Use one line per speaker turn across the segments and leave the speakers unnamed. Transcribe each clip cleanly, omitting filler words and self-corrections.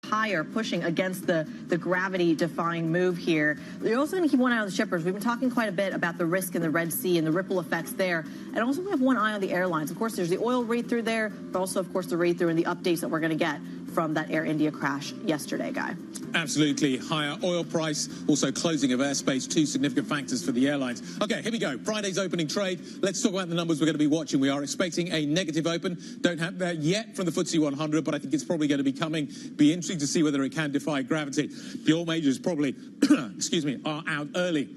Higher, pushing against the gravity-defying move here. You're also going to keep one eye on the shippers. We've been talking quite a bit about the risk in the Red Sea and the ripple effects there. And also we have one eye on the airlines. Of course, there's the oil read-through there, but also, of course, the read-through and the updates that we're going to get from that Air India crash yesterday, Guy.
Absolutely. Higher oil price, also closing of airspace, two significant factors for the airlines. Okay, here we go. Friday's opening trade. Let's talk about the numbers we're going to be watching. We are expecting a negative open. Don't have that yet from the FTSE 100, but I think it's probably going to be coming. Be interesting to see whether it can defy gravity. The oil majors probably, excuse me, are out early.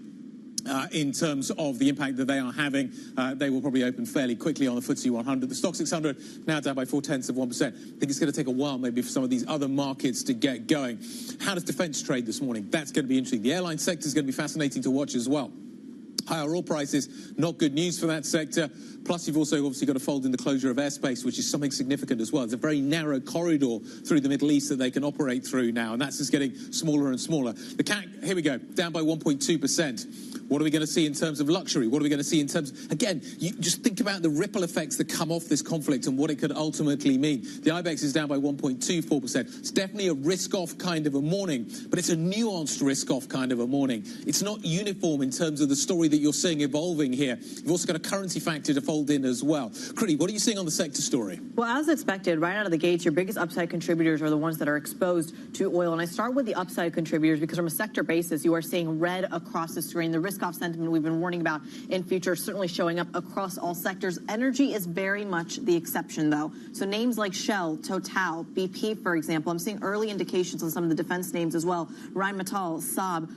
In terms of the impact that they are having, they will probably open fairly quickly on the FTSE 100. The Stock 600 now down by 0.4%. I think it's going to take a while maybe for some of these other markets to get going. How does defence trade this morning? That's going to be interesting. The airline sector is going to be fascinating to watch as well. Higher oil prices, not good news for that sector. Plus, you've also obviously got to fold in the closure of airspace, which is something significant as well. It's a very narrow corridor through the Middle East that they can operate through now, and that's just getting smaller and smaller. The CAC, here we go, down by 1.2%. What are we going to see in terms of luxury? What are we going to see in terms, again, you just think about the ripple effects that come off this conflict and what it could ultimately mean. The IBEX is down by 1.24%. It's definitely a risk-off kind of a morning, but it's a nuanced risk-off kind of a morning. It's not uniform in terms of the story that you're seeing evolving here. You've also got a currency factor to fold in as well. Kriti, what are you seeing on the sector story?
Well, as expected, right out of the gates, your biggest upside contributors are the ones that are exposed to oil. And I start with the upside contributors because from a sector basis, you are seeing red across the screen. The risk-off sentiment we've been warning about in futures certainly showing up across all sectors. Energy is very much the exception, though. So names like Shell, Total, BP, for example, I'm seeing early indications on some of the defense names as well. Rheinmetall, Saab,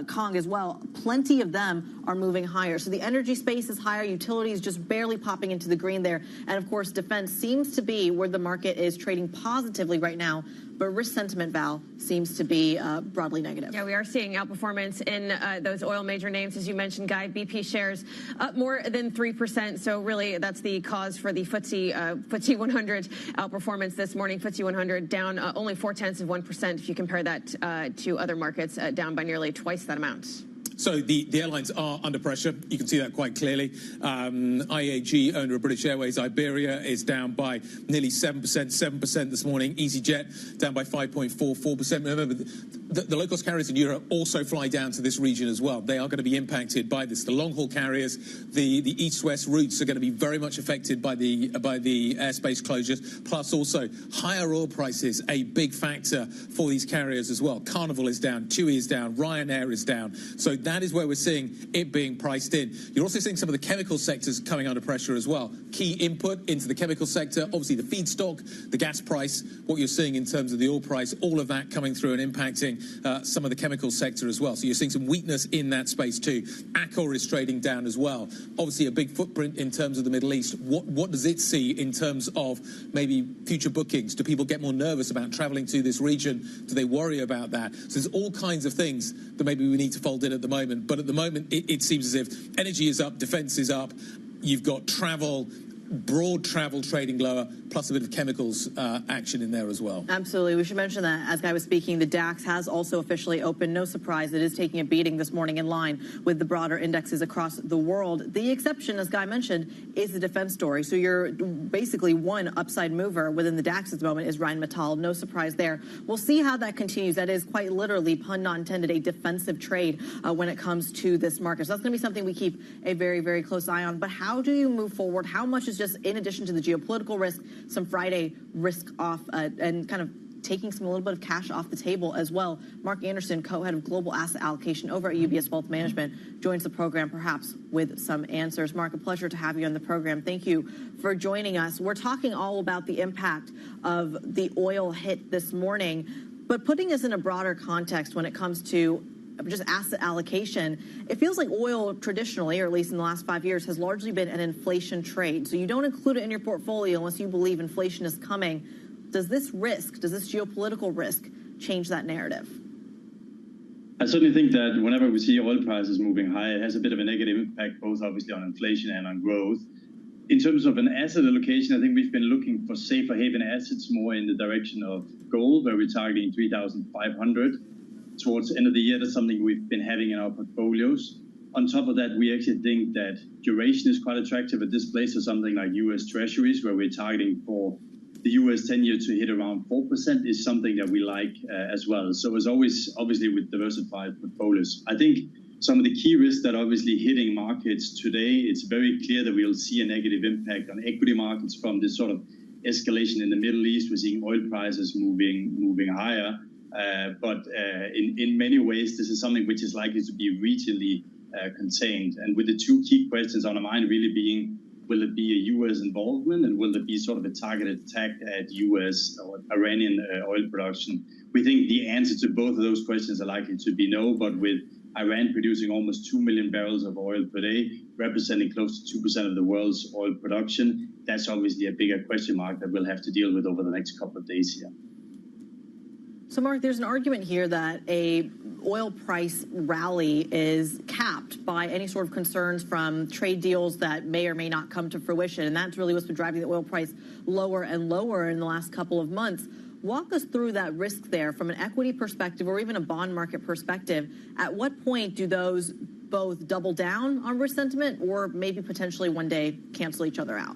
Kong as well. Plenty of them are moving higher. So the energy space is higher. Utilities just barely popping into the green there. And of course, defense seems to be where the market is trading positively right now. But risk sentiment, Val, seems to be broadly negative.
Yeah, we are seeing outperformance in those oil major names, as you mentioned, Guy. BP shares up more than 3%. So really, that's the cause for the FTSE 100 outperformance this morning. FTSE 100 down only 0.4%. If you compare that to other markets, down by nearly twice that amount.
So the airlines are under pressure. You can see that quite clearly. IAG, owner of British Airways, Iberia, is down by nearly 7% this morning. EasyJet down by 5.44%. Remember, the low-cost carriers in Europe also fly down to this region as well. They are going to be impacted by this. The long-haul carriers, the east-west routes are going to be very much affected by the airspace closures. Plus, also higher oil prices, a big factor for these carriers as well. Carnival is down, TUI is down, Ryanair is down. So that is where we're seeing it being priced in. You're also seeing some of the chemical sectors coming under pressure as well. Key input into the chemical sector, obviously the feedstock, the gas price, what you're seeing in terms of the oil price, all of that coming through and impacting some of the chemical sector as well. So you're seeing some weakness in that space too. Accor is trading down as well. Obviously a big footprint in terms of the Middle East. What does it see in terms of maybe future bookings? Do people get more nervous about traveling to this region? Do they worry about that? So there's all kinds of things that maybe we need to fold in at the moment. But at the moment, it seems as if energy is up, defense is up. You've got travel, broad travel trading lower, plus a bit of chemicals action in there as well.
Absolutely. We should mention that as Guy was speaking, the DAX has also officially opened. No surprise, it is taking a beating this morning in line with the broader indexes across the world. The exception, as Guy mentioned, is the defense story. So you're basically one upside mover within the DAX at the moment is Rheinmetall. No surprise there. We'll see how that continues. That is quite literally, pun not intended, a defensive trade when it comes to this market. So that's going to be something we keep a very, very close eye on. But how do you move forward? How much is just in addition to the geopolitical risk, some Friday risk off and kind of taking a little bit of cash off the table as well. Mark Anderson, co-head of global asset allocation over at UBS Wealth Management, joins the program perhaps with some answers. Mark, a pleasure to have you on the program. Thank you for joining us. We're talking all about the impact of the oil hit this morning, but putting us in a broader context when it comes to just asset allocation, it feels like oil traditionally, or at least in the last 5 years, has largely been an inflation trade. So you don't include it in your portfolio unless you believe inflation is coming. Does this geopolitical risk change that narrative?
I certainly think that whenever we see oil prices moving high, it has a bit of a negative impact, both obviously on inflation and on growth. In terms of an asset allocation, I think we've been looking for safer haven assets more in the direction of gold, where we're targeting 3,500. Towards the end of the year, that's something we've been having in our portfolios. On top of that, we actually think that duration is quite attractive at this place, so something like U.S. Treasuries, where we're targeting for the U.S. 10-year to hit around 4%, is something that we like as well. So as always, obviously with diversified portfolios. I think some of the key risks that are obviously hitting markets today, it's very clear that we'll see a negative impact on equity markets from this sort of escalation in the Middle East. We're seeing oil prices moving higher. But in many ways, this is something which is likely to be regionally contained. And with the two key questions on our mind really being, will it be a U.S. involvement, and will it be sort of a targeted attack at U.S. or Iranian oil production? We think the answer to both of those questions are likely to be no, but with Iran producing almost 2 million barrels of oil per day, representing close to 2% of the world's oil production, that's obviously a bigger question mark that we'll have to deal with over the next couple of days here.
So, Mark, there's an argument here that a oil price rally is capped by any sort of concerns from trade deals that may or may not come to fruition. And that's really what's been driving the oil price lower and lower in the last couple of months. Walk us through that risk there from an equity perspective or even a bond market perspective. At what point do those both double down on risk sentiment or maybe potentially one day cancel each other out?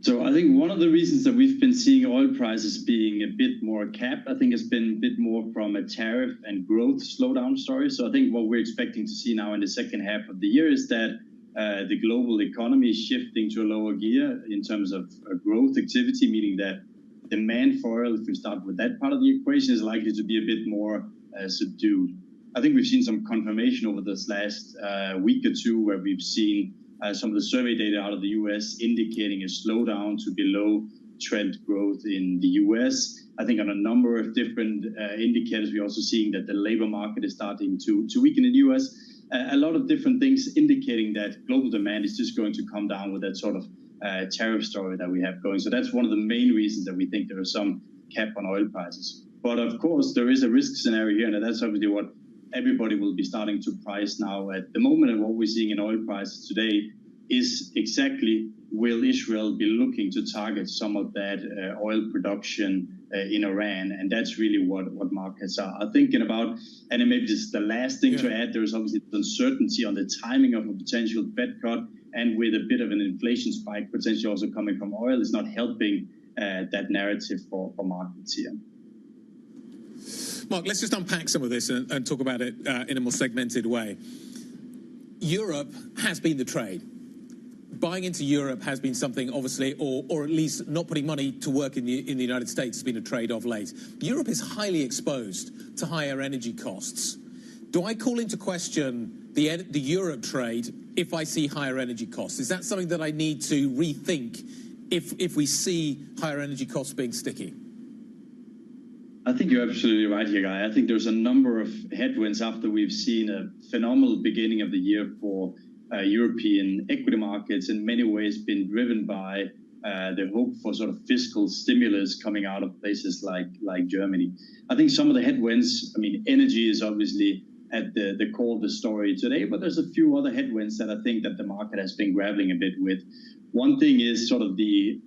So I think one of the reasons that we've been seeing oil prices being a bit more capped, I think has been a bit more from a tariff and growth slowdown story. So I think what we're expecting to see now in the second half of the year is that the global economy is shifting to a lower gear in terms of growth activity, meaning that demand for oil, if we start with that part of the equation, is likely to be a bit more subdued. I think we've seen some confirmation over this last week or two where we've seen some of the survey data out of the U.S. indicating a slowdown to below trend growth in the U.S. I think on a number of different indicators, we're also seeing that the labor market is starting to weaken in the U.S. A lot of different things indicating that global demand is just going to come down with that sort of tariff story that we have going. So that's one of the main reasons that we think there is some cap on oil prices. But of course, there is a risk scenario here, and that's obviously what everybody will be starting to price now at the moment. And what we're seeing in oil prices today is exactly, will Israel be looking to target some of that oil production in Iran? And that's really what markets are thinking about. And then maybe just the last thing to add, there's obviously uncertainty on the timing of a potential Fed cut, and with a bit of an inflation spike potentially also coming from oil is not helping that narrative for markets here.
Mark, let's just unpack some of this and talk about it in a more segmented way. Europe has been the trade. Buying into Europe has been something, obviously, or at least not putting money to work in the United States has been a trade of late. Europe is highly exposed to higher energy costs. Do I call into question the Europe trade if I see higher energy costs? Is that something that I need to rethink if we see higher energy costs being sticky?
I think you're absolutely right here, Guy. I think there's a number of headwinds after we've seen a phenomenal beginning of the year for European equity markets, in many ways been driven by the hope for sort of fiscal stimulus coming out of places like Germany. I think some of the headwinds, I mean, energy is obviously at the core of the story today, but there's a few other headwinds that I think that the market has been grappling a bit with. One thing is sort of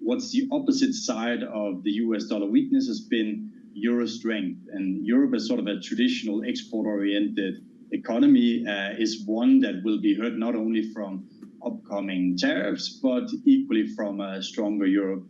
what's the opposite side of the US dollar weakness has been Euro strength. And Europe is sort of a traditional export-oriented economy, is one that will be hurt not only from upcoming tariffs, but equally from a stronger Europe.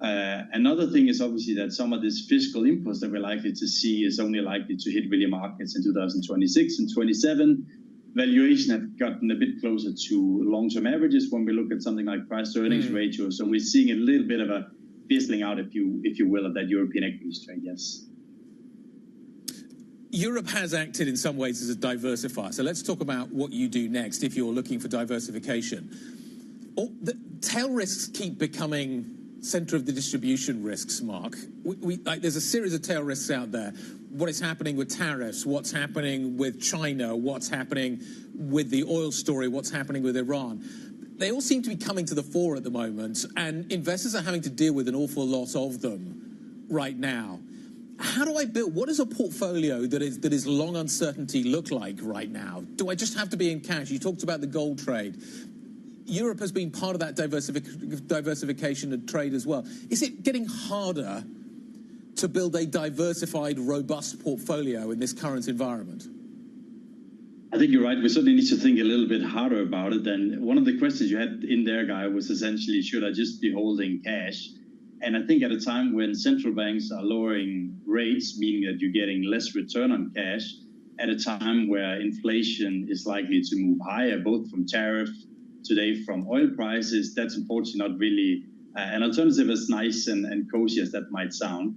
Another thing is obviously that some of this fiscal impulse that we're likely to see is only likely to hit really markets in 2026 and 27. Valuation have gotten a bit closer to long-term averages when we look at something like price-to-earnings ratio. So we're seeing a little bit of a fizzling out, if you will, of that European equities trade. Yes.
Europe has acted in some ways as a diversifier. So let's talk about what you do next if you're looking for diversification. The tail risks keep becoming center of the distribution risks, Mark. There's a series of tail risks out there. What is happening with tariffs, what's happening with China, what's happening with the oil story, what's happening with Iran. They all seem to be coming to the fore at the moment, and investors are having to deal with an awful lot of them right now. How do I build? What does a portfolio that is long uncertainty look like right now? Do I just have to be in cash? You talked about the gold trade. Europe has been part of that diversification of trade as well. Is it getting harder to build a diversified, robust portfolio in this current environment?
I think you're right. We certainly need to think a little bit harder about it. And one of the questions you had in there, Guy, was essentially, should I just be holding cash? And I think at a time when central banks are lowering rates, meaning that you're getting less return on cash, at a time where inflation is likely to move higher, both from tariff, today from oil prices, that's unfortunately not really an alternative as nice and cozy as that might sound.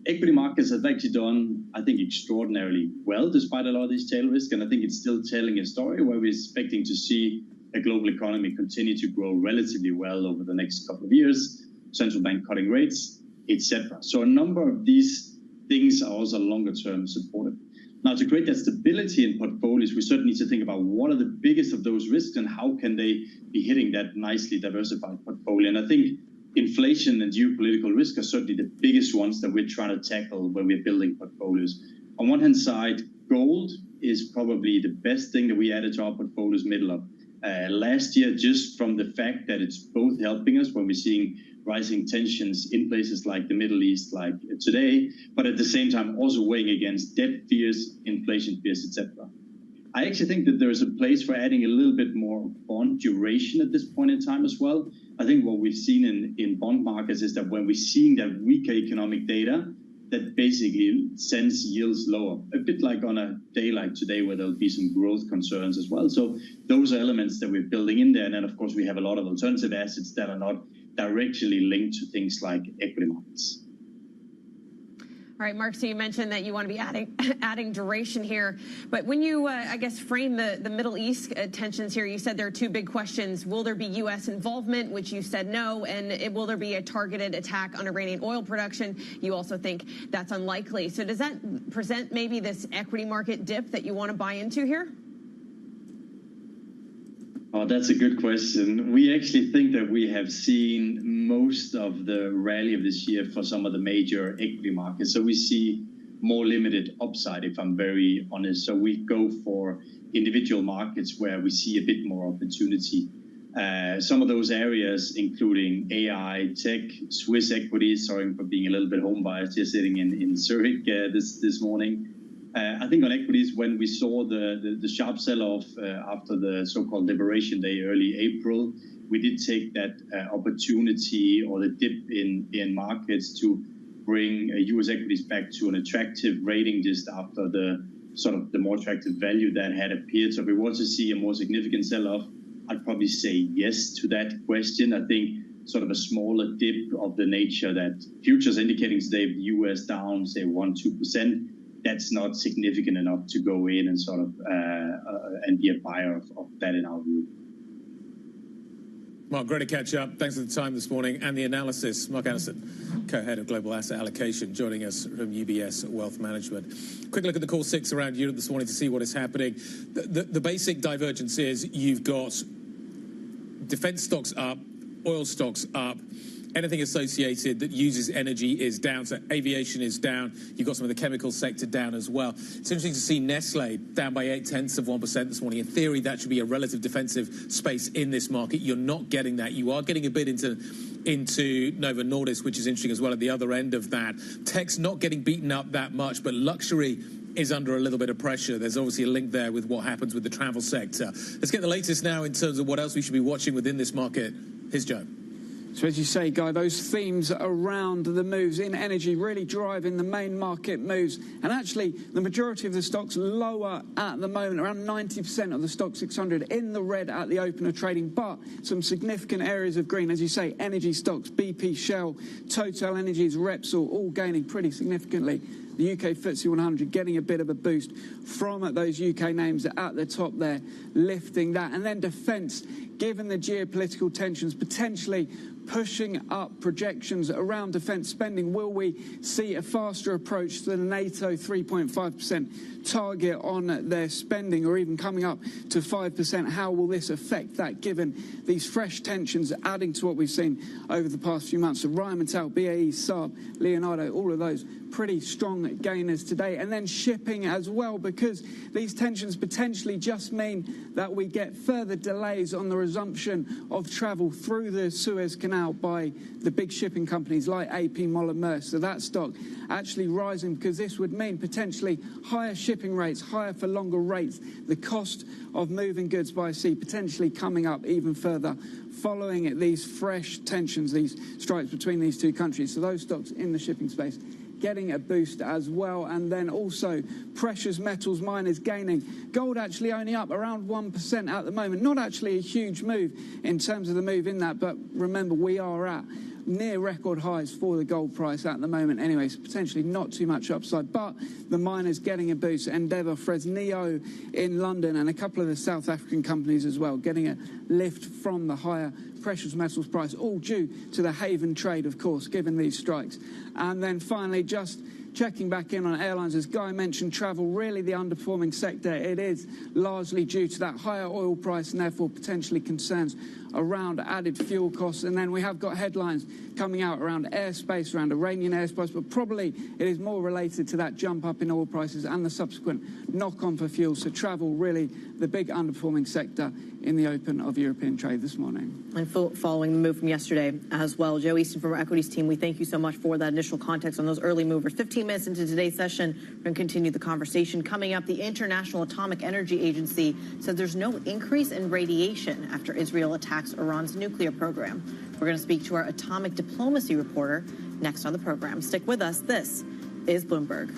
Equity markets have actually done, I think, extraordinarily well, despite a lot of these tail risks. And I think it's still telling a story where we're expecting to see a global economy continue to grow relatively well over the next couple of years, central bank cutting rates, etc. So a number of these things are also longer term supported. Now, to create that stability in portfolios, we certainly need to think about what are the biggest of those risks and how can they be hitting that nicely diversified portfolio. And I think inflation and geopolitical risk are certainly the biggest ones that we're trying to tackle when we're building portfolios. On one hand side, gold is probably the best thing that we added to our portfolios middle of last year, just from the fact that it's both helping us when we're seeing rising tensions in places like the Middle East, like today, but at the same time also weighing against debt fears, inflation fears, etc. I actually think that there is a place for adding a little bit more bond duration at this point in time as well. I think what we've seen in bond markets is that when we're seeing that weaker economic data, that basically sends yields lower, a bit like on a day like today where there'll be some growth concerns as well. So those are elements that we're building in there. And then, of course, we have a lot of alternative assets that are not directly linked to things like equity markets.
All right, Mark, so you mentioned that you want to be adding duration here. But when you, I guess, frame the Middle East tensions here, you said there are two big questions. Will there be U.S. involvement, which you said no, and will there be a targeted attack on Iranian oil production? You also think that's unlikely. So does that present maybe this equity market dip that you want to buy into here?
Oh, that's a good question. We actually think that we have seen most of the rally of this year for some of the major equity markets. So we see more limited upside, if I'm very honest. So we go for individual markets where we see a bit more opportunity. Some of those areas, including AI, tech, Swiss equities, sorry for being a little bit home biased here, sitting in Zurich this morning. I think on equities, when we saw the sharp sell-off after the so-called Liberation Day, early April, we did take that opportunity or the dip in markets to bring U.S. equities back to an attractive rating just after the sort of the more attractive value that had appeared. So if we want to see a more significant sell-off, I'd probably say yes to that question. I think sort of a smaller dip of the nature that futures indicating today, the U.S. down, say 1-2%. That's not significant enough to go in and sort of and be a buyer of that in our view.
Mark, great to catch up. Thanks for the time this morning and the analysis. Mark Anderson, co-head of Global Asset Allocation, joining us from UBS Wealth Management. Quick look at the core six around Europe this morning to see what is happening. The basic divergence is you've got defense stocks up, oil stocks up. Anything associated that uses energy is down. So aviation is down. You've got some of the chemical sector down as well. It's interesting to see Nestle down by 0.8% this morning. In theory, that should be a relative defensive space in this market. You're not getting that. You are getting a bit into Novo Nordisk, which is interesting as well at the other end of that. Tech's not getting beaten up that much, but luxury is under a little bit of pressure. There's obviously a link there with what happens with the travel sector. Let's get the latest now in terms of what else we should be watching within this market. Here's Joe.
So as you say, Guy, those themes around the moves in energy really driving the main market moves. And actually, the majority of the stocks lower at the moment, around 90% of the stock 600 in the red at the open of trading, but some significant areas of green. As you say, energy stocks, BP, Shell, Total Energies, Repsol, all gaining pretty significantly. The UK FTSE 100 getting a bit of a boost from those UK names at the top there, lifting that. And then defence, given the geopolitical tensions, potentially pushing up projections around defence spending. Will we see a faster approach to the NATO 3.5% target on their spending, or even coming up to 5%? How will this affect that, given these fresh tensions adding to what we've seen over the past few months? So Rheinmetall, BAE, Saab, Leonardo, all of those pretty strong gainers today. And then shipping as well, because these tensions potentially just mean that we get further delays on the resumption of travel through the Suez Canal by the big shipping companies like AP, Moller, Maersk. So that stock actually rising, because this would mean potentially higher shipping rates, higher for longer rates, the cost of moving goods by sea potentially coming up even further following these fresh tensions, these strikes between these two countries. So those stocks in the shipping space getting a boost as well. And then also precious metals miners gaining. Gold actually only up around 1% at the moment. Not actually a huge move in terms of the move in that, but remember, we are at near record highs for the gold price at the moment anyway, so potentially not too much upside. But the miners getting a boost. Endeavour, Fresnillo in London, and a couple of the South African companies as well getting a lift from the higher precious metals price, all due to the haven trade, of course, given these strikes. And then finally, just checking back in on airlines, as Guy mentioned, travel really the underperforming sector. It is largely due to that higher oil price and therefore potentially concerns around added fuel costs. And then we have got headlines coming out around airspace, around Iranian airspace, but probably it is more related to that jump up in oil prices and the subsequent knock-on for fuel. So travel really the big underperforming sector in the open of European trade this morning.
And following the move from yesterday as well, Joe Easton from our equities team, we thank you so much for that initial context on those early movers. 15 minutes into today's session, we're going to continue the conversation. Coming up, the International Atomic Energy Agency said there's no increase in radiation after Israel attacks Iran's nuclear program. We're going to speak to our atomic diplomacy reporter next on the program. Stick with us. This is Bloomberg.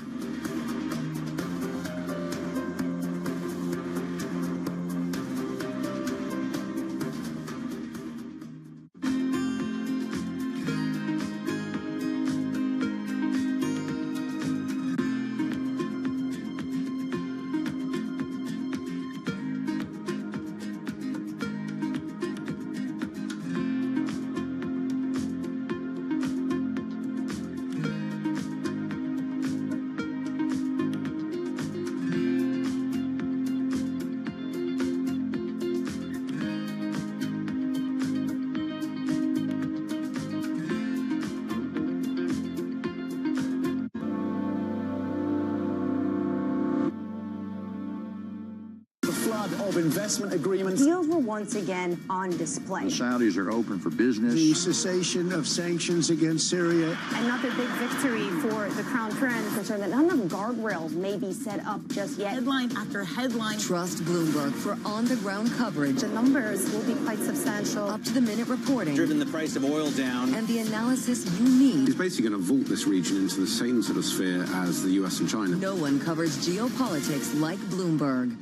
Of investment agreements.
Deals were once again on display.
The Saudis are open for business.
The cessation of sanctions against Syria.
Another big victory for the Crown Prince. Concerned that none of the guardrails may be set up just yet.
Headline after headline.
Trust Bloomberg for on-the-ground coverage.
The numbers will be quite substantial.
Up-to-the-minute reporting.
Driven the price of oil down.
And the analysis you need.
He's basically going to vault this region into the same sort of sphere as the US and China.
No one covers geopolitics like Bloomberg.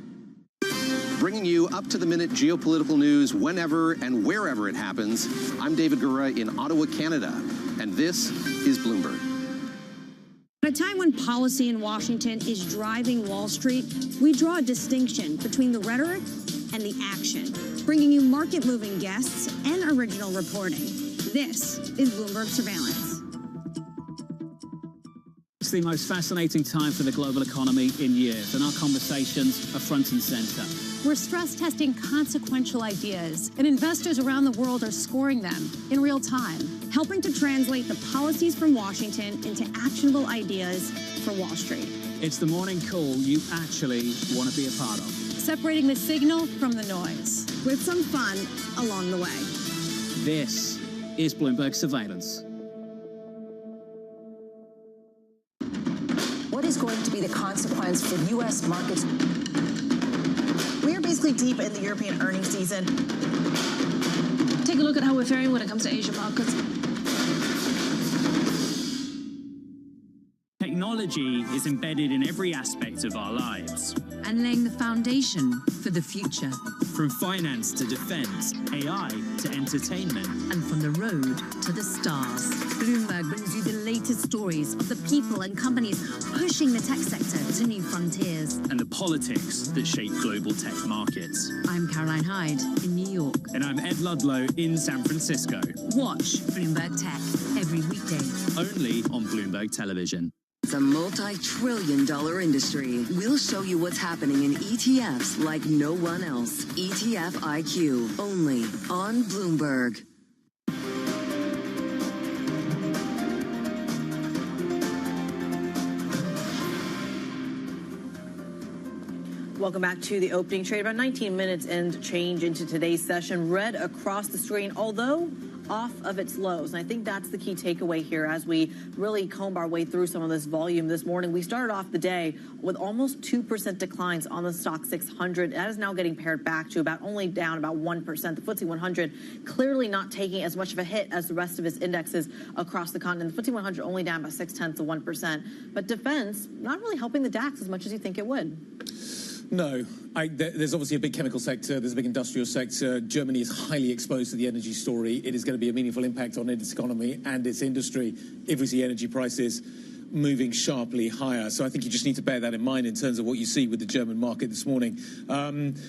Bringing you up-to-the-minute geopolitical news whenever and wherever it happens. I'm David Gura in Ottawa, Canada, and this is Bloomberg.
At a time when policy in Washington is driving Wall Street, we draw a distinction between the rhetoric and the action, bringing you market-moving guests and original reporting. This is Bloomberg Surveillance.
It's the most fascinating time for the global economy in years, and our conversations are front and center.
We're stress testing consequential ideas, and investors around the world are scoring them in real time,
helping to translate the policies from Washington into actionable ideas for Wall Street.
It's the morning call you actually want to be a part of.
Separating the signal from the noise,
with some fun along the way.
This is Bloomberg Surveillance.
What is going to be the consequence for U.S. markets?
We are basically deep in the European earnings season.
Take a look at how we're faring when it comes to Asian markets.
Technology is embedded in every aspect of our lives.
And laying the foundation for the future.
From finance to defense, AI to entertainment.
And from the road to the stars. Bloomberg brings you the latest stories of the people and companies pushing the tech sector to new frontiers.
And the politics that shape global tech markets.
I'm Caroline Hyde in New York.
And I'm Ed Ludlow in San Francisco.
Watch Bloomberg Tech every weekday.
Only on Bloomberg Television.
It's a multi-trillion-dollar industry. We'll show you what's happening in ETFs like no one else. ETF IQ, only on Bloomberg.
Welcome back to the opening trade. About 19 minutes and change into today's session. Red across the screen, although off of its lows. And I think that's the key takeaway here as we really comb our way through some of this volume this morning. We started off the day with almost 2% declines on the stock 600. That is now getting pared back to only down about 1%. The FTSE 100 clearly not taking as much of a hit as the rest of its indexes across the continent. The FTSE 100 only down by 0.6%. But defense not really helping the DAX as much as you think it would.
No. There's obviously a big chemical sector, there's a big industrial sector. Germany is highly exposed to the energy story. It is going to be a meaningful impact on its economy and its industry if we see energy prices moving sharply higher. So I think you just need to bear that in mind in terms of what you see with the German market this morning.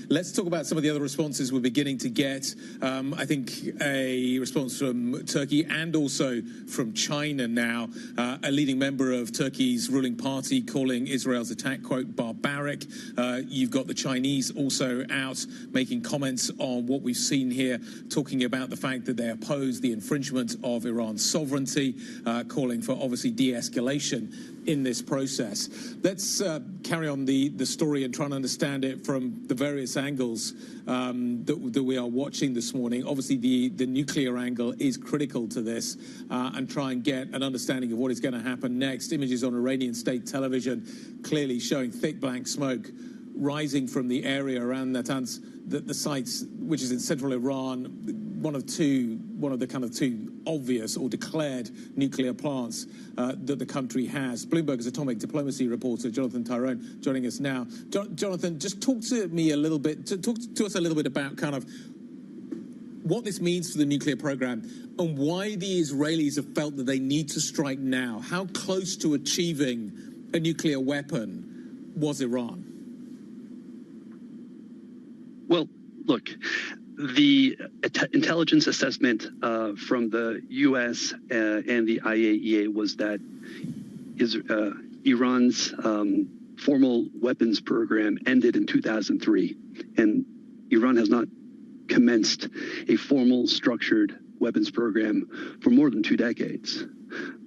Let's talk about some of the other responses we're beginning to get. I think a response from Turkey and also from China now. A leading member of Turkey's ruling party calling Israel's attack, quote, barbaric. You've got the Chinese also out making comments on what we've seen here, talking about the fact that they oppose the infringement of Iran's sovereignty, calling for obviously de-escalation in this process. Let's carry on the story and try and understand it from the various angles that we are watching this morning. Obviously, the nuclear angle is critical to this, and try and get an understanding of what is going to happen next. Images on Iranian state television clearly showing thick black smoke rising from the area around Natanz, the sites, which is in central Iran, one of the kind of two obvious or declared nuclear plants that the country has. Bloomberg's atomic diplomacy reporter Jonathan Tyrone joining us now. Jonathan, just talk to me a little bit, talk to us a little bit about kind of what this means for the nuclear program and why the Israelis have felt that they need to strike now. How close to achieving a nuclear weapon was Iran?
Well, look, the intelligence assessment from the U.S. And the IAEA was that Iran's formal weapons program ended in 2003, and Iran has not commenced a formal structured weapons program for more than 2 decades.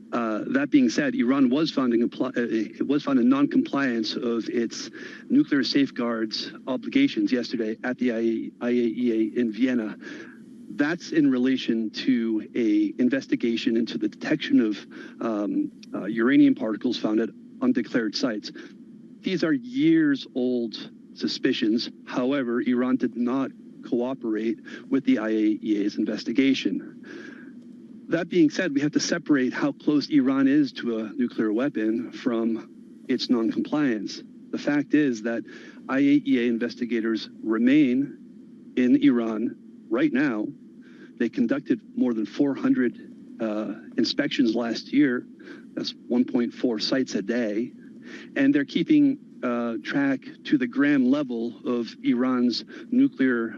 That being said, Iran was found in non-compliance of its nuclear safeguards obligations yesterday at the IAEA in Vienna. That's in relation to a investigation into the detection of uranium particles found at undeclared sites. These are years-old suspicions. However, Iran did not cooperate with the IAEA's investigation. That being said, we have to separate how close Iran is to a nuclear weapon from its non-compliance. The fact is that IAEA investigators remain in Iran right now. They conducted more than 400 inspections last year. That's 1.4 sites a day. And they're keeping track to the gram level of Iran's nuclear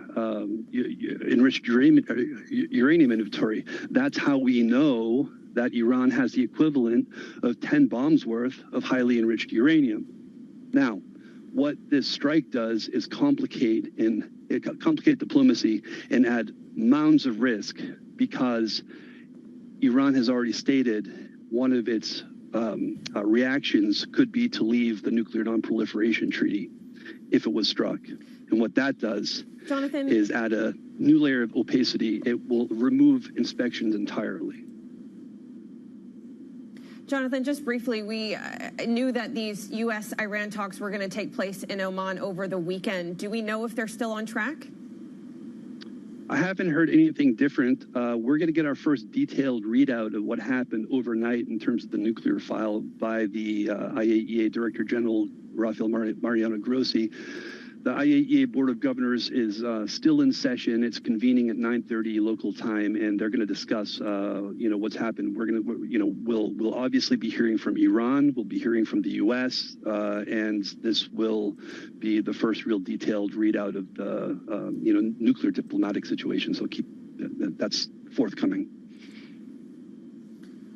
enriched uranium inventory. That's how we know that Iran has the equivalent of 10 bombs worth of highly enriched uranium. Now, what this strike does is complicate diplomacy and add mounds of risk, because Iran has already stated one of its reactions could be to leave the Nuclear Non-Proliferation Treaty if it was struck. And what that does, Jonathan, is add a new layer of opacity. It will remove inspections entirely.
Jonathan, just briefly, we knew that these U.S.-Iran talks were going to take place in Oman over the weekend. Do we know if they're still on track?
I haven't heard anything different. We're going to get our first detailed readout of what happened overnight in terms of the nuclear file by the IAEA Director General Rafael Mariano Grossi. The IAEA Board of Governors is still in session. It's convening at 9:30 local time, and they're going to discuss, what's happened. We'll obviously be hearing from Iran. We'll be hearing from the U.S., and this will be the first real detailed readout of the, nuclear diplomatic situation. So that's forthcoming.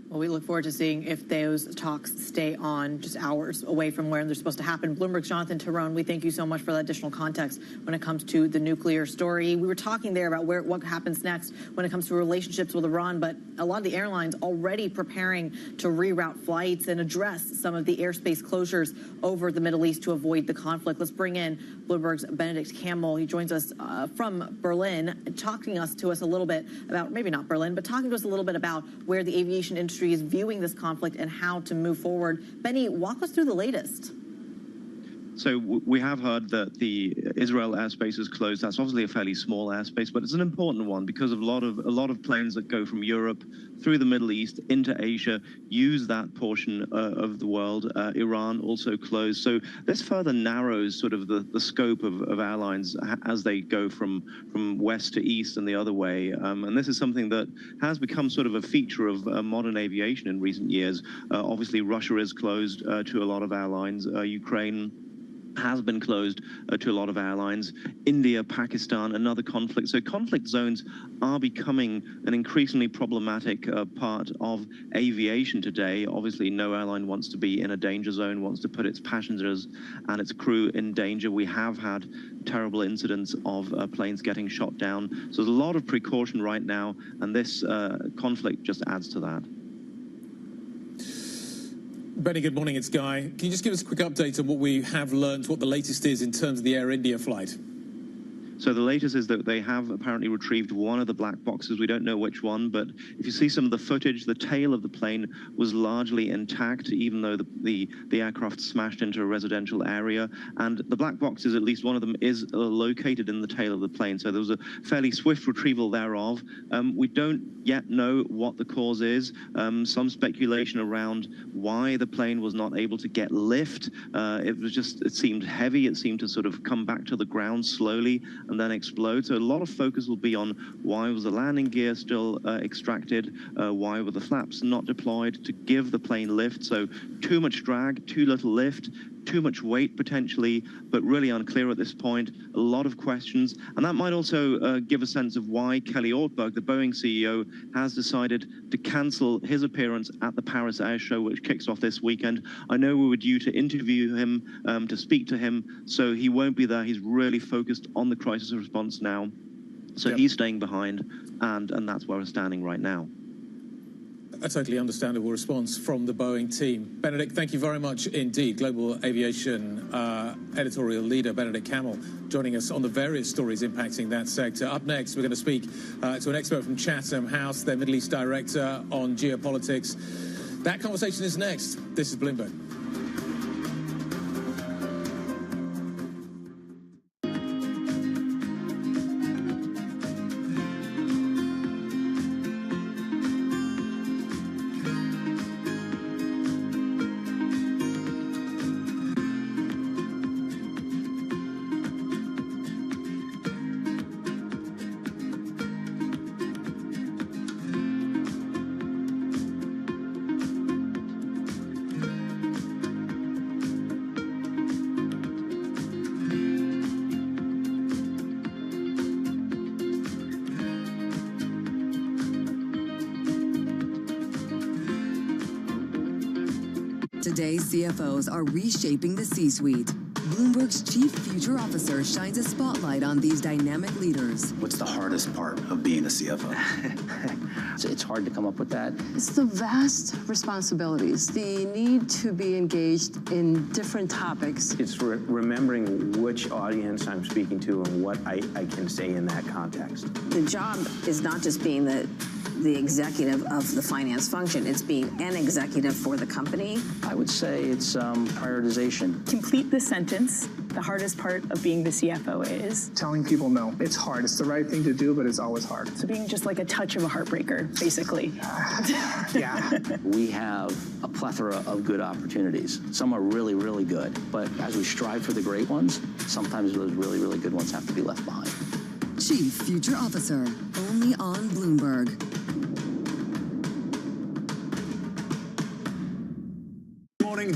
Well, we look forward to seeing if those talks stay on just hours away from where they're supposed to happen. Bloomberg's Jonathan Tyrone, we thank you so much for that additional context when it comes to the nuclear story. We were talking there about what happens next when it comes to relationships with Iran, but a lot of the airlines already preparing to reroute flights and address some of the airspace closures over the Middle East to avoid the conflict. Let's bring in Bloomberg's Benedict Campbell. He joins us from Berlin, talking to us a little bit about, maybe not Berlin, but talking to us a little bit about where the aviation industry is viewing this conflict and how to move forward. Benny, walk us through the latest.
So we have heard that the Israel airspace is closed. That's obviously a fairly small airspace, but it's an important one because a lot of planes that go from Europe through the Middle East into Asia use that portion of the world. Iran also closed. So this further narrows sort of the scope of airlines as they go from west to east and the other way. And this is something that has become sort of a feature of modern aviation in recent years. Obviously, Russia is closed to a lot of airlines. Ukraine has been closed to a lot of airlines. India, Pakistan, another conflict. So conflict zones are becoming an increasingly problematic part of aviation today. Obviously, no airline wants to be in a danger zone, wants to put its passengers and its crew in danger. We have had terrible incidents of planes getting shot down. So there's a lot of precaution right now, and this conflict just adds to that.
Benny, good morning. It's Guy. Can you just give us a quick update on what we have learned, what the latest is in terms of the Air India flight?
So the latest is that they have apparently retrieved one of the black boxes. We don't know which one, but if you see some of the footage, the tail of the plane was largely intact, even though the aircraft smashed into a residential area. And the black boxes, at least one of them, is located in the tail of the plane. So there was a fairly swift retrieval thereof. We don't yet know what the cause is. Some speculation around why the plane was not able to get lift. It seemed heavy. It seemed to sort of come back to the ground slowly and then explode. So a lot of focus will be on why was the landing gear still extracted, why were the flaps not deployed to give the plane lift. So too much drag, too little lift, too much weight potentially, but really unclear at this point. A lot of questions. And that might also give a sense of why Kelly Ortberg, the Boeing CEO, has decided to cancel his appearance at the Paris Air Show, which kicks off this weekend. I know we were due to interview him, to speak to him, so he won't be there. He's really focused on the crisis response now. So he's staying behind, and that's where we're standing right now.
A totally understandable response from the Boeing team. Benedict, thank you very much indeed. Global Aviation editorial leader Benedict Campbell joining us on the various stories impacting that sector. Up next, we're going to speak to an expert from Chatham House, their Middle East director on geopolitics. That conversation is next. This is Bloomberg.
Today's CFOs are reshaping the C-suite. Bloomberg's chief future officer shines a spotlight on these dynamic leaders.
What's the hardest part of being a CFO? It's hard to come up with that.
It's the vast responsibilities, the need to be engaged in different topics.
It's remembering which audience I'm speaking to and what I can say in that context.
The job is not just being the
the executive of the finance function. It's being an executive for the company.
I would say it's prioritization.
Complete the sentence. The hardest part of being the CFO is
telling people no. It's hard. It's the right thing to do, but it's always hard.
So being just like a touch of a heartbreaker, basically.
Yeah.
We have a plethora of good opportunities. Some are really, really good, but as we strive for the great ones, sometimes those really, really good ones have to be left behind.
Chief Future Officer, only on Bloomberg.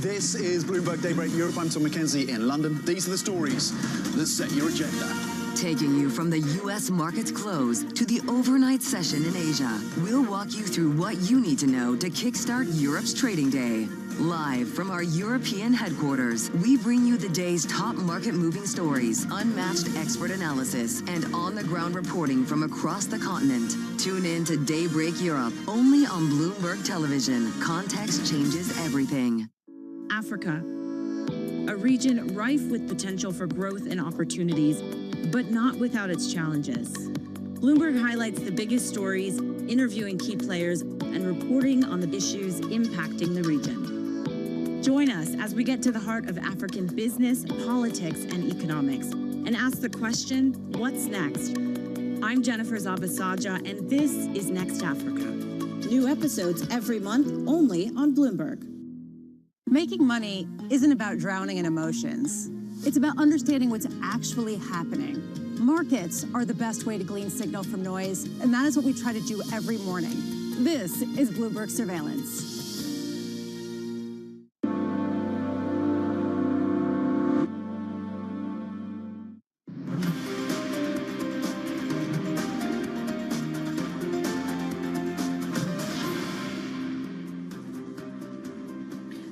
This is Bloomberg Daybreak Europe. I'm Tom McKenzie in London. These are the stories that set your agenda.
Taking you from the U.S. market's close to the overnight session in Asia, we'll walk you through what you need to know to kickstart Europe's trading day. Live from our European headquarters, we bring you the day's top market-moving stories, unmatched expert analysis, and on-the-ground reporting from across the continent. Tune in to Daybreak Europe, only on Bloomberg Television. Context changes everything.
Africa, a region rife with potential for growth and opportunities, but not without its challenges. Bloomberg highlights the biggest stories, interviewing key players, and reporting on the issues impacting the region. Join us as we get to the heart of African business, politics, and economics, and ask the question, what's next? I'm Jennifer Zabasaja, and this is Next Africa.
New episodes every month, only on Bloomberg.
Making money isn't about drowning in emotions. It's about understanding what's actually happening. Markets are the best way to glean signal from noise, and that is what we try to do every morning. This is Bloomberg Surveillance.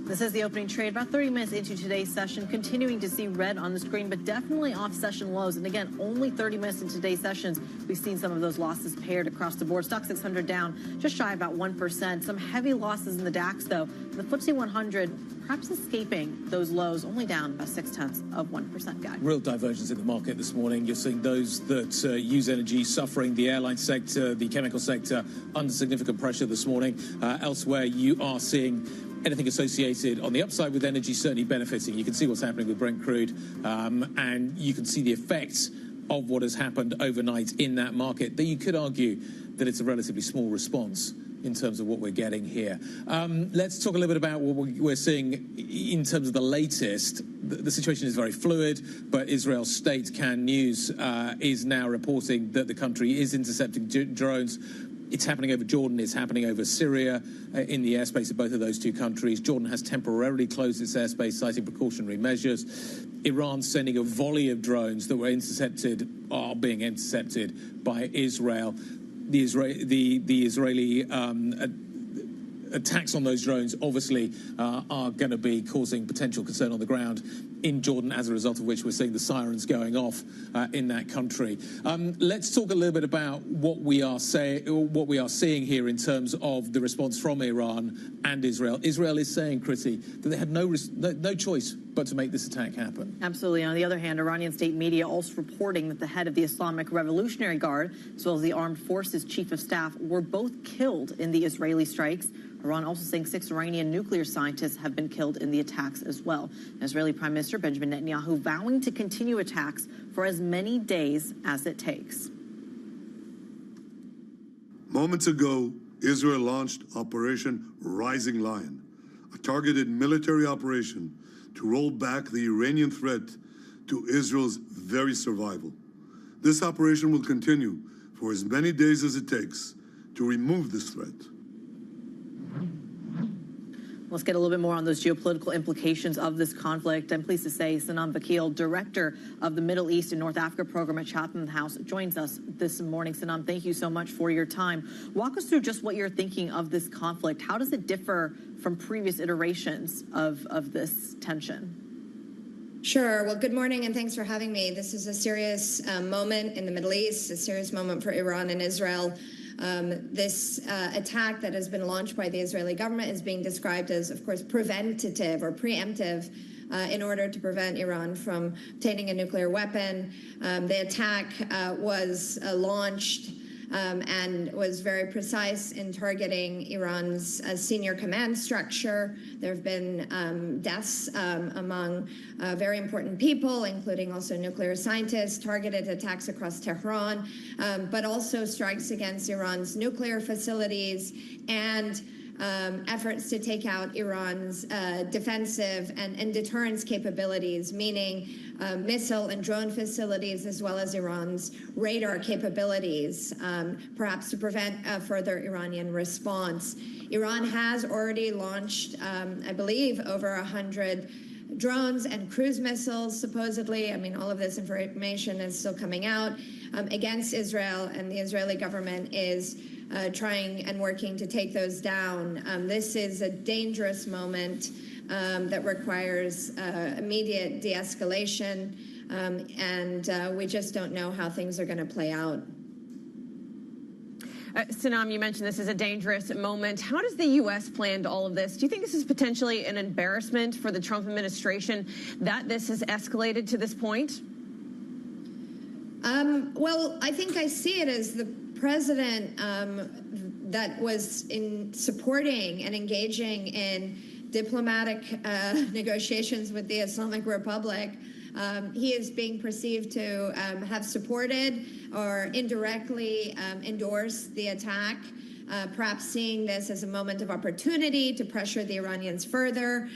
This is the opening trade, about 30 minutes into today's session, continuing to see red on the screen, but definitely off session lows. And again, only 30 minutes into today's sessions, we've seen some of those losses paired across the board. Stock 600 down just shy about 1%. Some heavy losses in the DAX, though. The FTSE 100 perhaps escaping those lows, only down about 0.6%, guy.
Real divergence in the market this morning. You're seeing those that use energy suffering, the airline sector, the chemical sector under significant pressure this morning. Elsewhere, you are seeing anything associated on the upside with energy certainly benefiting. You can see what's happening with Brent crude, and you can see the effects of what has happened overnight in that market. That you could argue that it's a relatively small response in terms of what we're getting here. Let's talk a little bit about what we're seeing in terms of the latest. The situation is very fluid, but Israel's state Kan News is now reporting that the country is intercepting drones. It's happening over Jordan, it's happening over Syria, in the airspace of both of those two countries. Jordan has temporarily closed its airspace, citing precautionary measures. Iran's sending a volley of drones that were are being intercepted by Israel. The Israeli attacks on those drones obviously are going to be causing potential concern on the ground in Jordan, as a result of which we're seeing the sirens going off in that country. Let's talk a little bit about what we are seeing here in terms of the response from Iran and Israel. Israel is saying, Chrissy, that they had no choice but to make this attack happen.
Absolutely. On the other hand, Iranian state media also reporting that the head of the Islamic Revolutionary Guard, as well as the Armed Forces Chief of Staff, were both killed in the Israeli strikes. Iran also saying 6 Iranian nuclear scientists have been killed in the attacks as well. Israeli Prime Minister Benjamin Netanyahu vowing to continue attacks for as many days as it takes.
Moments ago, Israel launched Operation Rising Lion, a targeted military operation to roll back the Iranian threat to Israel's very survival. This operation will continue for as many days as it takes to remove this threat.
Let's get a little bit more on those geopolitical implications of this conflict. I'm pleased to say Sanam Vakil, director of the Middle East and North Africa program at Chatham House, joins us this morning. Sanam, thank you so much for your time. Walk us through just what you're thinking of this conflict. How does it differ from previous iterations of this tension?
Sure. Well, good morning, and thanks for having me. This is a serious moment in the Middle East, a serious moment for Iran and Israel. This attack that has been launched by the Israeli government is being described as, of course, preventative or preemptive in order to prevent Iran from obtaining a nuclear weapon. The attack was launched and was very precise in targeting Iran's senior command structure. There have been deaths among very important people, including also nuclear scientists, targeted attacks across Tehran, but also strikes against Iran's nuclear facilities and efforts to take out Iran's defensive and deterrence capabilities, meaning missile and drone facilities, as well as Iran's radar capabilities, perhaps to prevent a further Iranian response. Iran has already launched, I believe, over 100 drones and cruise missiles, supposedly. I mean, all of this information is still coming out against Israel, and the Israeli government is trying and working to take those down. This is a dangerous moment that requires immediate de-escalation, and we just don't know how things are going to play out.
Sanam, you mentioned this is a dangerous moment. How does the U.S. plan to all of this? Do you think this is potentially an embarrassment for the Trump administration that this has escalated to this point?
Well, I think I see it as the president that was in supporting and engaging in diplomatic negotiations with the Islamic Republic. He is being perceived to have supported or indirectly endorsed the attack, perhaps seeing this as a moment of opportunity to pressure the Iranians further.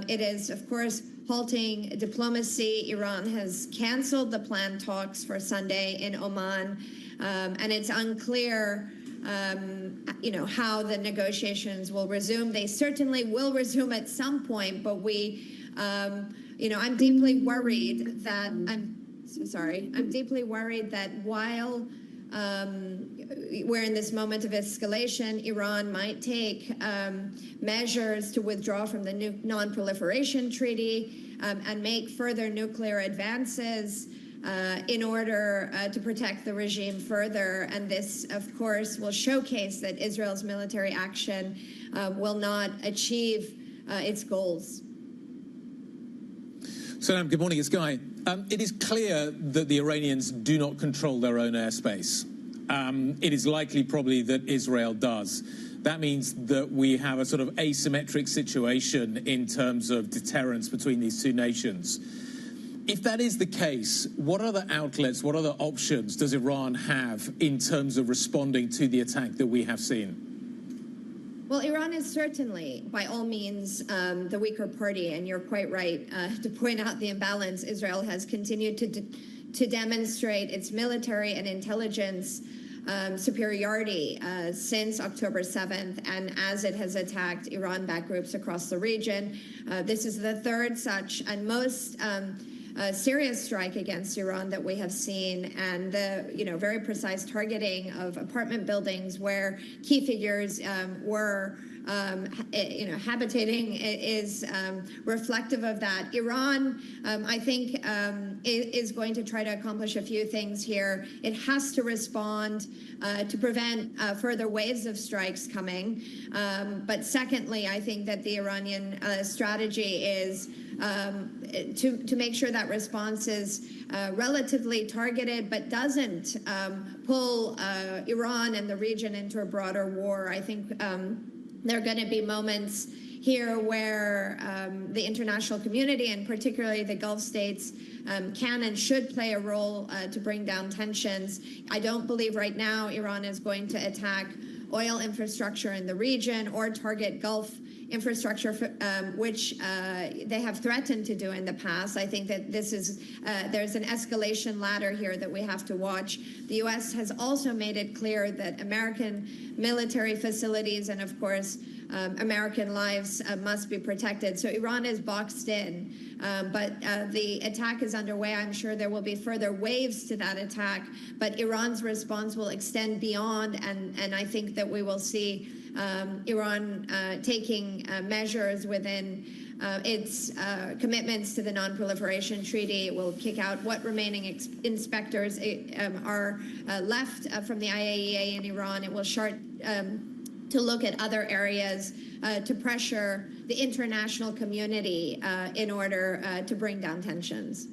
It is, of course, halting diplomacy. Iran has canceled the planned talks for Sunday in Oman, and it's unclear how the negotiations will resume. They certainly will resume at some point, but I'm deeply worried that I'm deeply worried that while we're in this moment of escalation, Iran might take measures to withdraw from the non-proliferation treaty and make further nuclear advances in order to protect the regime further. And this, of course, will showcase that Israel's military action will not achieve its goals.
Salam, good morning. It's Guy. It is clear that the Iranians do not control their own airspace. It is likely probably that Israel does. That means that we have a sort of asymmetric situation in terms of deterrence between these two nations. If that is the case, what other outlets, what other options does Iran have in terms of responding to the attack that we have seen?
Well, Iran is certainly, by all means, the weaker party, and you're quite right to point out the imbalance. Israel has continued to demonstrate its military and intelligence superiority since October 7th, and as it has attacked Iran-backed groups across the region. This is the third such and most serious strike against Iran that we have seen, and the very precise targeting of apartment buildings where key figures were habitating is reflective of that. Iran, I think, is going to try to accomplish a few things here. It has to respond to prevent further waves of strikes coming. But secondly, I think that the Iranian strategy is to make sure that response is relatively targeted, but doesn't pull Iran and the region into a broader war. I think there are going to be moments here where the international community, and particularly the Gulf states, can and should play a role to bring down tensions. I don't believe right now Iran is going to attack oil infrastructure in the region or target Gulf infrastructure, which they have threatened to do in the past. I think that this is there's an escalation ladder here that we have to watch. The U.S. has also made it clear that American military facilities and, of course, American lives must be protected. So Iran is boxed in, but the attack is underway. I'm sure there will be further waves to that attack, but Iran's response will extend beyond, and I think that we will see Iran taking measures within its commitments to the non-proliferation treaty. It will kick out what remaining inspectors are left from the IAEA in Iran. It will start to look at other areas to pressure the international community in order to bring down tensions.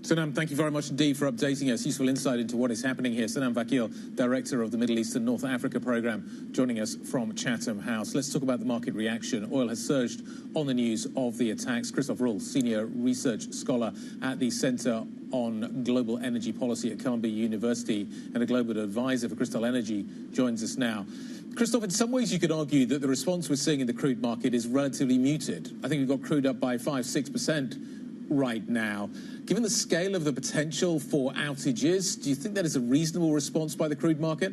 Sanam, thank you very much indeed for updating us. Useful insight into what is happening here. Sanam Vakil, Director of the Middle East and North Africa Programme, joining us from Chatham House. Let's talk about the market reaction. Oil has surged on the news of the attacks. Christoph Ruhl, Senior Research Scholar at the Centre on Global Energy Policy at Columbia University and a Global Advisor for Crystal Energy, joins us now. Christoph, in some ways you could argue that the response we're seeing in the crude market is relatively muted. I think we've got crude up by 5-6% right now. Given the scale of the potential for outages, do you think that is a reasonable response by the crude market?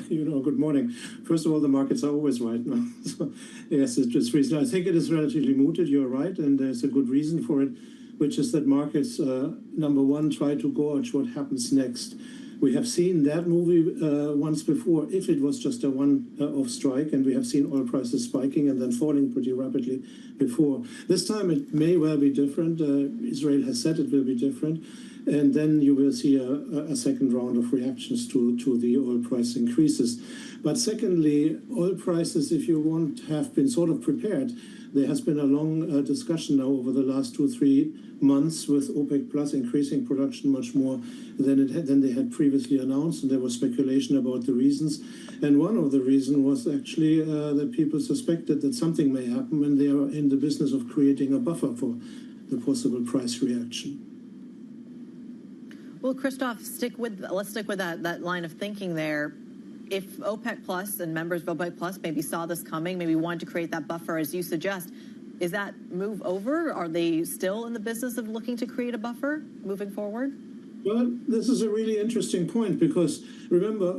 Good morning. First of all, the markets are always right now. So, yes, it's reasonable. I think it is relatively muted, you're right, and there's a good reason for it, which is that markets, number one, try to gauge what happens next. We have seen that movie once before, if it was just a one-off strike, and we have seen oil prices spiking and then falling pretty rapidly before. This time it may well be different. Israel has said it will be different. And then you will see a second round of reactions to the oil price increases. But secondly, oil prices, if you want, have been sort of prepared. There has been a long discussion now over the last 2-3 months with OPEC Plus increasing production much more than they had previously announced, and there was speculation about the reasons. And one of the reasons was actually that people suspected that something may happen when they are in the business of creating a buffer for the possible price reaction.
Well, Christoph, let's stick with that line of thinking there. If OPEC Plus and members of OPEC Plus maybe saw this coming, maybe wanted to create that buffer, as you suggest, is that move over? Are they still in the business of looking to create a buffer moving forward?
Well, this is a really interesting point because, remember,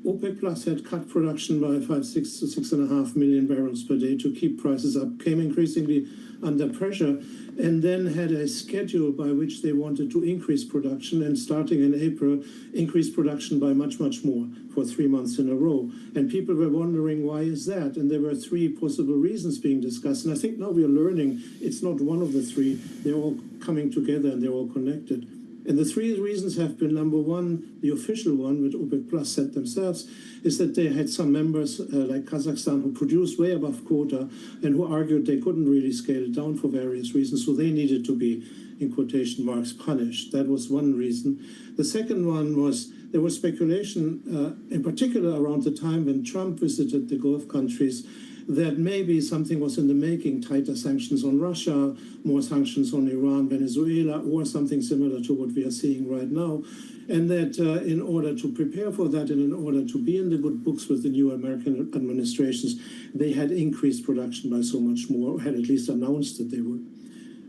OPEC Plus had cut production by 6.5 million barrels per day to keep prices up, came increasingly under pressure, and then had a schedule by which they wanted to increase production, and starting in April, increase production by much, much more for 3 months in a row. And people were wondering, why is that? And there were 3 possible reasons being discussed. And I think now we are learning it's not one of the 3. They're all coming together and they're all connected. And the 3 reasons have been, number one, the official one, which OPEC Plus said themselves, is that they had some members like Kazakhstan who produced way above quota and who argued they couldn't really scale it down for various reasons, so they needed to be, in quotation marks, punished. That was one reason. The second one was there was speculation, in particular around the time when Trump visited the Gulf countries, that maybe something was in the making, tighter sanctions on Russia, more sanctions on Iran, Venezuela, or something similar to what we are seeing right now. And that in order to prepare for that and in order to be in the good books with the new American administrations, they had increased production by so much more, or had at least announced that they would.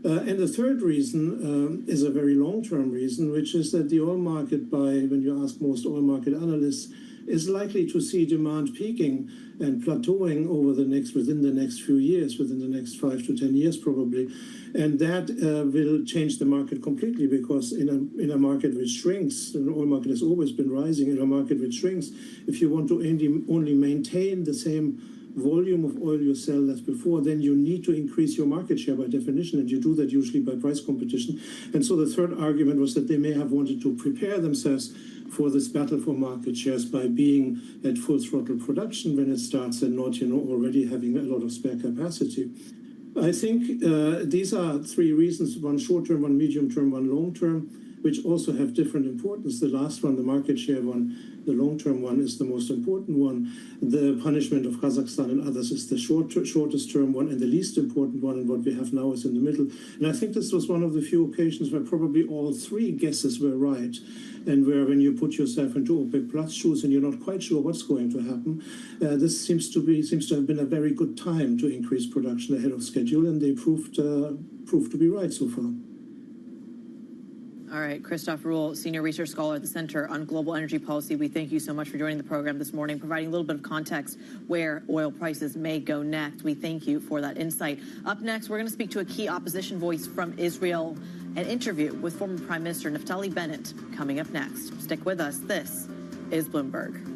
And the third reason is a very long-term reason, which is that the oil market, when you ask most oil market analysts, is likely to see demand peaking and plateauing within the next few years, within the next 5 to 10 years probably. And that will change the market completely, because in a market which shrinks, and the oil market has always been rising, in a market which shrinks, if you want to only maintain the same volume of oil you sell as before, then you need to increase your market share by definition, and you do that usually by price competition. And so the third argument was that they may have wanted to prepare themselves for this battle for market shares by being at full throttle production when it starts, and not, already having a lot of spare capacity. I think these are 3 reasons, one short-term, one medium-term, one long-term, which also have different importance. The last one, the market share one, the long-term one, is the most important one. The punishment of Kazakhstan and others is the shortest-term one, and the least important one, and what we have now is in the middle. And I think this was one of the few occasions where probably all 3 guesses were right, and where when you put yourself into OPEC Plus shoes and you're not quite sure what's going to happen, this seems to have been a very good time to increase production ahead of schedule, and they proved to be right so far.
All right, Christoph Ruhl, Senior Research Scholar at the Center on Global Energy Policy. We thank you so much for joining the program this morning, providing a little bit of context where oil prices may go next. We thank you for that insight. Up next, we're going to speak to a key opposition voice from Israel, an interview with former Prime Minister Naftali Bennett coming up next. Stick with us. This is Bloomberg.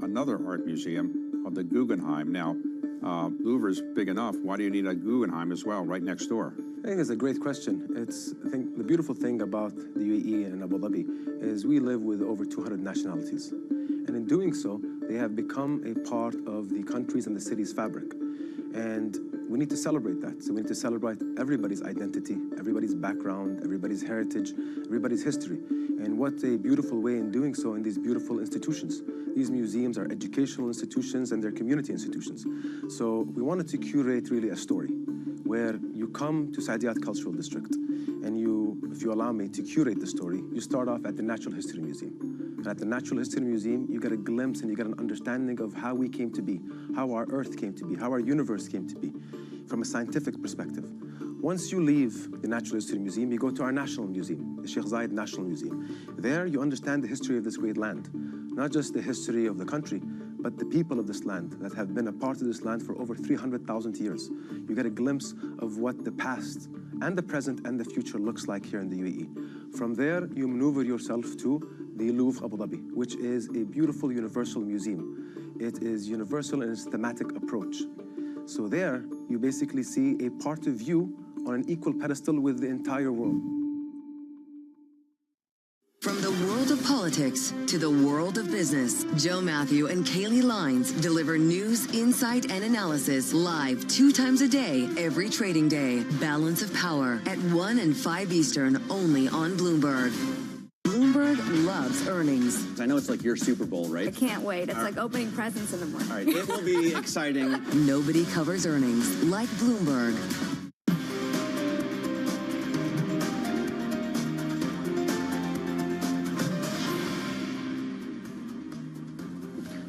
another art museum called the Guggenheim. Now, Louvre's big enough. Why do you need a Guggenheim as well, right next door?
I think it's a great question. I think the beautiful thing about the UAE and Abu Dhabi is we live with over 200 nationalities. And in doing so, they have become a part of the country's and the city's fabric. And we need to celebrate that. So we need to celebrate everybody's identity, everybody's background, everybody's heritage, everybody's history. And what a beautiful way in doing so in these beautiful institutions. These museums are educational institutions and they're community institutions. So we wanted to curate really a story where you come to Saadiyat Cultural District and you, if you allow me to curate the story, you start off at the Natural History Museum. And at the Natural History Museum, you get a glimpse and you get an understanding of how we came to be, how our Earth came to be, how our universe came to be, from a scientific perspective. Once you leave the Natural History Museum, you go to our National Museum, the Sheikh Zayed National Museum. There, you understand the history of this great land, not just the history of the country, but the people of this land that have been a part of this land for over 300,000 years. You get a glimpse of what the past and the present and the future looks like here in the UAE. From there, you maneuver yourself to the Louvre Abu Dhabi, which is a beautiful universal museum. It is universal in its thematic approach. So there, you basically see a part of you on an equal pedestal with the entire world.
From the world of politics to the world of business, Joe Matthew and Kaylee Lines deliver news, insight, and analysis live 2 times a day, every trading day. Balance of Power at 1 and 5 Eastern, only on Bloomberg. Bloomberg loves earnings.
I know it's like your Super Bowl, right?
I can't wait. It's like opening presents in the morning.
All right, it will be exciting.
Nobody covers earnings like Bloomberg.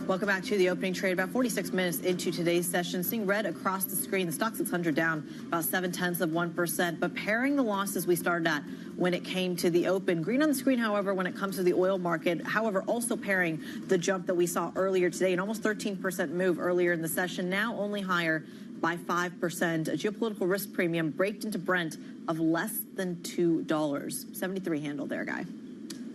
Welcome back to the opening trade. About 46 minutes into today's session, seeing red across the screen. The stock 600 down about 0.7%, but pairing the losses we started at when it came to the open. Green on the screen, however, when it comes to the oil market. However, also pairing the jump that we saw earlier today, an almost 13% move earlier in the session, now only higher by 5%. A geopolitical risk premium braked into Brent of less than $2. 73 handle there, Guy.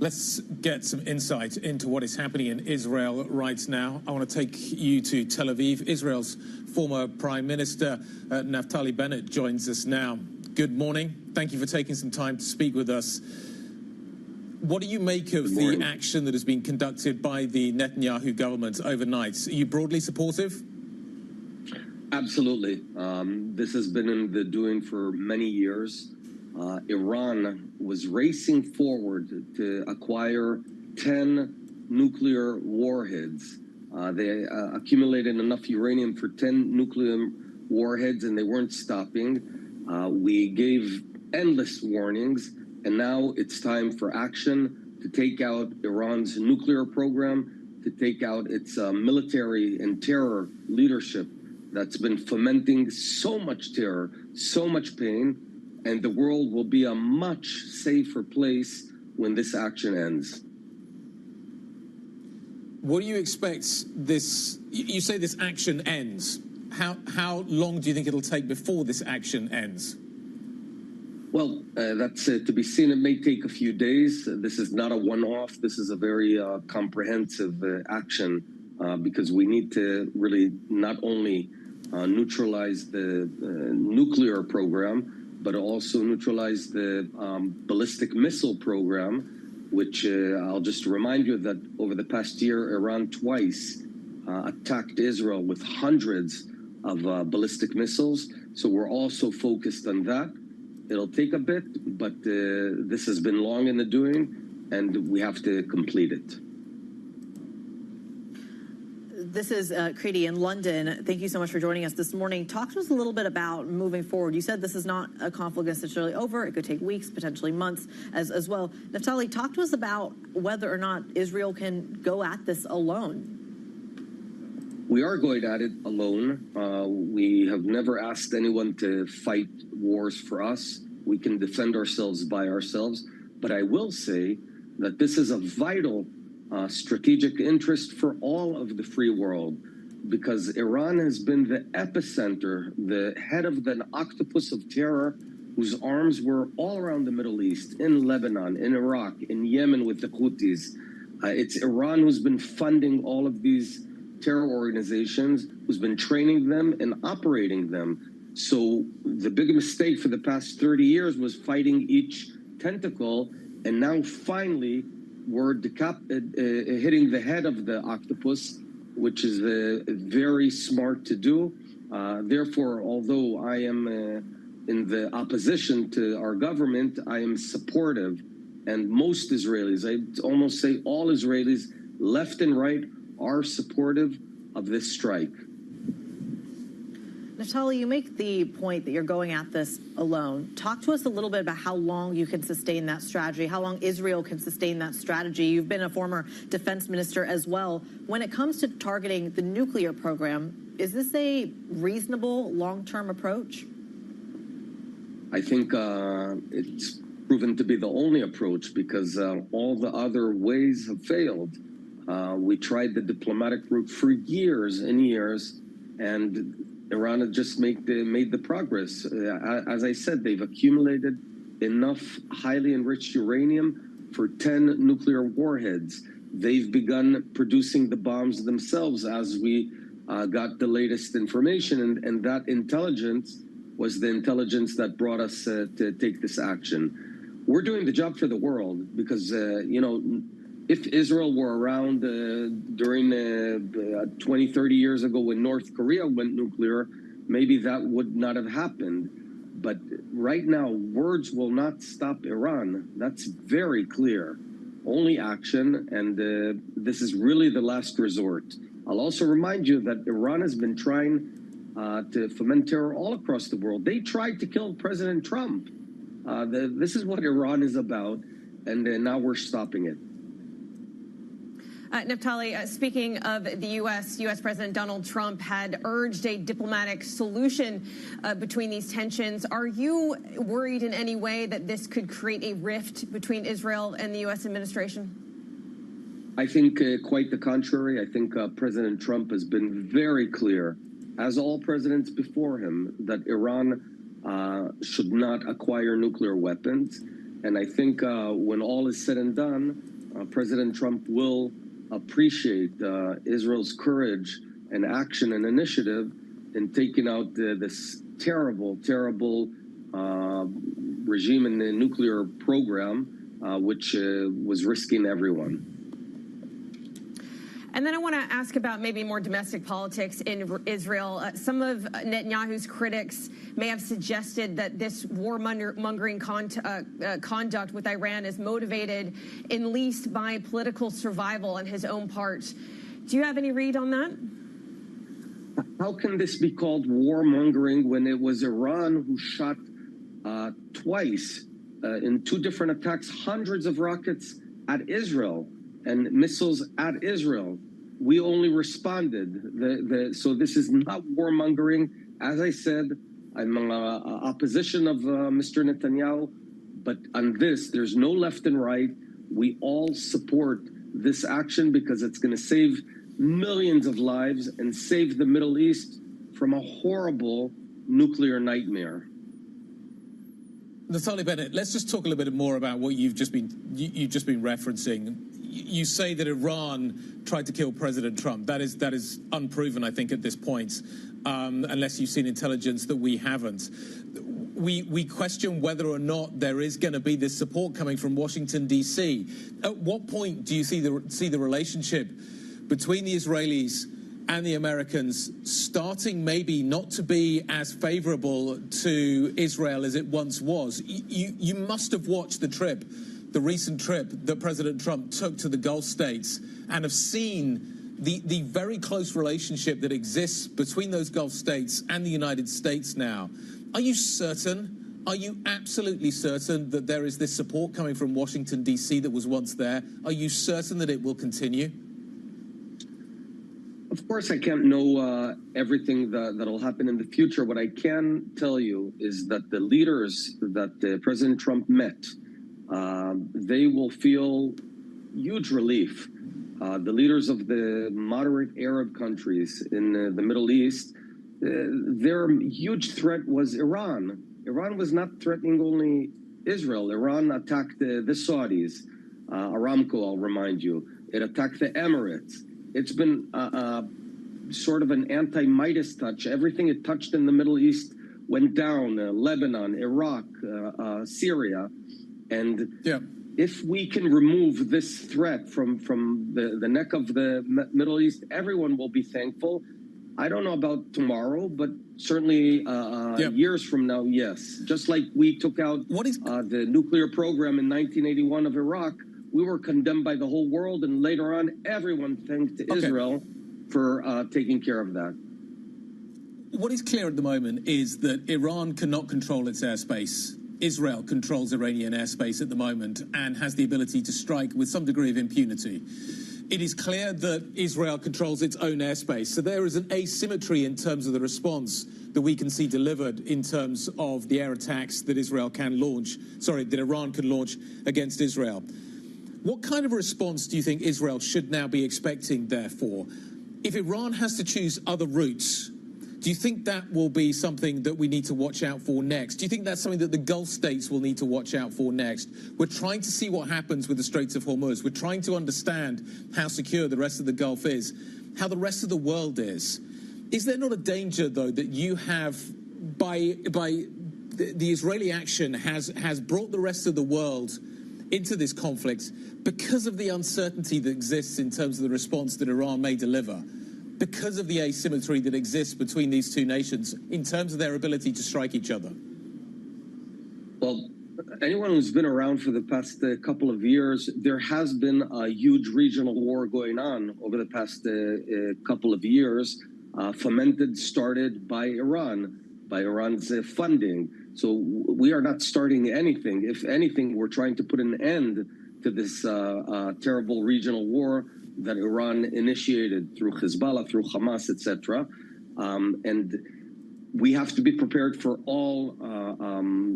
Let's get some insight into what is happening in Israel right now. I want to take you to Tel Aviv. Israel's former Prime Minister, Naftali Bennett, joins us now. Good morning. Thank you for taking some time to speak with us. What do you make of the action that has been conducted by the Netanyahu government overnight? Are you broadly supportive?
Absolutely. This has been in the doing for many years. Iran was racing forward to acquire 10 nuclear warheads. They accumulated enough uranium for 10 nuclear warheads, and they weren't stopping. We gave endless warnings, and now it's time for action to take out Iran's nuclear program, to take out its military and terror leadership that's been fomenting so much terror, so much pain, and the world will be a much safer place when this action ends.
What do you expect this, you say this action ends. How long do you think it'll take before this action ends?
Well, that's to be seen. It may take a few days. This is not a one-off. This is a very comprehensive action because we need to really not only neutralize the nuclear program, but also neutralize the ballistic missile program, which I'll just remind you that over the past year, Iran twice attacked Israel with hundreds of ballistic missiles. So we're also focused on that. It'll take a bit, but this has been long in the doing, and we have to complete it.
This is Creedy in London. Thank you so much for joining us this morning. Talk to us a little bit about moving forward. You said this is not a conflict necessarily over. It could take weeks, potentially months as well. Naftali, talk to us about whether or not Israel can go at this alone.
We are going at it alone. We have never asked anyone to fight wars for us. We can defend ourselves by ourselves. But I will say that this is a vital strategic interest for all of the free world, because Iran has been the epicenter, the head of the octopus of terror, whose arms were all around the Middle East, in Lebanon, in Iraq, in Yemen with the Houthis. It's Iran who's been funding all of these terror organizations, who's been training them and operating them. So the big mistake for the past 30 years was fighting each tentacle, and now finally we're hitting the head of the octopus, which is very smart to do. Therefore, although I am in the opposition to our government, I am supportive. And most Israelis, I'd almost say all Israelis, left and right, are supportive of this strike.
Naftali, you make the point that you're going at this alone. Talk to us a little bit about how long you can sustain that strategy, how long Israel can sustain that strategy. You've been a former defense minister as well. When it comes to targeting the nuclear program, is this a reasonable long-term approach?
I think it's proven to be the only approach because all the other ways have failed. We tried the diplomatic route for years and years, and Iran had just made the progress. As I said, they've accumulated enough highly enriched uranium for 10 nuclear warheads. They've begun producing the bombs themselves as we got the latest information, and that intelligence was the intelligence that brought us to take this action. We're doing the job for the world because, you know, if Israel were around during 20, 30 years ago when North Korea went nuclear, maybe that would not have happened. But right now, words will not stop Iran. That's very clear. Only action, and this is really the last resort. I'll also remind you that Iran has been trying to foment terror all across the world. They tried to kill President Trump. This is what Iran is about, and now we're stopping it.
Naftali, speaking of the U.S., U.S. President Donald Trump had urged a diplomatic solution between these tensions. Are you worried in any way that this could create a rift between Israel and the U.S. administration?
I think quite the contrary. I think President Trump has been very clear, as all presidents before him, that Iran should not acquire nuclear weapons. And I think when all is said and done, President Trump will appreciate Israel's courage and action and initiative in taking out this terrible, terrible regime in the nuclear program, which was risking everyone.
And then I want to ask about maybe more domestic politics in Israel. Some of Netanyahu's critics may have suggested that this warmongering conduct with Iran is motivated in least by political survival on his own part. Do you have any read on that?
How can this be called warmongering when it was Iran who shot twice in two different attacks, hundreds of rockets at Israel and missiles at Israel? We only responded. So this is not warmongering. As I said, I'm in opposition of Mr. Netanyahu, but on this, there's no left and right. We all support this action because it's going to save millions of lives and save the Middle East from a horrible nuclear nightmare.
Naftali Bennett, let's just talk a little bit more about what you've just been referencing. You say that Iran tried to kill President Trump. That is unproven, I think, at this point, unless you've seen intelligence that we haven't. We question whether or not there is going to be this support coming from Washington, D.C. At what point do you see the relationship between the Israelis and the Americans starting maybe not to be as favorable to Israel as it once was? You must have watched the recent trip that President Trump took to the Gulf states and have seen the very close relationship that exists between those Gulf states and the United States now. Are you certain? Are you absolutely certain that there is this support coming from Washington, D.C. that was once there? Are you certain that it will continue?
Of course, I can't know everything that'll happen in the future. What I can tell you is that the leaders that President Trump met, they will feel huge relief. The leaders of the moderate Arab countries in the Middle East, their huge threat was Iran. Iran was not threatening only Israel. Iran attacked the Saudis. Aramco, I'll remind you. It attacked the Emirates. It's been sort of an anti-Midas touch. Everything it touched in the Middle East went down. Lebanon, Iraq, Syria. And if we can remove this threat from the neck of the Middle East, everyone will be thankful. I don't know about tomorrow, but certainly years from now, yes. Just like we took out the nuclear program in 1981 of Iraq, we were condemned by the whole world, and later on, everyone thanked Israel for taking care of that.
What is clear at the moment is that Iran cannot control its airspace. Israel controls Iranian airspace at the moment and has the ability to strike with some degree of impunity. It is clear that Israel controls its own airspace. So there is an asymmetry in terms of the response that we can see delivered in terms of the air attacks that Iran can launch against Israel. What kind of a response do you think Israel should now be expecting, therefore? If Iran has to choose other routes, do you think that will be something that we need to watch out for next? Do you think that's something that the Gulf states will need to watch out for next? We're trying to see what happens with the Straits of Hormuz. We're trying to understand how secure the rest of the Gulf is, how the rest of the world is. Is there not a danger, though, that you have, by the Israeli action has brought the rest of the world into this conflict because of the uncertainty that exists in terms of the response that Iran may deliver? Because of the asymmetry that exists between these two nations in terms of their ability to strike each other?
Well, anyone who's been around for the past couple of years, there has been a huge regional war going on over the past couple of years, started by Iran's funding. So we are not starting anything. If anything, we're trying to put an end to this terrible regional war that Iran initiated through Hezbollah, through Hamas, etc. And we have to be prepared for all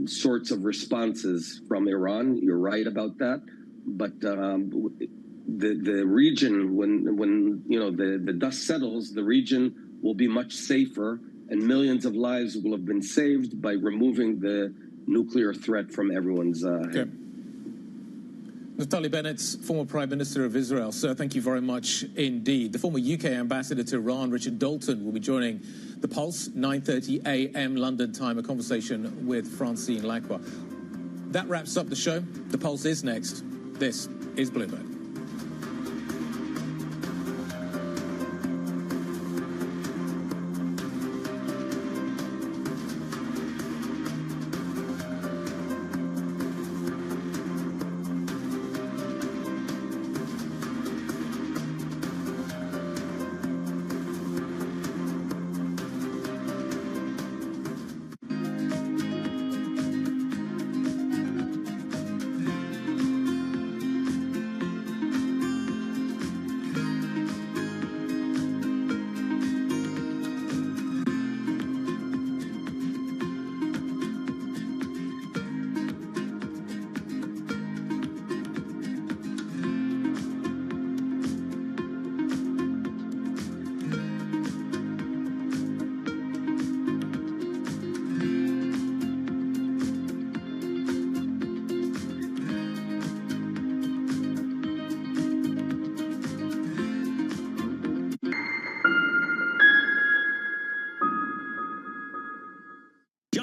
sorts of responses from Iran. You're right about that. But the region, when the dust settles, the region will be much safer, and millions of lives will have been saved by removing the nuclear threat from everyone's head.
Naftali Bennett, former Prime Minister of Israel. Sir, thank you very much indeed. The former UK Ambassador to Iran, Richard Dalton, will be joining The Pulse, 9:30 a.m. London time, a conversation with Francine Lacqua. That wraps up the show. The Pulse is next. This is Bloomberg.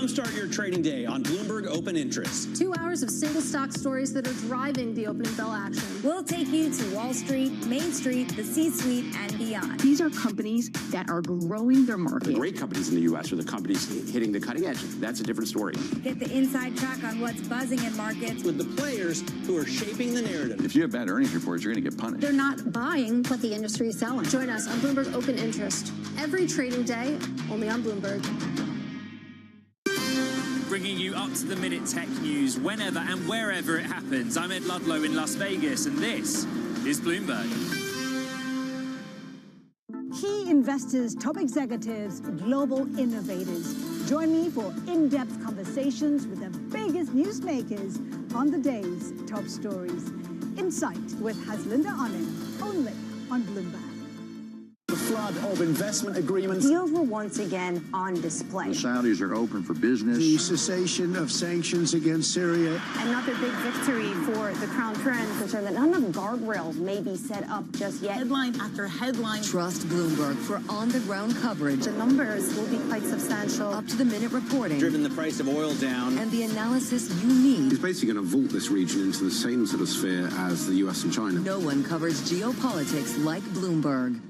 Jumpstart your trading day on Bloomberg Open Interest.
2 hours of single stock stories that are driving the opening bell action. We'll take you to Wall Street, Main Street, the C-suite, and beyond.
These are companies that are growing their market.
The great companies in the U.S. are the companies hitting the cutting edge. That's a different story.
Get the inside track on what's buzzing in markets.
With the players who are shaping the narrative.
If you have bad earnings reports, you're going to get punished.
They're not buying what the industry is selling. Join us on Bloomberg Open Interest. Every trading day, only on Bloomberg.
Bringing you up-to-the-minute tech news whenever and wherever it happens. I'm Ed Ludlow in Las Vegas, and this is Bloomberg.
Key investors, top executives, global innovators. Join me for in-depth conversations with the biggest newsmakers on the day's top stories. Insight with Haslinda Onen, only on Bloomberg.
The
flood of investment agreements.
Deals were once again on display.
The Saudis are open for business.
The cessation of sanctions against Syria.
Another big victory for the Crown Prince, concerned that none of the guardrails may be set up just yet.
Headline after headline.
Trust Bloomberg for on-the-ground coverage.
The numbers will be quite substantial.
Up-to-the-minute reporting.
Driven the price of oil down.
And the analysis you need.
He's basically going to vault this region into the same sort of sphere as the US and China.
No one covers geopolitics like Bloomberg.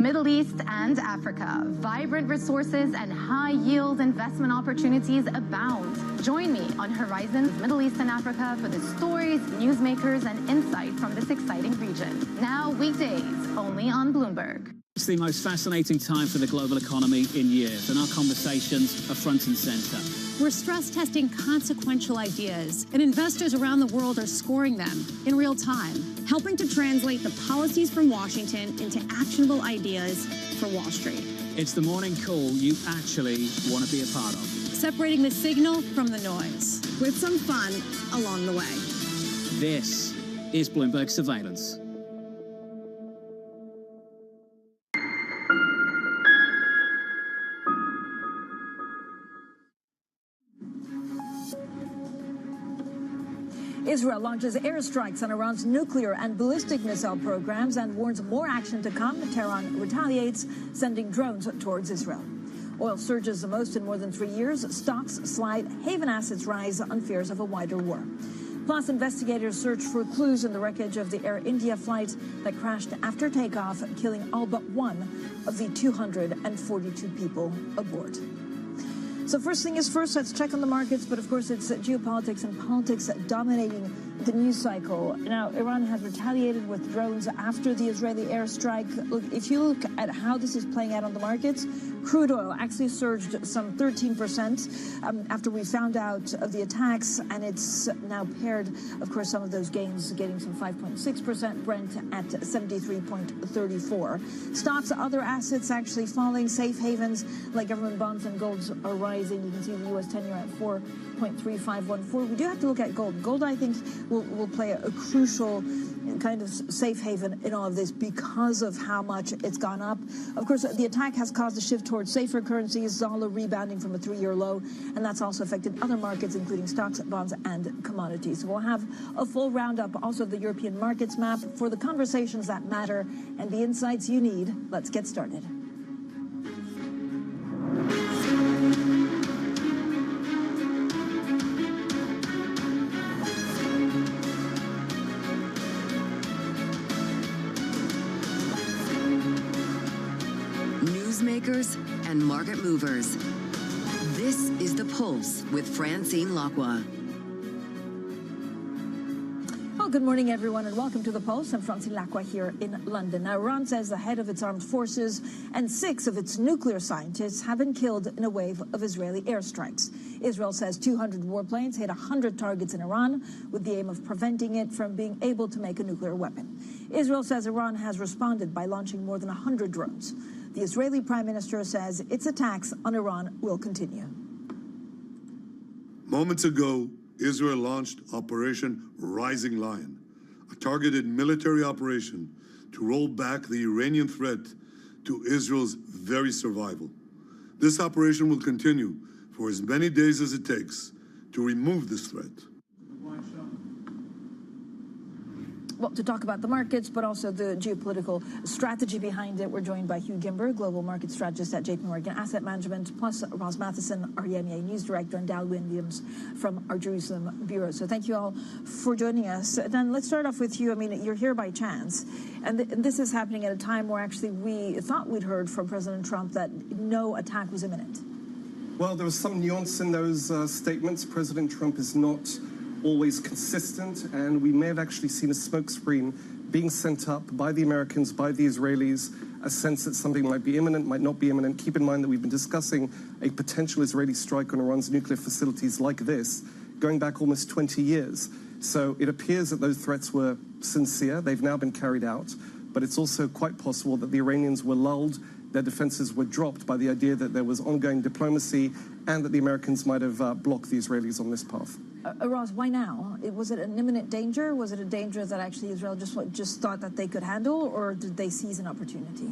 Middle East and Africa. Vibrant resources and high-yield investment opportunities abound. Join me on Horizons Middle East and Africa for the stories, newsmakers, and insight from this exciting region. Now weekdays, only on Bloomberg.
It's the most fascinating time for the global economy in years, and our conversations are front and center.
We're stress testing consequential ideas, and investors around the world are scoring them in real time,
helping to translate the policies from Washington into actionable ideas for Wall Street.
It's the morning call you actually want to be a part of.
Separating the signal from the noise,
with some fun along the way.
This is Bloomberg Surveillance.
Israel launches airstrikes on Iran's nuclear and ballistic missile programs and warns more action to come. Tehran retaliates, sending drones towards Israel. Oil surges the most in more than 3 years. Stocks slide, haven assets rise on fears of a wider war. Plus, investigators search for clues in the wreckage of the Air India flight that crashed after takeoff, killing all but one of the 242 people aboard. So first thing is first, let's check on the markets. But of course, it's geopolitics and politics dominating the news cycle. Now, Iran has retaliated with drones after the Israeli airstrike. Look, if you look at how this is playing out on the markets, crude oil actually surged some 13% after we found out of the attacks, and it's now paired, of course, some of those gains getting some 5.6%, Brent at 73.34. Stocks, other assets actually falling. Safe havens like government bonds and golds are rising. You can see the U.S. 10-year at 4.3514. We do have to look at gold. Gold, I think, will play a crucial kind of safe haven in all of this because of how much it's gone up. Of course, the attack has caused a shift towards safer currencies, dollar rebounding from a 3-year low, and that's also affected other markets, including stocks, bonds, and commodities. So we'll have a full roundup, also the European markets map, for the conversations that matter and the insights you need. Let's get started.
Newsmakers and market movers. This is The Pulse with Francine Lacqua.
Well, good morning, everyone, and welcome to The Pulse. I'm Francine Lacqua here in London. Now, Iran says the head of its armed forces and 6 of its nuclear scientists have been killed in a wave of Israeli airstrikes. Israel says 200 warplanes hit 100 targets in Iran with the aim of preventing it from being able to make a nuclear weapon. Israel says Iran has responded by launching more than 100 drones. The Israeli Prime Minister says its attacks on Iran will continue.
Moments ago, Israel launched Operation Rising Lion, a targeted military operation to roll back the Iranian threat to Israel's very survival. This operation will continue for as many days as it takes to remove this threat.
Well, to talk about the markets, but also the geopolitical strategy behind it, we're joined by Hugh Gimber, global market strategist at JP Morgan Asset Management, plus Ross Matheson, our EMEA news director, and Dal Williams from our Jerusalem bureau. So thank you all for joining us. Then let's start off with you. I mean, you're here by chance, and this is happening at a time where actually we thought we'd heard from President Trump that no attack was imminent.
Well, there was some nuance in those statements. President Trump is not always consistent, and we may have actually seen a smokescreen being sent up by the Americans, by the Israelis, a sense that something might be imminent, might not be imminent. Keep in mind that we've been discussing a potential Israeli strike on Iran's nuclear facilities like this going back almost 20 years. So it appears that those threats were sincere. They've now been carried out, but it's also quite possible that the Iranians were lulled, their defenses were dropped by the idea that there was ongoing diplomacy and that the Americans might have blocked the Israelis on this path.
Ross, why now? Was it an imminent danger? Was it a danger that actually Israel just thought that they could handle, or did they seize an opportunity?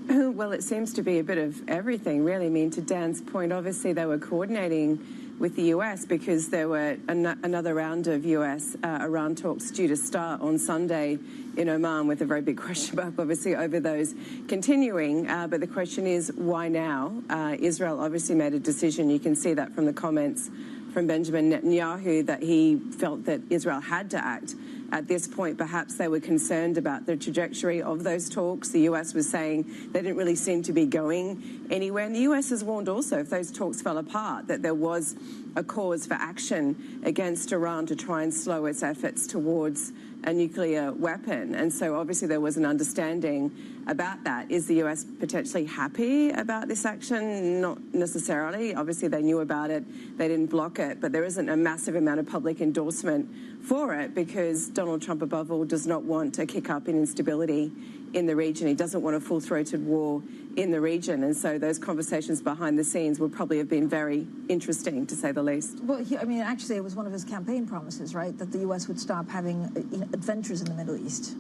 Well, it seems to be a bit of everything, really. I mean, to Dan's point, obviously they were coordinating with the US because there were another round of US-Iran talks due to start on Sunday in Oman, with a very big question mark, obviously, over those continuing. But the question is, why now? Israel obviously made a decision. You can see that from the comments from Benjamin Netanyahu, that he felt that Israel had to act. At this point, perhaps they were concerned about the trajectory of those talks. The US was saying they didn't really seem to be going anywhere. And the US has warned also, if those talks fell apart, that there was a cause for action against Iran to try and slow its efforts towards a nuclear weapon. And so obviously there was an understanding about that. Is the US potentially happy about this action? Not necessarily. Obviously they knew about it. They didn't block it. But there isn't a massive amount of public endorsement for it, because Donald Trump, above all, does not want to kick up in instability in the region. He doesn't want a full-throated war in the region. And so those conversations behind the scenes would probably have been very interesting, to say the least.
Well, I mean, actually, it was one of his campaign promises, right, that the U.S. would stop having adventures in the Middle East.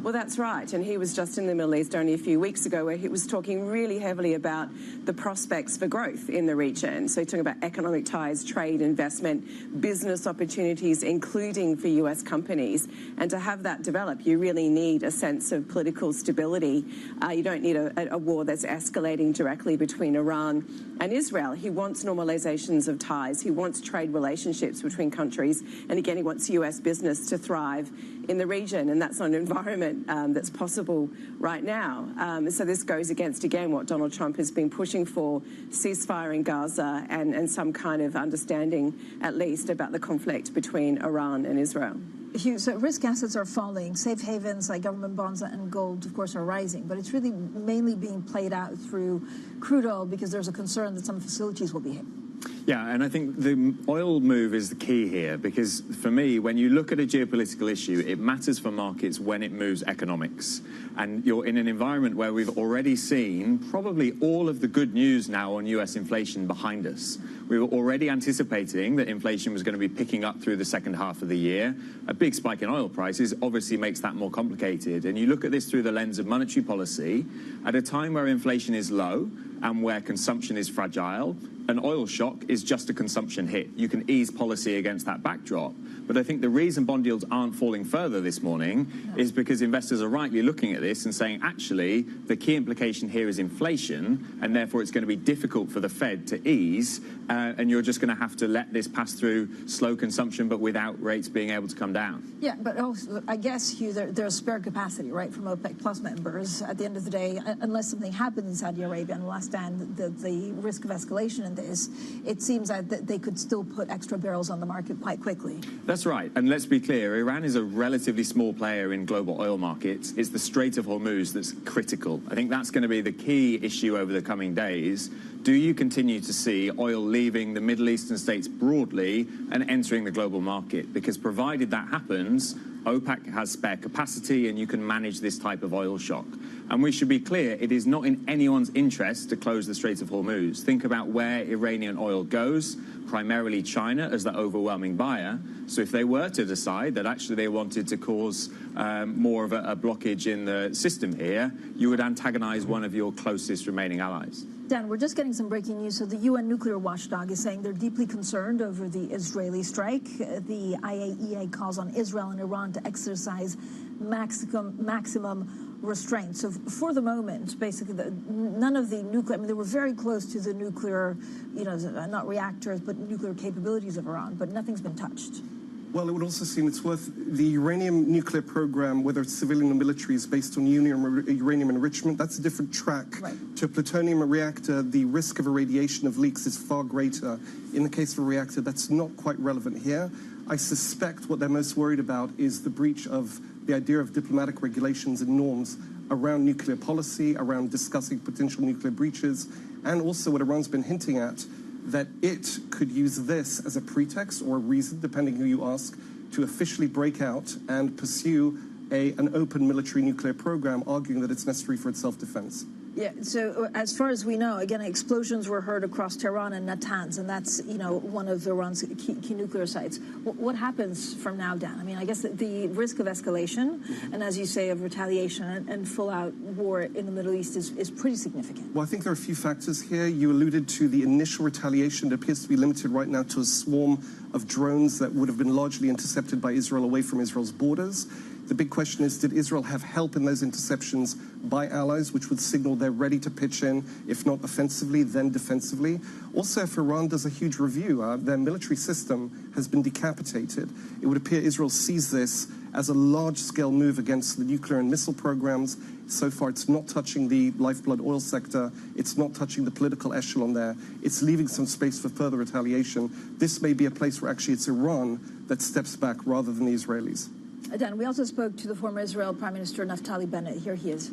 Well, that's right. And he was just in the Middle East only a few weeks ago, where he was talking really heavily about the prospects for growth in the region. So he's talking about economic ties, trade, investment, business opportunities, including for US companies. And to have that develop, you really need a sense of political stability. You don't need a war that's escalating directly between Iran and Israel. He wants normalizations of ties. He wants trade relationships between countries. And again, he wants US business to thrive in the region. And that's not an environment that's possible right now. So this goes against, again, what Donald Trump has been pushing for: ceasefire in Gaza and some kind of understanding, at least, about the conflict between Iran and Israel.
Hugh, so risk assets are falling. Safe havens like government bonds and gold, of course, are rising. But it's really mainly being played out through crude oil, because there's a concern that some facilities will be hit.
Yeah, and I think the oil move is the key here, because for me, when you look at a geopolitical issue, it matters for markets when it moves economics. And you're in an environment where we've already seen probably all of the good news now on US inflation behind us. We were already anticipating that inflation was going to be picking up through the second half of the year. A big spike in oil prices obviously makes that more complicated. And you look at this through the lens of monetary policy, at a time where inflation is low and where consumption is fragile, an oil shock is just a consumption hit. You can ease policy against that backdrop. But I think the reason bond yields aren't falling further this morning is because investors are rightly looking at this and saying, actually, the key implication here is inflation, and therefore it's going to be difficult for the Fed to ease, and you're just going to have to let this pass through slow consumption, but without rates being able to come down.
Yeah, but also, I guess, Hugh, there's spare capacity, right, from OPEC Plus members. At the end of the day, unless something happens in Saudi Arabia, and we'll stand the risk of escalation in this, it seems that they could still put extra barrels on the market quite quickly.
That's right. And let's be clear, Iran is a relatively small player in global oil markets. It's the Strait of Hormuz that's critical. I think that's going to be the key issue over the coming days. Do you continue to see oil leaving the Middle Eastern states broadly and entering the global market? Because provided that happens, OPEC has spare capacity and you can manage this type of oil shock. And we should be clear, it is not in anyone's interest to close the Strait of Hormuz. Think about where Iranian oil goes, primarily China as the overwhelming buyer. So if they were to decide that actually they wanted to cause more of a blockage in the system here, you would antagonize one of your closest remaining allies.
Dan, we're just getting some breaking news. So the UN nuclear watchdog is saying they're deeply concerned over the Israeli strike. The IAEA calls on Israel and Iran to exercise maximum restraint. So for the moment, basically, none of the nuclear, I mean, they were very close to the nuclear, not reactors, but nuclear capabilities of Iran, but nothing's been touched.
Well, it would also seem it's worth the uranium nuclear program, whether it's civilian or military, is based on uranium enrichment. That's a different track. Right. To a plutonium reactor, the risk of irradiation of leaks is far greater. In the case of a reactor, that's not quite relevant here. I suspect what they're most worried about is the breach of the idea of diplomatic regulations and norms around nuclear policy, around discussing potential nuclear breaches, and also what Iran's been hinting at, that it could use this as a pretext or a reason, depending who you ask, to officially break out and pursue an open military nuclear program, arguing that it's necessary for its self-defense.
Yeah, so as far as we know, again, explosions were heard across Tehran and Natanz, and that's, one of Iran's key nuclear sites. What happens from now, Dan? I mean, I guess the risk of escalation, and as you say, of retaliation and full-out war in the Middle East is pretty significant.
Well, I think there are a few factors here. You alluded to the initial retaliation that appears to be limited right now to a swarm of drones that would have been largely intercepted by Israel away from Israel's borders. The big question is, did Israel have help in those interceptions by allies, which would signal they're ready to pitch in, if not offensively, then defensively? Also, if Iran does a huge review, their military system has been decapitated. It would appear Israel sees this as a large-scale move against the nuclear and missile programs. So far, it's not touching the lifeblood oil sector. It's not touching the political echelon there. It's leaving some space for further retaliation. This may be a place where actually it's Iran that steps back rather than the Israelis.
Dan, we also spoke to the former Israel Prime Minister Naftali Bennett. Here he is.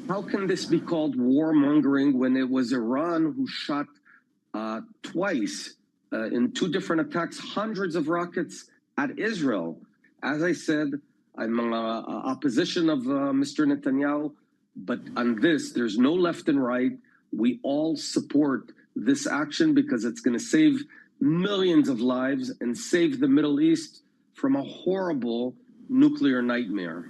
How can this be called warmongering when it was Iran who shot twice in two different attacks, hundreds of rockets at Israel? As I said, I'm in opposition of Mr. Netanyahu, but on this, there's no left and right. We all support this action because it's going to save millions of lives and save the Middle East from a horrible nuclear nightmare.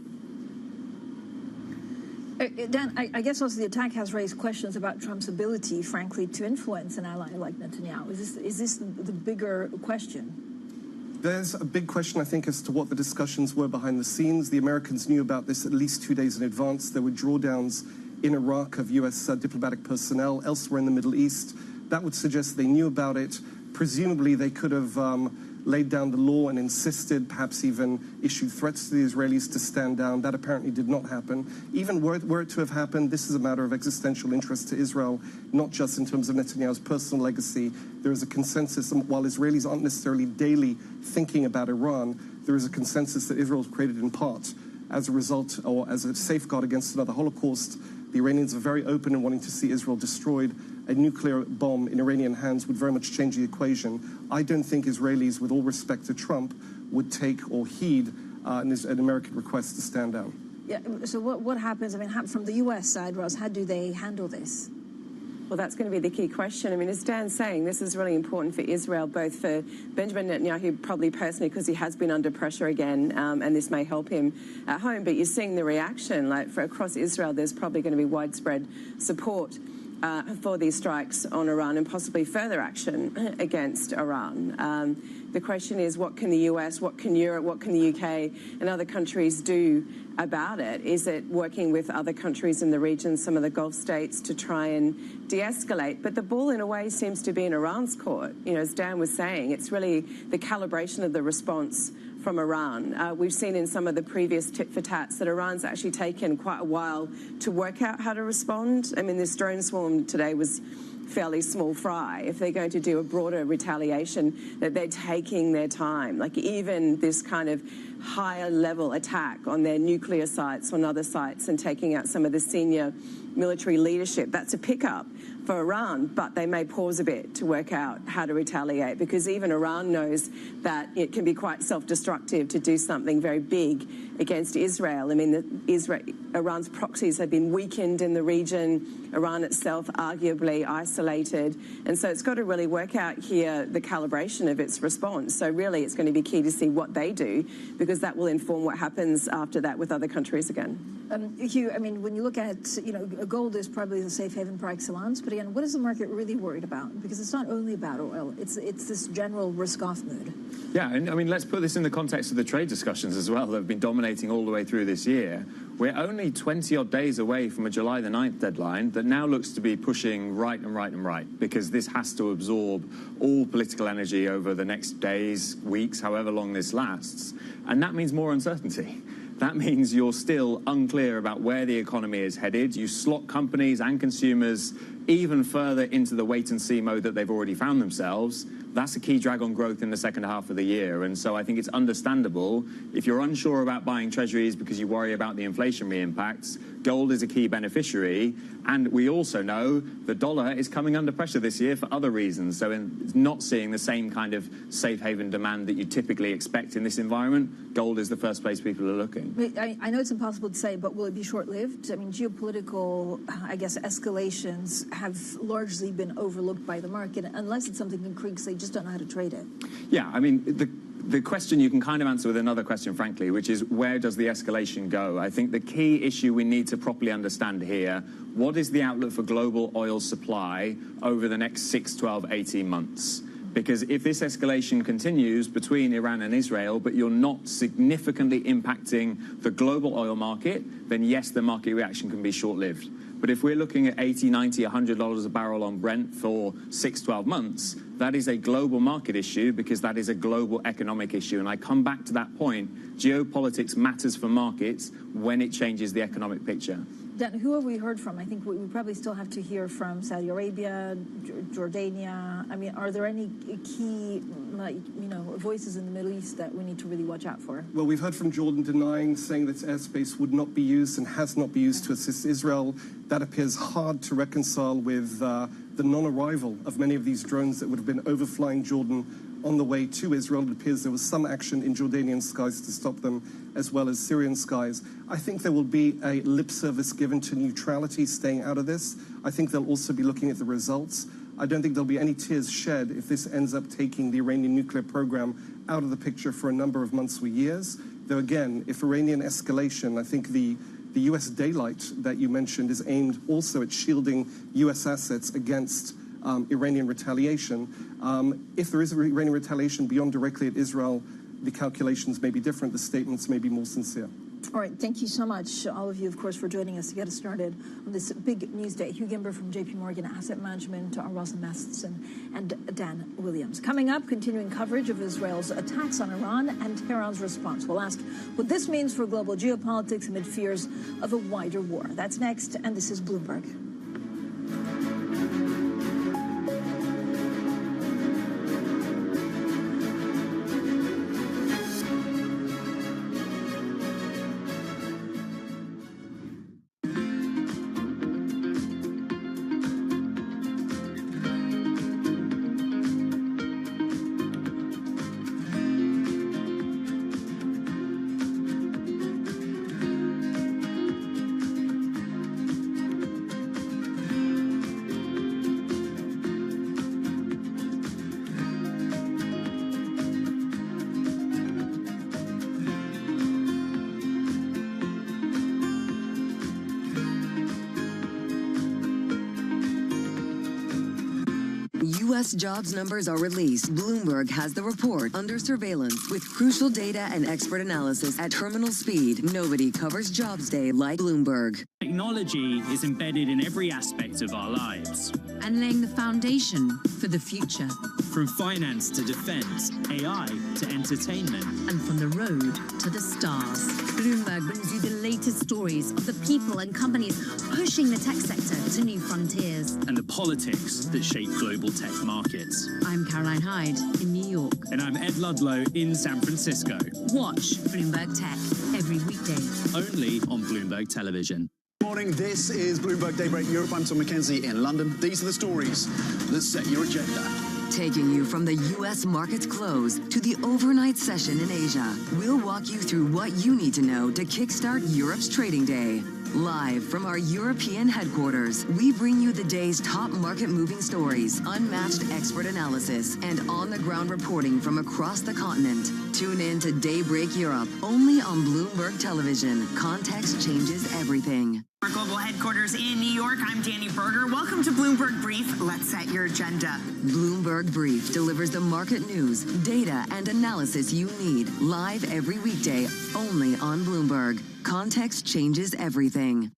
Dan, I guess also the attack has raised questions about Trump's ability, frankly, to influence an ally like Netanyahu. Is this the bigger question?
There's a big question, I think, as to what the discussions were behind the scenes. The Americans knew about this at least 2 days in advance. There were drawdowns in Iraq of U.S. Diplomatic personnel elsewhere in the Middle East. That would suggest they knew about it. Presumably, they could have laid down the law and insisted, perhaps even issued threats to the Israelis to stand down. That apparently did not happen. Even were it to have happened, this is a matter of existential interest to Israel, not just in terms of Netanyahu's personal legacy. There is a consensus, while Israelis aren't necessarily daily thinking about Iran, there is a consensus that Israel was created in part as a result or as a safeguard against another Holocaust. The Iranians are very open in wanting to see Israel destroyed. A nuclear bomb in Iranian hands would very much change the equation. I don't think Israelis, with all respect to Trump, would take or heed an American request to stand down.
Yeah, so what happens, I mean, from the U.S. side, Ross, how do they handle this?
Well, that's going to be the key question. I mean, as Dan's saying, this is really important for Israel, both for Benjamin Netanyahu, probably personally, because he has been under pressure again, and this may help him at home. But you're seeing the reaction, across Israel, there's probably going to be widespread support for these strikes on Iran and possibly further action against Iran. The question is, what can the US, what can Europe, what can the UK and other countries do about it? Is it working with other countries in the region, some of the Gulf states, to try and de-escalate? But the ball, in a way, seems to be in Iran's court. As Dan was saying, it's really the calibration of the response from Iran. We've seen in some of the previous tit-for-tats that Iran's actually taken quite a while to work out how to respond. I mean, this drone swarm today was fairly small fry. If they're going to do a broader retaliation, that they're taking their time. Even this kind of higher level attack on their nuclear sites, on other sites, and taking out some of the senior military leadership, that's a pickup for Iran, but they may pause a bit to work out how to retaliate, because even Iran knows that it can be quite self-destructive to do something very big against Israel. I mean, Iran's proxies have been weakened in the region, Iran itself arguably isolated, and so it's got to really work out here the calibration of its response. So really it's going to be key to see what they do, because that will inform what happens after that with other countries again.
Hugh, I mean, when you look at, gold is probably the safe haven par excellence, but again, what is the market really worried about? Because it's not only about oil, it's this general risk-off mood.
Yeah, and I mean, let's put this in the context of the trade discussions as well that have been dominating all the way through this year. We're only 20-odd days away from a July the 9th deadline that now looks to be pushing right and right and right, because this has to absorb all political energy over the next days, weeks, however long this lasts. And that means more uncertainty. That means you're still unclear about where the economy is headed. You slot companies and consumers even further into the wait-and-see mode that they've already found themselves. That's a key drag on growth in the second half of the year. And so I think it's understandable, if you're unsure about buying treasuries because you worry about the inflationary impacts, gold is a key beneficiary, and we also know the dollar is coming under pressure this year for other reasons. So it's not seeing the same kind of safe haven demand that you typically expect in this environment. Gold is the first place people are looking.
I know it's impossible to say, but will it be short-lived? I mean, geopolitical, I guess, escalations have largely been overlooked by the market, unless it's something in creeks they just don't know how to trade it.
Yeah, I mean, the question you can kind of answer with another question, frankly, which is where does the escalation go? I think the key issue we need to properly understand here, what is the outlook for global oil supply over the next 6, 12, 18 months? Because if this escalation continues between Iran and Israel, but you're not significantly impacting the global oil market, then yes, the market reaction can be short-lived. But if we're looking at $80, $90, $100 a barrel on Brent for 6, 12 months, that is a global market issue because that is a global economic issue. And I come back to that point. Geopolitics matters for markets when it changes the economic picture.
Dan, who have we heard from? I think we probably still have to hear from Saudi Arabia, Jordania. I mean, are there any key, voices in the Middle East that we need to really watch out for?
Well, we've heard from Jordan saying that its airspace would not be used and has not been used to assist Israel. That appears hard to reconcile with the non-arrival of many of these drones that would have been overflying Jordan on the way to Israel. It appears there was some action in Jordanian skies to stop them, as well as Syrian skies. I think there will be a lip service given to neutrality staying out of this. I think they'll also be looking at the results. I don't think there'll be any tears shed if this ends up taking the Iranian nuclear program out of the picture for a number of months or years. Though again, if Iranian escalation, I think the U.S. daylight that you mentioned is aimed also at shielding U.S. assets against Iranian retaliation. If there is Iranian retaliation beyond directly at Israel, the calculations may be different, the statements may be more sincere.
All right, thank you so much, all of you, of course, for joining us to get us started on this big news day. Hugh Gimber from JP Morgan Asset Management, Russell Matheson, and Dan Williams. Coming up, continuing coverage of Israel's attacks on Iran and Tehran's response. We'll ask what this means for global geopolitics amid fears of a wider war. That's next, and this is Bloomberg.
U.S. jobs numbers are released. Bloomberg has the report under surveillance with crucial data and expert analysis at terminal speed. Nobody covers Jobs Day like Bloomberg.
Technology is embedded in every aspect of our lives.
And laying the foundation for the future.
From finance to defense, AI to entertainment.
And from the road to the stars. Bloomberg brings you the latest stories of the people and companies pushing the tech sector to new frontiers.
And the politics that shape global tech markets.
I'm Caroline Hyde in New York.
And I'm Ed Ludlow in San Francisco.
Watch Bloomberg Tech every weekday.
Only on Bloomberg Television.
Morning, this is Bloomberg Daybreak Europe. I'm Tom McKenzie in London. These are the stories that set your agenda.
Taking you from the U.S. market's close to the overnight session in Asia, we'll walk you through what you need to know to kickstart Europe's trading day. Live from our European headquarters, we bring you the day's top market-moving stories, unmatched expert analysis, and on-the-ground reporting from across the continent. Tune in to Daybreak Europe, only on Bloomberg Television. Context changes everything.
Our global headquarters in New York, I'm Danny Berger. Welcome to Bloomberg Brief. Let's set your agenda.
Bloomberg Brief delivers the market news, data, and analysis you need live every weekday, only on Bloomberg. Context changes everything.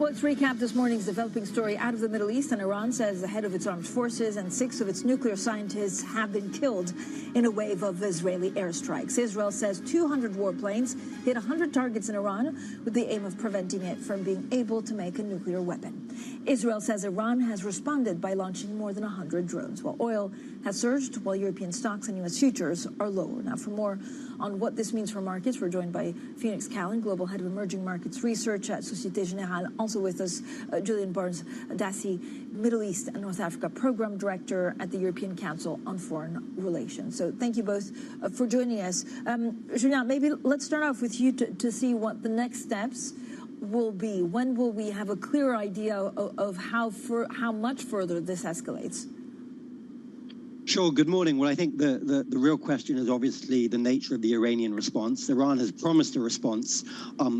Well, let's recap this morning's developing story out of the Middle East. And Iran says the head of its armed forces and 6 of its nuclear scientists have been killed in a wave of Israeli airstrikes. Israel says 200 warplanes hit 100 targets in Iran with the aim of preventing it from being able to make a nuclear weapon. Israel says Iran has responded by launching more than 100 drones, while oil has surged, while European stocks and U.S. futures are lower. Now, for more on what this means for markets, we're joined by Phoenix Callan, Global Head of Emerging Markets Research at Societe Generale. Also with us, Julian Barnes-Dassey, Middle East and North Africa Program Director at the European Council on Foreign Relations. So thank you both for joining us. Julian, maybe let's start off with you to see what the next steps will be. When will we have a clear idea of how much further this escalates?
Sure. Good morning. Well, I think the real question is obviously the nature of the Iranian response. Iran has promised a response.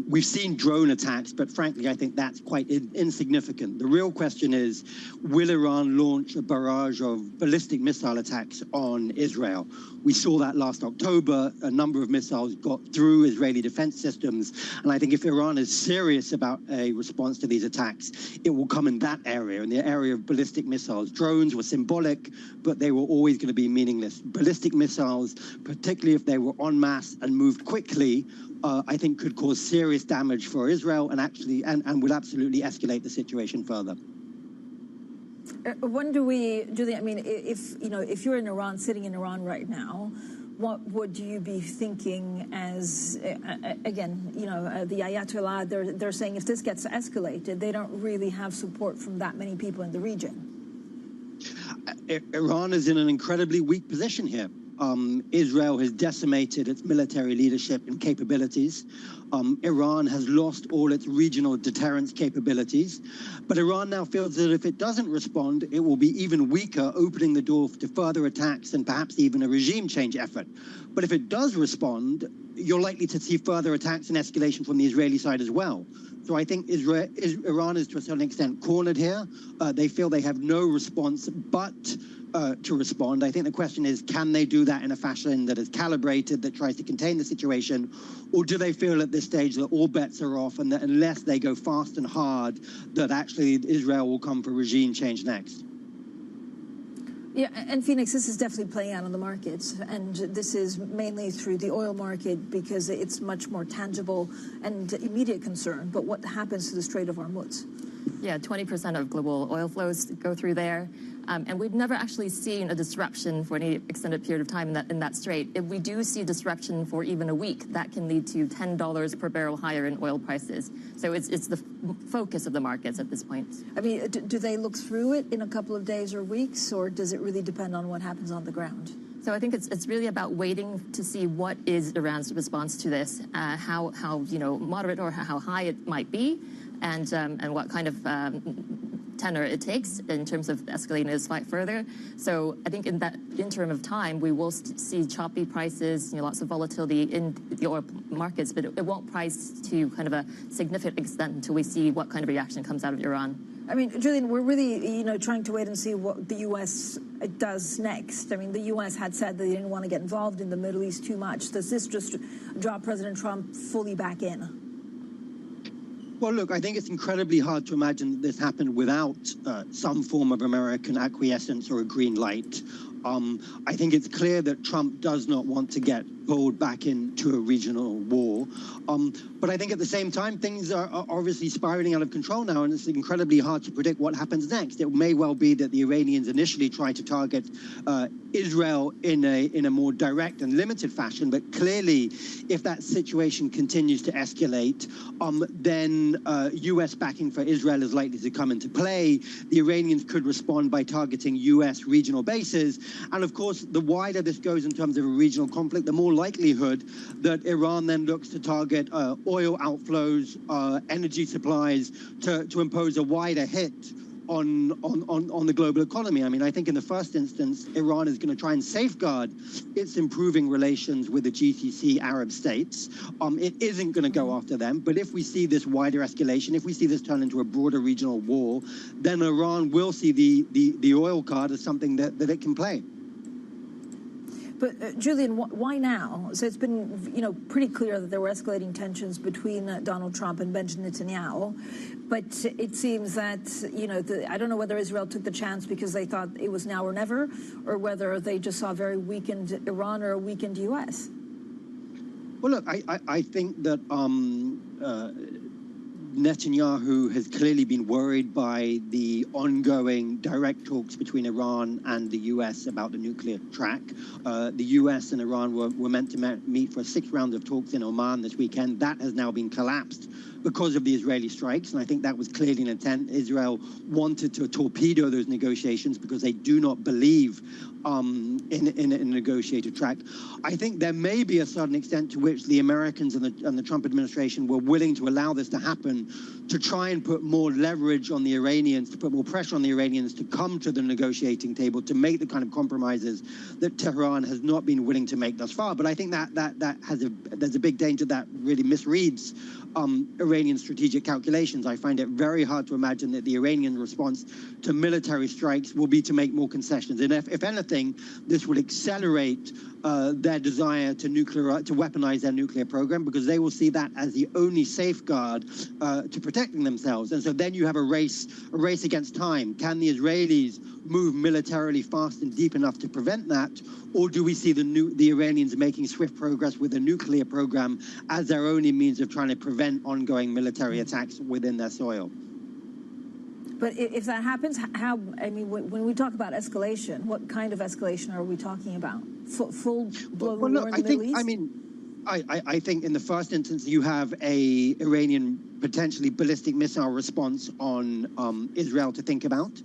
We've seen drone attacks, but frankly, I think that's quite insignificant. The real question is, will Iran launch a barrage of ballistic missile attacks on Israel? We saw that last October. A number of missiles got through Israeli defense systems. And I think if Iran is serious about a response to these attacks, it will come in that area, in the area of ballistic missiles. Drones were symbolic, but they were always going to be meaningless. Ballistic missiles, particularly if they were en masse and moved quickly, I think could cause serious damage for Israel and will absolutely escalate the situation further.
When do we do the? I mean, if you're in Iran, sitting in Iran right now, what would you be thinking? As again, the Ayatollah, they're saying if this gets escalated, they don't really have support from that many people in the region.
Iran is in an incredibly weak position here. Israel has decimated its military leadership and capabilities. Iran has lost all its regional deterrence capabilities. But Iran now feels that if it doesn't respond, it will be even weaker, opening the door to further attacks and perhaps even a regime change effort. But if it does respond, you're likely to see further attacks and escalation from the Israeli side as well. So I think Iran is to a certain extent cornered here. They feel they have no response but to respond. I think the question is, can they do that in a fashion that is calibrated, that tries to contain the situation, or do they feel at this stage that all bets are off and that unless they go fast and hard, that actually Israel will come for regime change next?
Yeah, and Phoenix, this is definitely playing out on the markets, and this is mainly through the oil market because it's much more tangible and immediate concern. But what happens to the Strait of Hormuz?
Yeah, 20% of global oil flows go through there. And we've never actually seen a disruption for any extended period of time in that strait. If we do see disruption for even a week, that can lead to $10 per barrel higher in oil prices. So it's the focus of the markets at this point.
I mean, do they look through it in a couple of days or weeks, or does it really depend on what happens on the ground?
So I think it's really about waiting to see what is Iran's response to this, how moderate or how high it might be, and what kind of tenor it takes in terms of escalating this fight further. So I think in that interim of time, we will see choppy prices, lots of volatility in the oil markets, but it won't price to kind of a significant extent until we see what kind of reaction comes out of Iran.
I mean, Julian, we're really, trying to wait and see what the U.S. does next. I mean, the U.S. had said that they didn't want to get involved in the Middle East too much. Does this just draw President Trump fully back in?
Well, look, I think it's incredibly hard to imagine that this happened without some form of American acquiescence or a green light. I think it's clear that Trump does not want to get pulled back into a regional war. But I think at the same time, things are obviously spiraling out of control now, and it's incredibly hard to predict what happens next. It may well be that the Iranians initially try to target Israel in a more direct and limited fashion, but clearly, if that situation continues to escalate, then U.S. backing for Israel is likely to come into play. The Iranians could respond by targeting U.S. regional bases. And of course, the wider this goes in terms of a regional conflict, the more likelihood that Iran then looks to target oil outflows, energy supplies, to impose a wider hit on the global economy. I mean, I think in the first instance, Iran is going to try and safeguard its improving relations with the GCC Arab states. It isn't going to go after them. But if we see this wider escalation, if we see this turn into a broader regional war, then Iran will see the oil card as something that it can play.
But Julian, why now? So it's been, pretty clear that there were escalating tensions between Donald Trump and Benjamin Netanyahu. But it seems that, I don't know whether Israel took the chance because they thought it was now or never, or whether they just saw a very weakened Iran or a weakened U.S.
Well, look, I think that Netanyahu has clearly been worried by the ongoing direct talks between Iran and the U.S. about the nuclear track. The U.S. and Iran were meant to meet for a 6th round of talks in Oman this weekend. That has now been collapsed because of the Israeli strikes, and I think that was clearly an intent. Israel wanted to torpedo those negotiations because they do not believe in a negotiated track. I think there may be a certain extent to which the Americans and the Trump administration were willing to allow this to happen to try and put more leverage on the Iranians, to put more pressure on the Iranians to come to the negotiating table, to make the kind of compromises that Tehran has not been willing to make thus far. But I think that there's a big danger that really misreads Iranian strategic calculations. I find it very hard to imagine that the Iranian response to military strikes will be to make more concessions. And if anything, this will accelerate their desire to weaponize their nuclear program, because they will see that as the only safeguard to protecting themselves. And so then you have a race against time. Can the Israelis move militarily fast and deep enough to prevent that, or do we see the Iranians making swift progress with a nuclear program as their only means of trying to prevent ongoing military attacks within their soil?
But if that happens, when we talk about escalation, what kind of escalation are we talking about? Full-blown war in the Middle East?
I think in the first instance, you have a Iranian potentially ballistic missile response on Israel to think about.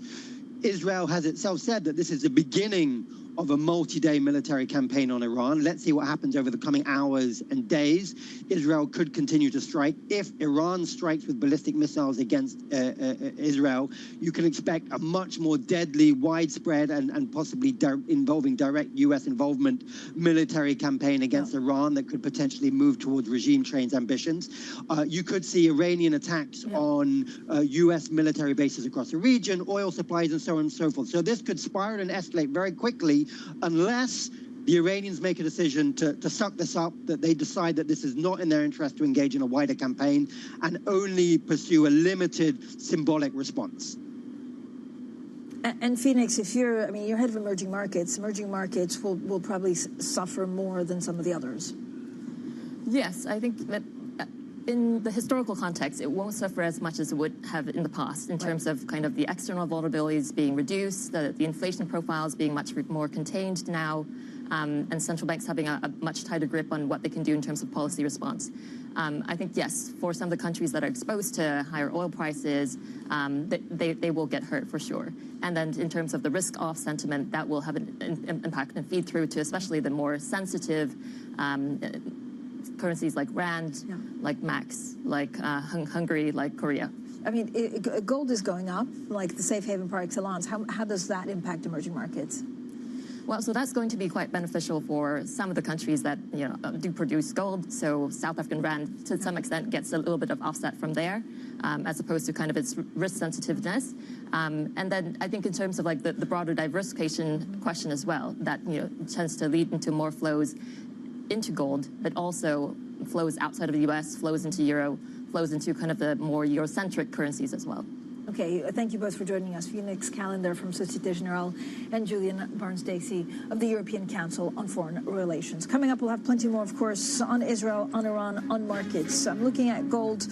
Israel has itself said that this is the beginning of a multi-day military campaign on Iran. Let's see what happens over the coming hours and days. Israel could continue to strike. If Iran strikes with ballistic missiles against Israel, you can expect a much more deadly, widespread, and possibly involving direct U.S. involvement military campaign against Iran that could potentially move towards regime change ambitions. You could see Iranian attacks on U.S. military bases across the region, oil supplies, and so on and so forth. So this could spiral and escalate very quickly unless the Iranians make a decision to suck this up, that they decide that this is not in their interest to engage in a wider campaign and only pursue a limited symbolic response.
And Phoenix, if you're head of emerging markets will probably suffer more than some of the others.
Yes, I think that in the historical context, it won't suffer as much as it would have in the past in terms of kind of the external vulnerabilities being reduced, the inflation profiles being much more contained now, and central banks having a much tighter grip on what they can do in terms of policy response. I think, yes, for some of the countries that are exposed to higher oil prices, they will get hurt for sure. And then in terms of the risk-off sentiment, that will have an impact and feed through to especially the more sensitive currencies like Rand, like Max, like Hungary, like Korea.
Gold is going up, like the safe haven par excellence. How does that impact emerging markets?
Well, so that's going to be quite beneficial for some of the countries that do produce gold. So South African Rand, to some extent, gets a little bit of offset from there, as opposed to kind of its risk sensitiveness. And then I think in terms of like the broader diversification question as well, that tends to lead into more flows into gold, but also flows outside of the U.S., flows into euro, flows into kind of the more Eurocentric currencies as well.
Okay, thank you both for joining us. Phoenix Callender from Societe Generale and Julian Barnes-Dacey of the European Council on Foreign Relations. Coming up, we'll have plenty more, of course, on Israel, on Iran, on markets. I'm looking at gold.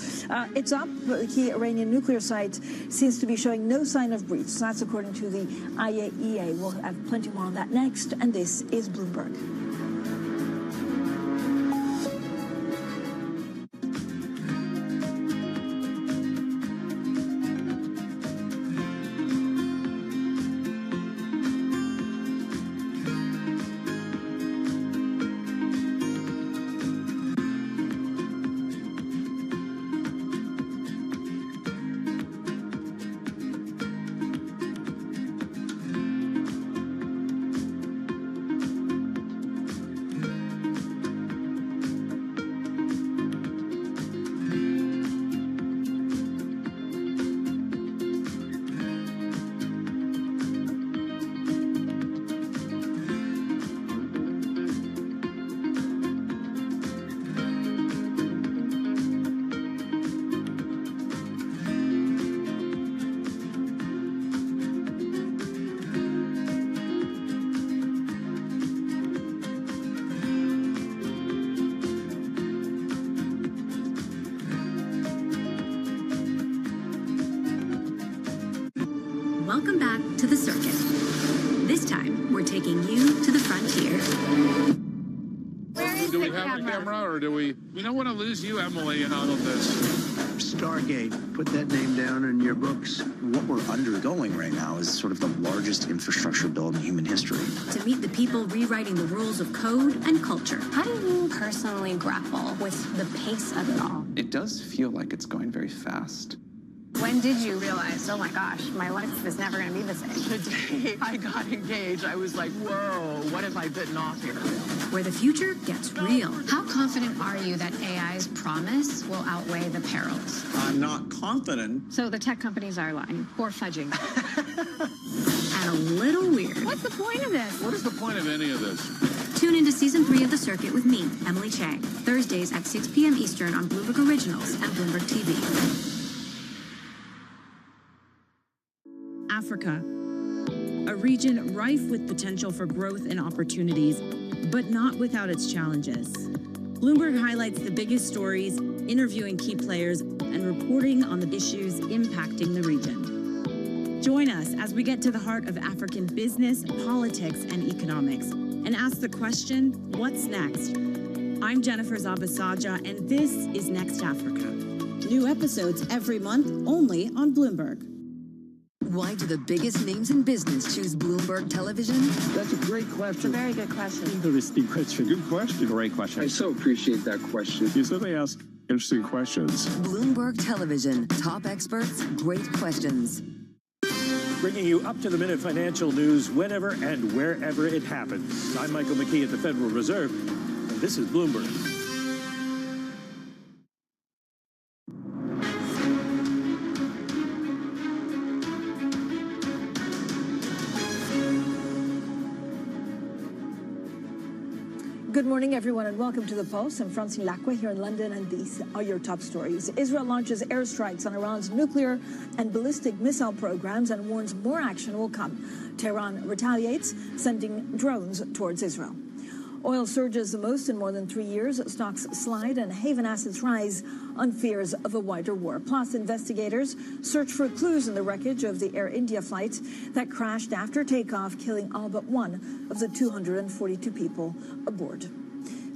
It's up, but the key Iranian nuclear site seems to be showing no sign of breach. So that's according to the IAEA. We'll have plenty more on that next, and this is Bloomberg.
to the circuit. This time, we're taking you to the frontier.
Do we have a camera, or do we don't want to lose you, Emily, in all of this.
Stargate, put that name down in your books.
What we're undergoing right now is sort of the largest infrastructure build in human history.
To meet the people rewriting the rules of code and culture.
How do you personally grapple with the pace of it all?
It does feel like it's going very fast.
When did you realize, oh my gosh, my life is never going to be the same?
The day I got engaged, I was like, whoa, what have I bitten off here?
Where the future gets real.
How confident are you that AI's promise will outweigh the perils?
I'm not confident.
So the tech companies are lying or fudging.
And a little weird.
What's the point of this?
What is the point of any of this?
Tune into Season 3 of The Circuit with me, Emily Chang, Thursdays at 6 p.m. Eastern on Bloomberg Originals and Bloomberg TV.
Africa, a region rife with potential for growth and opportunities, but not without its challenges. Bloomberg highlights the biggest stories, interviewing key players, and reporting on the issues impacting the region. Join us as we get to the heart of African business, politics, and economics, and ask the question, what's next? I'm Jennifer Zabasaja, and this is Next Africa. New episodes every month, only on Bloomberg.
Why do the biggest names in business choose Bloomberg Television?
That's a great question.
It's a very good question.
Interesting question.
Good question.
Great question.
I so appreciate that question.
You certainly ask interesting questions.
Bloomberg Television. Top experts, great questions.
Bringing you up-to-the-minute financial news whenever and wherever it happens. I'm Michael McKee at the Federal Reserve, and this is Bloomberg.
Good morning, everyone, and welcome to The Pulse. I'm Francine Lacqua here in London, and these are your top stories. Israel launches airstrikes on Iran's nuclear and ballistic missile programs and warns more action will come. Tehran retaliates, sending drones towards Israel. Oil surges the most in more than 3 years. Stocks slide and haven assets rise on fears of a wider war. Plus, investigators search for clues in the wreckage of the Air India flight that crashed after takeoff, killing all but one of the 242 people aboard.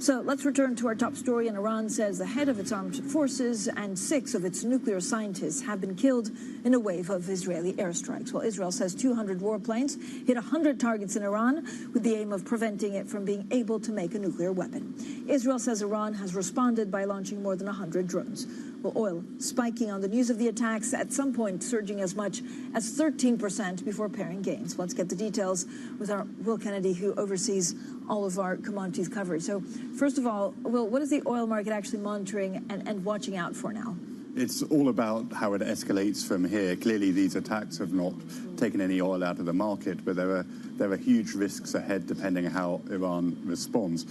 So let's return to our top story. And Iran says the head of its armed forces and 6 of its nuclear scientists have been killed in a wave of Israeli airstrikes. Well, Israel says 200 warplanes hit 100 targets in Iran with the aim of preventing it from being able to make a nuclear weapon. Israel says Iran has responded by launching more than 100 drones. Well, oil spiking on the news of the attacks, at some point surging as much as 13% before pairing gains. Let's get the details with our Will Kennedy, who oversees all of our commodities coverage. So first of all, Will, what is the oil market actually monitoring and watching out for now?
It's all about how it escalates from here. Clearly, these attacks have not taken any oil out of the market, but there are huge risks ahead depending on how Iran responds.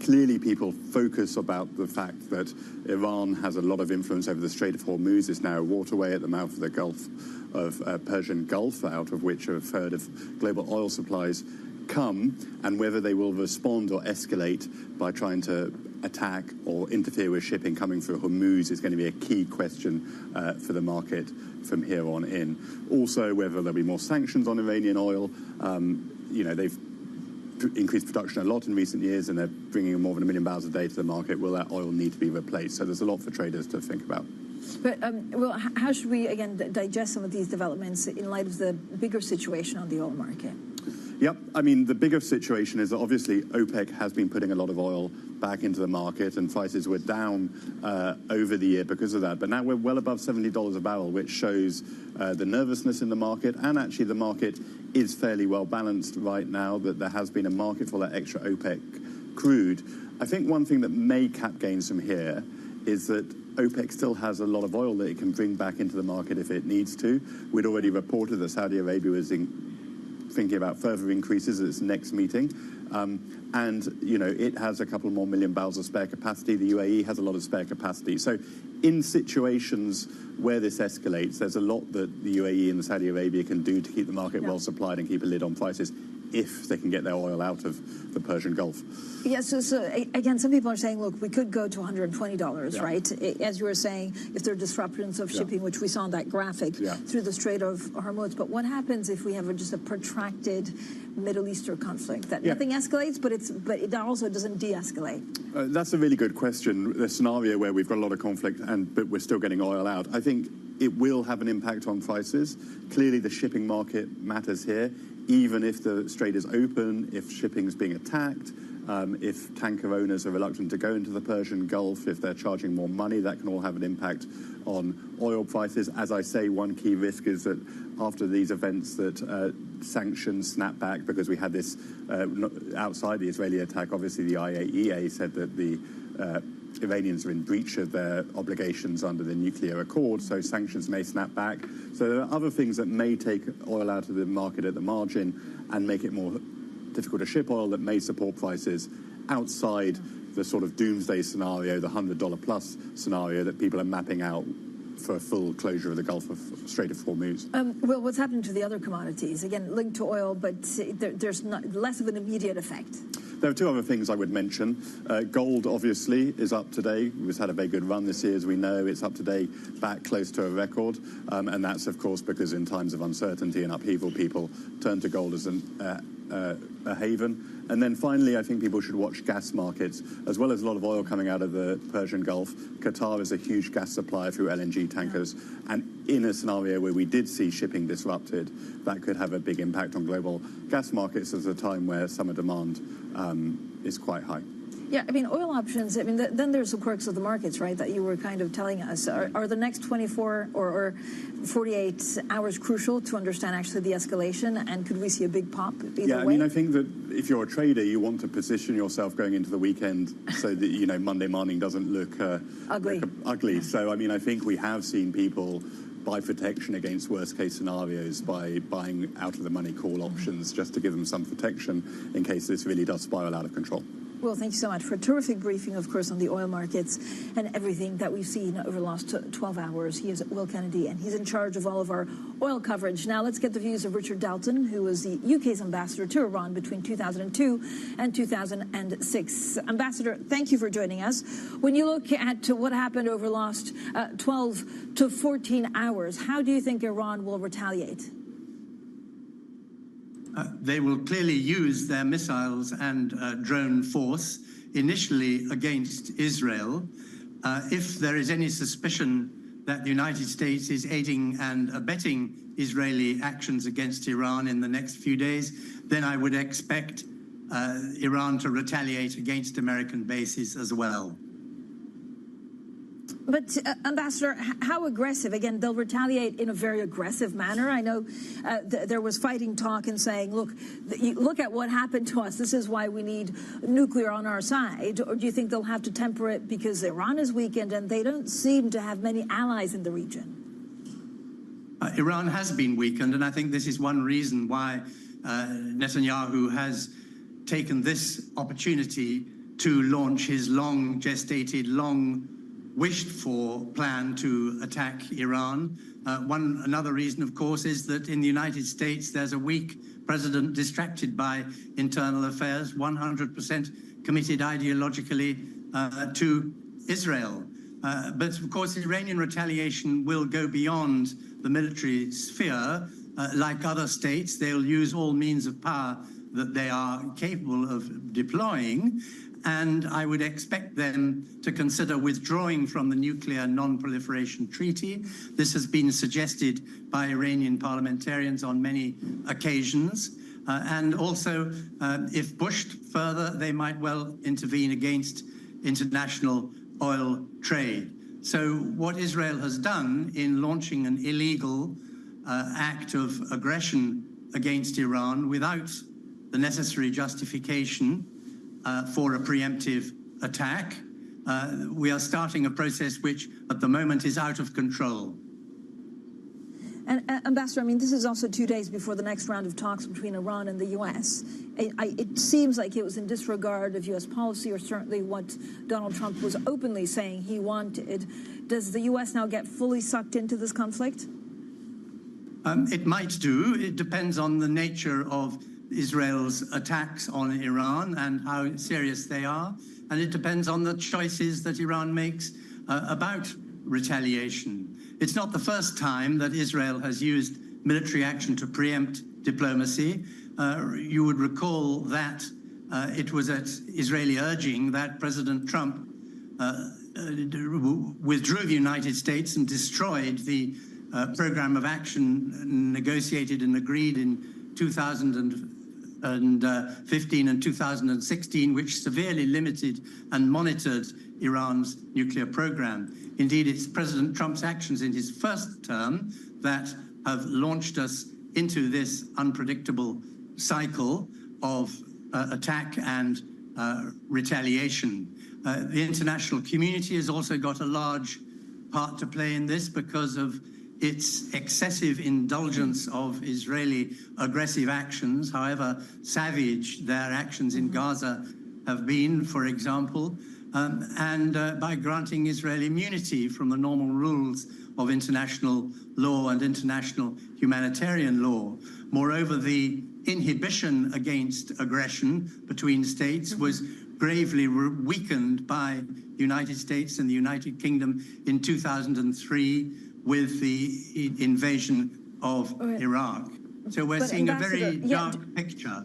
Clearly, people focus about the fact that Iran has a lot of influence over the Strait of Hormuz. It's now a waterway at the mouth of the Gulf of Persian Gulf, out of which a third of global oil supplies come, and whether they will respond or escalate by trying to attack or interfere with shipping coming through Hormuz is going to be a key question for the market from here on in. Also, whether there'll be more sanctions on Iranian oil. They've increased production a lot in recent years, and they're bringing more than 1 million barrels a day to the market. Will that oil need to be replaced? So there's a lot for traders to think about.
But, Will, how should we, again, digest some of these developments in light of the bigger situation on the oil market?
Yep. I mean, the bigger situation is that obviously OPEC has been putting a lot of oil back into the market, and prices were down over the year because of that. But now we're well above $70 a barrel, which shows the nervousness in the market. And actually, the market is fairly well balanced right now, that there has been a market for that extra OPEC crude. I think one thing that may cap gains from here is that OPEC still has a lot of oil that it can bring back into the market if it needs to. We'd already reported that Saudi Arabia was thinking about further increases at its next meeting. It has a couple more million barrels of spare capacity. The UAE has a lot of spare capacity. So in situations where this escalates, there's a lot that the UAE and the Saudi Arabia can do to keep the market well supplied and keep a lid on prices. if they can get their oil out of the Persian Gulf.
Yes, so again, some people are saying, look, we could go to $120, right? As you were saying, if there are disruptions of shipping, which we saw in that graphic through the Strait of Hormuz. But what happens if we have just a protracted Middle Eastern conflict? That nothing escalates, but it also doesn't de-escalate.
That's a really good question. The scenario where we've got a lot of conflict but we're still getting oil out, I think it will have an impact on prices. Clearly, the shipping market matters here. Even if the strait is open, if shipping is being attacked, if tanker owners are reluctant to go into the Persian Gulf, if they're charging more money, that can all have an impact on oil prices. As I say, one key risk is that after these events that sanctions snap back, because we had this outside the Israeli attack. Obviously, the IAEA said that the Iranians are in breach of their obligations under the nuclear accord, so sanctions may snap back. So there are other things that may take oil out of the market at the margin and make it more difficult to ship oil that may support prices outside the sort of doomsday scenario, the $100 plus scenario that people are mapping out for a full closure of the Gulf of Strait of Hormuz.
Well, what's happening to the other commodities? Again, linked to oil, but there's less of an immediate effect.
There are two other things I would mention. Gold, obviously, is up today. It's had a very good run this year, as we know. It's up today, back close to a record. And that's, of course, because in times of uncertainty and upheaval, people turn to gold as a haven. And then finally, I think people should watch gas markets, as well as a lot of oil coming out of the Persian Gulf. Qatar is a huge gas supplier through LNG tankers. And in a scenario where we did see shipping disrupted, that could have a big impact on global gas markets at a time where summer demand is quite high.
Yeah, I mean, oil options, I mean, then there's the quirks of the markets, right, that you were kind of telling us. Are the next 24 or 48 hours crucial to understand actually the escalation, and could we see a big pop either way?
I mean, I think that if you're a trader, you want to position yourself going into the weekend so that, you know, Monday morning doesn't look ugly. So, I mean, I think we have seen people buy protection against worst-case scenarios by buying out-of-the-money call options just to give them some protection in case this really does spiral out of control.
Well, thank you so much for a terrific briefing, of course, on the oil markets and everything that we've seen over the last 12 hours. He is Will Kennedy, and he's in charge of all of our oil coverage. Now, let's get the views of Richard Dalton, who was the UK's ambassador to Iran between 2002 and 2006. Ambassador, thank you for joining us. When you look at what happened over the last 12 to 14 hours, how do you think Iran will retaliate?
They will clearly use their missiles and drone force initially against Israel. If there is any suspicion that the United States is aiding and abetting Israeli actions against Iran in the next few days, then I would expect Iran to retaliate against American bases as well.
But, Ambassador, how aggressive? Again, they'll retaliate in a very aggressive manner. I know there was fighting talk and saying, look at what happened to us. This is why we need nuclear on our side. Or do you think they'll have to temper it because Iran is weakened and they don't seem to have many allies in the region?
Iran has been weakened, and I think this is one reason why Netanyahu has taken this opportunity to launch his long-gestated, wished-for plan to attack Iran. Another reason, of course, is that in the United States there's a weak president distracted by internal affairs, 100% committed ideologically to Israel. But, of course, Iranian retaliation will go beyond the military sphere. Like other states, they'll use all means of power that they are capable of deploying. And I would expect them to consider withdrawing from the Nuclear Non-Proliferation Treaty. This has been suggested by Iranian parliamentarians on many occasions. And also, if pushed further, they might well intervene against international oil trade. So what Israel has done in launching an illegal act of aggression against Iran without the necessary justification for a preemptive attack. We are starting a process which, at the moment, is out of control.
And, Ambassador, I mean, this is also 2 days before the next round of talks between Iran and the U.S. It seems like it was in disregard of U.S. policy, or certainly what Donald Trump was openly saying he wanted. Does the U.S. now get fully sucked into this conflict?
It might do. It depends on the nature of Israel's attacks on Iran and how serious they are, and it depends on the choices that Iran makes about retaliation. It's not the first time that Israel has used military action to preempt diplomacy. You would recall that it was at Israeli urging that President Trump withdrew the United States and destroyed the program of action negotiated and agreed in 2015 and 2016, which severely limited and monitored Iran's nuclear program. Indeed, it's President Trump's actions in his first term that have launched us into this unpredictable cycle of attack and retaliation. The international community has also got a large part to play in this because of its excessive indulgence of Israeli aggressive actions, however savage their actions in Gaza have been, for example, and by granting Israel immunity from the normal rules of international law and international humanitarian law. Moreover, the inhibition against aggression between states was gravely weakened by the United States and the United Kingdom in 2003 with the invasion of Iraq. So we're seeing a very dark picture.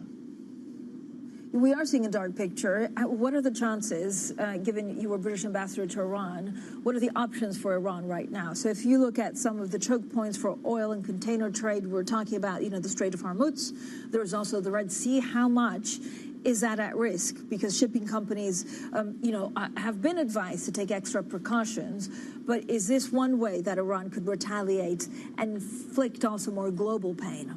We are seeing a dark picture. What are the chances, given you were British ambassador to Iran, what are the options for Iran right now? So if you look at some of the choke points for oil and container trade, we're talking about, the Strait of Hormuz. There's also the Red Sea. How much is that at risk? Because shipping companies, have been advised to take extra precautions. But is this one way that Iran could retaliate and inflict also more global pain?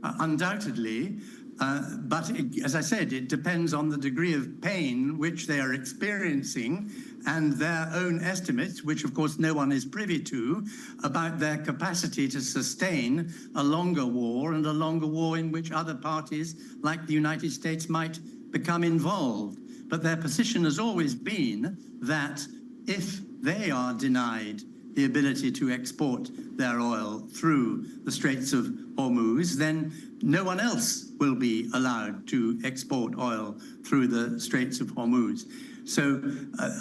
Undoubtedly. But as I said, it depends on the degree of pain which they are experiencing and their own estimates, which of course no one is privy to, about their capacity to sustain a longer war and a longer war in which other parties like the United States might become involved. But their position has always been that if they are denied the ability to export their oil through the Straits of Hormuz, then no one else will be allowed to export oil through the Straits of Hormuz. So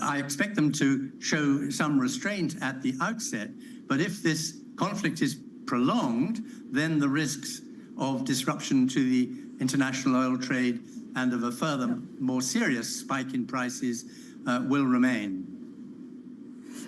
I expect them to show some restraint at the outset, but if this conflict is prolonged, then the risks of disruption to the international oil trade and of a further, more serious spike in prices will remain.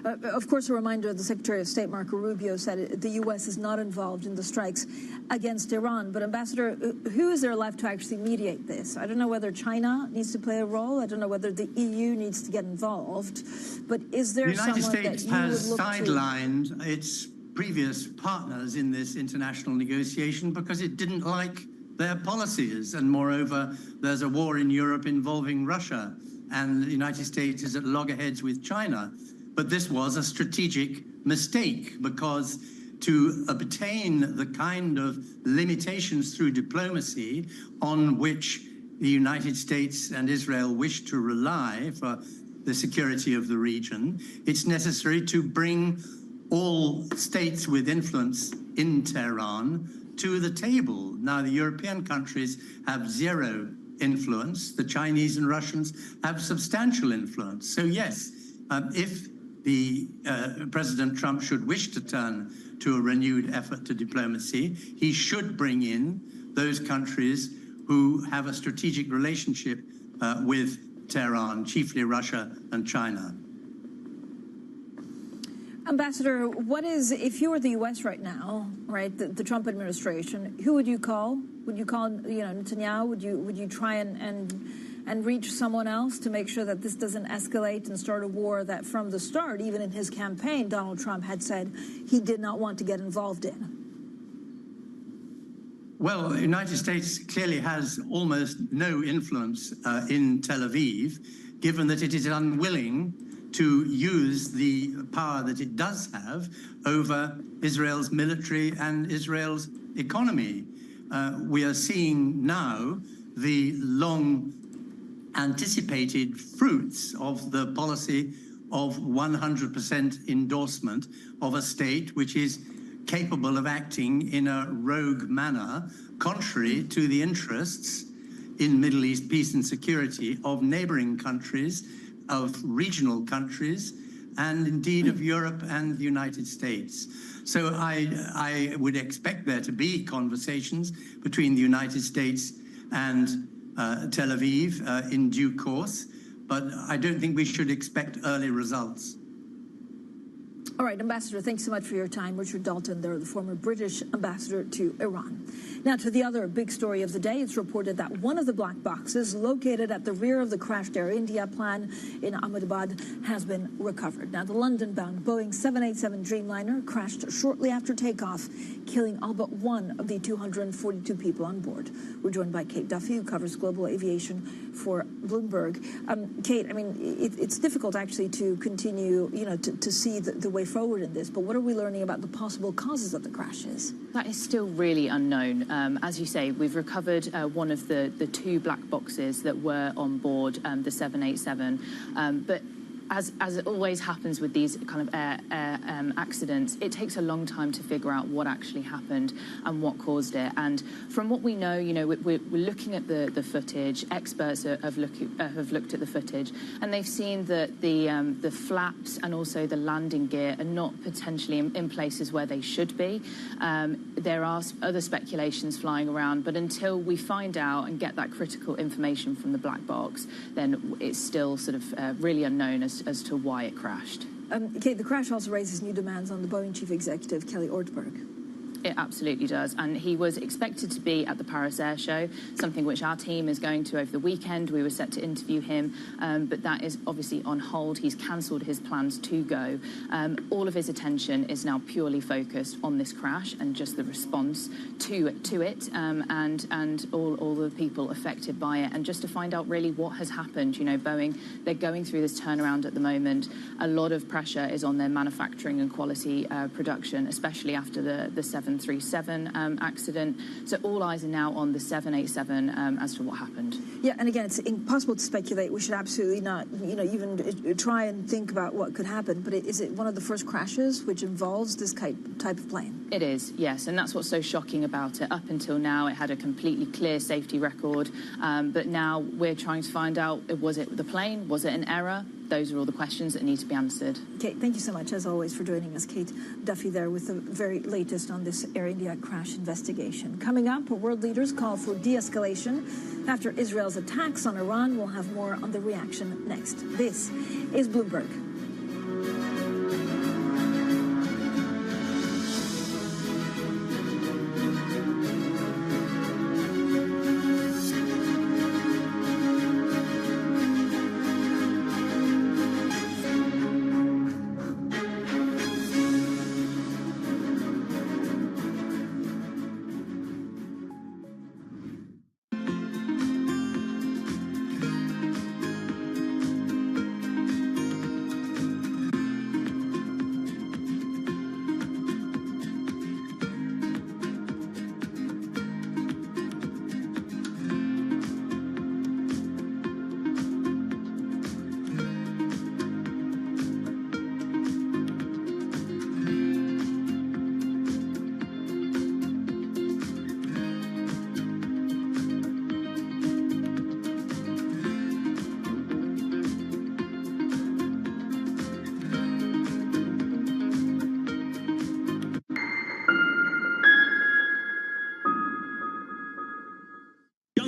Of course, a reminder, the Secretary of State, Marco Rubio, said the U.S. is not involved in the strikes against Iran. But, Ambassador, who is there left to actually mediate this? I don't know whether China needs to play a role. I don't know whether the EU needs to get involved. But is there someone that you would look to?
The United States has sidelined its previous partners in this international negotiation because it didn't like their policies. And moreover, there's a war in Europe involving Russia, and the United States is at loggerheads with China. But this was a strategic mistake because to obtain the kind of limitations through diplomacy on which the United States and Israel wish to rely for the security of the region, it's necessary to bring all states with influence in Tehran to the table. Now, the European countries have zero influence. The Chinese and Russians have substantial influence. So yes, if President Trump should wish to turn to a renewed effort to diplomacy, he should bring in those countries who have a strategic relationship with Tehran, chiefly Russia and China.
Ambassador, if you were the U.S. right now, right, the Trump administration, who would you call? Would you call, Netanyahu? Would you try and reach someone else to make sure that this doesn't escalate and start a war that from the start, even in his campaign, Donald Trump had said he did not want to get involved in?
Well, the United States clearly has almost no influence in Tel Aviv, given that it is unwilling to use the power that it does have over Israel's military and Israel's economy. We are seeing now the long anticipated fruits of the policy of 100% endorsement of a state which is capable of acting in a rogue manner, contrary to the interests in Middle East peace and security of neighboring countries, of regional countries, and indeed of Europe and the United States. So I would expect there to be conversations between the United States and Tel Aviv in due course, but I don't think we should expect early results.
All right, Ambassador, thanks so much for your time. Richard Dalton, there, the former British ambassador to Iran. Now to the other big story of the day. It's reported that one of the black boxes located at the rear of the crashed Air India plane in Ahmedabad has been recovered. Now the London-bound Boeing 787 Dreamliner crashed shortly after takeoff, killing all but one of the 242 people on board. We're joined by Kate Duffy, who covers global aviation for Bloomberg. Kate, I mean, it's difficult actually to continue, to see the way forward in this, but what are we learning about the possible causes of the crashes?
That is still really unknown. As you say, we've recovered one of the two black boxes that were on board the 787, but as it always happens with these kind of air accidents, it takes a long time to figure out what actually happened and what caused it. And from what we know, we're looking at the footage. Experts have looked at the footage, and they've seen that the flaps and also the landing gear are not potentially in places where they should be. There are other speculations flying around, but until we find out and get that critical information from the black box, then it's still sort of really unknown as to why it crashed.
Kate, the crash also raises new demands on the Boeing chief executive, Kelly Ortberg.
It absolutely does. And he was expected to be at the Paris Air Show, something which our team is going to over the weekend. We were set to interview him, but that is obviously on hold. He's cancelled his plans to go. All of his attention is now purely focused on this crash and just the response to it and all the people affected by it, and just to find out really what has happened. Boeing, they're going through this turnaround at the moment. A lot of pressure is on their manufacturing and quality production, especially after the 737 accident. So all eyes are now on the 787 as to what happened.
Yeah, and again, it's impossible to speculate. We should absolutely not, even try and think about what could happen. But is it one of the first crashes which involves this type of plane?
It is, yes, and that's what's so shocking about it. Up until now, it had a completely clear safety record, but now we're trying to find out, was it the plane? Was it an error? Those are all the questions that need to be answered.
Kate, thank you so much, as always, for joining us. Kate Duffy there with the very latest on this Air India crash investigation. Coming up, world leaders call for de-escalation after Israel's attacks on Iran. We'll have more on the reaction next. This is Bloomberg.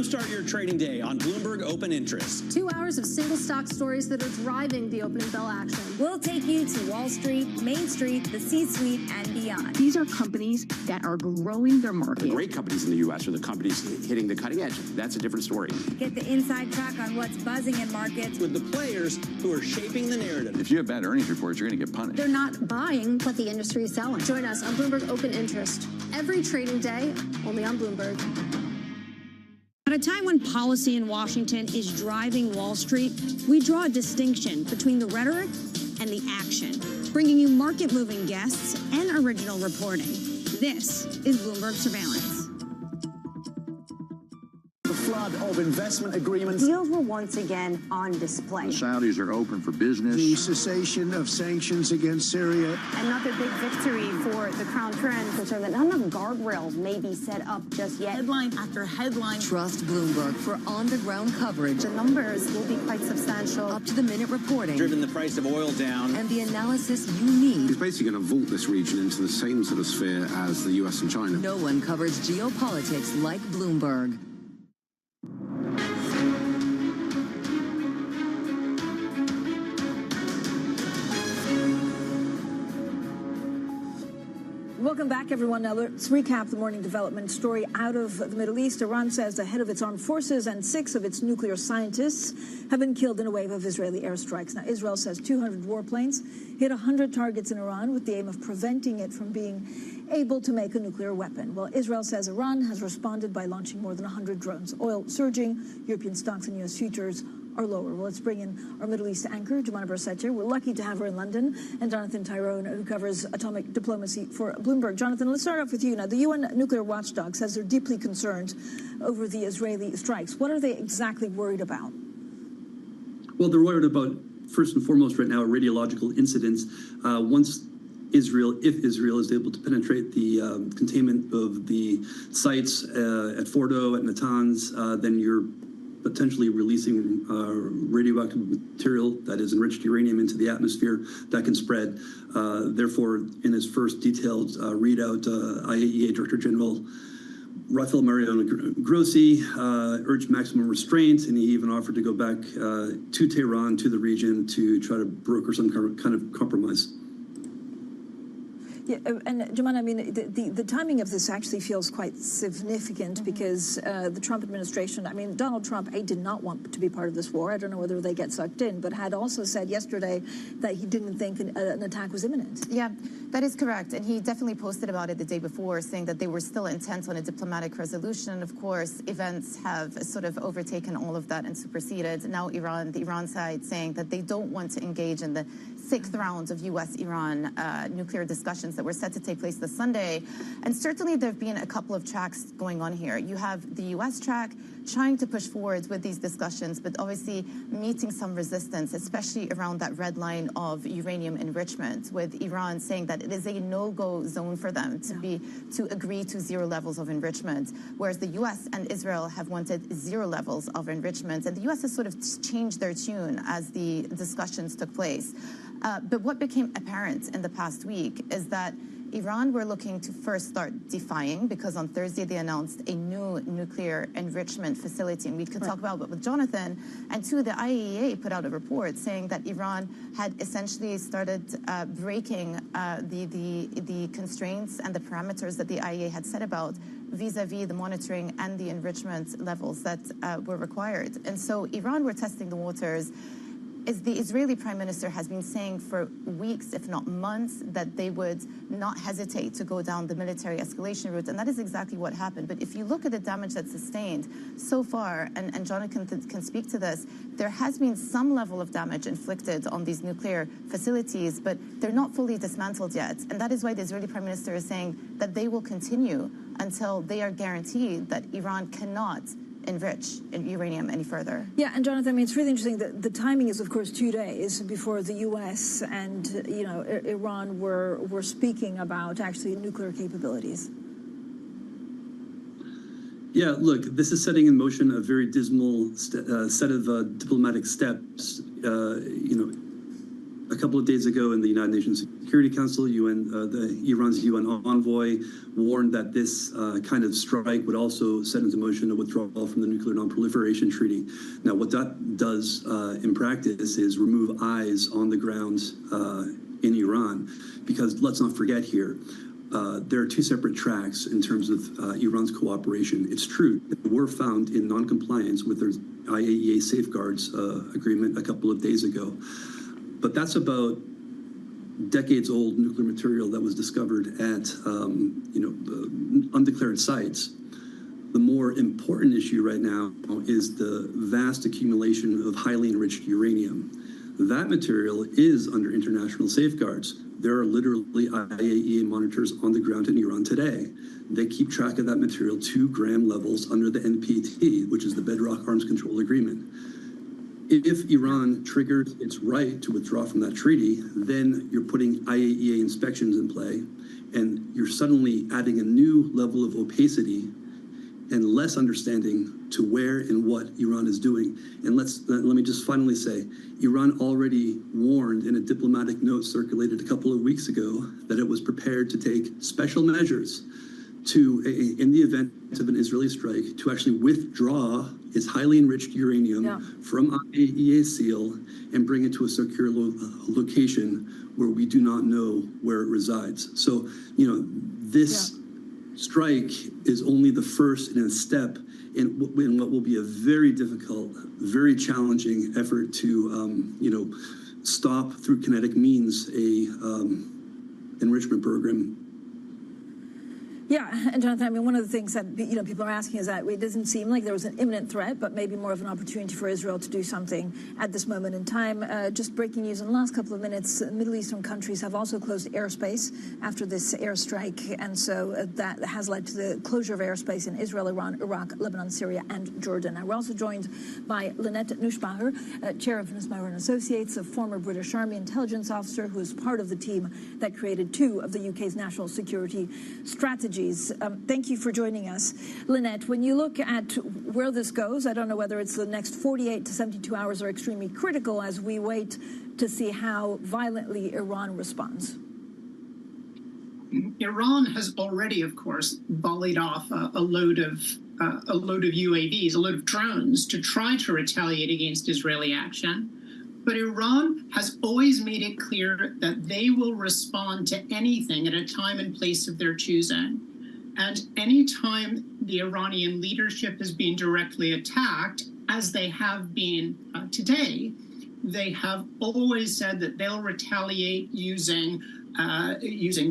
Start your trading day on Bloomberg Open Interest.
2 hours of single stock stories that are driving the opening bell action. We'll take you to Wall Street, Main Street, the C-suite, and beyond.
These are companies that are growing their market.
The great companies in the U.S. are the companies hitting the cutting edge. That's a different story.
Get the inside track on what's buzzing in markets.
With the players who are shaping the narrative.
If you have bad earnings reports, you're going to get punished.
They're not buying what the industry is selling. Join us on Bloomberg Open Interest. Every trading day, only on Bloomberg.
At a time when policy in Washington is driving Wall Street, we draw a distinction between the rhetoric and the action, bringing you market-moving guests and original reporting. This is Bloomberg Surveillance.
The flow
flood of investment agreements.
Deals were once again on display.
The Saudis are open for business.
The cessation of sanctions against Syria.
Another big victory for the Crown Prince. Concerned that not enough guardrails may be set up just yet.
Headline after headline.
Trust Bloomberg for on-the-ground coverage.
The numbers will be quite substantial.
Up-to-the-minute reporting.
Driven the price of oil down.
And the analysis you need.
He's basically going to vault this region into the same sort of sphere as the US and China.
No one covers geopolitics like Bloomberg.
Welcome back, everyone. Now, let's recap the morning development story out of the Middle East. Iran says the head of its armed forces and 6 of its nuclear scientists have been killed in a wave of Israeli airstrikes. Now, Israel says 200 warplanes hit 100 targets in Iran with the aim of preventing it from being able to make a nuclear weapon. Well, Israel says Iran has responded by launching more than 100 drones. Oil surging, European stocks and U.S. futures are lower. Well, let's bring in our Middle East anchor, Jumana Barsetcher. We're lucky to have her in London, and Jonathan Tyrone, who covers atomic diplomacy for Bloomberg. Jonathan, let's start off with you. Now, the UN nuclear watchdog says they're deeply concerned over the Israeli strikes. What are they exactly worried about?
Well, they're worried about, first and foremost right now, radiological incidents. If Israel is able to penetrate the containment of the sites at Fordo, at Natanz, then you're potentially releasing radioactive material that is enriched uranium into the atmosphere that can spread. Therefore, in his first detailed readout, IAEA Director General Rafael Mariano Grossi urged maximum restraint, and he even offered to go back to Tehran, to the region, to try to broker some kind of compromise. Yeah,
and Jumana, I mean, the timing of this actually feels quite significant because the Trump administration, I mean, Donald Trump, did not want to be part of this war. I don't know whether they get sucked in, but had also said yesterday that he didn't think an attack was imminent.
Yeah, that is correct. And he definitely posted about it the day before, saying that they were still intent on a diplomatic resolution. Of course, events have sort of overtaken all of that and superseded. Now the Iran side saying that they don't want to engage in the 6th round of U.S.-Iran nuclear discussions that were set to take place this Sunday. And certainly there have been a couple of tracks going on here. You have the U.S. track trying to push forward with these discussions, but obviously meeting some resistance, especially around that red line of uranium enrichment, with Iran saying that it is a no-go zone for them to agree to 0 levels of enrichment, whereas the U.S. and Israel have wanted 0 levels of enrichment. And the U.S. has sort of changed their tune as the discussions took place. But what became apparent in the past week is that Iran were looking to first start defying, because on Thursday they announced a new nuclear enrichment facility, and we could talk about it with Jonathan. And 2, the IAEA put out a report saying that Iran had essentially started breaking the constraints and the parameters that the IAEA had set about vis-a-vis the monitoring and the enrichment levels that were required. And so Iran were testing the waters. As the Israeli Prime Minister has been saying for weeks, if not months, that they would not hesitate to go down the military escalation route, and that is exactly what happened. But if you look at the damage that's sustained so far, and Jonathan can speak to this, there has been some level of damage inflicted on these nuclear facilities, but they're not fully dismantled yet. And that is why the Israeli Prime Minister is saying that they will continue until they are guaranteed that Iran cannot enrich uranium any further.
Yeah, and Jonathan, I mean, it's really interesting that the timing is, of course, 2 days before the U.S. and, Iran were speaking about actually nuclear capabilities.
Yeah, look, this is setting in motion a very dismal set of diplomatic steps. A couple of days ago in the United Nations Security Council, Iran's UN envoy warned that this kind of strike would also set into motion a withdrawal from the Nuclear Non-Proliferation Treaty. Now, what that does in practice is remove eyes on the ground in Iran, because let's not forget here, there are 2 separate tracks in terms of Iran's cooperation. It's true that they were found in non-compliance with their IAEA safeguards agreement a couple of days ago. But that's about decades-old nuclear material that was discovered at, undeclared sites. The more important issue right now is the vast accumulation of highly enriched uranium That material is under international safeguards. There are literally IAEA monitors on the ground in Iran today. They keep track of that material to gram levels under the NPT, which is the Bedrock Arms Control Agreement. If Iran triggers its right to withdraw from that treaty, then you're putting IAEA inspections in play, and you're suddenly adding a new level of opacity and less understanding to where and what Iran is doing. And let me just finally say, Iran already warned in a diplomatic note circulated a couple of weeks ago that it was prepared to take special measures to, in the event of an Israeli strike, to actually withdraw its highly enriched uranium from IAEA seal and bring it to a secure location where we do not know where it resides. So, you know, this strike is only the first in a step in what will be a very difficult, very challenging effort to, you know, stop through kinetic means a enrichment program.
Yeah, and Jonathan, I mean, one of the things that people are asking is that it doesn't seem like there was an imminent threat, but maybe more of an opportunity for Israel to do something at this moment in time. Just breaking news in the last couple of minutes, Middle Eastern countries have also closed airspace after this airstrike, and so that has led to the closure of airspace in Israel, Iran, Iraq, Lebanon, Syria, and Jordan. Now, we're also joined by Lynette Nussbaumer, chair of Nussbaumer & Associates, a former British Army intelligence officer who is part of the team that created 2 of the UK's national security strategies. Thank you for joining us. Lynette, when you look at where this goes, I don't know whether it's the next 48 to 72 hours are extremely critical as we wait to see how violently Iran responds.
Iran has already, of course, volleyed off a load of UAVs, a load of drones to try to retaliate against Israeli action. But Iran has always made it clear that they will respond to anything at a time and place of their choosing. And any time the Iranian leadership has been directly attacked, as they have been today, they have always said that they'll retaliate using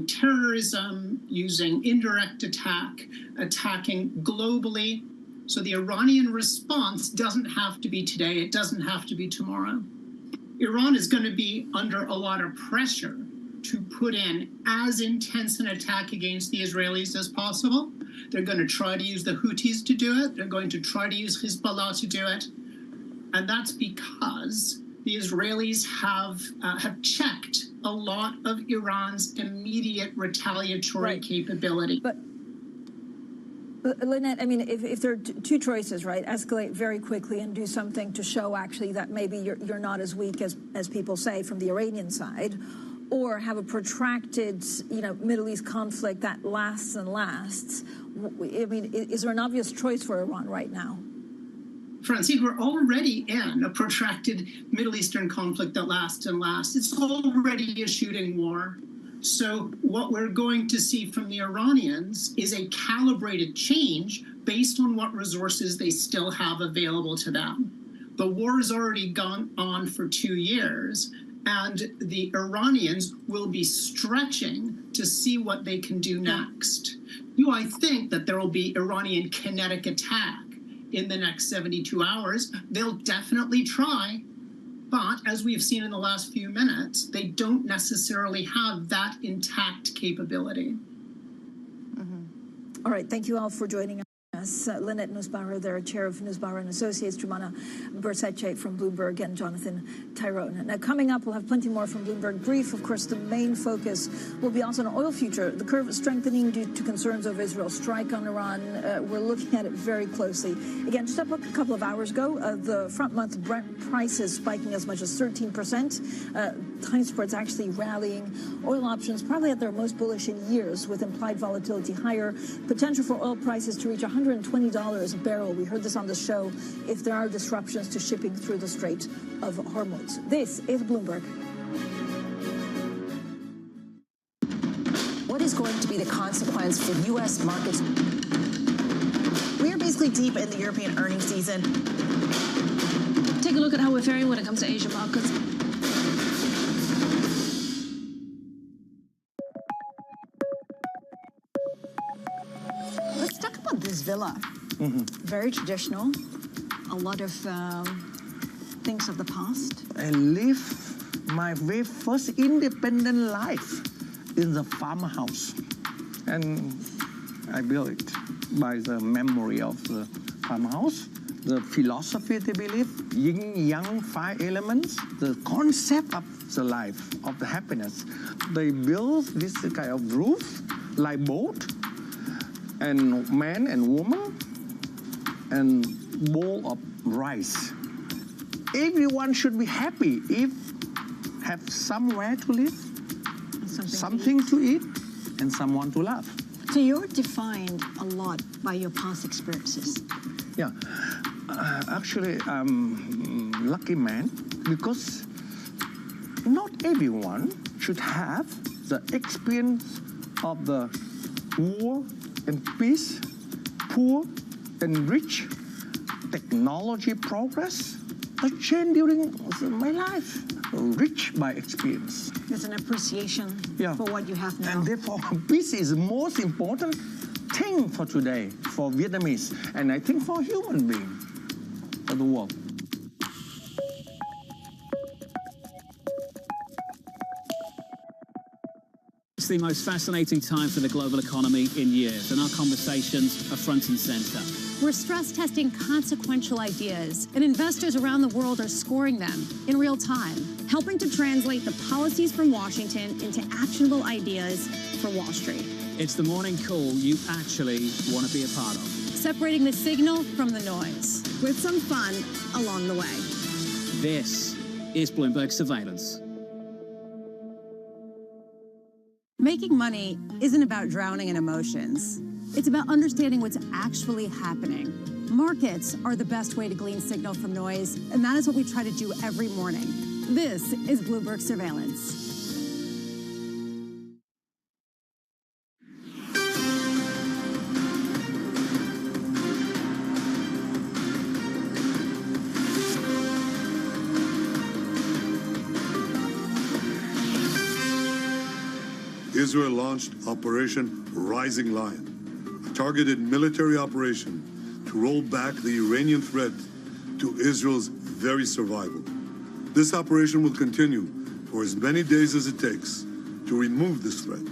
terrorism, using indirect attack, attacking globally. So the Iranian response doesn't have to be today. It doesn't have to be tomorrow. Iran is going to be under a lot of pressure to put in as intense an attack against the Israelis as possible. They're going to try to use the Houthis to do it. They're going to try to use Hezbollah to do it. And that's because the Israelis have checked a lot of Iran's immediate retaliatory capability.
But Lynette, I mean, if there are 2 choices, right, escalate very quickly and do something to show actually that maybe you're not as weak as people say from the Iranian side, or have a protracted, Middle East conflict that lasts and lasts. I mean, is there an obvious choice for Iran right now?
Francine, we're already in a protracted Middle Eastern conflict that lasts and lasts. It's already a shooting war. So what we're going to see from the Iranians is a calibrated change based on what resources they still have available to them. The war has already gone on for 2 years, and the Iranians will be stretching to see what they can do next. Do I think that there will be Iranian kinetic attack in the next 72 hours? They'll definitely try. But as we've seen in the last few minutes, they don't necessarily have that intact capability.
All right. Thank you all for joining us. Lynette Nussbaumer, their chair of Nussbaumer & Associates, Jumana Bersace from Bloomberg, and Jonathan Tyrone. Now, coming up, we'll have plenty more from Bloomberg Brief. Of course, the main focus will be also on oil future. The curve is strengthening due to concerns over Israel's strike on Iran. We're looking at it very closely. Again, just up a couple of hours ago, the front-month Brent price is spiking as much as 13%. Time spreads actually rallying. Oil options probably at their most bullish in years, with implied volatility higher. Potential for oil prices to reach $120 a barrel. We heard this on the show if there are disruptions to shipping through the Strait of Hormuz. This is Bloomberg.
What is going to be the consequence for U.S. markets? We are basically deep in the European earnings season.
Take a look at how we're faring when it comes to Asian markets.
Let's talk about this villa. Very traditional. A lot of
things of the past?
I live my very first independent life in the farmhouse. And I built it by the memory of the farmhouse, the philosophy they believe, yin-yang 5 elements, the concept of the life, of the happiness. They build this kind of roof, like boat, and man and woman, and bowl of rice. Everyone should be happy if have somewhere to live, something to eat, and someone to love.
So you're defined a lot by your past experiences.
Yeah, actually, I'm a lucky man because not everyone should have the experience of the war and peace, poor and rich, technology progress, a change during my life, rich by experience.
There's an appreciation for what you have now.
And therefore, peace is the most important thing for today, for Vietnamese, and I think for human beings, for the world.
It's the most fascinating time for the global economy in years, and our conversations are front and center.
We're stress testing consequential ideas, and investors around the world are scoring them in real time, helping to translate the policies from Washington into actionable ideas for Wall Street.
It's the morning call you actually want to be a part of.
Separating the signal from the noise, with some fun along the way.
This is Bloomberg Surveillance.
Making money isn't about drowning in emotions. It's about understanding what's actually happening. Markets are the best way to glean signal from noise, and that is what we try to do every morning. This is Bloomberg Surveillance.
Israel launched Operation Rising Lion, a targeted military operation to roll back the Iranian threat to Israel's very survival. This operation will continue for as many days as it takes to remove this threat.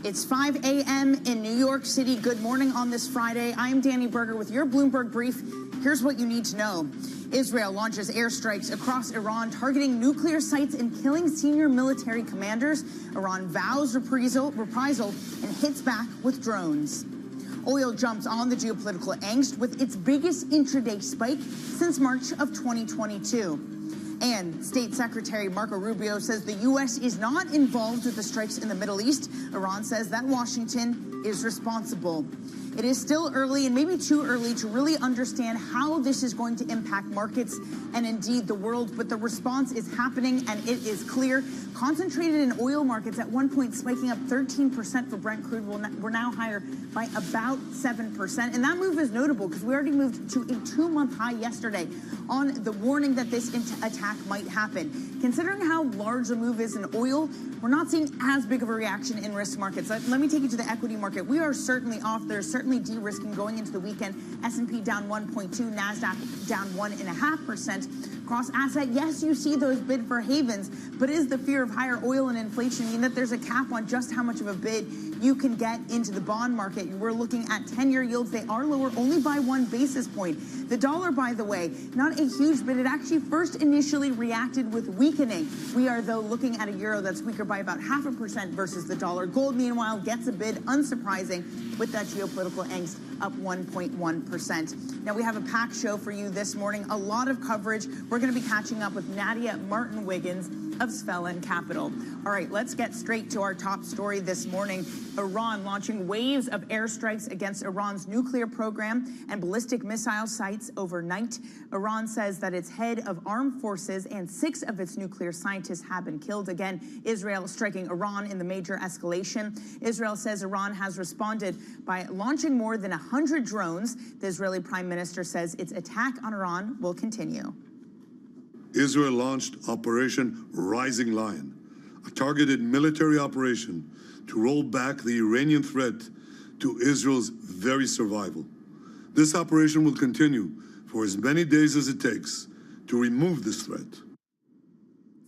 It's 5 a.m. in New York City. Good morning on this Friday. I'm Danny Berger with your Bloomberg Brief. Here's what you need to know. Israel launches airstrikes across Iran, targeting nuclear sites and killing senior military commanders. Iran vows reprisal and hits back with drones. Oil jumps on the geopolitical angst with its biggest intraday spike since March of 2022. And State Secretary Marco Rubio says the U.S. is not involved with the strikes in the Middle East. Iran says that Washington is responsible. It is still early, and maybe too early, to really understand how this is going to impact markets and indeed the world, but the response is happening, and it is clear. Concentrated in oil markets, at one point spiking up 13% for Brent crude. We're now higher by about 7%, and that move is notable because we already moved to a 2-month high yesterday on the warning that this attack might happen. Considering how large the move is in oil, we're not seeing as big of a reaction in risk markets. Let me take you to the equity market. We are certainly off. There's certainly de-risking going into the weekend. S&P down 1.2, NASDAQ down 1.5%. Cross asset, yes, you see those bid for havens, but is the fear of higher oil and inflation mean that there's a cap on just how much of a bid you can get into the bond market? We're looking at 10-year yields. They are lower only by 1 basis point. The dollar, by the way, not a huge bid. It actually first initially reacted with weakening. We are, though, looking at a euro that's weaker by about 0.5% versus the dollar. Gold, meanwhile, gets a bid, unsurprising, with that geopolitical angst up 1.1%. Now, we have a packed show for you this morning. A lot of coverage. We're going to be catching up with Nadia Martin-Wiggins of Svelland Capital. All right, let's get straight to our top story this morning. Iran launching waves of airstrikes against Iran's nuclear program and ballistic missile sites overnight. Iran says that its head of armed forces and 6 of its nuclear scientists have been killed. Again, Israel striking Iran in the major escalation. Israel says Iran has responded by launching more than 100 drones. The Israeli Prime Minister says its attack on Iran will continue.
Israel launched Operation Rising Lion, a targeted military operation to roll back the Iranian threat to Israel's very survival. This operation will continue for as many days as it takes to remove this threat.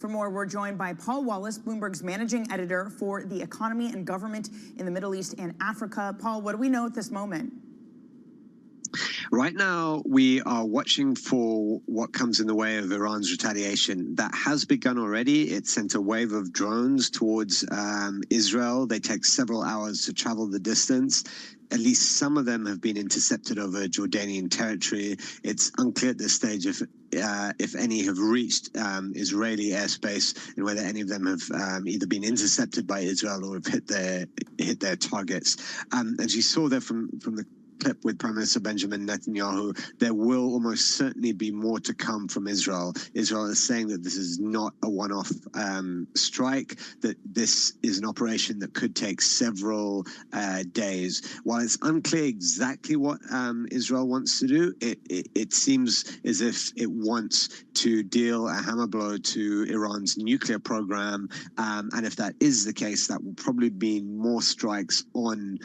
For more, we're joined by Paul Wallace, Bloomberg's managing editor for the economy and government in the Middle East and Africa. Paul, what do we know at this moment?
Right now, we are watching for what comes in the way of Iran's retaliation. That has begun already. It sent a wave of drones towards Israel. They take several hours to travel the distance. At least some of them have been intercepted over Jordanian territory. It's unclear at this stage if any have reached Israeli airspace and whether any of them have either been intercepted by Israel or have hit their targets. As you saw there from the clip with Prime Minister Benjamin Netanyahu, there will almost certainly be more to come from Israel. Israel is saying that this is not a one-off strike, that this is an operation that could take several days. While it's unclear exactly what Israel wants to do, it seems as if it wants to deal a hammer blow to Iran's nuclear program. And if that is the case, that will probably mean more strikes on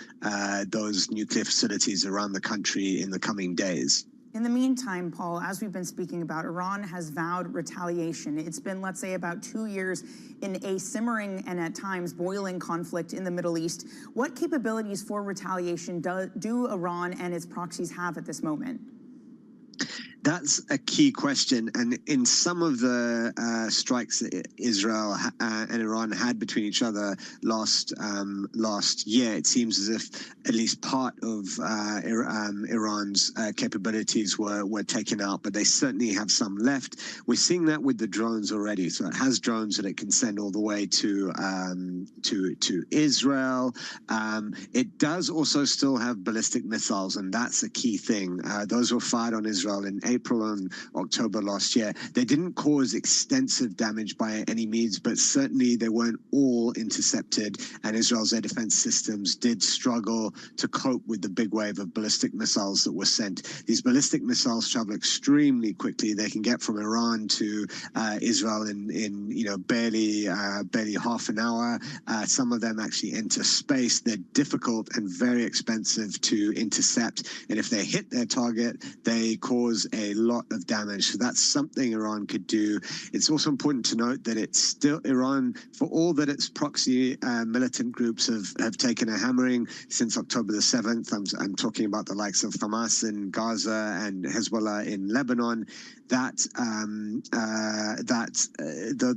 those nuclear facilities around the country in the coming days.
In the meantime, Paul, as we've been speaking about, Iran has vowed retaliation. It's been, let's say, about 2 years in a simmering and at times boiling conflict in the Middle East. What capabilities for retaliation do Iran and its proxies have at this moment?
That's a key question, and in some of the strikes that Israel and Iran had between each other last year, it seems as if at least part of Iran's capabilities were taken out, but they certainly have some left. We're seeing that with the drones already. So it has drones that it can send all the way to Israel. It does also still have ballistic missiles, and that's a key thing. Those were fired on Israel in April and October last year. They didn't cause extensive damage by any means, but certainly they weren't all intercepted, and Israel's air defense systems did struggle to cope with the big wave of ballistic missiles that were sent. These ballistic missiles travel extremely quickly. They can get from Iran to Israel in barely half an hour. Some of them actually enter space. They're difficult and very expensive to intercept, and if they hit their target, they cause a lot of damage. So that's something Iran could do. It's also important to note that it's still Iran, for all that its proxy militant groups have taken a hammering since October the 7th. I'm talking about the likes of Hamas in Gaza and Hezbollah in Lebanon.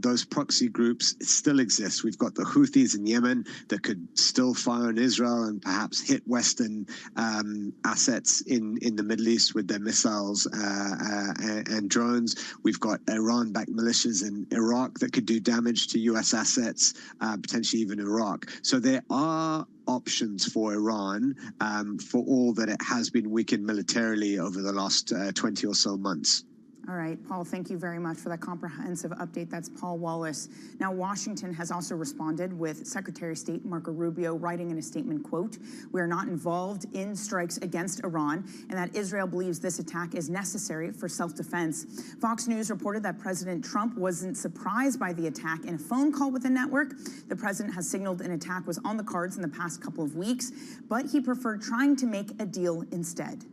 Those proxy groups still exist. We've got the Houthis in Yemen that could still fire on Israel and perhaps hit Western assets in the Middle East with their missiles and drones. We've got Iran-backed militias in Iraq that could do damage to U.S. assets, potentially even Iraq. So there are options for Iran for all that it has been weakened militarily over the last 20 or so months.
All right, Paul, thank you very much for that comprehensive update. That's Paul Wallace. Now, Washington has also responded with Secretary of State Marco Rubio writing in a statement, quote, "We are not involved in strikes against Iran, and that Israel believes this attack is necessary for self-defense." Fox News reported that President Trump wasn't surprised by the attack in a phone call with the network. The president has signaled an attack was on the cards in the past couple of weeks, but he preferred trying to make a deal instead.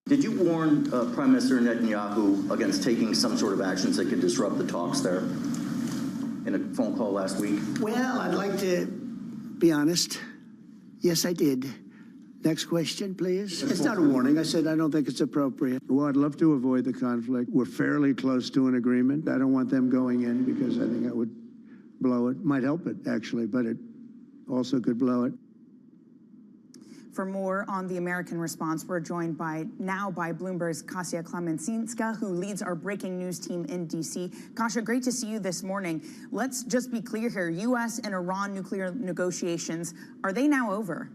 Did you warn Prime Minister Netanyahu against taking some sort of actions that could disrupt the talks there in a phone call last week?
Well, I'd like to be honest. Yes, I did. Next question, please. It's not a warning. I said I don't think it's appropriate.
Well, I'd love to avoid the conflict. We're fairly close to an agreement. I don't want them going in because I think that would blow it. Might help it, actually, but it also could blow it.
For more on the American response, we're joined now by Bloomberg's Kasia Klemensinska, who leads our breaking news team in D.C. Kasia, great to see you this morning. Let's just be clear here. U.S. and Iran nuclear negotiations, are they now over?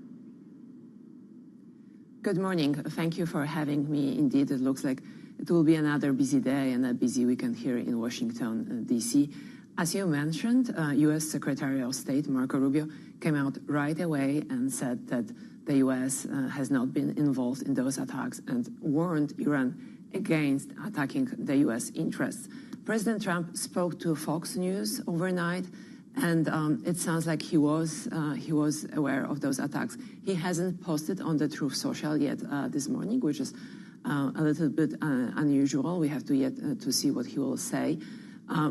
Good morning. Thank you for having me. Indeed, it looks like it will be another busy day and a busy weekend here in Washington, D.C. As you mentioned, U.S. Secretary of State Marco Rubio came out right away and said that the U.S. has not been involved in those attacks and warned Iran against attacking the U.S. interests. President Trump spoke to Fox News overnight, and it sounds like he was aware of those attacks. He hasn't posted on the Truth Social yet this morning, which is a little bit unusual. We have to yet to see what he will say.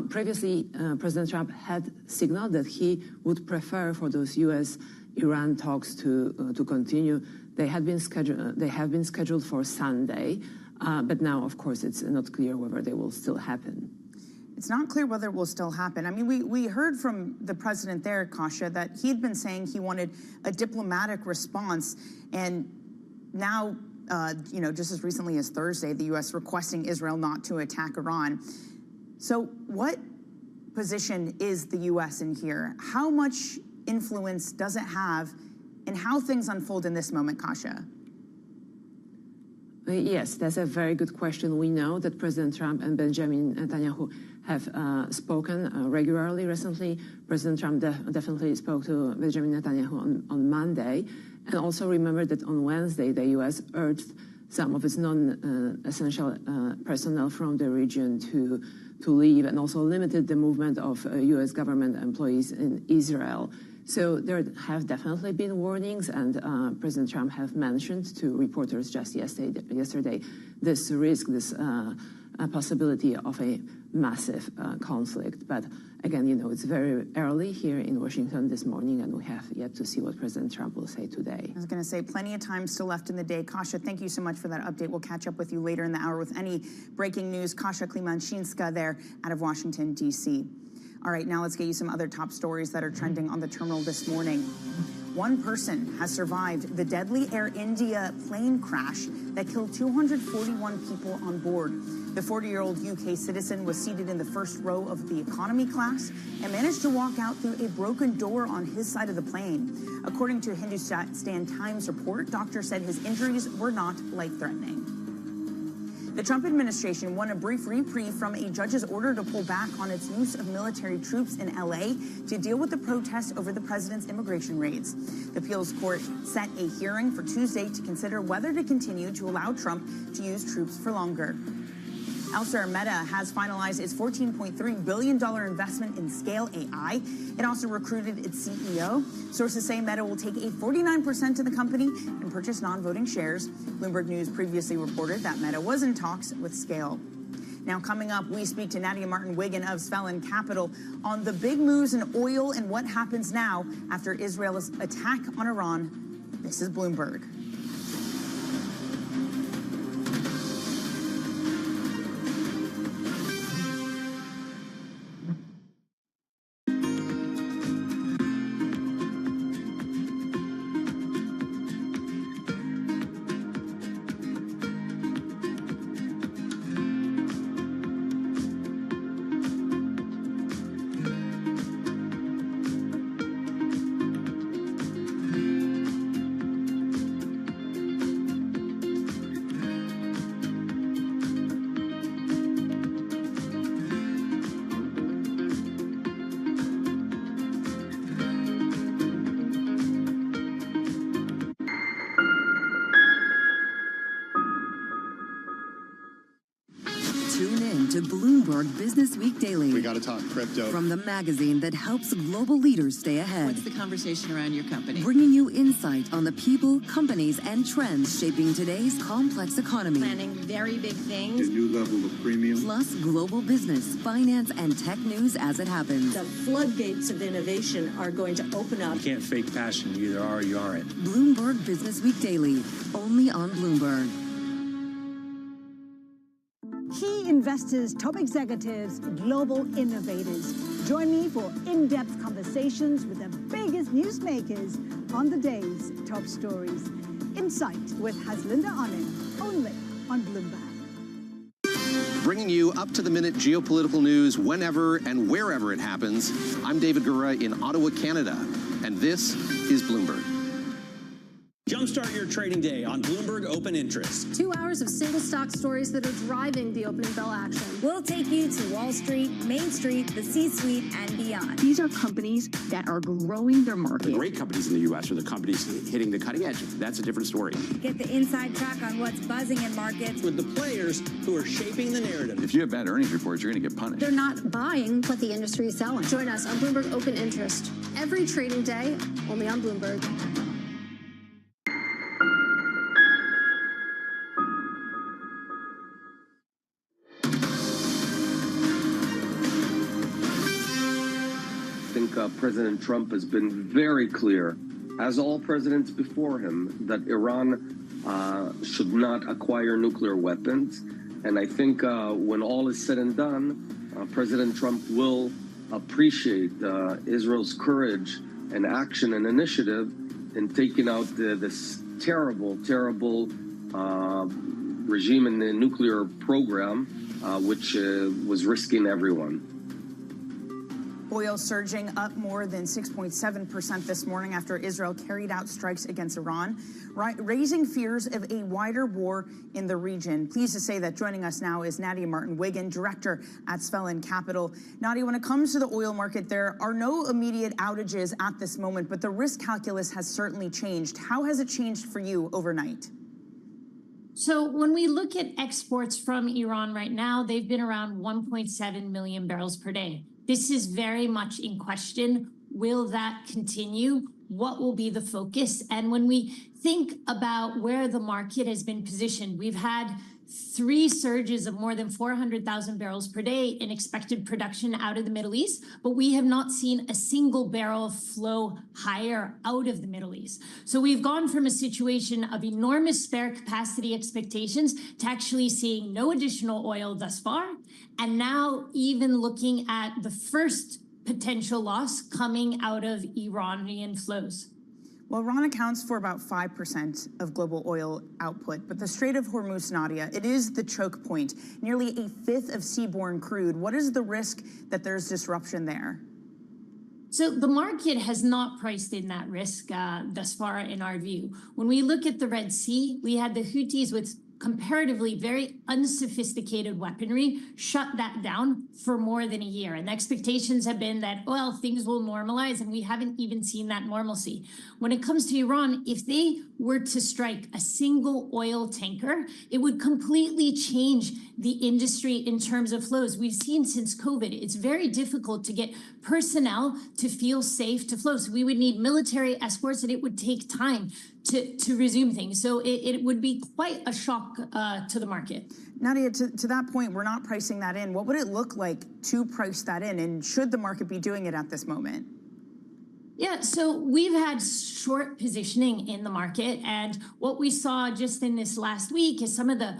Previously, President Trump had signaled that he would prefer for those U.S.-Iran talks to continue. They have been scheduled for Sunday, but now, of course, it's not clear whether they will still happen.
It's not clear whether it will still happen. I mean, we heard from the president there, Kasia, that he'd been saying he wanted a diplomatic response, and now, just as recently as Thursday, the U.S. requesting Israel not to attack Iran. So what position is the U.S. in here? How much influence does it have in how things unfold in this moment, Kasia?
Yes, that's a very good question. We know that President Trump and Benjamin Netanyahu have spoken regularly recently. President Trump definitely spoke to Benjamin Netanyahu on Monday. And also remember that on Wednesday, the U.S. urged some of its non-essential personnel from the region to leave, and also limited the movement of U.S. government employees in Israel. So there have definitely been warnings, and President Trump have mentioned to reporters just yesterday this risk, this possibility of a massive conflict. But again, it's very early here in Washington this morning, and we have yet to see what President Trump will say today.
I was going to say, plenty of time still left in the day. Kasia, thank you so much for that update. We'll catch up with you later in the hour with any breaking news. Kasia Klimanshinska there out of Washington, D.C. All right, now let's get you some other top stories that are trending on the terminal this morning. One person has survived the deadly Air India plane crash that killed 241 people on board. The 40-year-old UK citizen was seated in the first row of the economy class and managed to walk out through a broken door on his side of the plane. According to a Hindustan Times report, doctors said his injuries were not life-threatening. The Trump administration won a brief reprieve from a judge's order to pull back on its use of military troops in L.A. to deal with the protests over the president's immigration raids. The appeals court set a hearing for Tuesday to consider whether to continue to allow Trump to use troops for longer. Elsewhere, Meta has finalized its $14.3 billion investment in Scale AI. It also recruited its CEO. Sources say Meta will take a 49% of the company and purchase non-voting shares. Bloomberg News previously reported that Meta was in talks with Scale. Now, coming up, we speak to Nadia Martin-Wiggin of Svelland Capital on the big moves in oil and what happens now after Israel's attack on Iran. This is Bloomberg.
To Bloomberg Business Week Daily.
We got to talk crypto.
From the magazine that helps global leaders stay ahead.
What's the conversation around your company?
Bringing you insight on the people, companies, and trends shaping today's complex economy.
Planning very big things.
A new level of premium.
Plus global business, finance, and tech news as it happens.
The floodgates of innovation are going to open up.
You can't fake passion. You either are or you aren't.
Bloomberg Business Week Daily, only on Bloomberg.
Key investors, top executives, global innovators. Join me for in-depth conversations with the biggest newsmakers on the day's top stories. Insight with Haslinda Onen, only on Bloomberg.
Bringing you up-to-the-minute geopolitical news whenever and wherever it happens. I'm David Gura in Ottawa, Canada, and this is Bloomberg.
Jumpstart your trading day on Bloomberg Open Interest.
2 hours of single stock stories that are driving the opening bell action. We'll take you to Wall Street, Main Street, the C-suite, and beyond.
These are companies that are growing their market.
The great companies in the U.S. are the companies hitting the cutting edge. That's a different story.
Get the inside track on what's buzzing in markets.
With the players who are shaping the narrative.
If you have bad earnings reports, you're going to get punished.
They're not buying what the industry is selling. Join us on Bloomberg Open Interest. Every trading day, only on Bloomberg.
think President Trump has been very clear, as all presidents before him, that Iran should not acquire nuclear weapons. And I think when all is said and done, President Trump will appreciate Israel's courage and action and initiative in taking out this terrible, terrible regime in the nuclear program, which was risking everyone.
Oil surging up more than 6.7% this morning after Israel carried out strikes against Iran, raising fears of a wider war in the region. Pleased to say that joining us now is Nadia Martin-Wiggin, director at Svelin Capital. Nadia, when it comes to the oil market, there are no immediate outages at this moment, but the risk calculus has certainly changed. How has it changed for you overnight?
So when we look at exports from Iran right now, they've been around 1.7 million barrels per day. This is very much in question. Will that continue? What will be the focus? And when we think about where the market has been positioned, we've had 3 surges of more than 400,000 barrels per day in expected production out of the Middle East, but we have not seen a single barrel flow higher out of the Middle East. So we've gone from a situation of enormous spare capacity expectations to actually seeing no additional oil thus far, and now even looking at the first potential loss coming out of Iranian flows.
Well, Iran accounts for about 5% of global oil output, but the Strait of Hormuz, Nadia, it is the choke point, nearly a fifth of seaborne crude. What is the risk that there's disruption there?
So the market has not priced in that risk thus far in our view. When we look at the Red Sea, we had the Houthis with comparatively very unsophisticated weaponry shut that down for more than a year. And the expectations have been that, well, things will normalize, and we haven't even seen that normalcy. When it comes to Iran, if they were to strike a single oil tanker, it would completely change the industry in terms of flows. We've seen since COVID, it's very difficult to get personnel to feel safe to flow. So we would need military escorts, and it would take time to resume things. So it would be quite a shock to the market.
Nadia, to that point, we're not pricing that in. What would it look like to price that in? And should the market be doing it at this moment?
Yeah, so we've had short positioning in the market. And what we saw just in this last week is some of the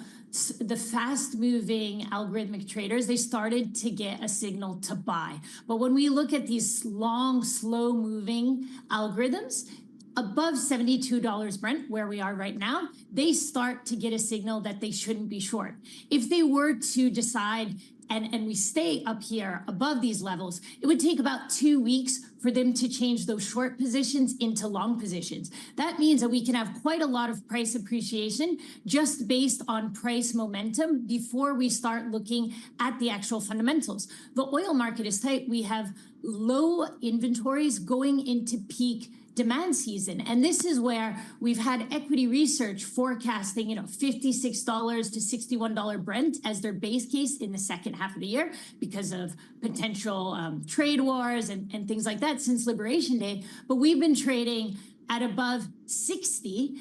fast-moving algorithmic traders, they started to get a signal to buy. But when we look at these long, slow-moving algorithms, above $72 Brent, where we are right now, they start to get a signal that they shouldn't be short. If they were to decide, and we stay up here above these levels, it would take about 2 weeks for them to change those short positions into long positions. That means that we can have quite a lot of price appreciation just based on price momentum before we start looking at the actual fundamentals. The oil market is tight. We have low inventories going into peak demand season. And this is where we've had equity research forecasting, $56 to $61 Brent as their base case in the second half of the year because of potential trade wars and things like that since Liberation Day. But we've been trading at above 60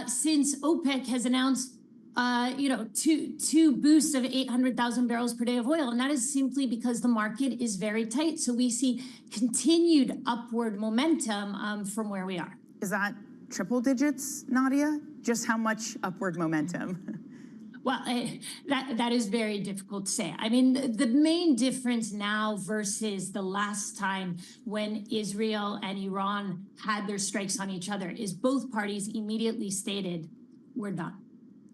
since OPEC has announced two boosts of 800,000 barrels per day of oil. And that is simply because the market is very tight. So we see continued upward momentum from where we are.
Is that triple digits, Nadia? Just how much upward momentum?
Well, that is very difficult to say. I mean, the main difference now versus the last time when Israel and Iran had their strikes on each other is both parties immediately stated, we're done.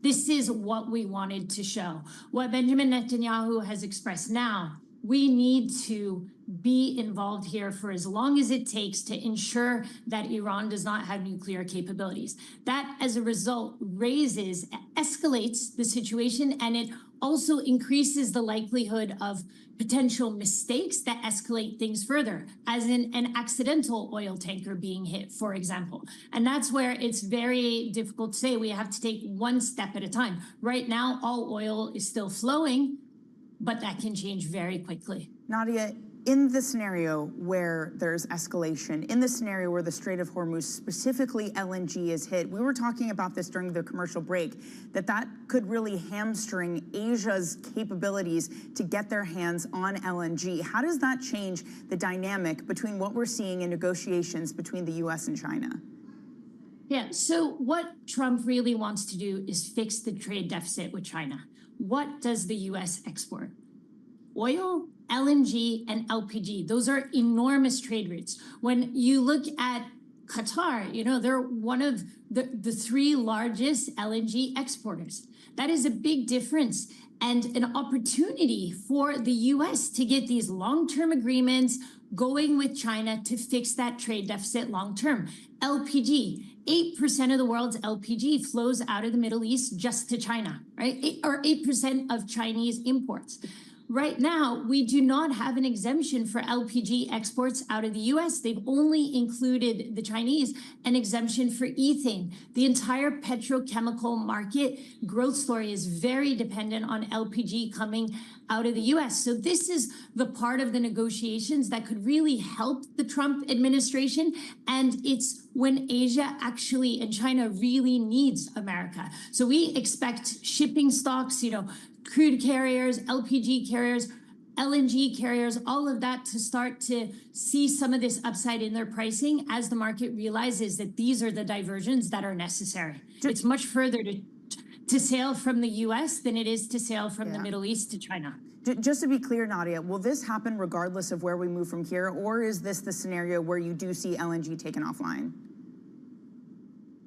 This is what we wanted to show. What Benjamin Netanyahu has expressed now, we need to be involved here for as long as it takes to ensure that Iran does not have nuclear capabilities. That, as a result, escalates the situation, and it also increases the likelihood of potential mistakes that escalate things further, as in an accidental oil tanker being hit, for example. And that's where it's very difficult to say. We have to take one step at a time. Right now, all oil is still flowing, but that can change very quickly.
Nadia, In the scenario where there's escalation, in the scenario where the Strait of Hormuz, specifically LNG, is hit, we were talking about this during the commercial break, that could really hamstring Asia's capabilities to get their hands on LNG. How does that change the dynamic between what we're seeing in negotiations between the U.S. and China?
Yeah, so what Trump really wants to do is fix the trade deficit with China. What does the U.S. export? Oil, LNG, and LPG. Those are enormous trade routes. When you look at Qatar, you know, they're one of the three largest LNG exporters. That is a big difference and an opportunity for the U.S. to get these long-term agreements going with China to fix that trade deficit long-term. LPG, 8% of the world's LPG flows out of the Middle East just to China, right? Or 8% of Chinese imports. Right now, we do not have an exemption for LPG exports out of the U.S. They've only included, the Chinese, an exemption for ethane. The entire petrochemical market growth story is very dependent on LPG coming out of the U.S. So this is the part of the negotiations that could really help the Trump administration. And it's when Asia actually and China really needs America. So we expect shipping stocks, you know, crude carriers, LPG carriers, LNG carriers, all of that to start to see some of this upside in their pricing as the market realizes that these are the diversions that are necessary. It's much further to sail from the U.S. than it is to sail from the Middle East to China.
Just to be clear, Nadia, will this happen regardless of where we move from here, or is this the scenario where you do see LNG taken offline?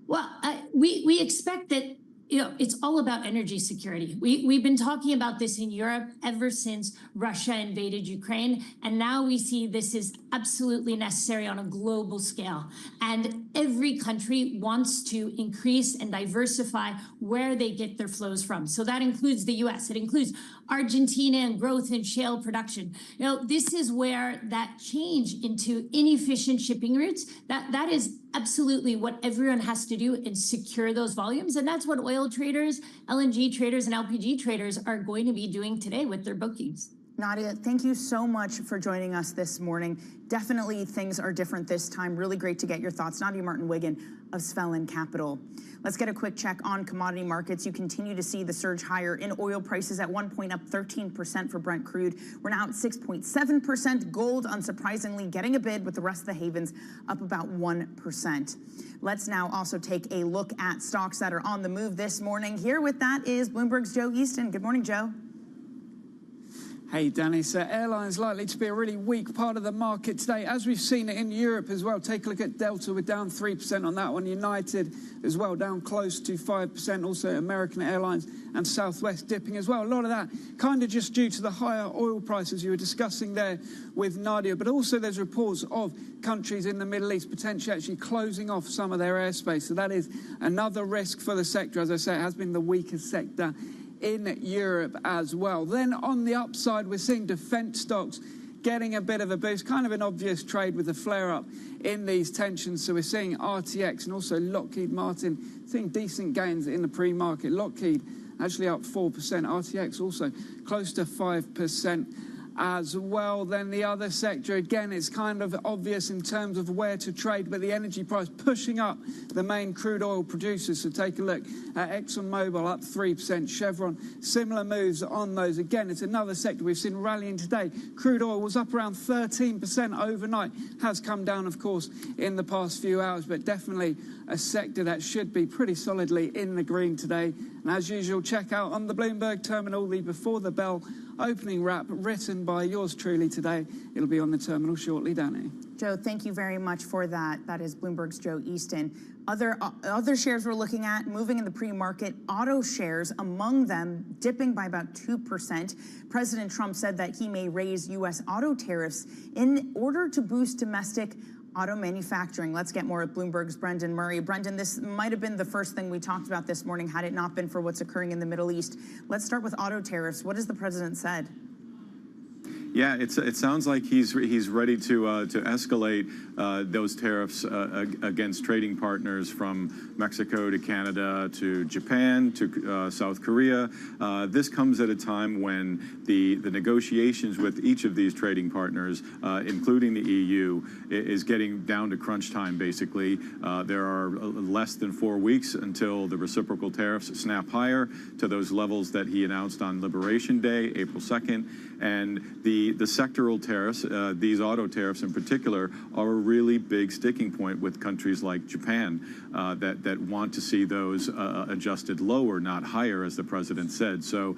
Well, we expect that, you know, it's all about energy security. We've been talking about this in Europe ever since Russia invaded Ukraine, and now we see this is absolutely necessary on a global scale. And every country wants to increase and diversify where they get their flows from. So that includes the U.S. It includes Argentina and growth in shale production. You know, this is where that change into inefficient shipping routes, that is absolutely what everyone has to do and secure those volumes. And that's what oil traders, LNG traders, and LPG traders are going to be doing today with their bookings.
Nadia, thank you so much for joining us this morning. Definitely things are different this time. Really great to get your thoughts. Nadia Martin-Wiggin of Svelin Capital. Let's get a quick check on commodity markets. You continue to see the surge higher in oil prices, at one point up 13% for Brent crude. We're now at 6.7%. Gold, unsurprisingly, getting a bid with the rest of the havens up about 1%. Let's now also take a look at stocks that are on the move this morning. Here with that is Bloomberg's Joe Easton. Good morning, Joe.
Hey, Danny. So airlines likely to be a really weak part of the market today, as we've seen it in Europe as well. Take a look at Delta. We're down 3% on that one. United as well, down close to 5%. Also American Airlines and Southwest dipping as well. A lot of that kind of just due to the higher oil prices you were discussing there with Nadia. But also there's reports of countries in the Middle East potentially actually closing off some of their airspace. So that is another risk for the sector. As I say, it has been the weakest sector in Europe as well. Then on the upside, we're seeing defense stocks getting a bit of a boost, kind of an obvious trade with the flare-up in these tensions. So we're seeing RTX and also Lockheed Martin seeing decent gains in the pre-market. Lockheed actually up 4%, RTX also close to 5% as well. Then the other sector, again, it's kind of obvious in terms of where to trade, but the energy price pushing up the main crude oil producers. So take a look at ExxonMobil up 3%, Chevron, similar moves on those. Again, it's another sector we've seen rallying today. Crude oil was up around 13% overnight, has come down, of course, in the past few hours, but definitely a sector that should be pretty solidly in the green today. And as usual, check out on the Bloomberg terminal the Before the Bell opening wrap written by yours truly today. It'll be on the terminal shortly, Danny.
Joe, thank you very much for that. That is Bloomberg's Joe Easton. Other shares we're looking at moving in the pre-market, auto shares, among them dipping by about 2%. President Trump said that he may raise U.S. auto tariffs in order to boost domestic auto manufacturing. Let's get more at Bloomberg's Brendan Murray. Brendan, this might have been the first thing we talked about this morning had it not been for what's occurring in the Middle East. Let's start with auto tariffs. What has the president said?
Yeah, it sounds like he's ready to escalate those tariffs against trading partners from Mexico to Canada to Japan to South Korea. This comes at a time when the negotiations with each of these trading partners, including the EU, is getting down to crunch time, basically. There are less than 4 weeks until the reciprocal tariffs snap higher to those levels that he announced on Liberation Day, April 2nd. And the sectoral tariffs, these auto tariffs in particular, are a really big sticking point with countries like Japan that want to see those adjusted lower, not higher, as the president said. So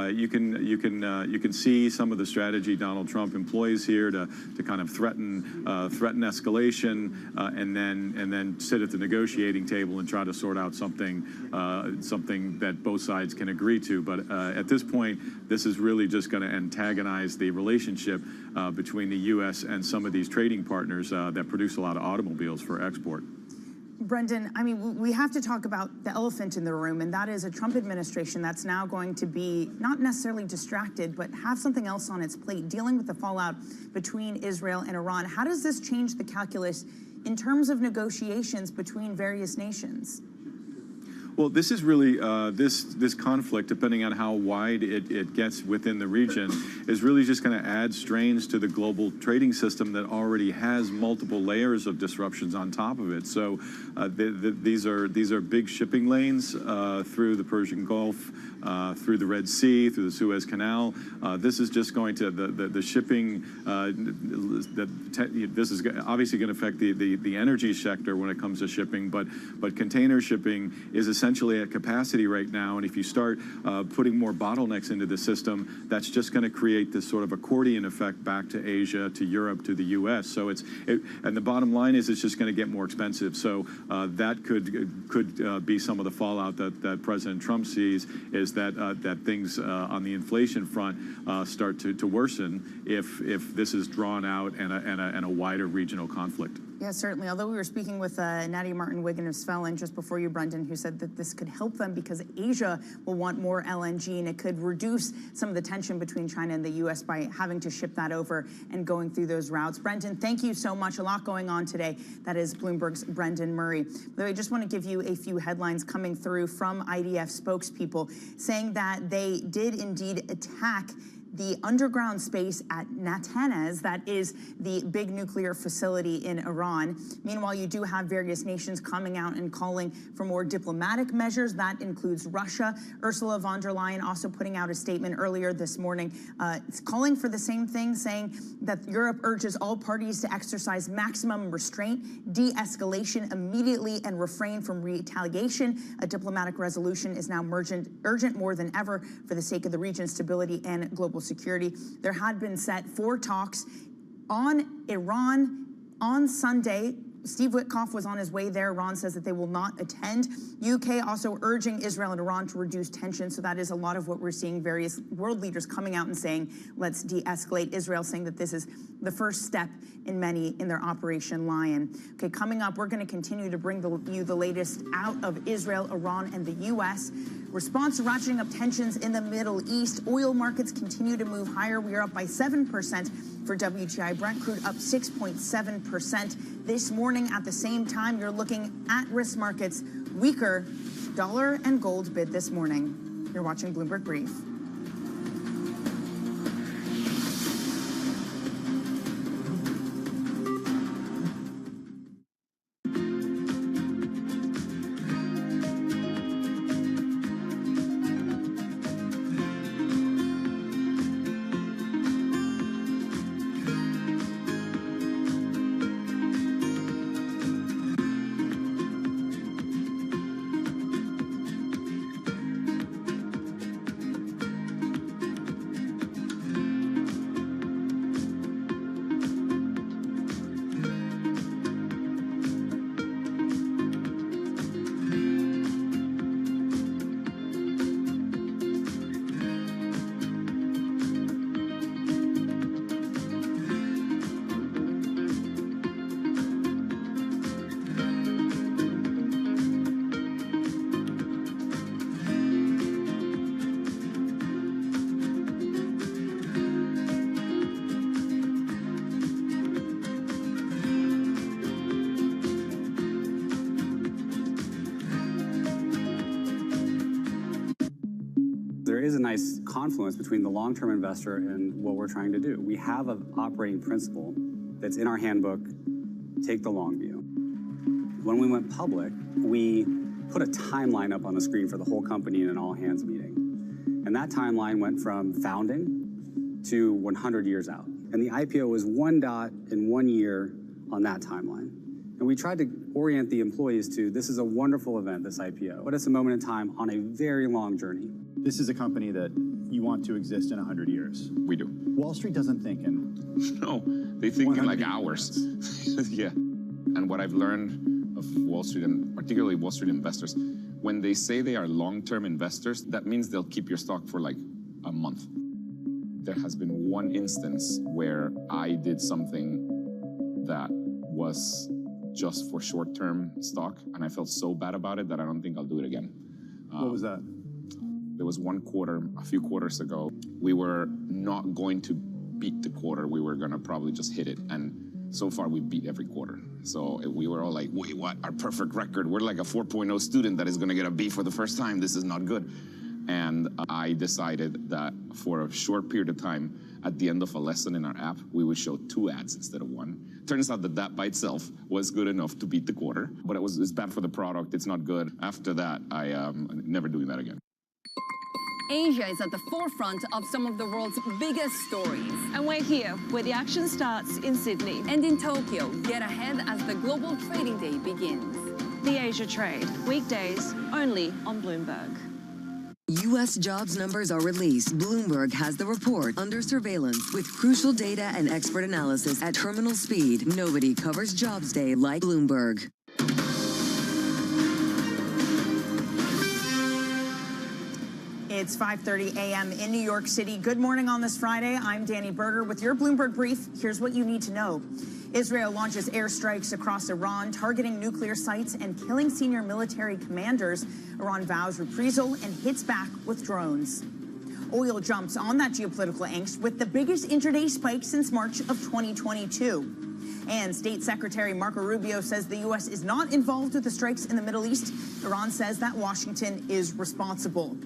you can see some of the strategy Donald Trump employs here to kind of threaten escalation and then sit at the negotiating table and try to sort out something that both sides can agree to. But at this point, this is really just going to antagonize the relationship between the U.S. and some of these trading partners that produce a lot of automobiles for export.
Brendan, I mean, we have to talk about the elephant in the room, and that is a Trump administration that's now going to be not necessarily distracted, but have something else on its plate, dealing with the fallout between Israel and Iran. How does this change the calculus in terms of negotiations between various nations?
Well, this is really, this conflict, depending on how wide it gets within the region, is really just going to add strains to the global trading system that already has multiple layers of disruptions on top of it. So these are big shipping lanes through the Persian Gulf, through the Red Sea, through the Suez Canal. This is just going to, the shipping, this is obviously going to affect the energy sector when it comes to shipping, but container shipping is essentially at capacity right now, and if you start putting more bottlenecks into the system, that's just going to create this sort of accordion effect back to Asia, to Europe, to the U.S. So and the bottom line is it's just going to get more expensive. So that could be some of the fallout that President Trump sees, is that things on the inflation front start to worsen if this is drawn out and a wider regional conflict.
Yeah, certainly. Although we were speaking with Nadia Martin-Wiggin of Svelin just before you, Brendan, who said that this could help them because Asia will want more LNG, and it could reduce some of the tension between China and the U.S. by having to ship that over and going through those routes. Brendan, thank you so much. A lot going on today. That is Bloomberg's Brendan Murray. By the way, I just want to give you a few headlines coming through from IDF spokespeople saying that they did indeed attack the underground space at Natanz, that is the big nuclear facility in Iran. Meanwhile, you do have various nations coming out and calling for more diplomatic measures. That includes Russia. Ursula von der Leyen also putting out a statement earlier this morning, calling for the same thing, saying that Europe urges all parties to exercise maximum restraint, de-escalation immediately, and refrain from retaliation. A diplomatic resolution is now urgent more than ever for the sake of the region's stability and global security. There had been set 4 talks on Iran on Sunday. Steve Witkoff was on his way there. Iran says that they will not attend. UK also urging Israel and Iran to reduce tension. So that is a lot of what we're seeing, various world leaders coming out and saying, let's de-escalate. Israel saying that this is the first step in many in their Operation Lion. Okay, coming up, we're going to continue to bring you the latest out of Israel, Iran, and the U.S. Response to ratcheting up tensions in the Middle East. Oil markets continue to move higher. We are up by 7% for WTI. Brent crude up 6.7%. This morning at the same time, you're looking at risk markets weaker. Dollar and gold bid this morning. You're watching Bloomberg Brief.
nice confluence between the long-term investor and what we're trying to do. We have an operating principle that's in our handbook, take the long view. When we went public, we put a timeline up on the screen for the whole company in an all-hands meeting. And that timeline went from founding to 100 years out. And the IPO was one dot in 1 year on that timeline. And we tried to orient the employees to, this is a wonderful event, this IPO, but it's a moment in time on a very long journey.
This is a company that you want to exist in 100 years.
We do.
Wall Street doesn't think in...
No, they think in like hours. Yeah. And what I've learned of Wall Street, and particularly Wall Street investors, when they say they are long-term investors, that means they'll keep your stock for like a month. There has been one instance where I did something that was just for short-term stock, and I felt so bad about it that I don't think I'll do it again.
What was that?
There was one quarter, a few quarters ago, we were not going to beat the quarter. We were going to probably just hit it, and so far we beat every quarter. So we were all like, wait, what? Our perfect record. We're like a 4.0 student that is going to get a B for the first time. This is not good. And I decided that for a short period of time, at the end of a lesson in our app, we would show 2 ads instead of 1. Turns out that by itself was good enough to beat the quarter, but it's bad for the product. It's not good. After that, I never doing that again.
Asia is at the forefront of some of the world's biggest stories.
And we're here, where the action starts in Sydney.
And in Tokyo, get ahead as the global trading day begins.
The Asia Trade, weekdays only on Bloomberg.
U.S. jobs numbers are released. Bloomberg has the report under surveillance with crucial data and expert analysis at terminal speed. Nobody covers Jobs Day like Bloomberg.
It's 5:30 a.m. in New York City. Good morning on this Friday. I'm Danny Berger with your Bloomberg Brief. Here's what you need to know. Israel launches airstrikes across Iran, targeting nuclear sites and killing senior military commanders. Iran vows reprisal and hits back with drones. Oil jumps on that geopolitical angst with the biggest intraday spike since March of 2022. And State Secretary Marco Rubio says the U.S. is not involved with the strikes in the Middle East. Iran says that Washington is responsible.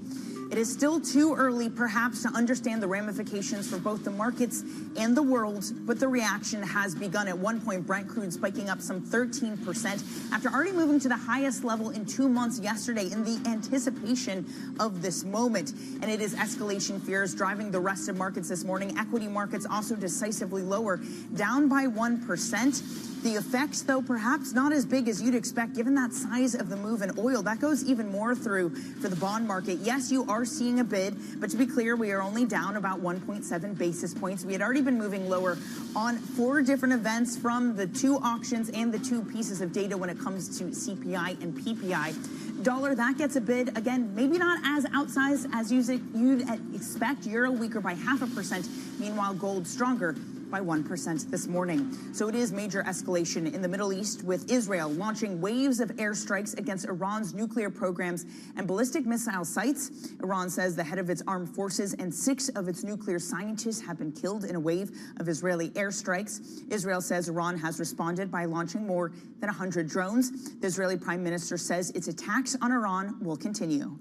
It is still too early, perhaps, to understand the ramifications for both the markets and the world, but the reaction has begun. At one point, Brent crude spiking up some 13% after already moving to the highest level in 2 months yesterday in the anticipation of this moment. And it is escalation fears driving the rest of markets this morning. Equity markets also decisively lower, down by 1%. The effects, though, perhaps not as big as you'd expect, given that size of the move in oil. That goes even more through for the bond market. Yes, you are seeing a bid, but to be clear, we are only down about 1.7 basis points. We had already been moving lower on 4 different events from the 2 auctions and the 2 pieces of data when it comes to CPI and PPI. Dollar, that gets a bid. Again, maybe not as outsized as you'd expect. Euro weaker by 0.5%. Meanwhile, gold stronger by 1% this morning. So it is major escalation in the Middle East, with Israel launching waves of airstrikes against Iran's nuclear programs and ballistic missile sites. Iran says the head of its armed forces and 6 of its nuclear scientists have been killed in a wave of Israeli airstrikes. Israel says Iran has responded by launching more than 100 drones. The Israeli prime minister says its attacks on Iran will continue.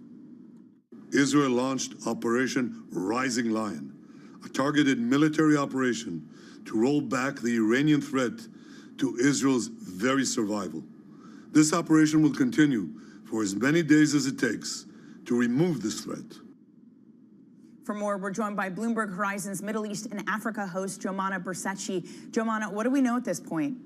Israel launched Operation Rising Lion, a targeted military operation to roll back the Iranian threat to Israel's very survival. This operation will continue for as many days as it takes to remove this threat.
For more, we're joined by Bloomberg Horizon's Middle East and Africa host, Jomana Bersecci. Jomana, what do we know at this point?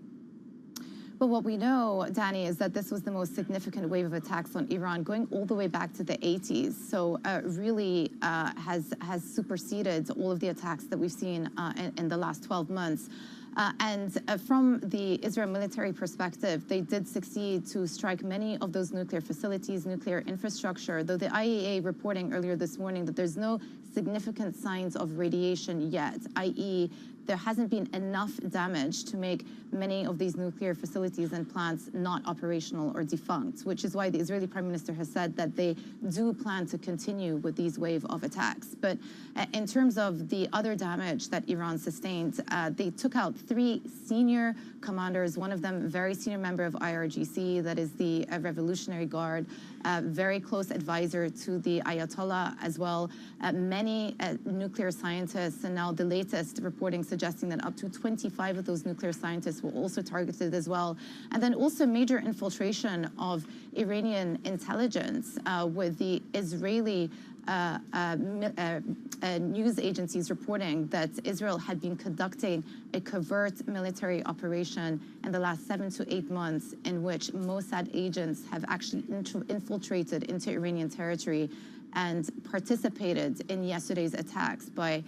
Well, what we know, Danny, is that this was the most significant wave of attacks on Iran going all the way back to the 80s. So really has superseded all of the attacks that we've seen in the last 12 months. And from the Israel military perspective, they did succeed to strike many of those nuclear facilities, nuclear infrastructure, though the IAEA reporting earlier this morning that there's no significant signs of radiation yet, i.e. there hasn't been enough damage to make many of these nuclear facilities and plants not operational or defunct, which is why the Israeli Prime Minister has said that they do plan to continue with these wave of attacks. But in terms of the other damage that Iran sustained, they took out 3 senior commanders, one of them a very senior member of IRGC, that is the Revolutionary Guard, very close advisor to the Ayatollah as well, many nuclear scientists, and now the latest reporting suggesting that up to 25 of those nuclear scientists were also targeted as well. And then also major infiltration of Iranian intelligence with the Israeli news agencies reporting that Israel had been conducting a covert military operation in the last 7 to 8 months in which Mossad agents have actually infiltrated into Iranian territory and participated in yesterday's attacks by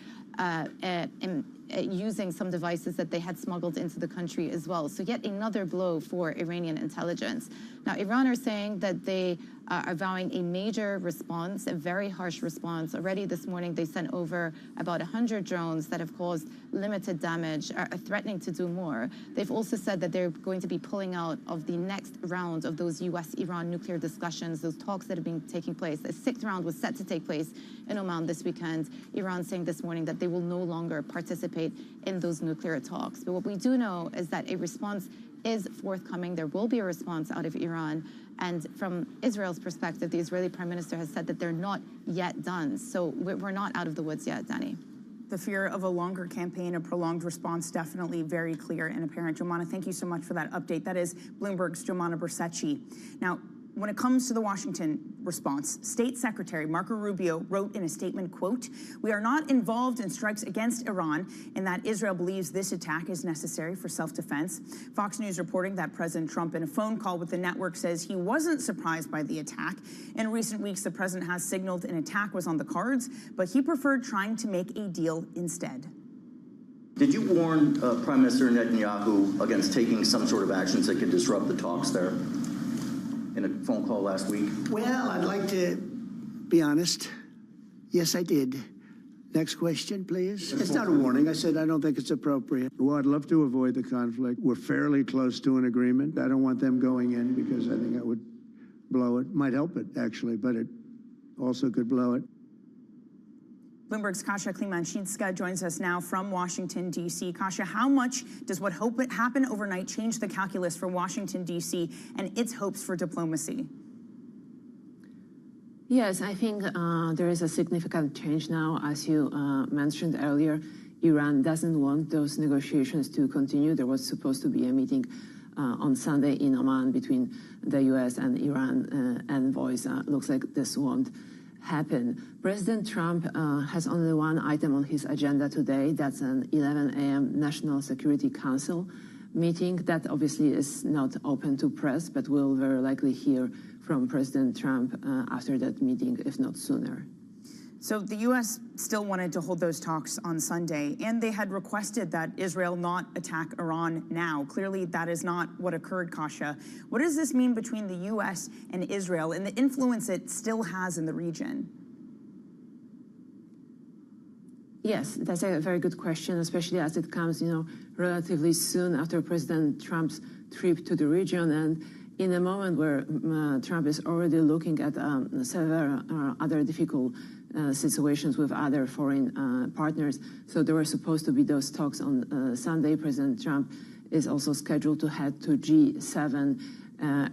using some devices that they had smuggled into the country as well. So yet another blow for Iranian intelligence. Now, Iran are saying that they are vowing a major response, a very harsh response. Already this morning, they sent over about 100 drones that have caused limited damage, are threatening to do more. They've also said that they're going to be pulling out of the next round of those U.S.-Iran nuclear discussions, those talks that have been taking place. The 6th round was set to take place in Oman this weekend. Iran saying this morning that they will no longer participate in those nuclear talks. But what we do know is that a response is forthcoming. There will be a response out of Iran. And from Israel's perspective, the Israeli Prime Minister has said that they're not yet done. So we're not out of the woods yet, Danny.
The fear of a longer campaign, a prolonged response, definitely very clear and apparent. Jomana, thank you so much for that update. That is Bloomberg's Jomana Bersecci. Now, when it comes to the Washington response, State Secretary Marco Rubio wrote in a statement, quote, "We are not involved in strikes against Iran and that Israel believes this attack is necessary for self-defense." Fox News reporting that President Trump in a phone call with the network says he wasn't surprised by the attack. In recent weeks, the president has signaled an attack was on the cards, but he preferred trying to make a deal instead.
Did you warn Prime Minister Netanyahu against taking some sort of actions that could disrupt the talks there in a phone call last week?
Well, I'd like to be honest. Yes, I did. Next question, please. It's not a warning. I said I don't think it's appropriate.
Well, I'd love to avoid the conflict. We're fairly close to an agreement. I don't want them going in because I think that would blow it. Might help it, actually, but it also could blow it.
Bloomberg's Kasia Klimanshinska joins us now from Washington, D.C. Kasia, how much does what hope it happen overnight change the calculus for Washington, D.C. and its hopes for diplomacy?
Yes, I think there is a significant change now. As you mentioned earlier, Iran doesn't want those negotiations to continue. There was supposed to be a meeting on Sunday in Oman between the U.S. and Iran envoys. Looks like this won't happen. President Trump has only one item on his agenda today. That's an 11 a.m. National Security Council meeting that obviously is not open to press, but we'll very likely hear from President Trump after that meeting, if not sooner.
So the U.S. still wanted to hold those talks on Sunday, and they had requested that Israel not attack Iran now. Clearly, that is not what occurred, Kasia. What does this mean between the U.S. and Israel and the influence it still has in the region?
Yes, that's a very good question, especially as it comes, relatively soon after President Trump's trip to the region and in a moment where Trump is already looking at several other difficult situations with other foreign partners. So there were supposed to be those talks on Sunday. President Trump is also scheduled to head to G7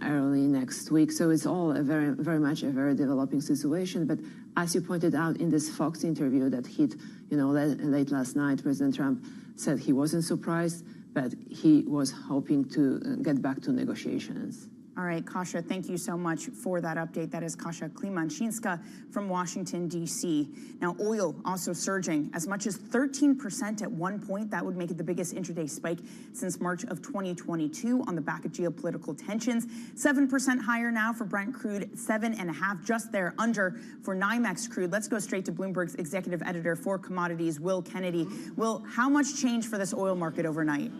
early next week. So it's all very much a very developing situation. But as you pointed out in this Fox interview that hit, late last night, President Trump said he wasn't surprised, but he was hoping to get back to negotiations.
All right, Kasia, thank you so much for that update. That is Kasia Klimanshinska from Washington, D.C. Now, oil also surging as much as 13% at one point. That would make it the biggest intraday spike since March of 2022 on the back of geopolitical tensions. 7% higher now for Brent crude, 7.5%, just there under for NYMEX crude. Let's go straight to Bloomberg's executive editor for commodities, Will Kennedy. Will, how much change for this oil market overnight?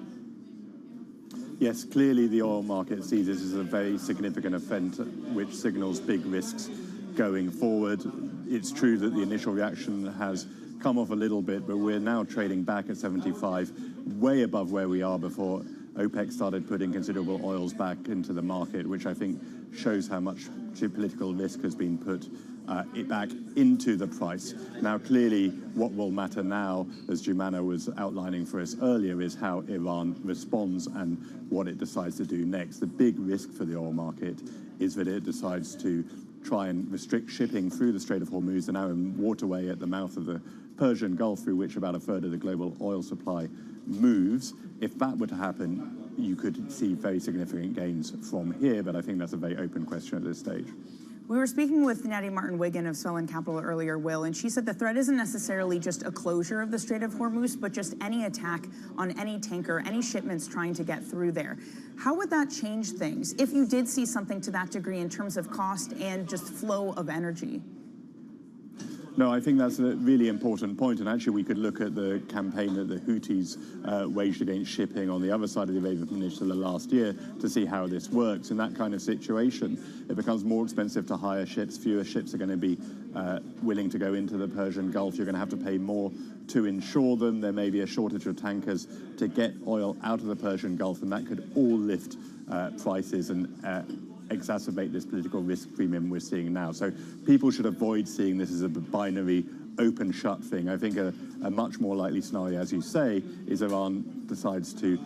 Yes, clearly the oil market sees this as a very significant event which signals big risks going forward. It's true that the initial reaction has come off a little bit, but we're now trading back at 75, way above where we are before OPEC started putting considerable oils back into the market, which I think shows how much geopolitical risk has been put back into the price. Now, clearly, what will matter now, as Jumana was outlining for us earlier, is how Iran responds and what it decides to do next. The big risk for the oil market is that it decides to try and restrict shipping through the Strait of Hormuz, the narrow waterway at the mouth of the Persian Gulf, through which about a third of the global oil supply moves. If that were to happen, you could see very significant gains from here, but I think that's a very open question at this stage.
We were speaking with Natty Martin-Wiggin of Swellen Capital earlier, Will, and she said the threat isn't necessarily just a closure of the Strait of Hormuz, but just any attack on any tanker, any shipments trying to get through there. How would that change things if you did see something to that degree in terms of cost and just flow of energy?
No, I think that's a really important point, and actually we could look at the campaign that the Houthis waged against shipping on the other side of the Arabian Peninsula last year to see how this works. In that kind of situation, it becomes more expensive to hire ships. Fewer ships are going to be willing to go into the Persian Gulf. You're going to have to pay more to insure them. There may be a shortage of tankers to get oil out of the Persian Gulf, and that could all lift prices and exacerbate this political risk premium we're seeing now. So people should avoid seeing this as a binary open-shut thing. I think a much more likely scenario, as you say, is Iran decides to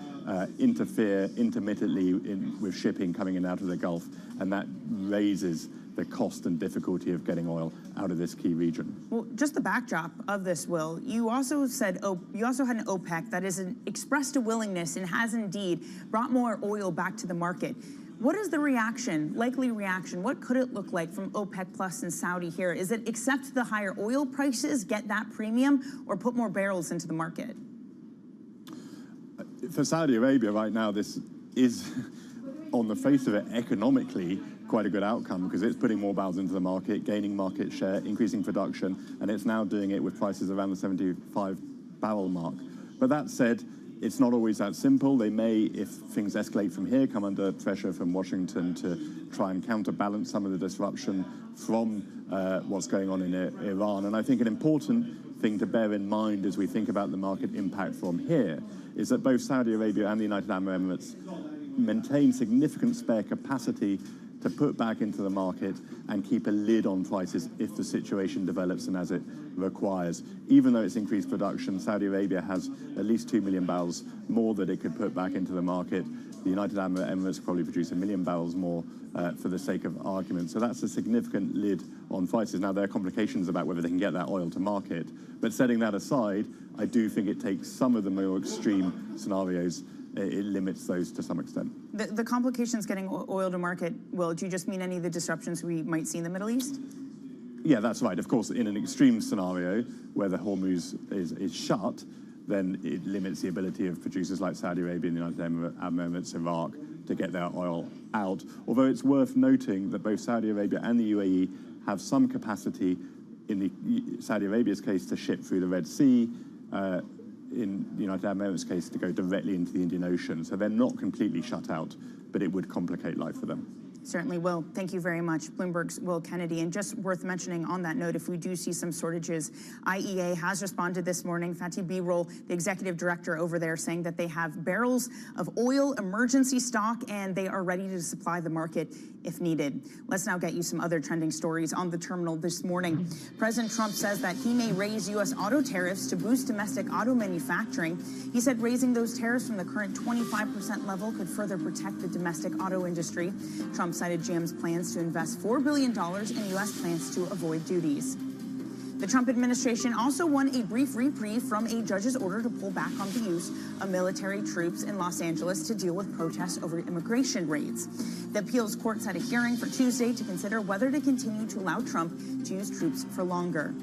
interfere intermittently with shipping coming in and out of the Gulf, and that raises the cost and difficulty of getting oil out of this key region.
Well, just the backdrop of this, Will, you also said you also had an OPEC that has expressed a willingness and has indeed brought more oil back to the market. What is the reaction, likely reaction? What could it look like from OPEC Plus and Saudi here? Is it accept the higher oil prices, get that premium, or put more barrels into the market?
For Saudi Arabia right now, this is, on the face of it, economically quite a good outcome because it's putting more barrels into the market, gaining market share, increasing production, and it's now doing it with prices around the 75 barrel mark. But that said, it's not always that simple. They may, if things escalate from here, come under pressure from Washington to try and counterbalance some of the disruption from what's going on in Iran. And I think an important thing to bear in mind as we think about the market impact from here is that both Saudi Arabia and the United Arab Emirates maintain significant spare capacity to put back into the market and keep a lid on prices if the situation develops and as it requires. Even though it's increased production, Saudi Arabia has at least 2 million barrels more that it could put back into the market. The United Arab Emirates probably produce 1 million barrels more for the sake of argument. So that's a significant lid on prices. Now, there are complications about whether they can get that oil to market. But setting that aside, I do think it takes some of the more extreme scenarios. It limits those to some extent.
The complications getting oil to market, Will, do you just mean any of the disruptions we might see in the Middle East?
Yeah, that's right. Of course, in an extreme scenario where the Hormuz is shut, then it limits the ability of producers like Saudi Arabia and the United Arab Emirates, Iraq, to get their oil out. Although it's worth noting that both Saudi Arabia and the UAE have some capacity, in the Saudi Arabia's case, to ship through the Red Sea, in the United Arab Emirates' case, to go directly into the Indian Ocean. So they're not completely shut out, but it would complicate life for them.
Certainly will. Thank you very much, Bloomberg's Will Kennedy. And just worth mentioning on that note, if we do see some shortages, IEA has responded this morning. Fatih Birol, the executive director over there, saying that they have barrels of oil emergency stock and they are ready to supply the market if needed. Let's now get you some other trending stories on the terminal this morning. President Trump says that he may raise U.S. auto tariffs to boost domestic auto manufacturing. He said raising those tariffs from the current 25% level could further protect the domestic auto industry. Trump cited GM's plans to invest $4 billion in U.S. plants to avoid duties. The Trump administration also won a brief reprieve from a judge's order to pull back on the use of military troops in Los Angeles to deal with protests over immigration raids. The appeals court set a hearing for Tuesday to consider whether to continue to allow Trump to use troops for longer.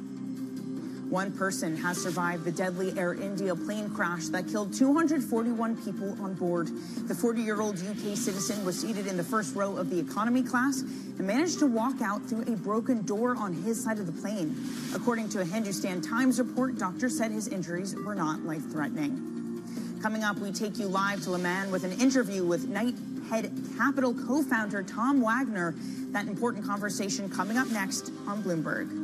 One person has survived the deadly Air India plane crash that killed 241 people on board. The 40-year-old UK citizen was seated in the first row of the economy class and managed to walk out through a broken door on his side of the plane. According to a Hindustan Times report, doctors said his injuries were not life-threatening. Coming up, we take you live to Le Mans with an interview with Knighthead Capital co-founder Tom Wagner. That important conversation coming up next on Bloomberg.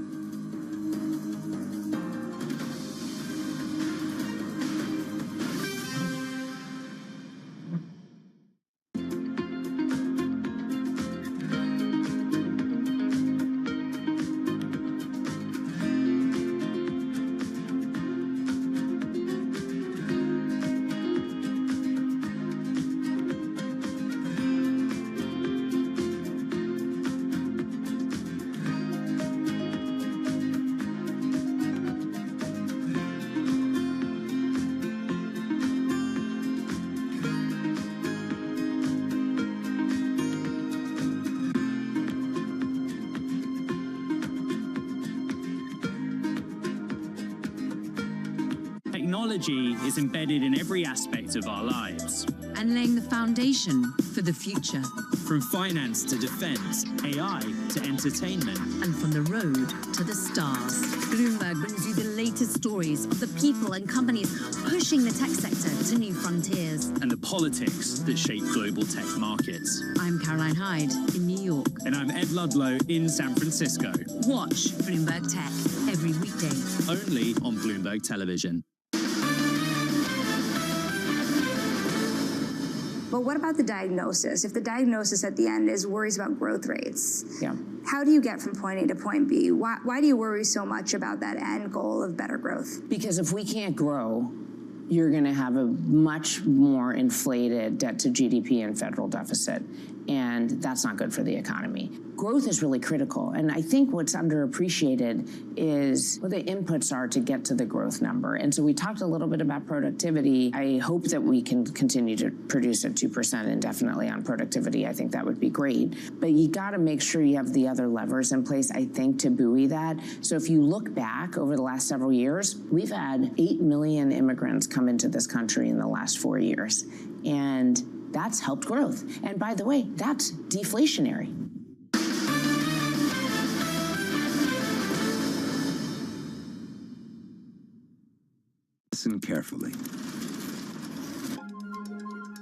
technology is embedded in every aspect of our lives.
And laying the foundation for the future.
From finance to defense, AI to entertainment.
And from the road to the stars. Bloomberg brings you the latest stories of the people and companies pushing the tech sector to new frontiers.
And the politics that shape global tech markets.
I'm Caroline Hyde in New York.
And I'm Ed Ludlow in San Francisco.
Watch Bloomberg Tech every weekday.
Only on Bloomberg Television.
But what about the diagnosis? If the diagnosis at the end is worries about growth rates,
yeah.
How do you get from point A to point B? Why do you worry so much about that end goal of better growth?
Because if we can't grow, you're going to have a much more inflated debt to GDP and federal deficit, and that's not good for the economy. Growth is really critical, and I think what's underappreciated is what the inputs are to get to the growth number. And so we talked a little bit about productivity. I hope that we can continue to produce at 2% indefinitely on productivity. I think that would be great. But you got to make sure you have the other levers in place, I think, to buoy that. So if you look back over the last several years, we've had 8 million immigrants come into this country in the last 4 years. And that's helped growth. And by the way, that's deflationary.
Listen carefully.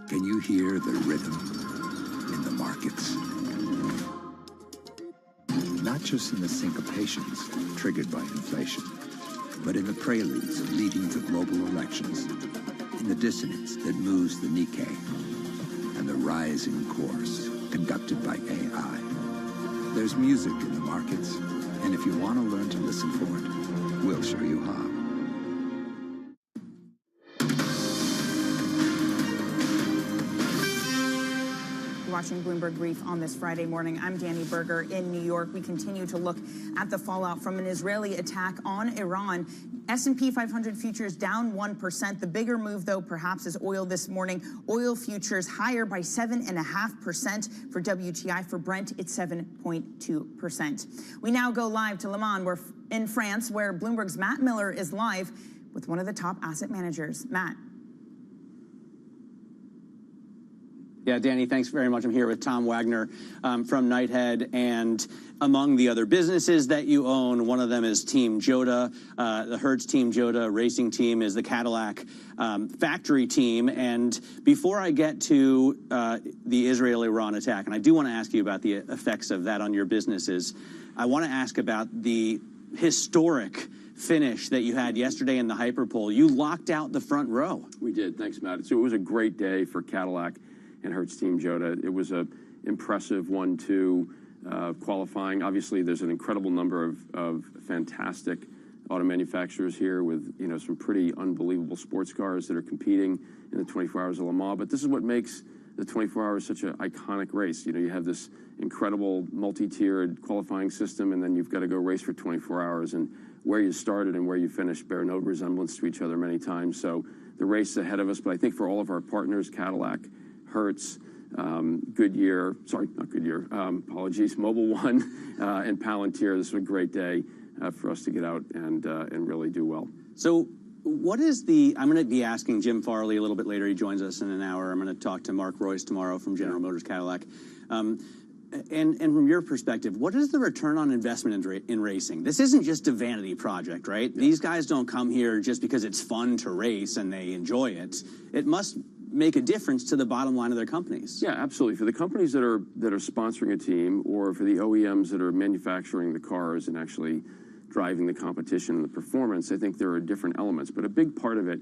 Can you hear the rhythm in the markets? Not just in the syncopations triggered by inflation, but in the preludes leading to global elections, in the dissonance that moves the Nikkei, and the rising course conducted by AI. There's music in the markets, and if you want to learn to listen for it, we'll show you how.
Watching Bloomberg Brief on this Friday morning. I'm Danny Berger in New York. We continue to look at the fallout from an Israeli attack on Iran. S&P 500 futures down 1%. The bigger move, though, perhaps is oil this morning. Oil futures higher by 7.5%. For WTI. For Brent, it's 7.2%. We now go live to Le Mans, in France, where Bloomberg's Matt Miller is live with one of the top asset managers. Matt.
Yeah, Danny, thanks very much. I'm here with Tom Wagner from Knighthead, and among the other businesses that you own, one of them is Team Jota. The Hertz Team Jota racing team is the Cadillac factory team. And before I get to the Israel-Iran attack, and I do want to ask you about the effects of that on your businesses, I want to ask about the historic finish that you had yesterday in the Hyperpole. You locked out the front row.
We did. Thanks, Matt. So it was a great day for Cadillac and Hertz Team Jota. It was a impressive 1-2 qualifying. Obviously, there's an incredible number of fantastic auto manufacturers here with some pretty unbelievable sports cars that are competing in the 24 Hours of Le Mans. But this is what makes the 24 Hours such an iconic race. You have this incredible multi-tiered qualifying system, and then you've got to go race for 24 hours. And where you started and where you finished bear no resemblance to each other many times. So the race is ahead of us. But I think for all of our partners, Cadillac, Hertz, Goodyear, sorry, not Goodyear, apologies, Mobil One, and Palantir. This is a great day for us to get out and really do well.
So what is the, I'm going to be asking Jim Farley a little bit later. He joins us in an hour. I'm going to talk to Mark Royce tomorrow from General Motors Cadillac. And from your perspective, what is the return on investment in racing? This isn't just a vanity project, right? Yeah. These guys don't come here just because it's fun to race and they enjoy it. It must make a difference to the bottom line of their companies.
Yeah, absolutely. For the companies that are sponsoring a team, or for the OEMs that are manufacturing the cars and actually driving the competition and the performance, I think there are different elements. But a big part of it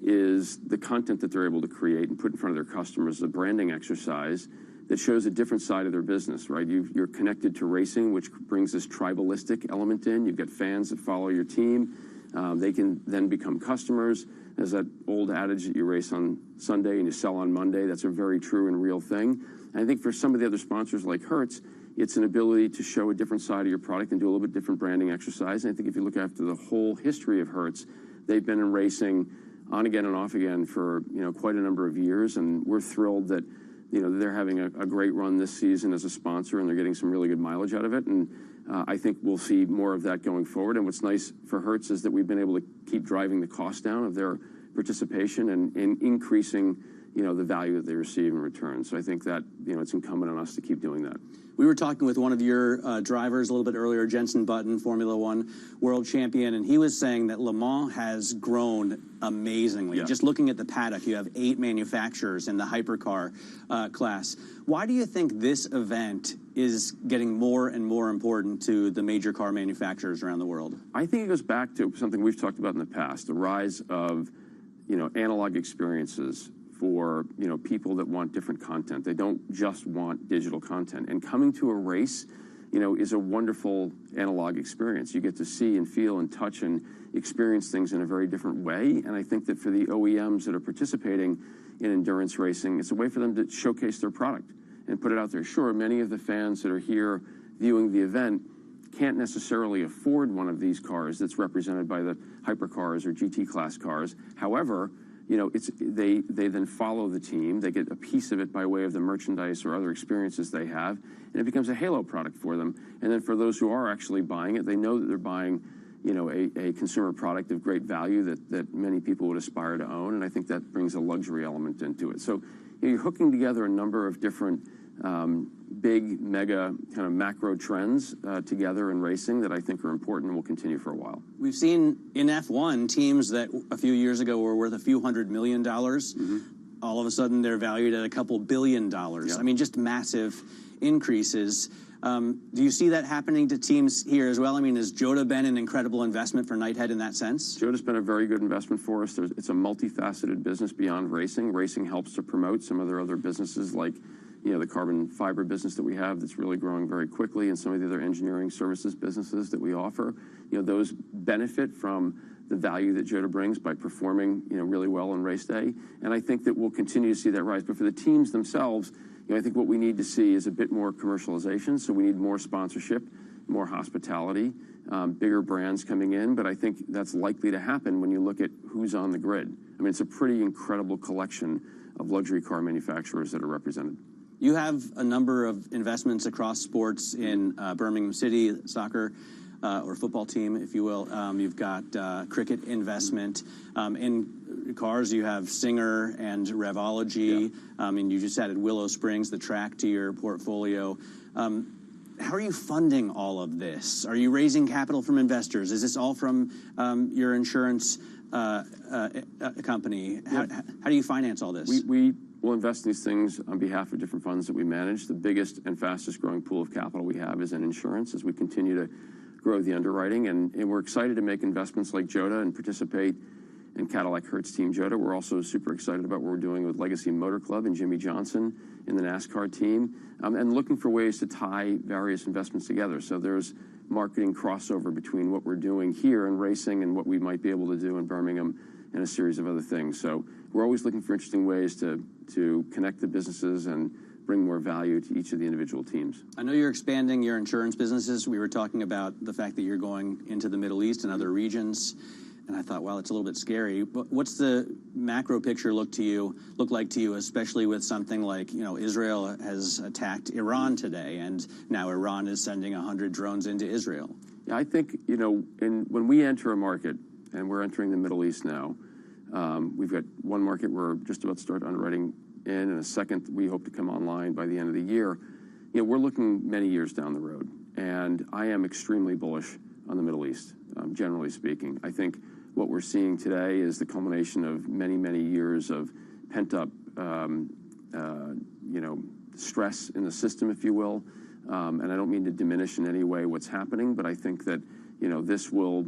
is the content that they're able to create and put in front of their customers, the branding exercise that shows a different side of their business, right? You're connected to racing, which brings this tribalistic element in. You've got fans that follow your team. They can then become customers. There's that old adage that you race on Sunday and you sell on Monday. That's a very true and real thing. And I think for some of the other sponsors like Hertz, it's an ability to show a different side of your product and do a little bit different branding exercise. And I think if you look after the whole history of Hertz, they've been in racing on again and off again for quite a number of years. And we're thrilled that they're having a great run this season as a sponsor, and they're getting some really good mileage out of it. And I think we'll see more of that going forward. And what's nice for Hertz is that we've been able to keep driving the cost down of their participation and increasing, the value that they receive in return. So I think that, it's incumbent on us to keep doing that.
We were talking with one of your drivers a little bit earlier, Jenson Button, Formula One world champion, and he was saying that Le Mans has grown amazingly.
Yeah.
Just looking at the paddock, you have 8 manufacturers in the hypercar class. Why do you think this event is getting more and more important to the major car manufacturers around the world?
I think it goes back to something we've talked about in the past, the rise of, analog experiences for, people that want different content. They don't just want digital content. And coming to a race, is a wonderful analog experience. You get to see and feel and touch and experience things in a very different way. And I think that for the OEMs that are participating in endurance racing, it's a way for them to showcase their product and put it out there. Sure, many of the fans that are here viewing the event can't necessarily afford one of these cars that's represented by the hypercars or GT class cars. However, they then follow the team. They get a piece of it by way of the merchandise or other experiences they have, and it becomes a halo product for them. And then for those who are actually buying it, they know that they're buying, a consumer product of great value that many people would aspire to own. And I think that brings a luxury element into it. So you're hooking together a number of different big, mega, kind of macro trends together in racing that I think are important and will continue for a while.
We've seen in F1 teams that a few years ago were worth a few $100 million. All of a sudden, they're valued at a couple $1 billion.
Yeah.
I mean, just massive increases. Do you see that happening to teams here as well? I mean, has Jota been an incredible investment for Knighthead in that sense?
Jota's been a very good investment for us. It's a multifaceted business beyond racing. Racing helps to promote some of their other businesses like the carbon fiber business that we have that's really growing very quickly, and some of the other engineering services businesses that we offer. Those benefit from the value that Jota brings by performing, really well on race day. And I think that we'll continue to see that rise. But for the teams themselves, I think what we need to see is a bit more commercialization. So we need more sponsorship, more hospitality, bigger brands coming in. But I think that's likely to happen when you look at who's on the grid. I mean, it's a pretty incredible collection of luxury car manufacturers that are represented.
You have a number of investments across sports in Birmingham City, soccer or football team, if you will. You've got cricket investment. In cars, you have Singer and Revology. And you just added Willow Springs, the track, to your portfolio. How are you funding all of this? Are you raising capital from investors? Is this all from your insurance company? How do you finance all this?
We'll invest in these things on behalf of different funds that we manage. The biggest and fastest growing pool of capital we have is in insurance as we continue to grow the underwriting. And we're excited to make investments like Jota and participate in Cadillac Hertz Team Jota. We're also super excited about what we're doing with Legacy Motor Club and Jimmy Johnson in the NASCAR team, and looking for ways to tie various investments together. So there's marketing crossover between what we're doing here in racing and what we might be able to do in Birmingham and a series of other things. So we're always looking for interesting ways to connect the businesses and bring more value to each of the individual teams.
I know you're expanding your insurance businesses. We were talking about the fact that you're going into the Middle East and other regions, and I thought, well, it's a little bit scary. But what's the macro picture look like to you, especially with something like, Israel has attacked Iran today, and now Iran is sending 100 drones into Israel?
Yeah, I think, when we enter a market, and we're entering the Middle East now, we've got one market we're just about to start underwriting in, and a second we hope to come online by the end of the year. We're looking many years down the road, and I am extremely bullish on the Middle East, generally speaking. I think what we're seeing today is the culmination of many, many years of pent-up, stress in the system, if you will. And I don't mean to diminish in any way what's happening, but I think that, this will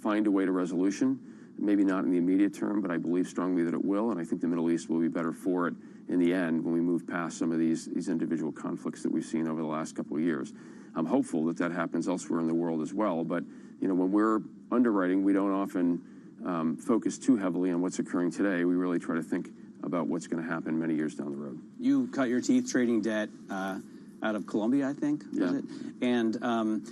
find a way to resolution. Maybe not in the immediate term, but I believe strongly that it will, and I think the Middle East will be better for it in the end when we move past some of these individual conflicts that we've seen over the last couple of years. I'm hopeful that that happens elsewhere in the world as well, but when we're underwriting, we don't often focus too heavily on what's occurring today. We really try to think about what's going to happen many years down the road.
You cut your teeth trading debt out of Colombia, I think, was it? And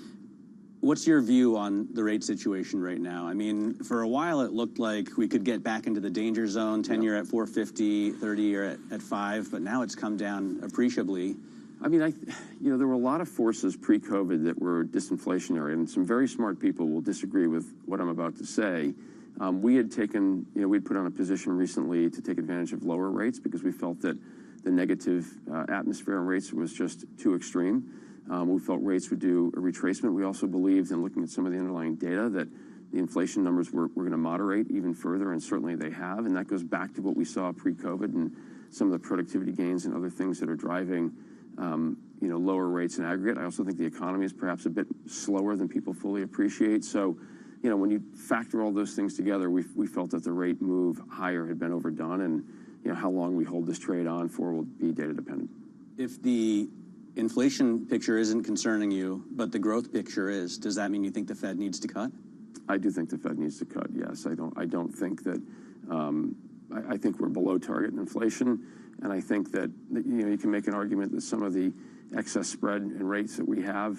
what's your view on the rate situation right now? I mean, for a while it looked like we could get back into the danger zone, 10-year at 4.50, 30-year at 5, but now it's come down appreciably.
I mean, there were a lot of forces pre-COVID that were disinflationary, and some very smart people will disagree with what I'm about to say. We had taken, we'd put on a position recently to take advantage of lower rates because we felt that the negative atmosphere on rates was just too extreme. We felt rates would do a retracement. We also believed in looking at some of the underlying data that the inflation numbers were going to moderate even further, and certainly they have. And that goes back to what we saw pre-COVID and some of the productivity gains and other things that are driving lower rates in aggregate. I also think the economy is perhaps a bit slower than people fully appreciate. So, when you factor all those things together, we felt that the rate move higher had been overdone, and how long we hold this trade on for will be data dependent.
If the inflation picture isn't concerning you, but the growth picture is, does that mean you think the Fed needs to cut?
I do think the Fed needs to cut. Yes, I don't think that. I think we're below target in inflation, and I think that you can make an argument that some of the excess spread and rates that we have,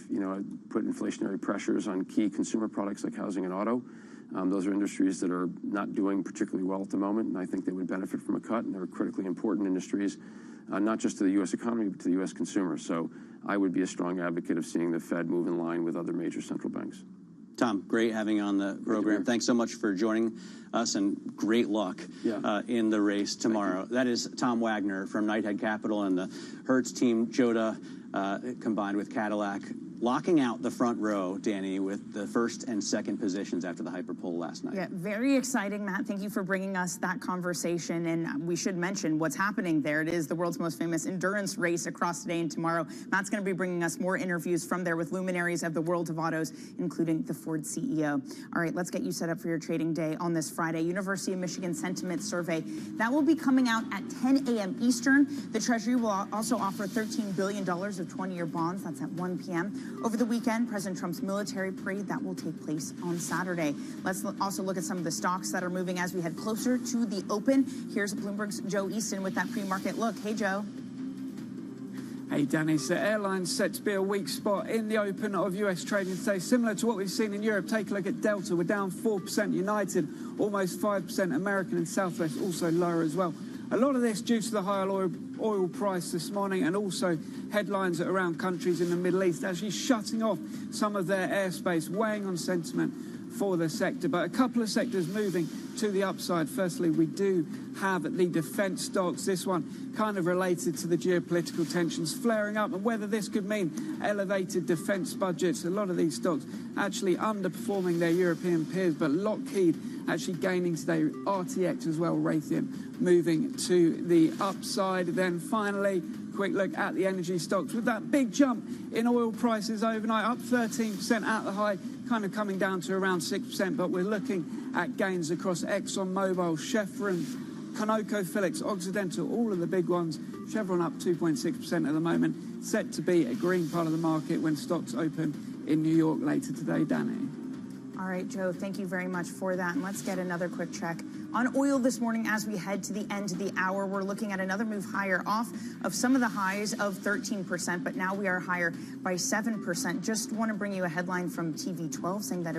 put inflationary pressures on key consumer products like housing and auto. Those are industries that are not doing particularly well at the moment, and I think they would benefit from a cut, and they're critically important industries, not just to the U.S. economy, but to the U.S. consumer. So I would be a strong advocate of seeing the Fed move in line with other major central banks.
Tom, great having you on the program. Thanks so much for joining us, and great luck in the race tomorrow. That is Tom Wagner from Knighthead Capital and the Hertz team, Joda, combined with Cadillac, locking out the front row, Danny, with the first and second positions after the hyper poll last night.
Yeah, very exciting, Matt. Thank you for bringing us that conversation. And we should mention what's happening there. It is the world's most famous endurance race across today and tomorrow. Matt's going to be bringing us more interviews from there with luminaries of the world of autos, including the Ford CEO. All right, let's get you set up for your trading day on this Friday. University of Michigan Sentiment Survey. That will be coming out at 10 a.m. Eastern. The Treasury will also offer $13 billion of 20-year bonds. That's at 1 p.m. Over the weekend, President Trump's military parade, that will take place on Saturday. Let's also look at some of the stocks that are moving as we head closer to the open. Here's Bloomberg's Joe Easton with that pre-market look. Hey, Joe.
Hey, Danny. So airlines set to be a weak spot in the open of US trading today, similar to what we've seen in Europe. Take a look at Delta. We're down 4%. United, almost 5%. American and Southwest also lower as well. A lot of this due to the higher oil price this morning, and also headlines around countries in the Middle East actually shutting off some of their airspace, weighing on sentiment for the sector. But a couple of sectors moving to the upside. Firstly, we do have the defense stocks. This one kind of related to the geopolitical tensions flaring up and whether this could mean elevated defense budgets. A lot of these stocks actually underperforming their European peers, but Lockheed actually gaining today. RTX as well, Raytheon moving to the upside. Then finally, quick look at the energy stocks with that big jump in oil prices overnight, up 13% at the high, kind of coming down to around 6%, but we're looking at gains across ExxonMobil, Chevron, ConocoPhillips, Occidental, all of the big ones. Chevron up 2.6% at the moment, set to be a green part of the market when stocks open in New York later today. Danny.
All right, Joe, thank you very much for that. And let's get another quick check on oil this morning as we head to the end of the hour. We're looking at another move higher off of some of the highs of 13%, but now we are higher by 7%. Just want to bring you a headline from TV12 saying that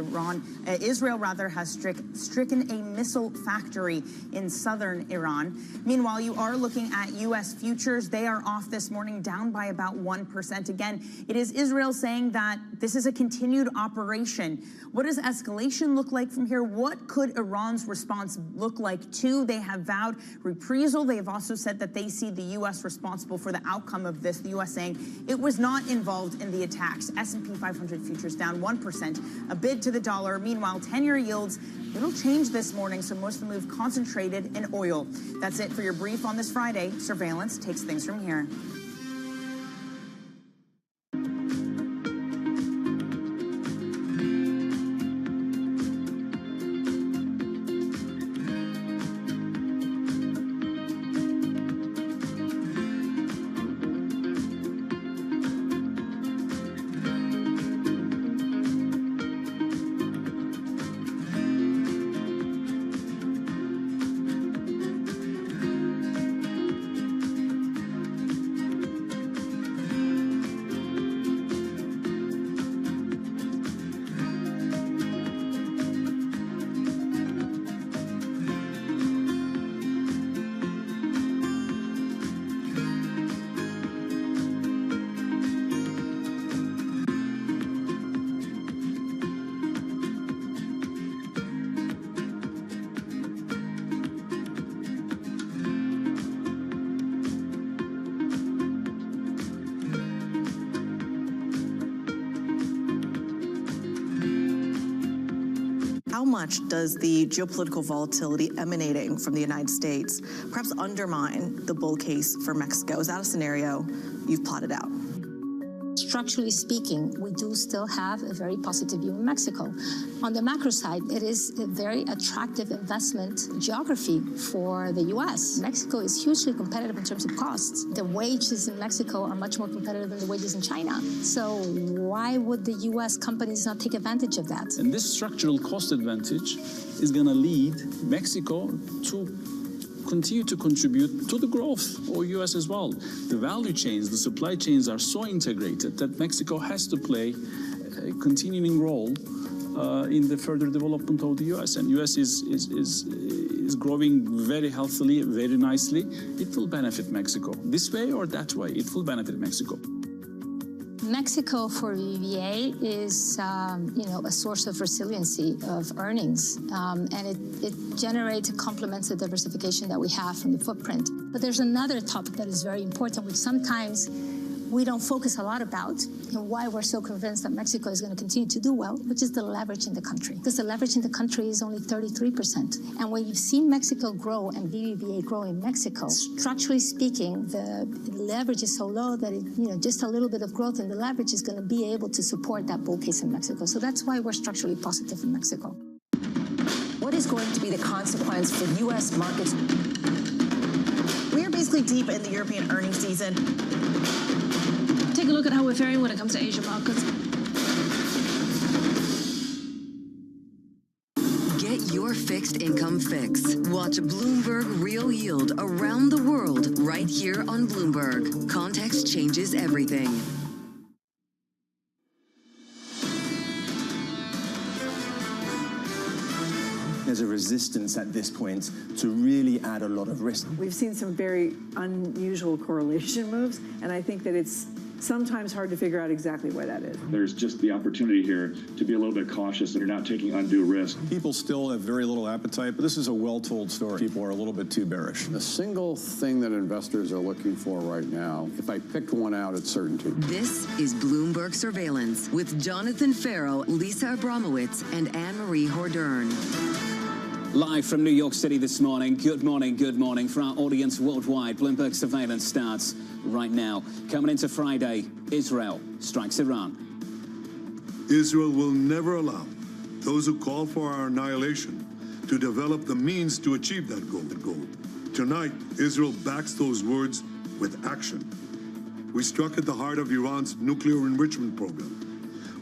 Israel has stricken a missile factory in southern Iran. Meanwhile, you are looking at U.S. futures. They are off this morning, down by about 1%. Again, it is Israel saying that this is a continued operation. What does escalation look like from here? What could Iran's response look like too? They have vowed reprisal. They have also said that they see the U.S. responsible for the outcome of this. The U.S. saying it was not involved in the attacks. S&P 500 futures down 1%, a bid to the dollar. Meanwhile, 10-year yields, little change this morning, so most of the move concentrated in oil. That's it for your brief on this Friday. Surveillance takes things from here.
much does the geopolitical volatility emanating from the United States perhaps undermine the bull case for Mexico? Is that a scenario you've plotted out?
Structurally speaking, we do still have a very positive view in Mexico. On the macro side, it is a very attractive investment geography for the U.S. Mexico is hugely competitive in terms of costs. The wages in Mexico are much more competitive than the wages in China. So why would the U.S. companies not take advantage of that?
And this structural cost advantage is going to lead Mexico to continue to contribute to the growth of U.S. as well. The value chains, the supply chains are so integrated that Mexico has to play a continuing role in the further development of the U.S. And U.S. is growing very healthily, very nicely. It will benefit Mexico this way or that way. It will benefit Mexico.
Mexico for BBVA is, a source of resiliency of earnings, and it generates and complements the diversification that we have from the footprint. But there's another topic that is very important, which sometimes we don't focus a lot about, and why we're so convinced that Mexico is going to continue to do well, which is the leverage in the country. Because the leverage in the country is only 33%. And when you've seen Mexico grow and BBVA grow in Mexico, structurally speaking, the leverage is so low that just a little bit of growth in the leverage is going to be able to support that bull case in Mexico. So that's why we're structurally positive in Mexico.
What is going to be the consequence for U.S. markets? We are basically deep in the European earnings season.
Take a look at how we're faring when it comes to Asian markets.
Get your fixed income fix. Watch Bloomberg Real Yield around the world right here on Bloomberg. Context changes everything.
There's a resistance at this point to really add a lot of risk.
We've seen some very unusual correlation moves, and I think that it's sometimes hard to figure out exactly why that is.
There's just the opportunity here to be a little bit cautious that you're not taking undue risk.
People still have very little appetite, but this is a well-told story. People are a little bit too bearish.
The single thing that investors are looking for right now, if I picked one out, it's certainty.
This is Bloomberg Surveillance with Jonathan Farrell, Lisa Abramowitz, and Anne-Marie Hordern.
Live from New York City this morning. Good morning for our audience worldwide. Bloomberg Surveillance starts right now. Coming into Friday, Israel strikes Iran.
Israel will never allow those who call for our annihilation to develop the means to achieve that goal. Tonight, Israel backs those words with action. We struck at the heart of Iran's nuclear enrichment program.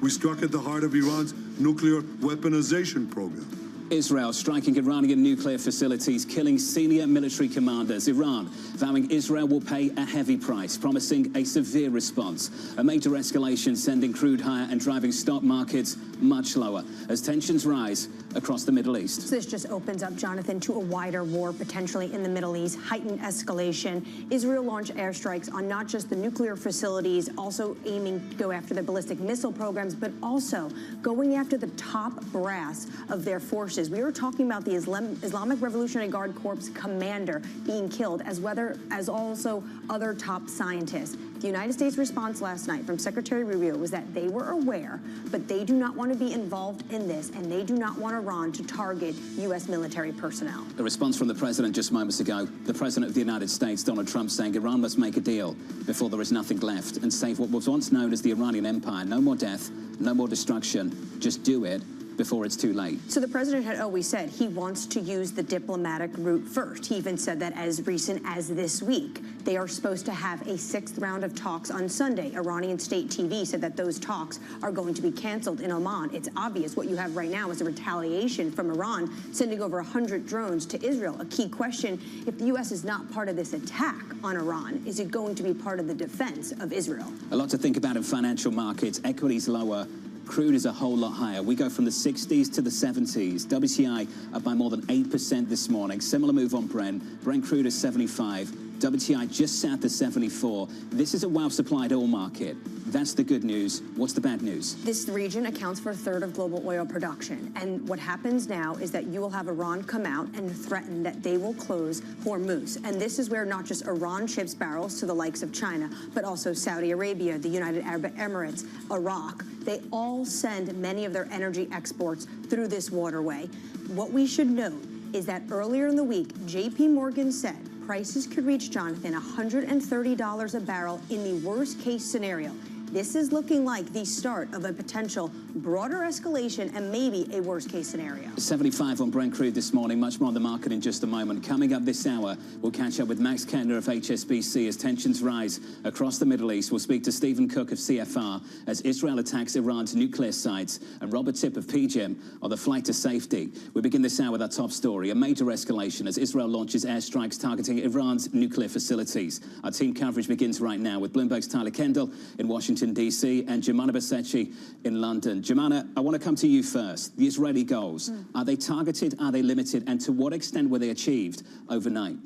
We struck at the heart of Iran's nuclear weaponization program.
Israel striking Iranian nuclear facilities, killing senior military commanders. Iran vowing Israel will pay a heavy price, promising a severe response. A major escalation sending crude higher and driving stock markets much lower as tensions rise across the Middle East.
This just opens up, Jonathan, to a wider war potentially in the Middle East, heightened escalation. Israel launched airstrikes on not just the nuclear facilities, also aiming to go after the ballistic missile programs, but also going after the top brass of their forces. We were talking about the Islamic Revolutionary Guard Corps commander being killed, as well as also other top scientists. The United States response last night from Secretary Rubio was that they were aware, but they do not want to be involved in this, and they do not want Iran to target U.S. military personnel.
A response from the president just moments ago. The president of the United States, Donald Trump, saying Iran must make a deal before there is nothing left and save what was once known as the Iranian Empire. No more death, no more destruction. Just do it before it's too late.
So the president had always said he wants to use the diplomatic route first. He even said that as recent as this week. They are supposed to have a 6th round of talks on Sunday. Iranian state TV said that those talks are going to be canceled in Oman. It's obvious what you have right now is a retaliation from Iran, sending over 100 drones to Israel. A key question, if the U.S. is not part of this attack on Iran, is it going to be part of the defense of Israel?
A lot to think about in financial markets. Equities lower. Crude is a whole lot higher. We go from the 60s to the 70s. WTI up by more than 8% this morning. Similar move on Brent. Brent crude is 75. WTI just south of 74. This is a well-supplied oil market. That's the good news. What's the bad news?
This region accounts for a third of global oil production. And what happens now is that you will have Iran come out and threaten that they will close Hormuz. And this is where not just Iran ships barrels to the likes of China, but also Saudi Arabia, the United Arab Emirates, Iraq. They all send many of their energy exports through this waterway. What we should note is that earlier in the week, JP Morgan said prices could reach, Jonathan, $130 a barrel in the worst case scenario. This is looking like the start of a potential broader escalation and maybe a worst-case scenario.
75 on Brent crude this morning. Much more on the market in just a moment. Coming up this hour, we'll catch up with Max Kettner of HSBC as tensions rise across the Middle East. We'll speak to Stephen Cook of CFR as Israel attacks Iran's nuclear sites, and Robert Tipp of PGIM on the flight to safety. We begin this hour with our top story, a major escalation as Israel launches airstrikes targeting Iran's nuclear facilities. Our team coverage begins right now with Bloomberg's Tyler Kendall in Washington, D.C. and Jumana Basechi in London. Jumana, I want to come to you first. The Israeli goals, are they targeted, are they limited, and to what extent were they achieved overnight?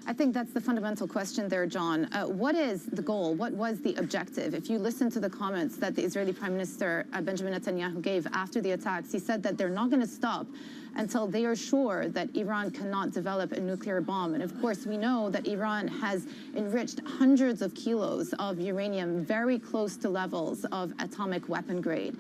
I think that's the fundamental question there, John. What is the goal? What was the objective? If you listen to the comments that the Israeli Prime Minister Benjamin Netanyahu gave after the attacks, he said that they're not going to stop until they are sure that Iran cannot develop a nuclear bomb. And of course, we know that Iran has enriched hundreds of kilos of uranium very close to levels of atomic weapon grade.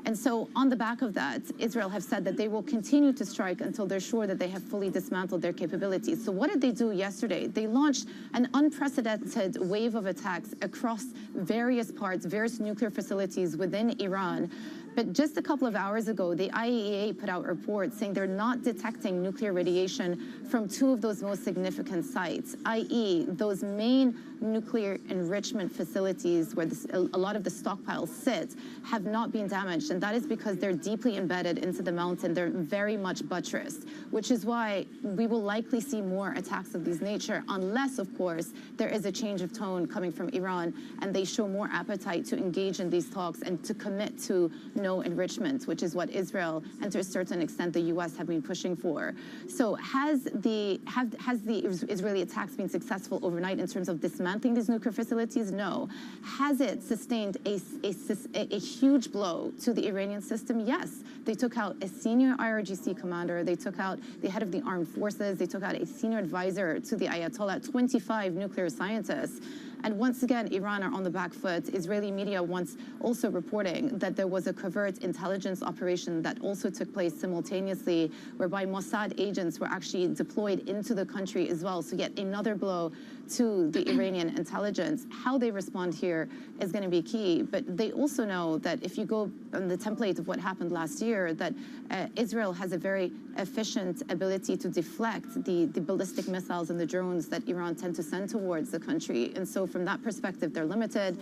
And so on the back of that, Israel have said that they will continue to strike until they're sure that they have fully dismantled their capabilities. So what did they do yesterday? They launched an unprecedented wave of attacks across various parts, various nuclear facilities within Iran. But just a couple of hours ago, the IAEA put out reports saying they're not detecting nuclear radiation from two of those most significant sites, i.e. those main nuclear enrichment facilities where a lot of the stockpiles sit have not been damaged. And that is because they're deeply embedded into the mountain. They're very much buttressed, which is why we will likely see more attacks of this nature, unless, of course, there is a change of tone coming from Iran and they show more appetite to engage in these talks and to commit to no enrichment, which is what Israel and to a certain extent the U.S. have been pushing for. So has the Israeli attacks been successful overnight in terms of dismantling these nuclear facilities? No. Has it sustained a huge blow to the Iranian system? Yes. They took out a senior IRGC commander. They took out the head of the armed forces. They took out a senior advisor to the Ayatollah, 25 nuclear scientists. And once again, Iran are on the back foot. Israeli media once also reporting that there was a covert intelligence operation that also took place simultaneously, whereby Mossad agents were actually deployed into the country as well. So yet another blow to the Iranian intelligence. How they respond here is going to be key. But they also know that if you go on the template of what happened last year, that Israel has a very efficient ability to deflect the ballistic missiles and the drones that Iran tend to send towards the country. And so from that perspective, they're limited.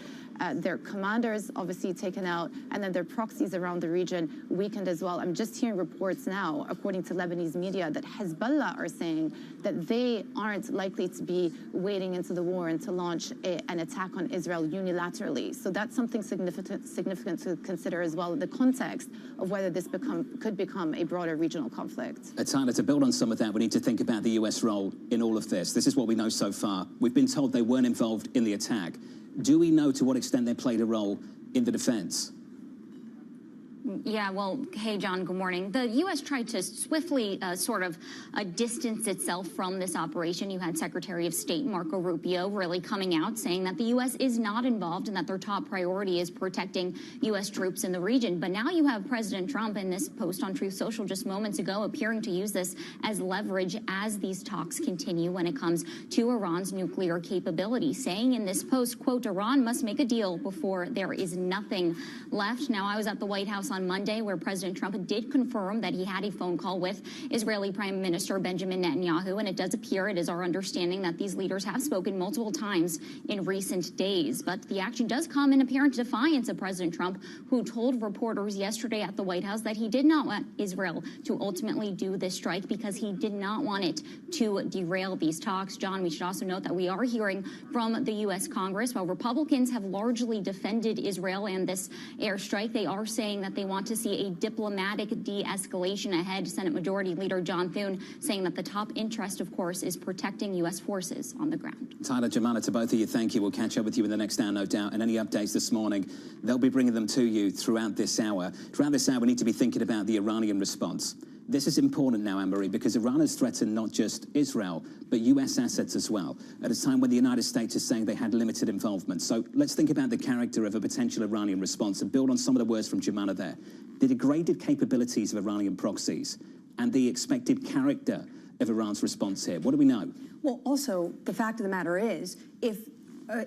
Their commanders obviously taken out, and then their proxies around the region weakened as well. I'm just hearing reports now, according to Lebanese media, that Hezbollah are saying that they aren't likely to be wading into the war and to launch an attack on Israel unilaterally. So that's something significant to consider as well in the context of whether this could become a broader regional conflict.
Tyler, to build on some of that, we need to think about the U.S. role in all of this. This is what we know so far. We've been told they weren't involved in the attack. Do we know to what extent they played a role in the defense?
Yeah, well, hey, John, good morning. The U.S. tried to swiftly distance itself from this operation. You had Secretary of State Marco Rubio really coming out saying that the U.S. is not involved and that their top priority is protecting U.S. troops in the region. But now you have President Trump in this post on Truth Social just moments ago appearing to use this as leverage as these talks continue when it comes to Iran's nuclear capability, saying in this post, quote, Iran must make a deal before there is nothing left. Now, I was at the White House on Monday, where President Trump did confirm that he had a phone call with Israeli Prime Minister Benjamin Netanyahu, and it does appear, it is our understanding, that these leaders have spoken multiple times in recent days. But the action does come in apparent defiance of President Trump, who told reporters yesterday at the White House that he did not want Israel to ultimately do this strike because he did not want it to derail these talks. John, we should also note that we are hearing from the U.S. Congress, while Republicans have largely defended Israel and this airstrike, they are saying that they they want to see a diplomatic de-escalation ahead. Senate Majority Leader John Thune saying that the top interest, of course, is protecting U.S. forces on the ground.
Tyler, Jamala, to both of you, thank you. We'll catch up with you in the next hour, no doubt. And any updates this morning, they'll be bringing them to you throughout this hour. Throughout this hour, we need to be thinking about the Iranian response. This is important now, Anne-Marie, because Iran has threatened not just Israel, but U.S. assets as well, at a time when the United States is saying they had limited involvement. So let's think about the character of a potential Iranian response and build on some of the words from Jamala there. The degraded capabilities of Iranian proxies and the expected character of Iran's response here. What do we know?
Well, also, the fact of the matter is, if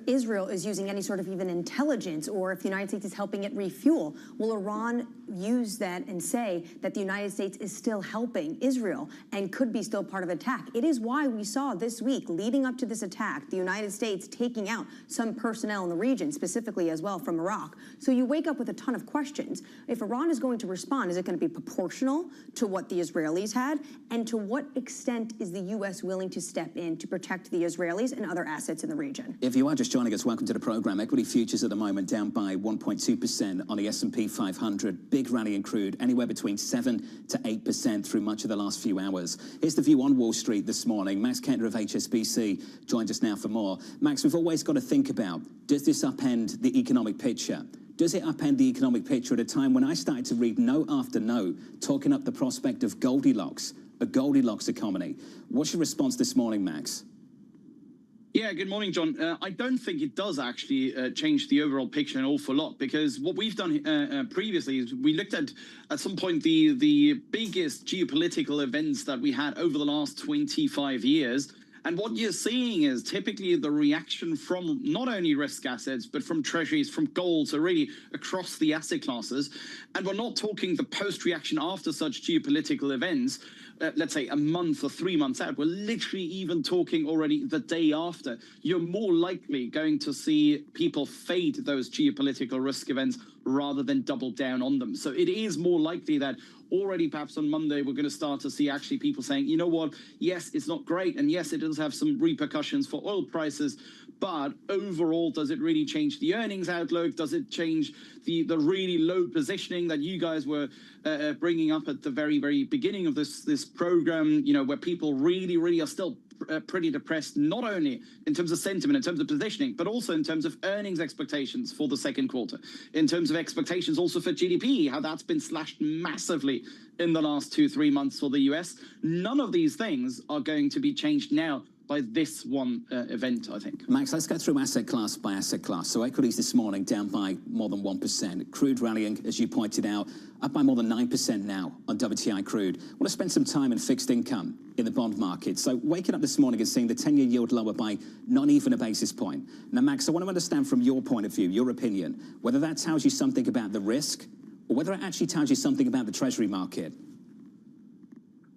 Israel is using any sort of even intelligence, or if the United States is helping it refuel, will Iran use that and say that the United States is still helping Israel and could be still part of attack? It is why we saw this week, leading up to this attack, the United States taking out some personnel in the region, specifically as well from Iraq. So you wake up with a ton of questions. If Iran is going to respond, is it going to be proportional to what the Israelis had? And to what extent is the U.S. willing to step in to protect the Israelis and other assets in the region?
If you are just joining us, welcome to the program. Equity futures at the moment down by 1.2% on the S&P 500. Big rally in crude, anywhere between 7 to 8% through much of the last few hours. Here's the view on Wall Street this morning. Max Kentner of HSBC joins us now for more. Max, we've always got to think about, does this upend the economic picture? Does it upend the economic picture at a time when I started to read note after note talking up the prospect of Goldilocks, a Goldilocks economy? What's your response this morning, Max?
Yeah, good morning, John. I don't think it does actually change the overall picture an awful lot, because what we've done previously is we looked at some point the biggest geopolitical events that we had over the last 25 years. And what you're seeing is typically the reaction from not only risk assets, but from treasuries, from gold, so really across the asset classes. And we're not talking the post-reaction after such geopolitical events, let's say a month or 3 months out. We're literally even talking already the day after. You're more likely going to see people fade those geopolitical risk events rather than double down on them. So it is more likely that already perhaps on Monday, we're going to start to see actually people saying, you know what, yes, it's not great. And yes, it does have some repercussions for oil prices. But overall, does it really change the earnings outlook? Does it change the really low positioning that you guys were bringing up at the very, very beginning of this program, you know, where people really are still pretty depressed, not only in terms of sentiment, in terms of positioning, but also in terms of earnings expectations for the second quarter, in terms of expectations also for GDP, how that's been slashed massively in the last 2-3 months for the US. None of these things are going to be changed now by this one event, I think.
Max, let's go through asset class by asset class. So equities this morning down by more than 1%. Crude rallying, as you pointed out, up by more than 9% now on WTI crude. I want to spend some time in fixed income in the bond market. So waking up this morning and seeing the 10-year yield lower by not even a basis point. Now, Max, I want to understand from your point of view, your opinion, whether that tells you something about the risk or whether it actually tells you something about the Treasury market.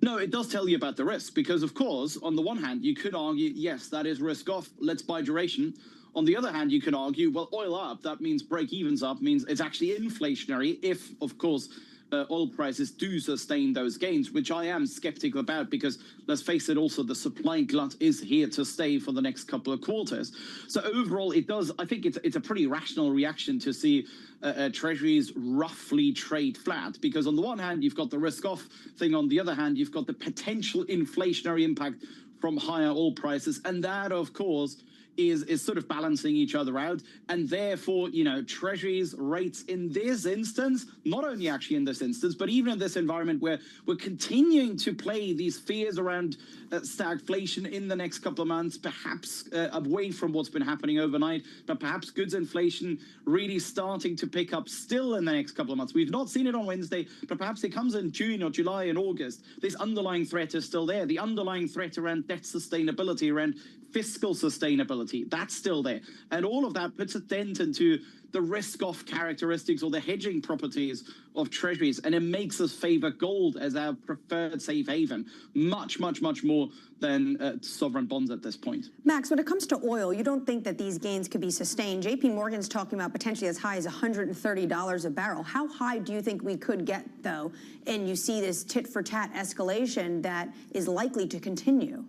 No, it does tell you about the risk, because, of course, on the one hand, you could argue, yes, that is risk off, let's buy duration. On the other hand, you could argue, well, oil up, that means break-evens up, means it's actually inflationary if, of course, oil prices do sustain those gains, which I am skeptical about, because let's face it, also the supply glut is here to stay for the next couple of quarters. So overall, it does, I think it's a pretty rational reaction to see treasuries roughly trade flat, because on the one hand, you've got the risk off thing. On the other hand, you've got the potential inflationary impact from higher oil prices. And that, of course, is sort of balancing each other out. And therefore, you know, treasuries rates in this instance, not only actually in this instance, but even in this environment where we're continuing to play these fears around stagflation in the next couple of months, perhaps away from what's been happening overnight, but perhaps goods inflation really starting to pick up still in the next couple of months. We've not seen it on Wednesday, but perhaps it comes in June or July and August. This underlying threat is still there. The underlying threat around debt sustainability, around fiscal sustainability, that's still there. And all of that puts a dent into the risk-off characteristics or the hedging properties of treasuries, and it makes us favor gold as our preferred safe haven, much more than sovereign bonds at this point.
Max, when it comes to oil, you don't think that these gains could be sustained? JP Morgan's talking about potentially as high as $130 a barrel. How high do you think we could get, though, and you see this tit-for-tat escalation that is likely to continue?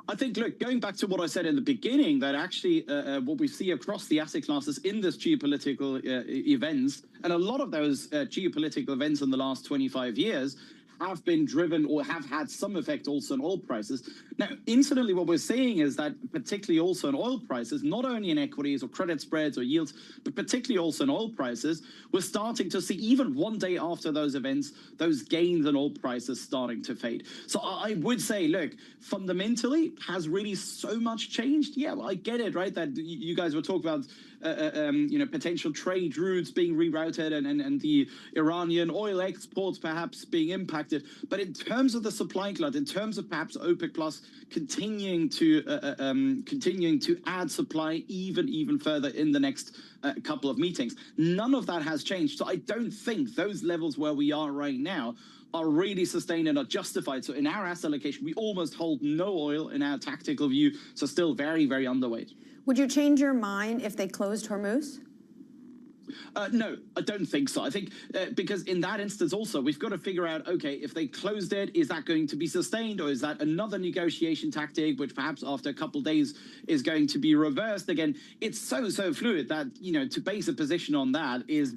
I think, look, going back to what I said in the beginning, that actually what we see across the asset classes in this geopolitical events, and a lot of those geopolitical events in the last 25 years have been driven or have had some effect also on oil prices. Now, incidentally, what we're seeing is that particularly also in oil prices, not only in equities or credit spreads or yields, but particularly also in oil prices, we're starting to see even one day after those events, those gains in oil prices starting to fade. So I would say, look, fundamentally, has really so much changed? Yeah, well, I get it, right? That you guys were talking about potential trade routes being rerouted and the Iranian oil exports perhaps being impacted. But in terms of the supply glut, in terms of perhaps OPEC Plus continuing to add supply even further in the next couple of meetings, none of that has changed. So I don't think those levels where we are right now are really sustained and are justified. So in our asset allocation, we almost hold no oil in our tactical view, so still very underweight.
Would you change your mind if they closed Hormuz?
No, I don't think so. I think because in that instance also, we've got to figure out, okay, if they closed it, is that going to be sustained, or is that another negotiation tactic, which perhaps after a couple of days is going to be reversed again? It's so fluid that, to base a position on that is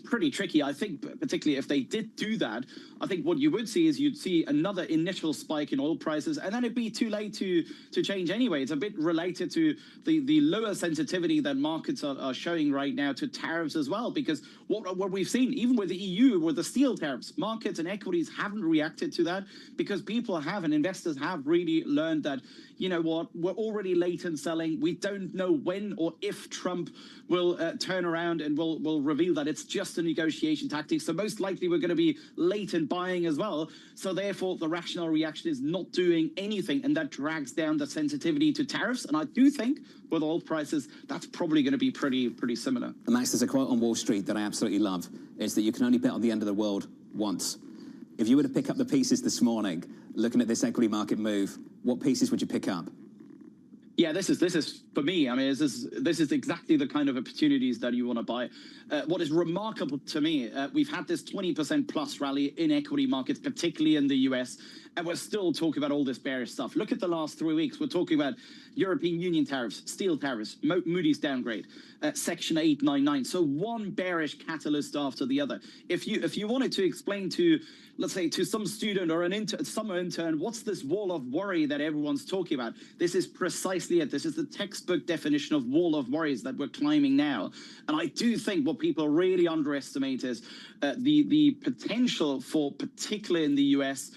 pretty tricky. I think particularly if they did do that, I think what you would see is you'd see another initial spike in oil prices, and then it'd be too late to change anyway. It's a bit related to the lower sensitivity that markets are showing right now to tariffs as well, because what we've seen, even with the EU, with the steel tariffs, markets and equities haven't reacted to that because people have and investors have really learned that, you know what, we're already late in selling. We don't know when or if Trump will turn around and will reveal that it's just a negotiation tactic. So most likely we're going to be late in buying as well. So therefore the rational reaction is not doing anything, and that drags down the sensitivity to tariffs. And I do think with oil prices, that's probably going to be pretty similar.
Max, there's a quote on Wall Street that I absolutely love, is that you can only bet on the end of the world once. If you were to pick up the pieces this morning, looking at this equity market move, what pieces would you pick up?
Yeah, this is for me. I mean, this is exactly the kind of opportunities that you want to buy. What is remarkable to me, we've had this 20% plus rally in equity markets, particularly in the US, and we're still talking about all this bearish stuff. Look at the last 3 weeks. We're talking about European Union tariffs, steel tariffs, Moody's downgrade, Section 899. So one bearish catalyst after the other. If you wanted to explain to, let's say, to some student or a summer intern, what's this wall of worry that everyone's talking about? This is precisely it. This is the textbook definition of wall of worries that we're climbing now. And I do think what people really underestimate is the potential for, particularly in the US,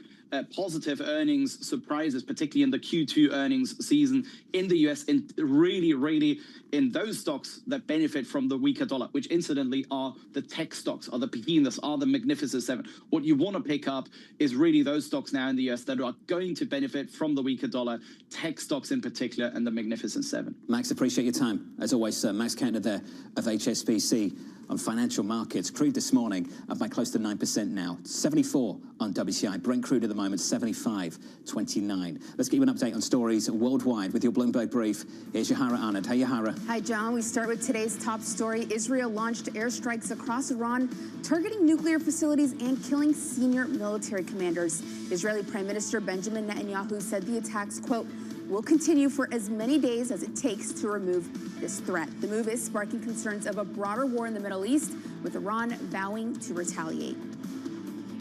positive earnings surprises, particularly in the Q2 earnings season in the US, and really in those stocks that benefit from the weaker dollar, which incidentally are the tech stocks, are the behemoths, are the Magnificent Seven. What you want to pick up is really those stocks now in the US that are going to benefit from the weaker dollar, tech stocks in particular, and the Magnificent Seven.
Max, appreciate your time. As always, sir. Max Kentner there of HSBC on financial markets. Crude this morning up by close to 9% now. 74 on WTI. Brent crude at the moment, 75.29. Let's give you an update on stories worldwide with your Bloomberg brief. Here's Yahara Anand. Hey, Yahara.
Hi, John. We start with today's top story. Israel launched airstrikes across Iran, targeting nuclear facilities and killing senior military commanders. Israeli Prime Minister Benjamin Netanyahu said the attacks, quote, will continue for as many days as it takes to remove this threat. The move is sparking concerns of a broader war in the Middle East, with Iran vowing to retaliate.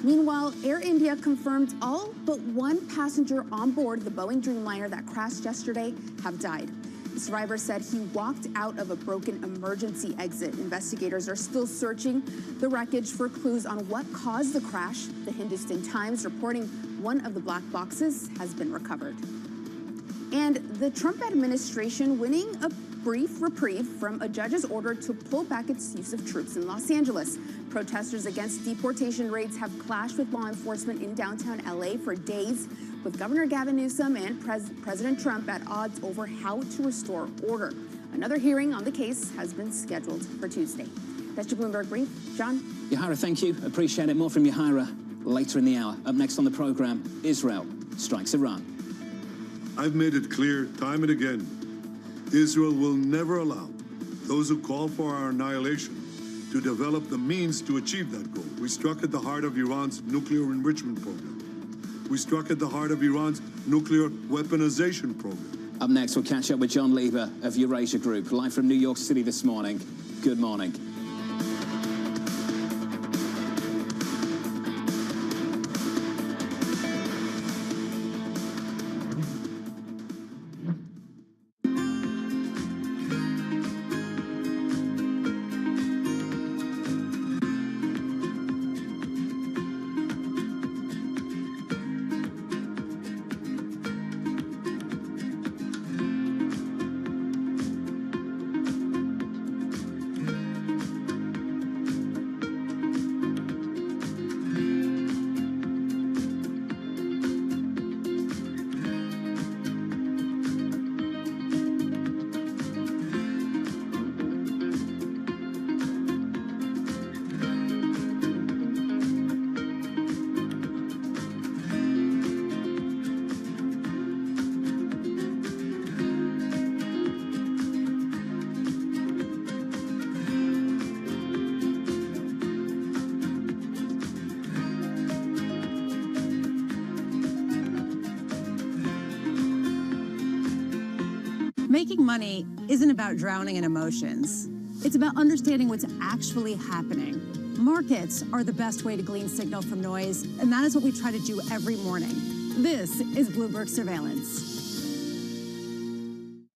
Meanwhile, Air India confirmed all but one passenger on board the Boeing Dreamliner that crashed yesterday have died. The survivor said he walked out of a broken emergency exit. Investigators are still searching the wreckage for clues on what caused the crash. The Hindustan Times reporting one of the black boxes has been recovered. And the Trump administration winning a brief reprieve from a judge's order to pull back its use of troops in Los Angeles. Protesters against deportation raids have clashed with law enforcement in downtown LA for days, with Governor Gavin Newsom and President Trump at odds over how to restore order. Another hearing on the case has been scheduled for Tuesday. That's your Bloomberg brief. John?
Yahara, thank you. Appreciate it. More from Yahara later in the hour. Up next on the program, Israel strikes Iran.
I've made it clear time and again, Israel will never allow those who call for our annihilation to develop the means to achieve that goal. We struck at the heart of Iran's nuclear enrichment program. We struck at the heart of Iran's nuclear weaponization program.
Up next, we'll catch up with John Lieber of Eurasia Group, live from New York City this morning. Good morning.
Making money isn't about drowning in emotions. It's about understanding what's actually happening. Markets are the best way to glean signal from noise, and that is what we try to do every morning. This is Bloomberg Surveillance.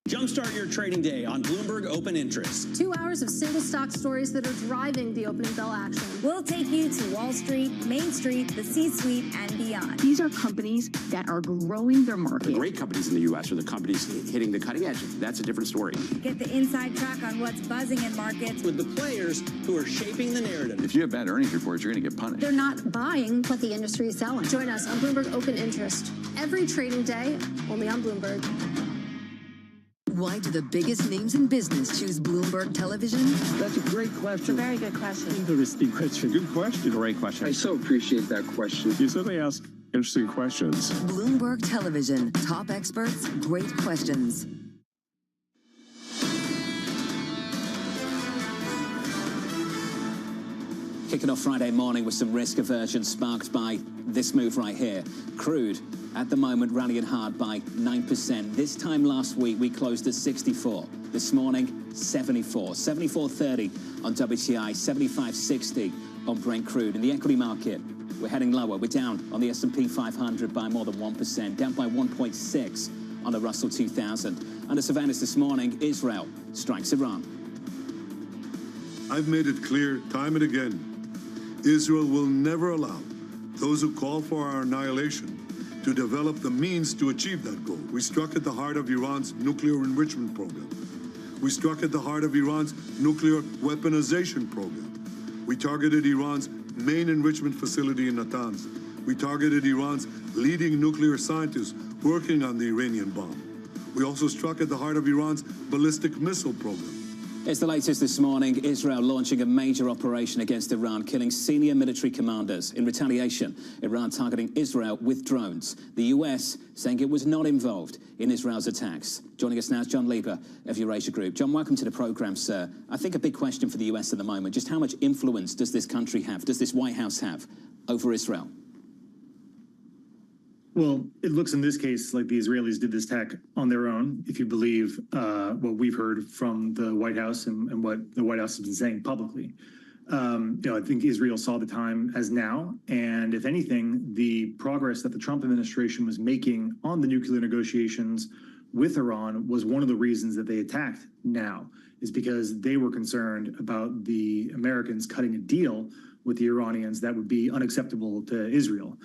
Jumpstart your trading day on Bloomberg Open Interest.
2 hours of single stock stories that are driving the opening bell action. We'll take you to Wall Street, Main Street, the C-suite, and beyond.
These are companies that are growing their market.
The great companies in the U.S. are the companies hitting the cutting edge. That's a different story.
Get the inside track on what's buzzing in markets.
With the players who are shaping the narrative.
If you have bad earnings reports, you're going to get punished.
They're not buying what the industry is selling. Join us on Bloomberg Open Interest. Every trading day, only on Bloomberg.
Why do the biggest names in business choose Bloomberg Television?
That's a great question.
It's a very good question.
Interesting question.
Good question.
Great question.
I so appreciate that question. You certainly ask interesting questions.
Bloomberg Television. Top experts, great questions.
Kicking off Friday morning with some risk aversion sparked by this move right here. Crude, at the moment, rallying hard by 9%. This time last week, we closed at 64. This morning, 74. 74.30 on WTI, 75.60 on Brent crude. In the equity market, we're heading lower. We're down on the S&P 500 by more than 1%, down by 1.6 on the Russell 2000. Under surveillance this morning, Israel strikes Iran.
I've made it clear time and again, Israel will never allow those who call for our annihilation to develop the means to achieve that goal. We struck at the heart of Iran's nuclear enrichment program. We struck at the heart of Iran's nuclear weaponization program. We targeted Iran's main enrichment facility in Natanz. We targeted Iran's leading nuclear scientists working on the Iranian bomb. We also struck at the heart of Iran's ballistic missile program.
It's the latest this morning. Israel launching a major operation against Iran, killing senior military commanders. In retaliation, Iran targeting Israel with drones. The US saying it was not involved in Israel's attacks. Joining us now is John Lieber of Eurasia Group. John, welcome to the program, sir. I think a big question for the US at the moment, just how much influence does this country have, does this White House have over Israel?
Well, it looks in this case like the Israelis did this attack on their own, if you believe what we've heard from the White House and what the White House has been saying publicly. I think Israel saw the time as now, and if anything, the progress that the Trump administration was making on the nuclear negotiations with Iran was one of the reasons that they attacked now, is because they were concerned about the Americans cutting a deal with the Iranians that would be unacceptable to Israel.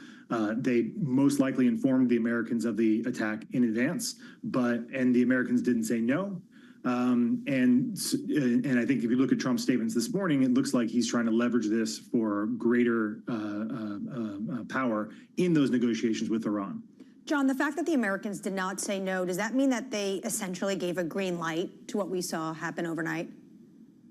They most likely informed the Americans of the attack in advance, and the Americans didn't say no. And I think if you look at Trump's statements this morning, it looks like he's trying to leverage this for greater power in those negotiations with Iran.
John, the fact that the Americans did not say no, does that mean that they essentially gave a green light to what we saw happen overnight?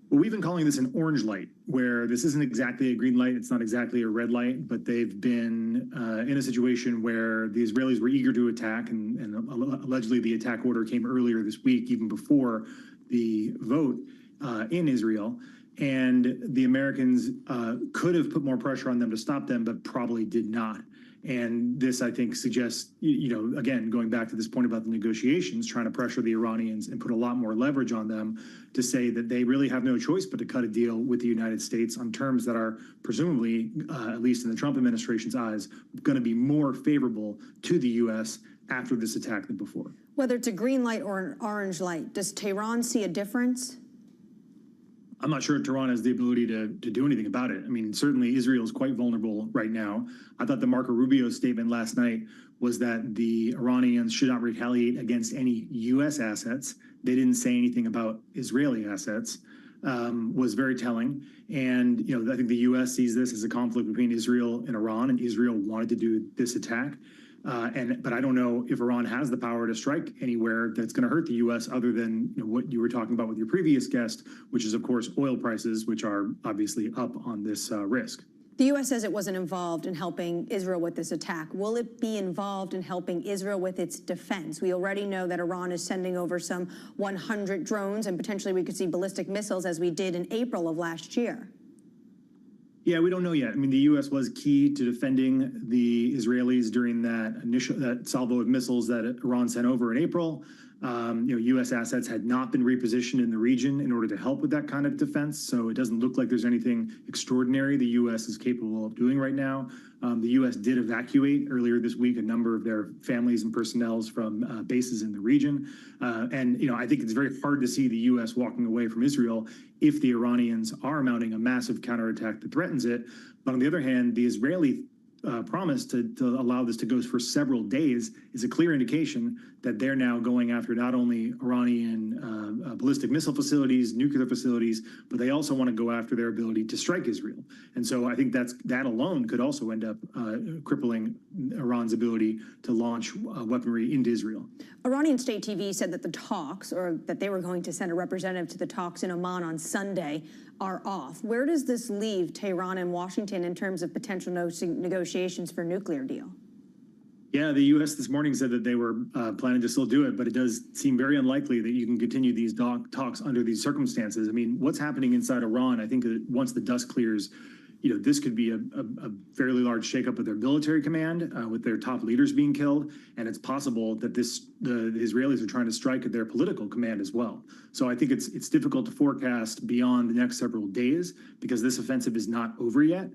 Well, we've been calling this an orange light, where this isn't exactly a green light, it's not exactly a red light, but they've been in a situation where the Israelis were eager to attack, and allegedly the attack order came earlier this week, even before the vote in Israel. And the Americans could have put more pressure on them to stop them, but probably did not. And this, I think, suggests, again, going back to this point about the negotiations, trying to pressure the Iranians and put a lot more leverage on them to say that they really have no choice but to cut a deal with the United States on terms that are presumably, at least in the Trump administration's eyes, going to be more favorable to the U.S. after this attack than before.
Whether it's a green light or an orange light, does Tehran see a difference?
I'm not sure Tehran has the ability to do anything about it. I mean, certainly Israel is quite vulnerable right now. I thought the Marco Rubio statement last night was that the Iranians should not retaliate against any U.S. assets. They didn't say anything about Israeli assets, was very telling. And, I think the U.S. sees this as a conflict between Israel and Iran, and Israel wanted to do this attack. But I don't know if Iran has the power to strike anywhere that's going to hurt the U.S. other than what you were talking about with your previous guest, which is, of course, oil prices, which are obviously up on this risk.
The U.S. says it wasn't involved in helping Israel with this attack. Will it be involved in helping Israel with its defense? We already know that Iran is sending over some 100 drones, and potentially we could see ballistic missiles as we did in April of last year.
Yeah, we don't know yet. I mean, the U.S. was key to defending the Israelis during that salvo of missiles that Iran sent over in April. U.S. assets had not been repositioned in the region in order to help with that kind of defense. So it doesn't look like there's anything extraordinary the U.S. is capable of doing right now. The U.S. did evacuate earlier this week a number of their families and personnel from bases in the region. I think it's very hard to see the U.S. walking away from Israel if the Iranians are mounting a massive counterattack that threatens it. But on the other hand, the Israeli promise to allow this to go for several days is a clear indication that they're now going after not only Iranian ballistic missile facilities, nuclear facilities, but they also want to go after their ability to strike Israel. And so I think that alone could also end up crippling Iran's ability to launch weaponry into Israel.
Iranian state TV said that the talks, or that they were going to send a representative to the talks in Oman on Sunday, are off. Where does this leave Tehran and Washington in terms of potential negotiations for a nuclear deal?
Yeah, the U.S. this morning said that they were planning to still do it, but it does seem very unlikely that you can continue these talks under these circumstances. I mean, what's happening inside Iran, I think that once the dust clears, this could be a fairly large shakeup of their military command, with their top leaders being killed, and it's possible that the Israelis are trying to strike at their political command as well. So I think it's difficult to forecast beyond the next several days because this offensive is not over yet.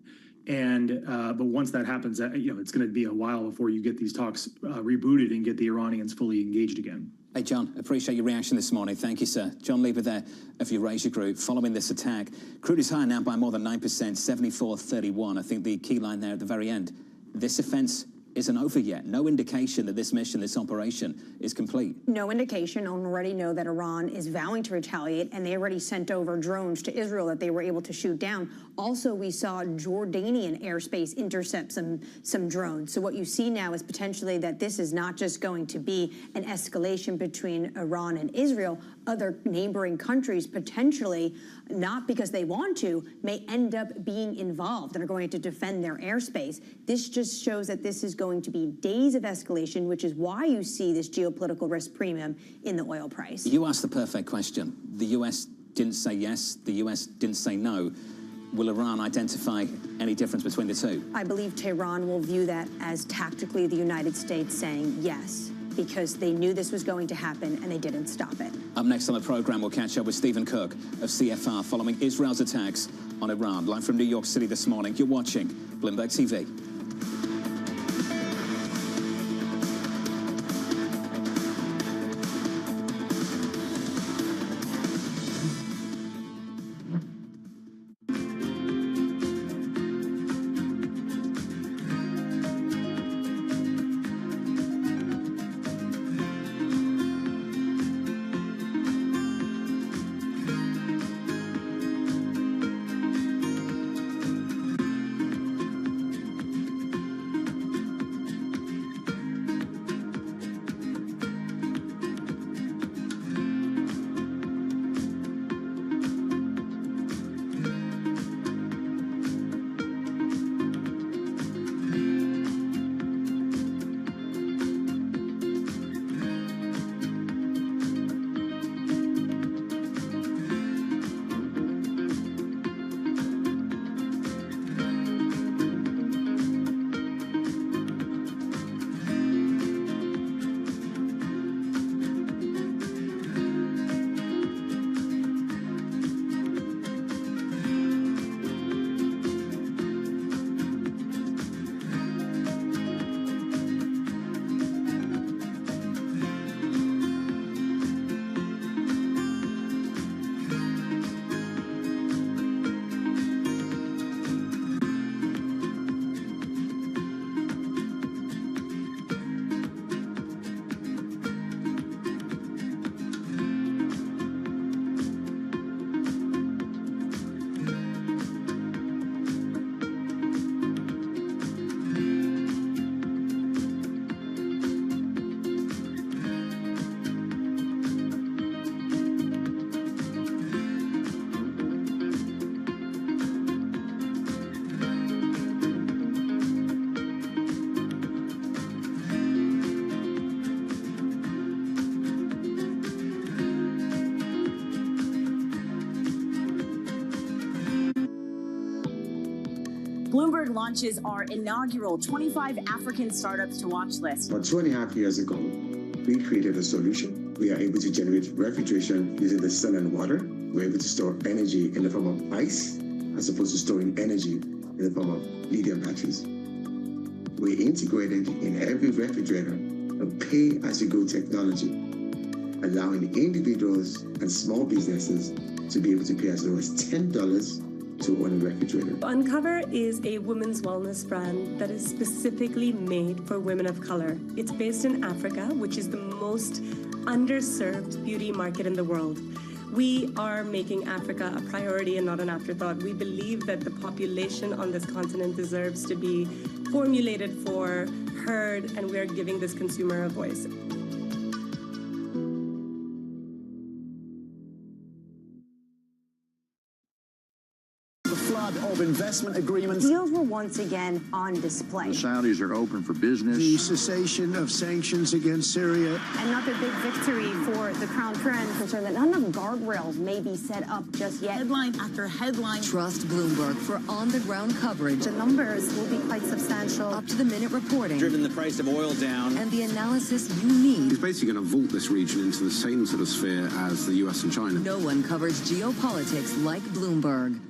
And but once that happens, it's going to be a while before you get these talks rebooted and get the Iranians fully engaged again.
Hey, John, appreciate your reaction this morning. Thank you, sir. John Lieber there of Eurasia Group. Following this attack, crude is higher now by more than 9%, 74.31. I think the key line there at the very end, this offense isn't over yet. No indication that this mission, this operation, is complete.
No indication. Already know that Iran is vowing to retaliate, and they already sent over drones to Israel that they were able to shoot down. Also, we saw Jordanian airspace intercept some drones. So what you see now is potentially that this is not just going to be an escalation between Iran and Israel. Other neighboring countries potentially, not because they want to, may end up being involved and are going to defend their airspace. This just shows that this is going to be days of escalation, which is why you see this geopolitical risk premium in the oil price.
You asked the perfect question. The U.S. didn't say yes. The U.S. didn't say no. Will Iran identify any difference between the two?
I believe Tehran will view that as tactically the United States saying yes, because they knew this was going to happen and they didn't stop it.
Up next on the program, we'll catch up with Stephen Cook of CFR following Israel's attacks on Iran. Live from New York City this morning. You're watching Bloomberg TV.
Bloomberg launches our inaugural 25 African Startups to Watch list.
About 2.5 years ago, we created a solution. We are able to generate refrigeration using the sun and water. We're able to store energy in the form of ice, as opposed to storing energy in the form of lithium batteries. We integrated in every refrigerator a pay-as-you-go technology, allowing individuals and small businesses to be able to pay as low as $10 to own a refrigerator.
Uncover is a women's wellness brand that is specifically made for women of color. It's based in Africa, which is the most underserved beauty market in the world. We are making Africa a priority and not an afterthought. We believe that the population on this continent deserves to be formulated for, heard, and we are giving this consumer a voice.
Of investment agreements.
Deals were once again on display.
The Saudis are open for business.
The cessation of sanctions against Syria.
Another big victory for the Crown Prince. Concerned that not enough guardrails may be set up just yet.
Headline after headline. Trust Bloomberg for on-the-ground coverage.
The numbers will be quite substantial.
Up-to-the-minute reporting.
Driven the price of oil down.
And the analysis you need.
He's basically going to vault this region into the same sort of sphere as the US and China.
No one covers geopolitics like Bloomberg.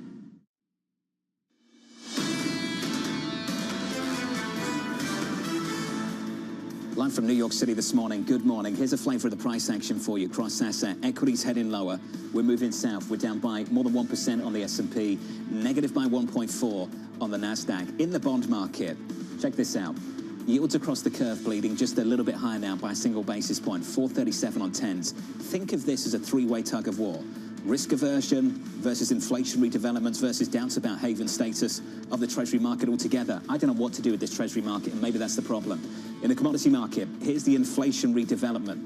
Live from New York City this morning. Good morning. Here's a flavour of the price action for you. Cross-asset equities heading lower. We're moving south. We're down by more than 1% on the S&P, negative by 1.4 on the Nasdaq. In the bond market, check this out. Yields across the curve bleeding just a little bit higher now by a single basis point, 437 on 10s. Think of this as a three-way tug of war. Risk aversion versus inflationary developments versus doubts about haven status of the Treasury market altogether. I don't know what to do with this Treasury market, and maybe that's the problem. In the commodity market, here's the inflationary development.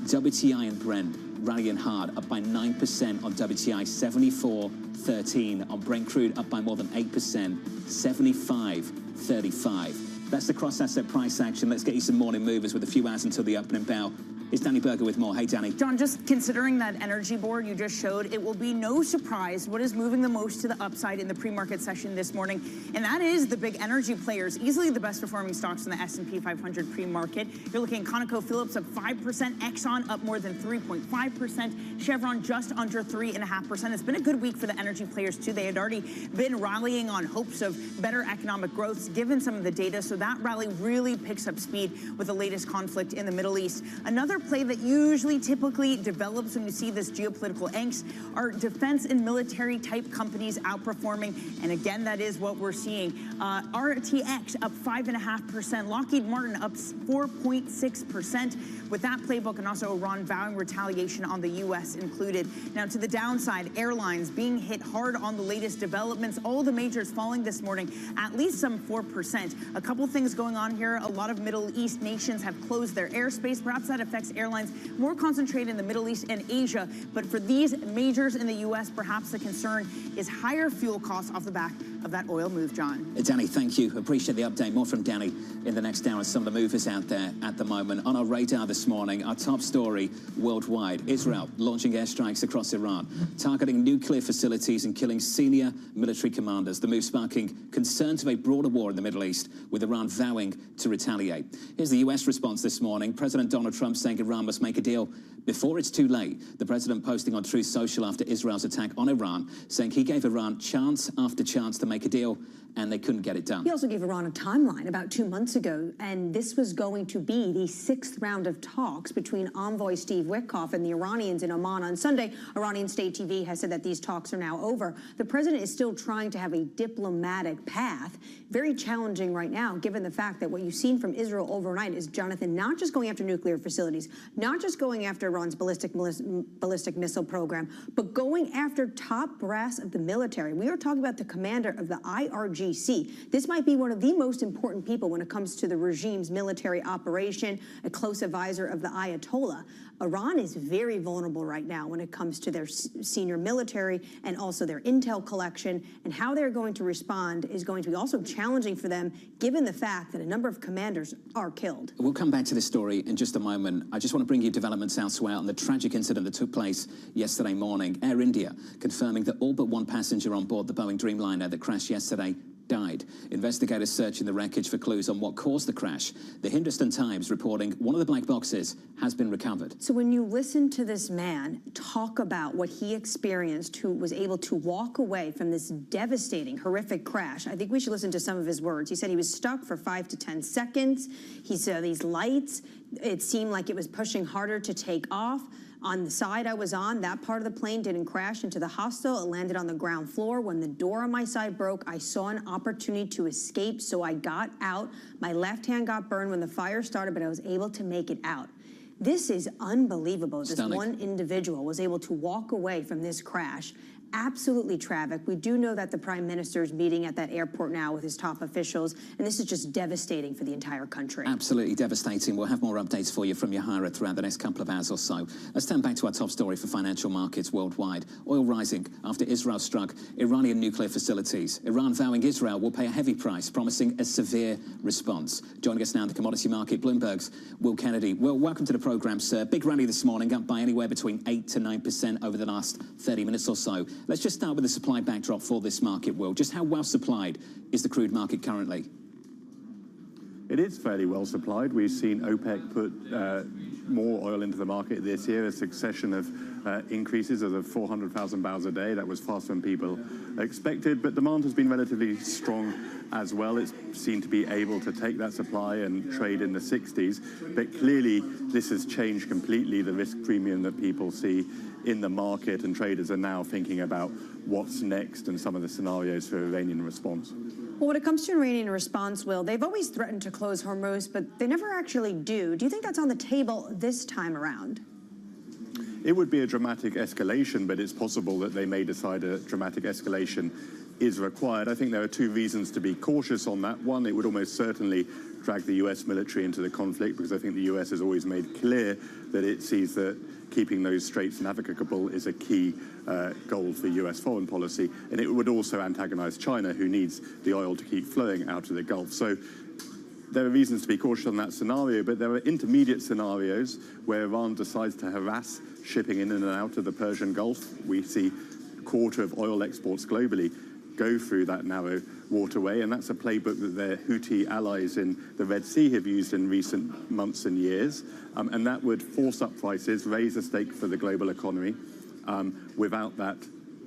WTI and Brent rallying hard, up by 9% on WTI, 74.13 on Brent crude, up by more than 8%, 75.35. That's the cross-asset price action. Let's get you some morning movers with a few hours until the opening bell. It's Danny Berger with more. Hey, Danny.
John, just considering that energy board you just showed, it will be no surprise what is moving the most to the upside in the pre-market session this morning, and that is the big energy players, easily the best performing stocks in the S&P 500 pre-market. You're looking at ConocoPhillips up 5%, Exxon up more than 3.5%, Chevron just under 3.5%. It's been a good week for the energy players, too. They had already been rallying on hopes of better economic growth, given some of the data, so that rally really picks up speed with the latest conflict in the Middle East. Another play that typically develops when you see this geopolitical angst are defense and military type companies outperforming. And again, that is what we're seeing. RTX up 5.5%, Lockheed Martin up 4.6% with that playbook, and also Iran vowing retaliation on the U.S. included. Now to the downside, airlines being hit hard on the latest developments. All the majors falling this morning, at least some 4%. A couple things going on here. A lot of Middle East nations have closed their airspace. Perhaps that affects airlines more concentrated in the Middle East and Asia. But for these majors in the U.S., perhaps the concern is higher fuel costs off the back of that oil move, John.
Danny, thank you. Appreciate the update. More from Danny in the next hour and some of the movers out there at the moment. On our radar this morning, our top story worldwide, Israel launching airstrikes across Iran, targeting nuclear facilities and killing senior military commanders. The move sparking concerns of a broader war in the Middle East, with Iran vowing to retaliate. Here's the U.S. response this morning. President Donald Trump saying Iran must make a deal before it's too late. The president posting on Truth Social after Israel's attack on Iran, saying he gave Iran chance after chance to make a deal, and they couldn't get it done.
He also gave Iran a timeline about 2 months ago, and this was going to be the 6th round of talks between envoy Steve Witkoff and the Iranians in Oman on Sunday. Iranian state TV has said that these talks are now over. The president is still trying to have a diplomatic path. Very challenging right now, given the fact that what you've seen from Israel overnight is, Jonathan, not just going after nuclear facilities, not just going after Iran's ballistic missile program, but going after top brass of the military. We are talking about the commander of the IRGC. This might be one of the most important people when it comes to the regime's military operation, a close advisor of the Ayatollah. Iran is very vulnerable right now when it comes to their senior military and also their intel collection, and how they're going to respond is going to be also challenging for them, given the fact that a number of commanders are killed.
We'll come back to this story in just a moment. I just want to bring you developments elsewhere on the tragic incident that took place yesterday morning. Air India confirming that all but one passenger on board the Boeing Dreamliner that crashed yesterday died. Investigators searching the wreckage for clues on what caused the crash. The Hindustan Times reporting one of the black boxes has been recovered.
So when you listen to this man talk about what he experienced, who was able to walk away from this devastating, horrific crash, I think we should listen to some of his words. He said he was stuck for 5 to 10 seconds. He saw these lights. It seemed like it was pushing harder to take off. On the side I was on, that part of the plane didn't crash into the hostel. It landed on the ground floor. When the door on my side broke, I saw an opportunity to escape, so I got out. My left hand got burned when the fire started, but I was able to make it out. This is unbelievable. This one individual was able to walk away from this crash. Absolutely tragic. We do know that the Prime Minister is meeting at that airport now with his top officials, and this is just devastating for the entire country.
Absolutely devastating. We'll have more updates for you from Yahara throughout the next couple of hours or so. Let's turn back to our top story for financial markets worldwide. Oil rising after Israel struck Iranian nuclear facilities. Iran vowing Israel will pay a heavy price, promising a severe response. Joining us now in the commodity market, Bloomberg's Will Kennedy. Will, welcome to the programme, sir. Big rally this morning, up by anywhere between 8 to 9% over the last 30 minutes or so. Let's just start with the supply backdrop for this market, Will. Just how well supplied is the crude market currently?
It is fairly well supplied. We've seen OPEC put more oil into the market this year, a succession of increases of 400,000 barrels a day. That was faster than people expected, but demand has been relatively strong as well. It's seemed to be able to take that supply and trade in the 60s, but clearly this has changed completely the risk premium that people see in the market, and traders are now thinking about what's next and some of the scenarios for Iranian response.
Well, when it comes to Iranian response, Will, they've always threatened to close Hormuz, but they never actually do. Do you think that's on the table this time around?
It would be a dramatic escalation, but it's possible that they may decide a dramatic escalation is required. I think there are two reasons to be cautious on that. One, it would almost certainly drag the US military into the conflict, because I think the US has always made clear that it sees that keeping those straits navigable is a key goal for US foreign policy. And it would also antagonize China, who needs the oil to keep flowing out of the Gulf. So there are reasons to be cautious on that scenario, but there are intermediate scenarios where Iran decides to harass shipping in and out of the Persian Gulf. We see a quarter of oil exports globally go through that narrow waterway, and that's a playbook that their Houthi allies in the Red Sea have used in recent months and years, and that would force up prices, raise the stake for the global economy, without that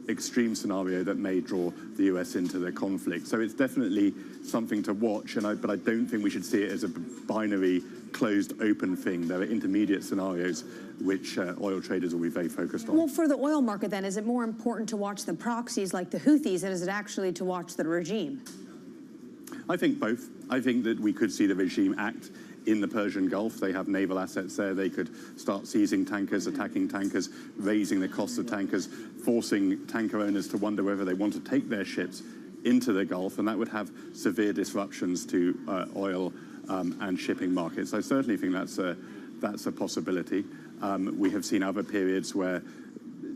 extreme scenario that may draw the US into the conflict. So it's definitely something to watch, but I don't think we should see it as a binary, closed, open thing. There are intermediate scenarios which oil traders will be very focused on.
Well, for the oil market, then, is it more important to watch the proxies like the Houthis, than is it actually to watch the regime?
I think both. I think that we could see the regime act in the Persian Gulf. They have naval assets there. They could start seizing tankers, attacking tankers, raising the cost of tankers, forcing tanker owners to wonder whether they want to take their ships into the Gulf, and that would have severe disruptions to oil and shipping markets. I certainly think that's a possibility. We have seen other periods where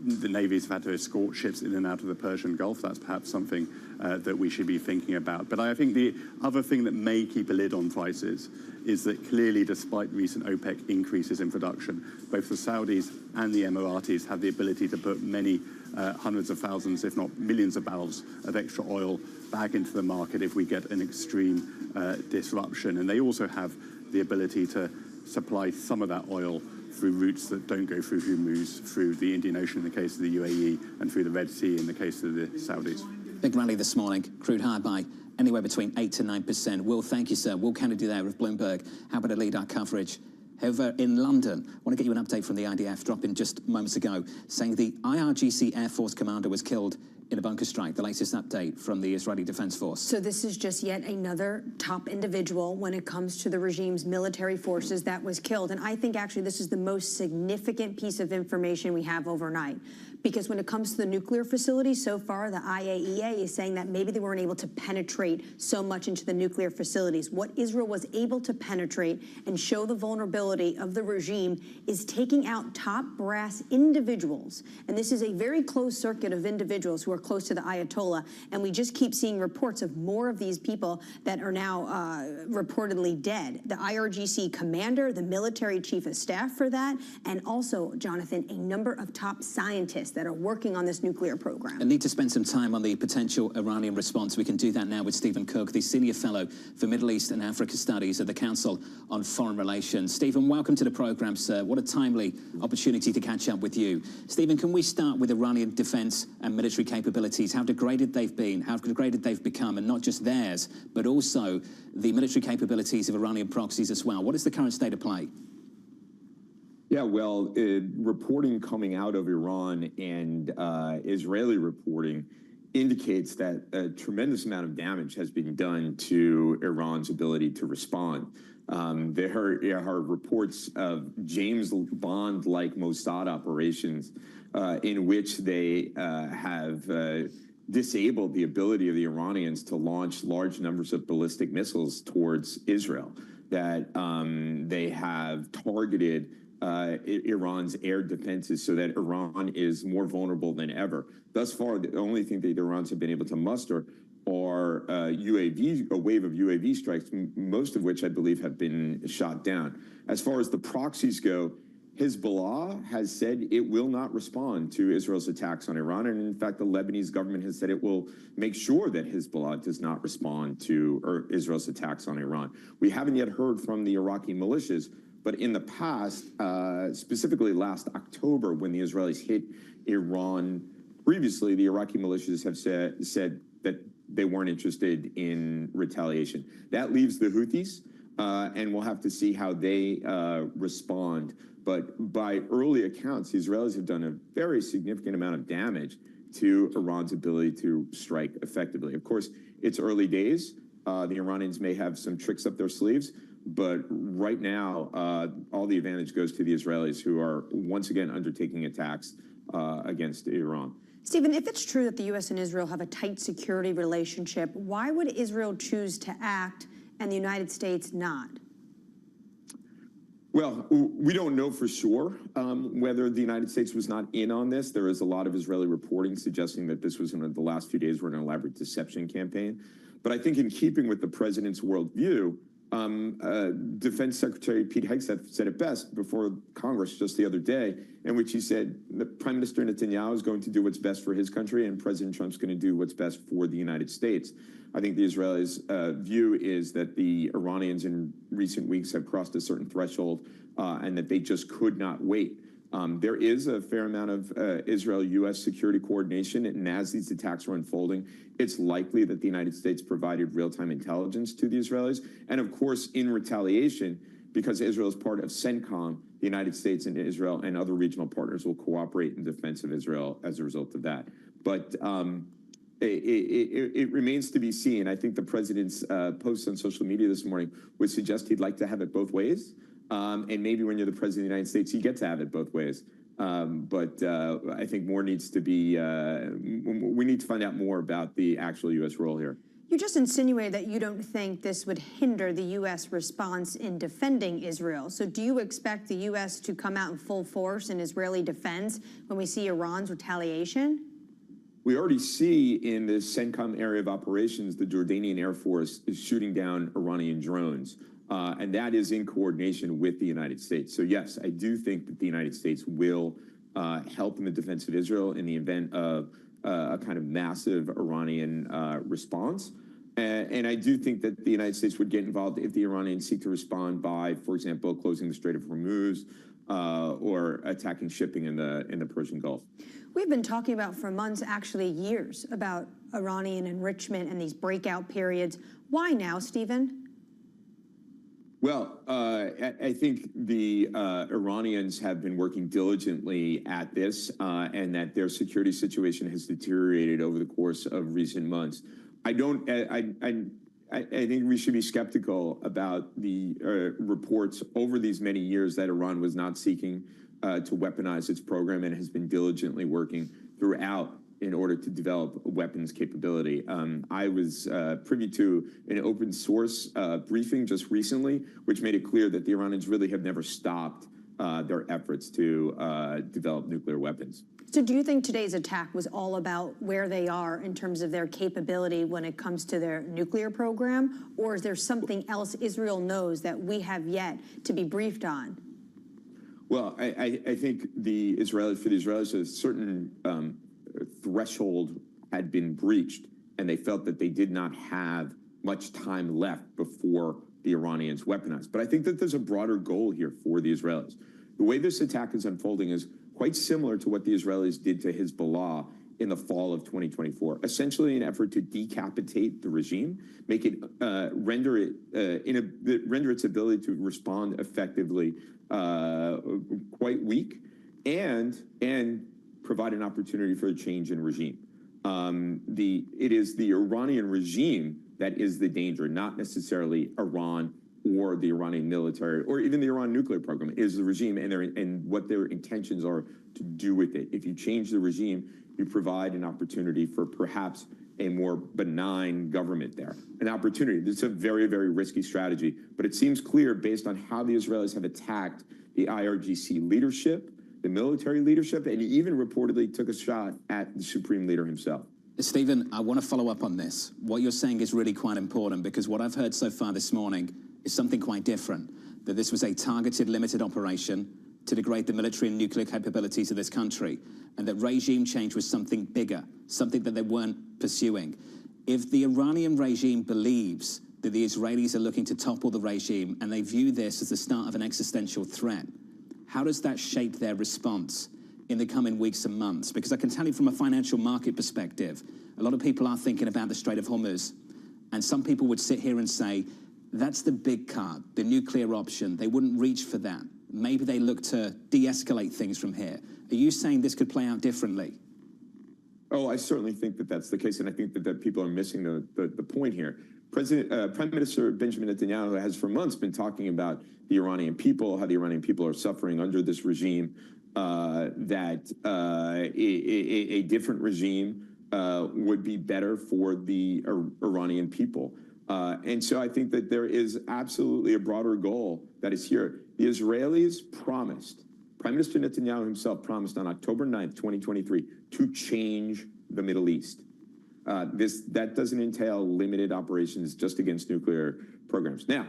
the navies have had to escort ships in and out of the Persian Gulf. That's perhaps something that we should be thinking about. But I think the other thing that may keep a lid on prices is that clearly, despite recent OPEC increases in production, both the Saudis and the Emiratis have the ability to put many hundreds of thousands, if not millions of barrels of extra oil back into the market if we get an extreme disruption. And they also have the ability to supply some of that oil through routes that don't go through Hormuz, through the Indian Ocean in the case of the UAE, and through the Red Sea in the case of the Saudis.
Big rally this morning, crude high by anywhere between 8 to 9%. Will, thank you, sir. Will Kennedy there with Bloomberg. How about to lead our coverage? Over in London, I want to get you an update from the IDF, dropping just moments ago, saying the IRGC Air Force commander was killed in a bunker strike. The latest update from the Israeli Defense Force.
So this is just yet another top individual when it comes to the regime's military forces that was killed. And I think actually this is the most significant piece of information we have overnight. Because when it comes to the nuclear facilities, so far the IAEA is saying that maybe they weren't able to penetrate so much into the nuclear facilities. What Israel was able to penetrate and show the vulnerability facility of the regime is taking out top brass individuals. And this is a very closed circuit of individuals who are close to the Ayatollah. And we just keep seeing reports of more of these people that are now reportedly dead. The IRGC commander, the military chief of staff for that, and also, Jonathan, a number of top scientists that are working on this nuclear program.
I need to spend some time on the potential Iranian response. We can do that now with Stephen Cook, the Senior Fellow for Middle East and Africa Studies at the Council on Foreign Relations. Stephen, welcome to the programme, sir. What a timely opportunity to catch up with you. Stephen, can we start with Iranian defence and military capabilities, how degraded they've been, how degraded they've become, and not just theirs, but also the military capabilities of Iranian proxies as well? What is the current state of play?
Yeah, well, reporting coming out of Iran and Israeli reporting indicates that a tremendous amount of damage has been done to Iran's ability to respond. There are reports of James Bond-like Mossad operations in which they have disabled the ability of the Iranians to launch large numbers of ballistic missiles towards Israel, that they have targeted Iran's air defenses so that Iran is more vulnerable than ever. Thus far, the only thing that the Iranians have been able to muster are a wave of UAV strikes, most of which I believe have been shot down. As far as the proxies go, Hezbollah has said it will not respond to Israel's attacks on Iran. And in fact, the Lebanese government has said it will make sure that Hezbollah does not respond to Israel's attacks on Iran. We haven't yet heard from the Iraqi militias, but in the past, specifically last October, when the Israelis hit Iran previously, the Iraqi militias have said that they weren't interested in retaliation. That leaves the Houthis, and we'll have to see how they respond. But by early accounts, the Israelis have done a very significant amount of damage to Iran's ability to strike effectively. Of course, it's early days. The Iranians may have some tricks up their sleeves, but right now, all the advantage goes to the Israelis, who are once again undertaking attacks against Iran.
Stephen, if it's true that the U.S. and Israel have a tight security relationship, why would Israel choose to act and the United States not?
Well, we don't know for sure whether the United States was not in on this. There is a lot of Israeli reporting suggesting that this was one of the last few days were an elaborate deception campaign. But I think in keeping with the president's worldview, Defense Secretary Pete Hegseth said it best before Congress just the other day, in which he said that Prime Minister Netanyahu is going to do what's best for his country and President Trump's going to do what's best for the United States. I think the Israelis' view is that the Iranians in recent weeks have crossed a certain threshold and that they just could not wait. There is a fair amount of Israel-U.S. security coordination, and as these attacks are unfolding, it's likely that the United States provided real-time intelligence to the Israelis. And of course, in retaliation, because Israel is part of CENTCOM, the United States and Israel and other regional partners will cooperate in defense of Israel as a result of that. But it remains to be seen. I think the president's post on social media this morning would suggest he'd like to have it both ways. And maybe when you're the president of the United States, you get to have it both ways. But I think more needs to be, we need to find out more about the actual U.S. role here.
You just insinuated that you don't think this would hinder the U.S. response in defending Israel. So do you expect the U.S. to come out in full force in Israeli defense when we see Iran's retaliation?
We already see in the CENTCOM area of operations, the Jordanian Air Force is shooting down Iranian drones. And that is in coordination with the United States. So yes, I do think that the United States will help in the defense of Israel in the event of a kind of massive Iranian response. And I do think that the United States would get involved if the Iranians seek to respond by, for example, closing the Strait of Hormuz or attacking shipping in the Persian Gulf.
We've been talking about for months, actually years, about Iranian enrichment and these breakout periods. Why now, Stephen?
Well, I think the Iranians have been working diligently at this and that their security situation has deteriorated over the course of recent months. I think we should be skeptical about the reports over these many years that Iran was not seeking to weaponize its program and has been diligently working throughout in order to develop weapons capability. I was privy to an open source briefing just recently, which made it clear that the Iranians really have never stopped their efforts to develop nuclear weapons.
So do you think today's attack was all about where they are in terms of their capability when it comes to their nuclear program? Or is there something else Israel knows that we have yet to be briefed on?
Well, I think for the Israelis, a certain threshold had been breached, and they felt that they did not have much time left before the Iranians weaponized. But I think that there's a broader goal here for the Israelis. The way this attack is unfolding is quite similar to what the Israelis did to Hezbollah in the fall of 2024, essentially an effort to decapitate the regime, make it render its ability to respond effectively quite weak, and provide an opportunity for a change in regime. It is the Iranian regime that is the danger, not necessarily Iran or the Iranian military, or even the Iran nuclear program. It is the regime and what their intentions are to do with it. If you change the regime, you provide an opportunity for perhaps a more benign government there. An opportunity. This is a very, very risky strategy, but it seems clear based on how the Israelis have attacked the IRGC leadership, the military leadership, and even reportedly took a shot at the supreme leader himself.
Stephen, I want to follow up on this. What you're saying is really quite important, because what I've heard so far this morning is something quite different, that this was a targeted, limited operation to degrade the military and nuclear capabilities of this country, and that regime change was something bigger, something that they weren't pursuing. If the Iranian regime believes that the Israelis are looking to topple the regime, and they view this as the start of an existential threat, how does that shape their response in the coming weeks and months? Because I can tell you from a financial market perspective, a lot of people are thinking about the Strait of Hormuz, and some people would sit here and say, that's the big card, the nuclear option. They wouldn't reach for that. Maybe they look to de-escalate things from here. Are you saying this could play out differently?
Oh, I certainly think that that's the case, and I think that people are missing the point here. Prime Minister Benjamin Netanyahu has for months been talking about the Iranian people, how the Iranian people are suffering under this regime, that a different regime would be better for the Iranian people. And so I think that there is absolutely a broader goal that is here. The Israelis promised, Prime Minister Netanyahu himself promised on October 9th, 2023, to change the Middle East. That doesn't entail limited operations just against nuclear programs. Now,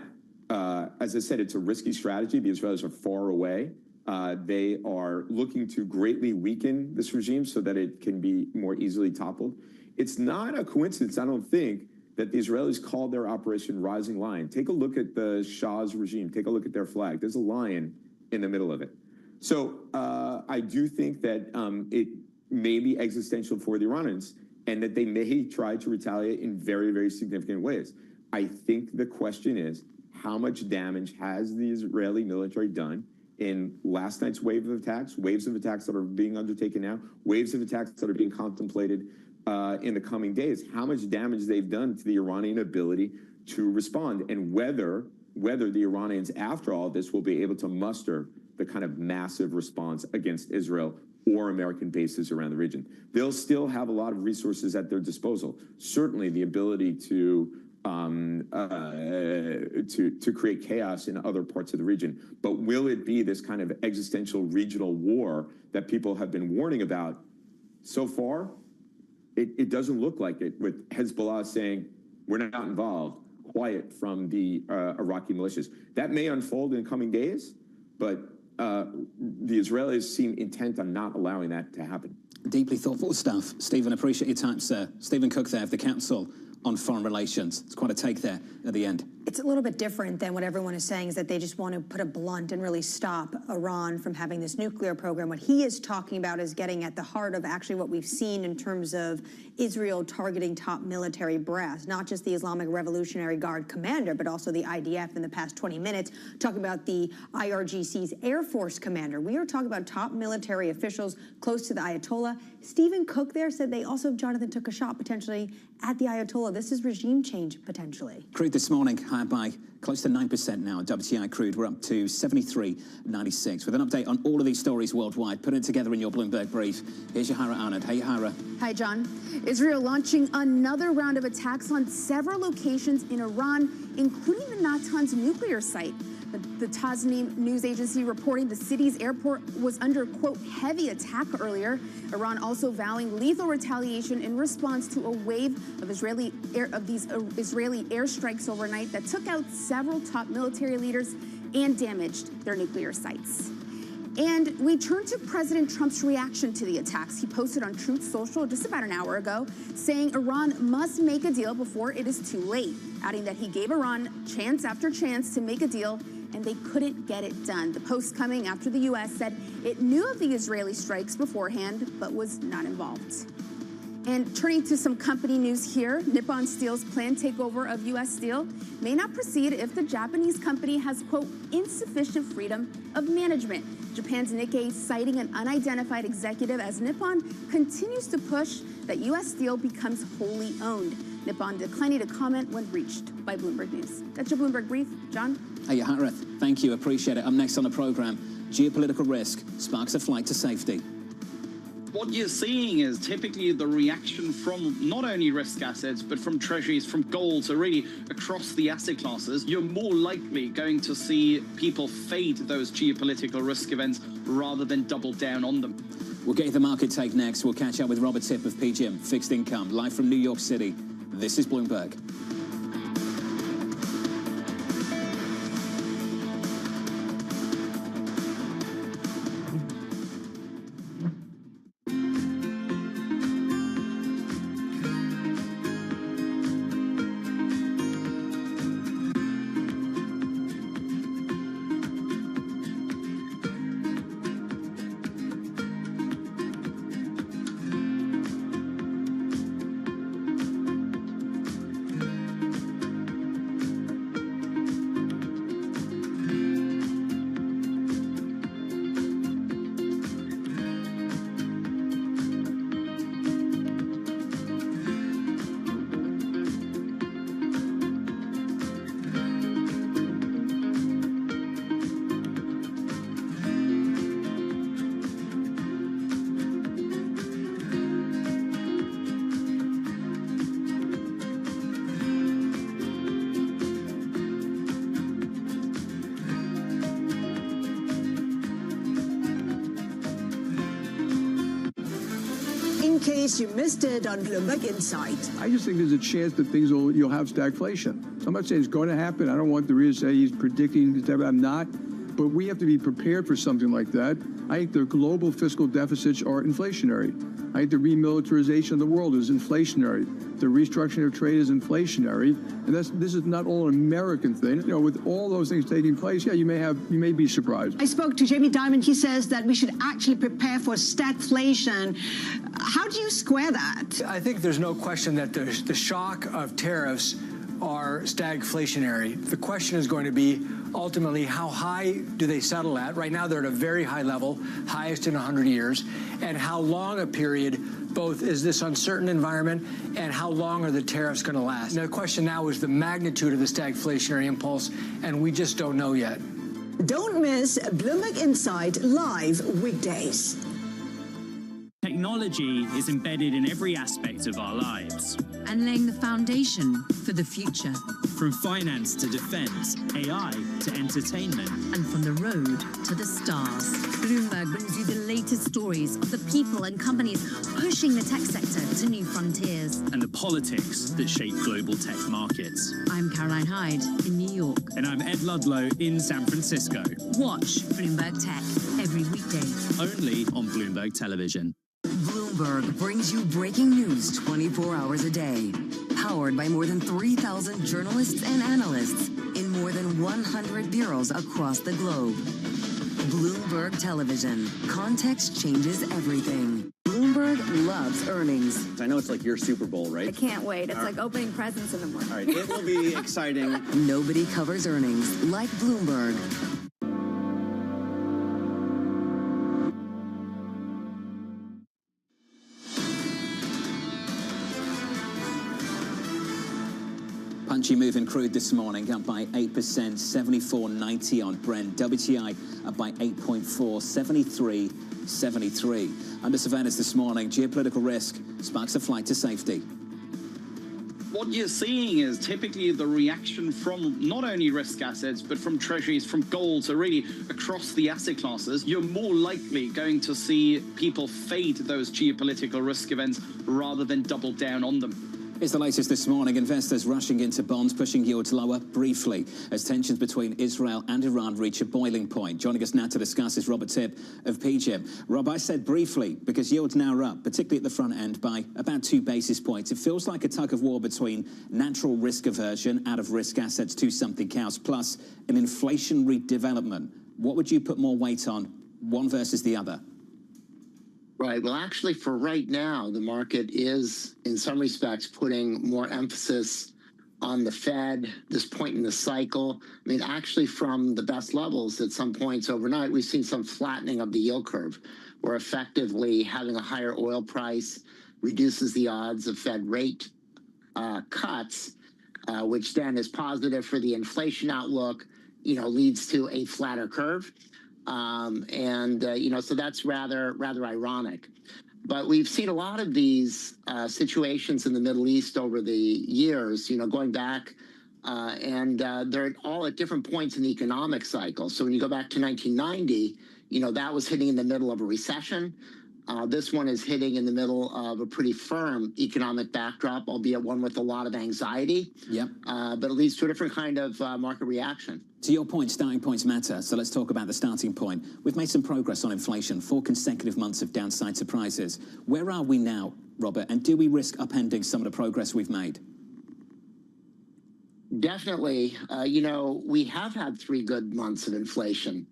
as I said, it's a risky strategy. The Israelis are far away. They are looking to greatly weaken this regime so that it can be more easily toppled. It's not a coincidence, I don't think, that the Israelis called their operation Rising Lion. Take a look at the Shah's regime. Take a look at their flag. There's a lion in the middle of it. So I do think that it may be existential for the Iranians, and that they may try to retaliate in very, very significant ways. I think the question is, how much damage has the Israeli military done in last night's waves of attacks that are being undertaken now, waves of attacks that are being contemplated in the coming days, how much damage they've done to the Iranian ability to respond, and whether the Iranians, after all this, will be able to muster the kind of massive response against Israel or American bases around the region. They'll still have a lot of resources at their disposal. Certainly the ability to create chaos in other parts of the region. But will it be this kind of existential regional war that people have been warning about? So far, it doesn't look like it, with Hezbollah saying, we're not involved, quiet from the Iraqi militias. That may unfold in coming days, but the Israelis seem intent on not allowing that to happen.
Deeply thoughtful stuff. Stephen, appreciate your time, sir. Stephen Cook there of the Council on Foreign Relations. It's quite a take there at the end.
It's a little bit different than what everyone is saying, is that they just want to put a blunt and really stop Iran from having this nuclear program. What he is talking about is getting at the heart of actually what we've seen in terms of Israel targeting top military brass, not just the Islamic Revolutionary Guard commander, but also the IDF in the past 20 minutes, talking about the IRGC's Air Force commander. We are talking about top military officials close to the Ayatollah. Stephen Cook there said they also, Jonathan, took a shot potentially at the Ayatollah. This is regime change potentially.
Creed this morning. higher by close to 9% now. WTI crude, we're up to 73.96. With an update on all of these stories worldwide, put it together in your Bloomberg brief. Here's Yahara Arnott. Hey, Yahara.
Hi, John. Israel launching another round of attacks on several locations in Iran, including the Natanz nuclear site. The Tasnim news agency reporting the city's airport was under, quote, heavy attack earlier. Iran also vowing lethal retaliation in response to a wave of Israeli airstrikes overnight that took out several top military leaders and damaged their nuclear sites. And we turn to President Trump's reaction to the attacks. He posted on Truth Social just about an hour ago, saying Iran must make a deal before it is too late, adding that he gave Iran chance after chance to make a deal, and they couldn't get it done. The post coming after the U.S. said it knew of the Israeli strikes beforehand, but was not involved. And turning to some company news here, Nippon Steel's planned takeover of U.S. Steel may not proceed if the Japanese company has, quote, insufficient freedom of management. Japan's Nikkei citing an unidentified executive as Nippon continues to push that U.S. Steel becomes wholly owned. Nippon declining to comment when reached by Bloomberg News. That's your Bloomberg Brief. John?
Hey, Yahara, thank you. Appreciate it. Up next on the program, geopolitical risk sparks a flight to safety.
What you're seeing is typically the reaction from not only risk assets, but from treasuries, from gold, so really across the asset classes. You're more likely going to see people fade those geopolitical risk events rather than double down on them.
We'll get you the market take next. We'll catch up with Robert Tipp of PGIM Fixed Income, live from New York City. This is Bloomberg.
In case you missed it on Bloomberg Insight.
I just think there's a chance that you'll have stagflation. I'm not saying it's going to happen. I don't want the reader to say he's predicting that. I'm not. But we have to be prepared for something like that. I think the global fiscal deficits are inflationary. I think the remilitarization of the world is inflationary. The restructuring of trade is inflationary. And this is not all an American thing. You know, with all those things taking place, yeah, you may be surprised.
I spoke to Jamie Dimon. He says that we should actually prepare for stagflation. How do you square that?
I think there's no question that the shock of tariffs are stagflationary. The question is going to be ultimately how high do they settle at? Right now they're at a very high level, highest in 100 years. And how long a period both is this uncertain environment and how long are the tariffs going to last? And the question now is the magnitude of the stagflationary impulse, and we just don't know yet.
Don't miss Bloomberg Insight live weekdays.
Technology is embedded in every aspect of our lives.
And laying the foundation for the future.
From finance to defense, AI to entertainment.
And from the road to the stars. Bloomberg brings you the latest stories of the people and companies pushing the tech sector to new frontiers.
And the politics that shape global tech markets.
I'm Caroline Hyde in New York.
And I'm Ed Ludlow in San Francisco.
Watch Bloomberg Tech every weekday.
Only on Bloomberg Television.
Bloomberg brings you breaking news 24 hours a day. Powered by more than 3,000 journalists and analysts in more than 100 bureaus across the globe. Bloomberg Television. Context changes everything. Bloomberg loves earnings.
I know it's like your Super Bowl, right?
I can't wait. It's like opening presents in the morning.
All right, it will be exciting.
Nobody covers earnings like Bloomberg.
Punchy move in crude this morning, up by 8%, 74.90 on Brent. WTI up by 8.4, 73.73. Under surveillance this morning, geopolitical risk sparks a flight to safety.
What you're seeing is typically the reaction from not only risk assets, but from treasuries, from gold, so really across the asset classes. You're more likely going to see people fade those geopolitical risk events rather than double down on them.
Here's the latest this morning. Investors rushing into bonds, pushing yields lower briefly as tensions between Israel and Iran reach a boiling point. Joining us now to discuss is Robert Tipp of PGIM. Rob, I said briefly because yields now are up, particularly at the front end, by about 2 basis points. It feels like a tug of war between natural risk aversion out of risk assets to something else, plus an inflationary development. What would you put more weight on, one versus the other?
Right. Well, actually, for right now, the market is, in some respects, putting more emphasis on the Fed, this point in the cycle. I mean, actually, from the best levels at some points overnight, we've seen some flattening of the yield curve, where effectively having a higher oil price reduces the odds of Fed rate cuts, which then is positive for the inflation outlook, leads to a flatter curve. So that's rather ironic. But we've seen a lot of these situations in the Middle East over the years, going back, and they're all at different points in the economic cycle. So when you go back to 1990, that was hitting in the middle of a recession. This one is hitting in the middle of a pretty firm economic backdrop, albeit one with a lot of anxiety.
Yep.
But it leads to a different kind of market reaction.
To your point, starting points matter. So let's talk about the starting point. We've made some progress on inflation, 4 consecutive months of downside surprises. Where are we now, Robert? And do we risk upending some of the progress we've made?
Definitely. We have had 3 good months of inflation.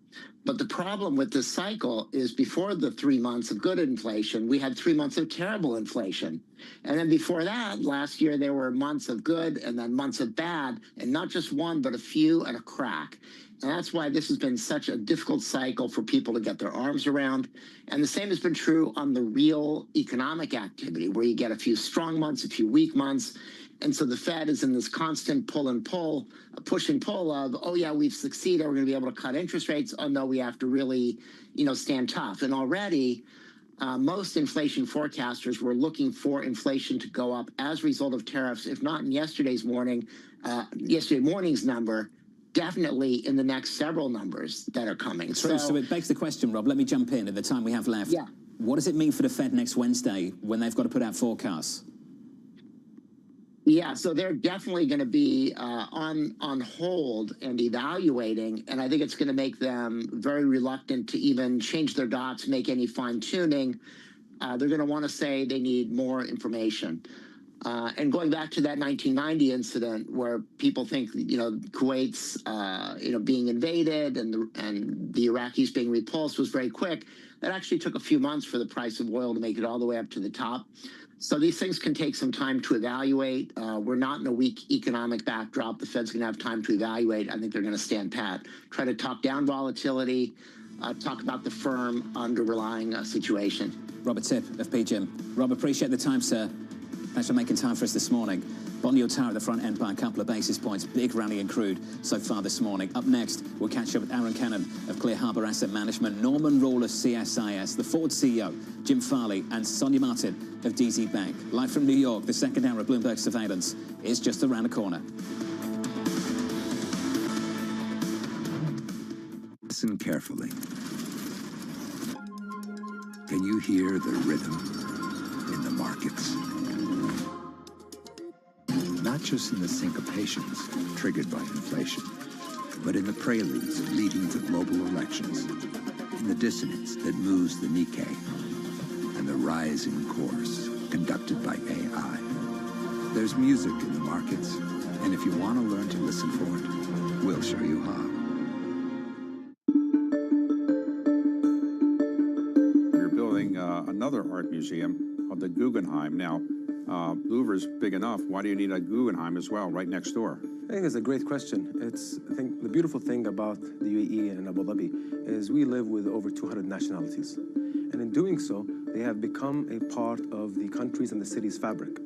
But the problem with this cycle is before the 3 months of good inflation, we had 3 months of terrible inflation. And then before that, last year, there were months of good and then months of bad, and not just one, but a few and a crack. And that's why this has been such a difficult cycle for people to get their arms around. And the same has been true on the real economic activity, where you get a few strong months, a few weak months. And so the Fed is in this constant push and pull of, oh, yeah, we've succeeded. We're going to be able to cut interest rates. Oh, no, we have to really, stand tough. And already most inflation forecasters were looking for inflation to go up as a result of tariffs, if not in yesterday morning's number, definitely in the next several numbers that are coming.
So it begs the question, Rob, let me jump in at the time we have left.
Yeah.
What does it mean for the Fed next Wednesday when they've got to put out forecasts?
Yeah, so they're definitely going to be on hold and evaluating, and I think it's going to make them very reluctant to even change their dots, make any fine-tuning. They're going to want to say they need more information. And going back to that 1990 incident where people think, Kuwait's, being invaded and the Iraqis being repulsed was very quick, that actually took a few months for the price of oil to make it all the way up to the top. So these things can take some time to evaluate. We're not in a weak economic backdrop. The Fed's going to have time to evaluate. I think they're going to stand pat, try to talk down volatility, talk about the firm underlying situation.
Robert Tipp of PGIM. Rob, appreciate the time, sir. Thanks for making time for us this morning. Bond yield tower at the front end by a couple of basis points. Big rally in crude so far this morning. Up next, we'll catch up with Aaron Cannon of Clear Harbor Asset Management, Norman Rule of CSIS, the Ford CEO, Jim Farley, and Sonia Martin of DZ Bank. Live from New York, the second hour of Bloomberg Surveillance is just around the corner.
Listen carefully. Can you hear the rhythm in the markets? Not just in the syncopations triggered by inflation, but in the preludes leading to global elections, in the dissonance that moves the Nikkei, and the rising course conducted by AI. There's music in the markets, and if you want to learn to listen for it, we'll show you how.
We're building another art museum called the Guggenheim. Now, Louvre's big enough. Why do you need a Guggenheim as well, right next door?
I think it's a great question. I think the beautiful thing about the UAE and Abu Dhabi is we live with over 200 nationalities. And in doing so, they have become a part of the country's and the city's fabric.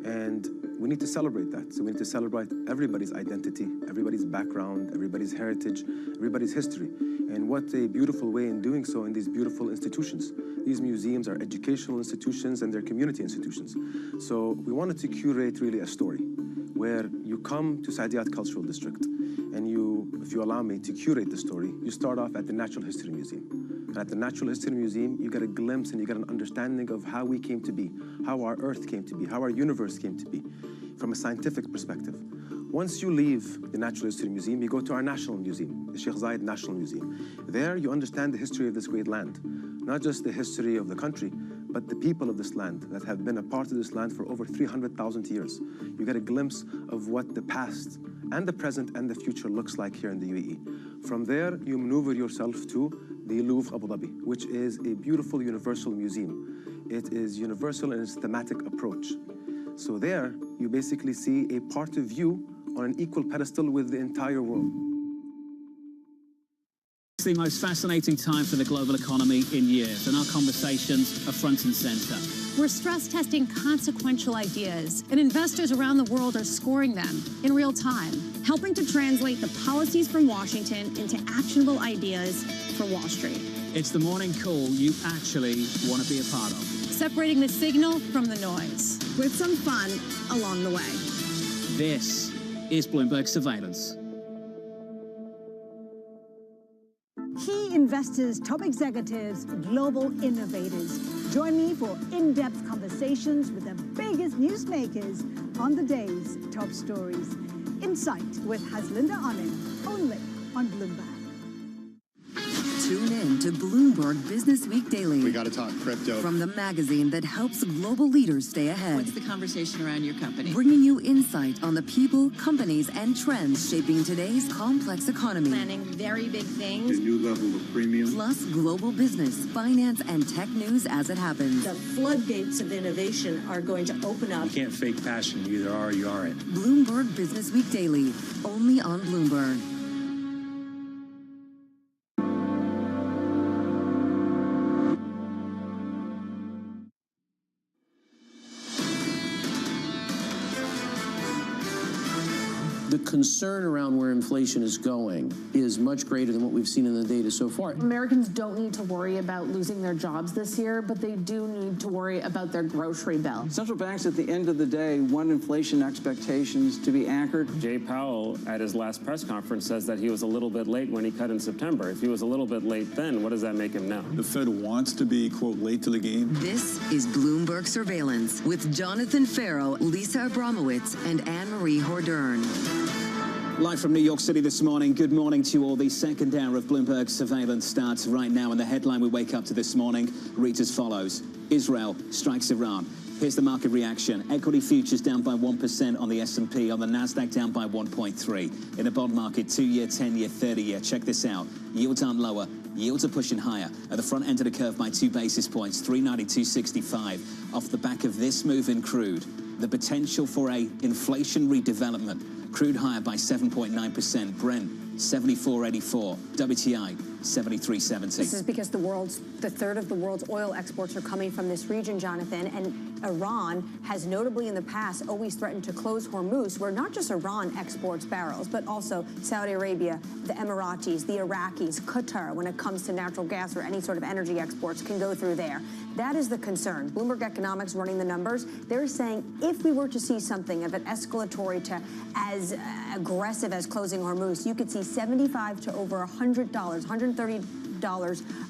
And we need to celebrate that. So we need to celebrate everybody's identity, everybody's background, everybody's heritage, everybody's history. And what a beautiful way in doing so in these beautiful institutions. These museums are educational institutions and they're community institutions. So we wanted to curate really a story where you come to Saadiyat Cultural District and you, if you allow me to curate the story, you start off at the Natural History Museum. And at the Natural History Museum, you get a glimpse and you get an understanding of how we came to be, how our Earth came to be, how our universe came to be, from a scientific perspective. Once you leave the Natural History Museum, you go to our National Museum, the Sheikh Zayed National Museum. There, you understand the history of this great land, not just the history of the country, but the people of this land that have been a part of this land for over 300,000 years. You get a glimpse of what the past and the present and the future looks like here in the UAE. From there, you maneuver yourself to the Louvre Abu Dhabi, which is a beautiful universal museum. It is universal in its thematic approach. So there, you basically see a part of you on an equal pedestal with the entire world.
It's the most fascinating time for the global economy in years, and our conversations are front and center.
We're stress testing consequential ideas, and investors around the world are scoring them in real time,
helping to translate the policies from Washington into actionable ideas for Wall Street.
It's the morning call you actually want to be a part of.
Separating the signal from the noise.
With some fun along the way.
This is Bloomberg Surveillance.
Key investors, top executives, global innovators. Join me for in-depth conversations with the biggest newsmakers on the day's top stories. Insight with Haslinda Anand, only on Bloomberg.
Tune in to Bloomberg Business Week Daily.
We got to talk crypto.
From the magazine that helps global leaders stay ahead.
What's the conversation around your company?
Bringing you insight on the people, companies, and trends shaping today's complex economy.
Planning very big things.
A new level of premium.
Plus global business, finance, and tech news as it happens.
The floodgates of innovation are going to open up.
You can't fake passion. You either are or you aren't.
Bloomberg Business Week Daily, only on Bloomberg.
The concern around where inflation is going is much greater than what we've seen in the data so far.
Americans don't need to worry about losing their jobs this year, but they do need to worry about their grocery bill.
Central banks at the end of the day want inflation expectations to be anchored.
Jay Powell at his last press conference says that he was a little bit late when he cut in September. If he was a little bit late then, what does that make him now?
The Fed wants to be, quote, late to the game.
This is Bloomberg Surveillance with Jonathan Farrow, Lisa Abramowitz, and Anne-Marie Hordern.
Live from New York City this morning, good morning to you all. The second hour of Bloomberg Surveillance starts right now, and the headline we wake up to this morning reads as follows: Israel strikes Iran. Here's the market reaction. Equity futures down by 1% on the S&P, on the Nasdaq down by 1.3. In the bond market, 2-year, 10-year, 30-year. Check this out. Yields aren't lower. Yields are pushing higher. At the front end of the curve by 2 basis points, 392.65. Off the back of this move in crude, the potential for a inflationary development. Crude higher by 7.9%. Brent 74.84. WTI 73.70.
This is because the third of the world's oil exports are coming from this region, Jonathan, and Iran has notably in the past always threatened to close Hormuz, where not just Iran exports barrels, but also Saudi Arabia, the Emiratis, the Iraqis, Qatar, when it comes to natural gas or any sort of energy exports, can go through there. That is the concern. Bloomberg Economics running the numbers. They're saying if we were to see something of an escalatory to as aggressive as closing Hormuz, you could see $75 to over $100, $130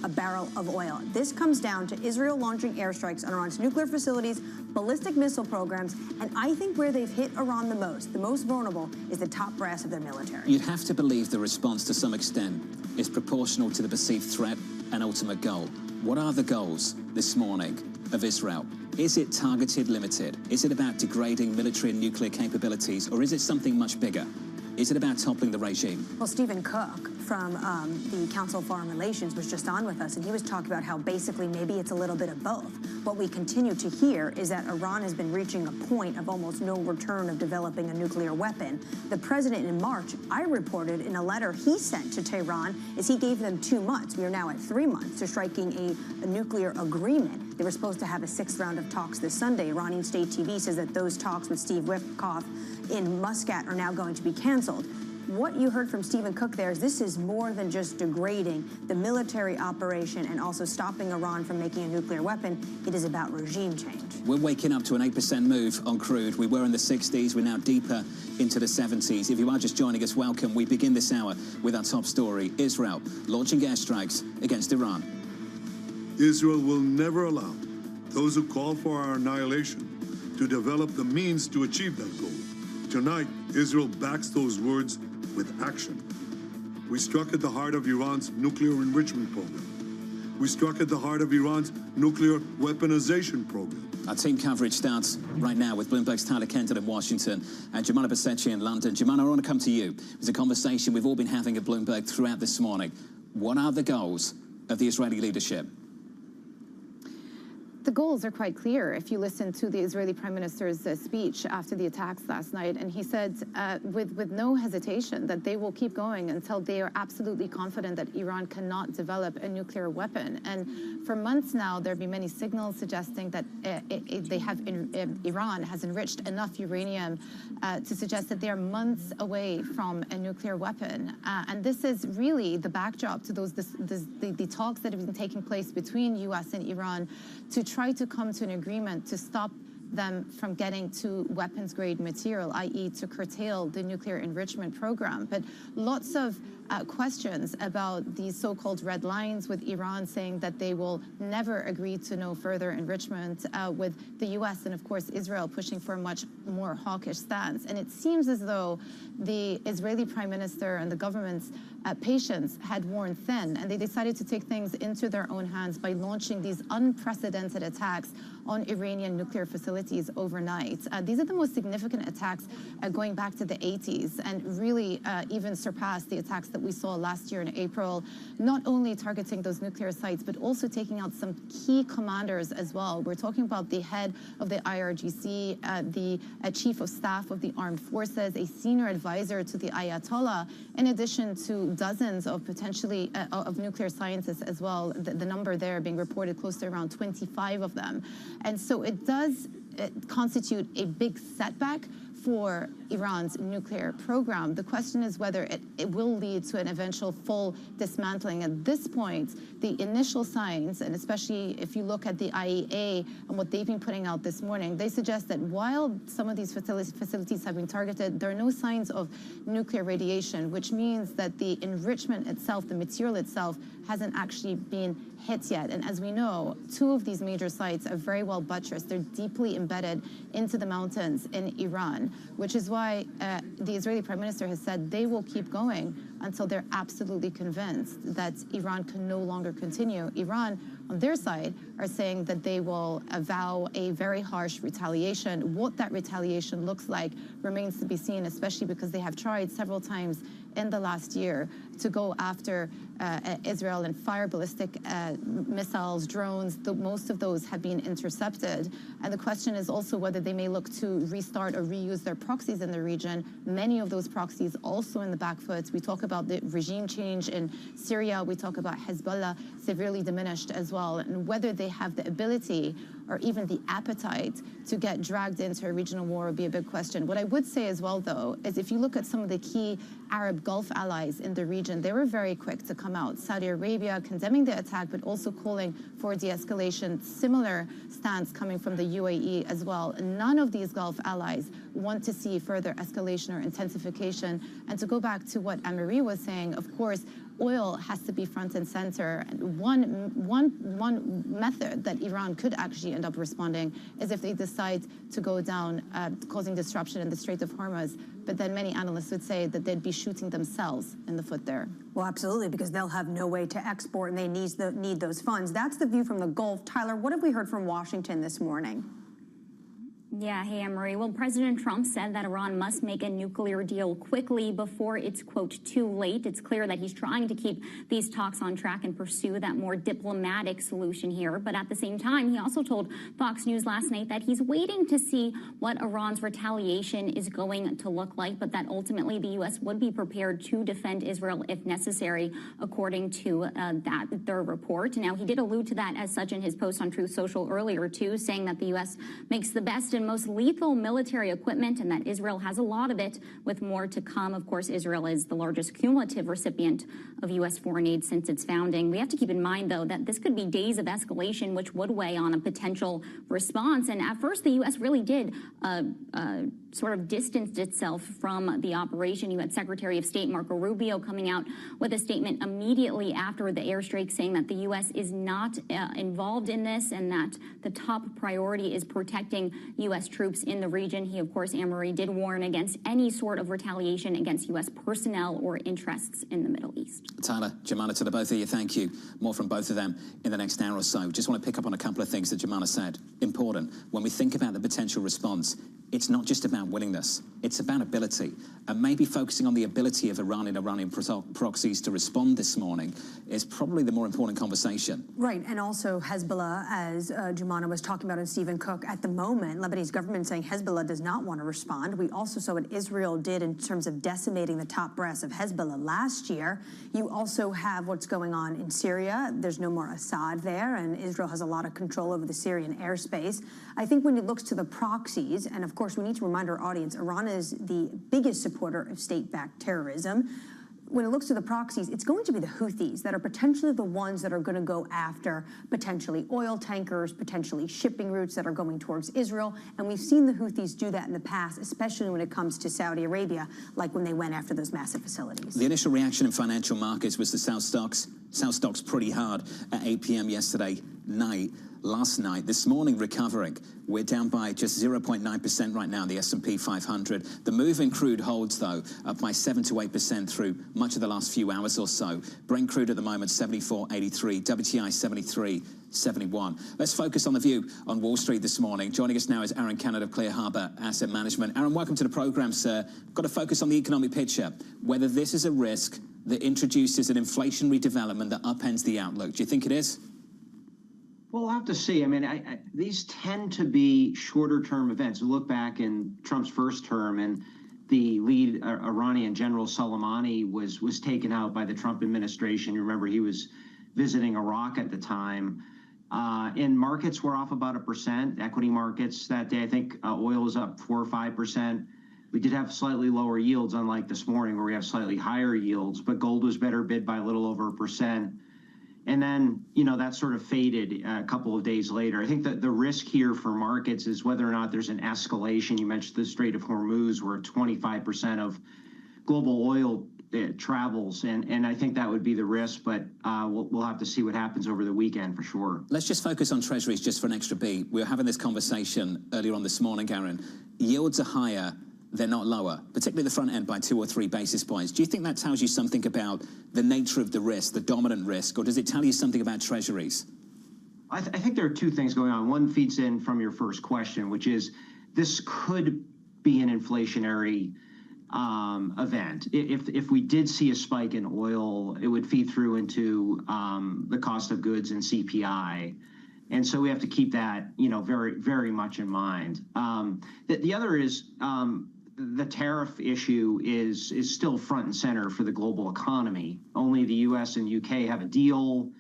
a barrel of oil. This comes down to Israel launching airstrikes on Iran's nuclear facilities, ballistic missile programs, and I think where they've hit Iran the most vulnerable, is the top brass of their military.
You'd have to believe the response to some extent is proportional to the perceived threat and ultimate goal. What are the goals this morning of Israel? Is it targeted, limited? Is it about degrading military and nuclear capabilities, or is it something much bigger? Is it about toppling the regime?
Well, Stephen Cook, from the Council of Foreign Relations was just on with us, and he was talking about how basically maybe it's a little bit of both. What we continue to hear is that Iran has been reaching a point of almost no return of developing a nuclear weapon. The president in March, I reported in a letter he sent to Tehran, is he gave them 2 months. We are now at 3 months to striking a nuclear agreement. They were supposed to have a 6th round of talks this Sunday. Iranian state TV says that those talks with Steve Witkoff in Muscat are now going to be canceled. What you heard from Stephen Cook there is this is more than just degrading the military operation and also stopping Iran from making a nuclear weapon. It is about regime change.
We're waking up to an 8% move on crude. We were in the 60s. We're now deeper into the 70s. If you are just joining us, welcome. We begin this hour with our top story. Israel launching airstrikes against Iran.
Israel will never allow those who call for our annihilation to develop the means to achieve that goal. Tonight, Israel backs those words with action. We struck at the heart of Iran's nuclear enrichment program. We struck at the heart of Iran's nuclear weaponization program.
Our team coverage starts right now with Bloomberg's Tyler Kenton in Washington and Jemana Basechi in London. Jemana, I want to come to you. It's a conversation we've all been having at Bloomberg throughout this morning. What are the goals of the Israeli leadership?
The goals are quite clear if you listen to the Israeli Prime Minister's speech after the attacks last night. And he said with no hesitation that they will keep going until they are absolutely confident that Iran cannot develop a nuclear weapon. And for months now, there have been many signals suggesting that Iran has enriched enough uranium to suggest that they are months away from a nuclear weapon. And this is really the backdrop to the talks that have been taking place between U.S. and Iran to try to come to an agreement to stop them from getting to weapons-grade material, i.e. to curtail the nuclear enrichment program. But lots of questions about these so-called red lines, with Iran saying that they will never agree to no further enrichment, with the U.S. and, of course, Israel pushing for a much more hawkish stance. And it seems as though the Israeli Prime Minister and the government's patience had worn thin, and they decided to take things into their own hands by launching these unprecedented attacks on Iranian nuclear facilities overnight. These are the most significant attacks going back to the 80s, and really even surpassed the attacks that we saw last year in April, not only targeting those nuclear sites, but also taking out some key commanders as well. We're talking about the head of the IRGC, the chief of staff of the armed forces, a senior advisor to the Ayatollah, in addition to dozens of potentially of nuclear scientists as well. The number there being reported close to around 25 of them. And so it does constitute a big setback for Iran's nuclear program. The question is whether it will lead to an eventual full dismantling. At this point, the initial signs, and especially if you look at the IEA and what they've been putting out this morning, they suggest that while some of these facilities have been targeted, there are no signs of nuclear radiation, which means that the enrichment itself, the material itself, hasn't actually been hit yet. And as we know, 2 of these major sites are very well buttressed. They're deeply embedded into the mountains in Iran, which is why the Israeli Prime Minister has said they will keep going until they're absolutely convinced that Iran can no longer continue. Iran, on their side, are saying that they will avow a very harsh retaliation. What that retaliation looks like remains to be seen, especially because they have tried several times in the last year to go after Israel and fire ballistic missiles, drones. Most of those have been intercepted. And the question is also whether they may look to restart or reuse their proxies in the region. Many of those proxies also in the back foot. We talk about the regime change in Syria. We talk about Hezbollah severely diminished as well. And whether they have the ability or even the appetite to get dragged into a regional war would be a big question. What I would say as well, though, is if you look at some of the key Arab Gulf allies in the region, they were very quick to come out. Saudi Arabia condemning the attack, but also calling for de-escalation. Similar stance coming from the UAE as well. None of these Gulf allies want to see further escalation or intensification. And to go back to what Anne-Marie was saying, of course, oil has to be front and center. And one method that Iran could actually end up responding is if they decide to go down, causing disruption in the Strait of Hormuz. But then many analysts would say that they'd be shooting themselves in the foot there.
Well, absolutely, because they'll have no way to export and they need those funds. That's the view from the Gulf. Tyler, what have we heard from Washington this morning?
Yeah, hey, Anne-Marie. Well, President Trump said that Iran must make a nuclear deal quickly before it's, quote, too late. It's clear that he's trying to keep these talks on track and pursue that more diplomatic solution here. But at the same time, he also told Fox News last night that he's waiting to see what Iran's retaliation is going to look like, but that ultimately the U.S. would be prepared to defend Israel if necessary, according to their report. Now, he did allude to that as such in his post on Truth Social earlier, too, saying that the U.S. makes the best and most lethal military equipment and that Israel has a lot of it, with more to come. Of course, Israel is the largest cumulative recipient of U.S. foreign aid since its founding. We have to keep in mind, though, that this could be days of escalation, which would weigh on a potential response. And at first, the U.S. really did sort of distanced itself from the operation. You had Secretary of State Marco Rubio coming out with a statement immediately after the airstrike saying that the U.S. is not involved in this and that the top priority is protecting U.S. troops in the region. He, of course, Anne-Marie, did warn against any sort of retaliation against U.S. personnel or interests in the Middle East.
Tyler, Jemana, to the both of you, thank you. More from both of them in the next hour or so. Just want to pick up on a couple of things that Jemana said. Important. When we think about the potential response, it's not just about willingness, it's about ability. And maybe focusing on the ability of Iranian proxies to respond this morning is probably the more important conversation.
Right, and also Hezbollah, as Jumana was talking about, and Stephen Cook, at the moment, Lebanese government saying Hezbollah does not want to respond. We also saw what Israel did in terms of decimating the top brass of Hezbollah last year. You also have what's going on in Syria. There's no more Assad there, and Israel has a lot of control over the Syrian airspace. I think when it looks to the proxies, and of course we need to remind our audience, Iran is the biggest supporter of state-backed terrorism. When it looks to the proxies, it's going to be the Houthis that are potentially the ones that are going to go after potentially oil tankers, potentially shipping routes that are going towards Israel. And we've seen the Houthis do that in the past, especially when it comes to Saudi Arabia, like when they went after those massive facilities.
The initial reaction in financial markets was the South stocks pretty hard at 8 p.m. yesterday night. Last night, this morning recovering. We're down by just 0.9% right now, the S&P 500. The move in crude holds, though, up by 7 to 8% through much of the last few hours or so. Brent crude at the moment, 74.83, WTI 73.71. Let's focus on the view on Wall Street this morning. Joining us now is Aaron Kennett of Clear Harbor Asset Management. Aaron, welcome to the program, sir. Got to focus on the economic picture, whether this is a risk that introduces an inflationary development that upends the outlook. Do you think it is?
Well, we'll have to see. I mean, these tend to be shorter-term events. We look back in Trump's first term, and the lead Iranian General Soleimani was taken out by the Trump administration. You remember he was visiting Iraq at the time. And markets were off about 1%. Equity markets that day, I think oil was up 4 or 5%. We did have slightly lower yields, unlike this morning where we have slightly higher yields, but gold was better bid by a little over 1%. And then, you know, that sort of faded a couple of days later. I think that the risk here for markets is whether or not there's an escalation. You mentioned the Strait of Hormuz, where 25% of global oil travels, and I think that would be the risk, but we'll have to see what happens over the weekend for sure.
Let's just focus on treasuries just for an extra beat. We were having this conversation earlier on this morning, Aaron. Yields are higher, they're not lower, particularly the front end by 2 or 3 basis points. Do you think that tells you something about the nature of the risk, the dominant risk, or does it tell you something about treasuries?
I think there are two things going on. One feeds in from your first question, which is this could be an inflationary event. If we did see a spike in oil, it would feed through into the cost of goods and CPI. And so we have to keep that, you know, very, very much in mind. The other is the tariff issue is still front and center for the global economy. Only the U.S. and UK have a deal.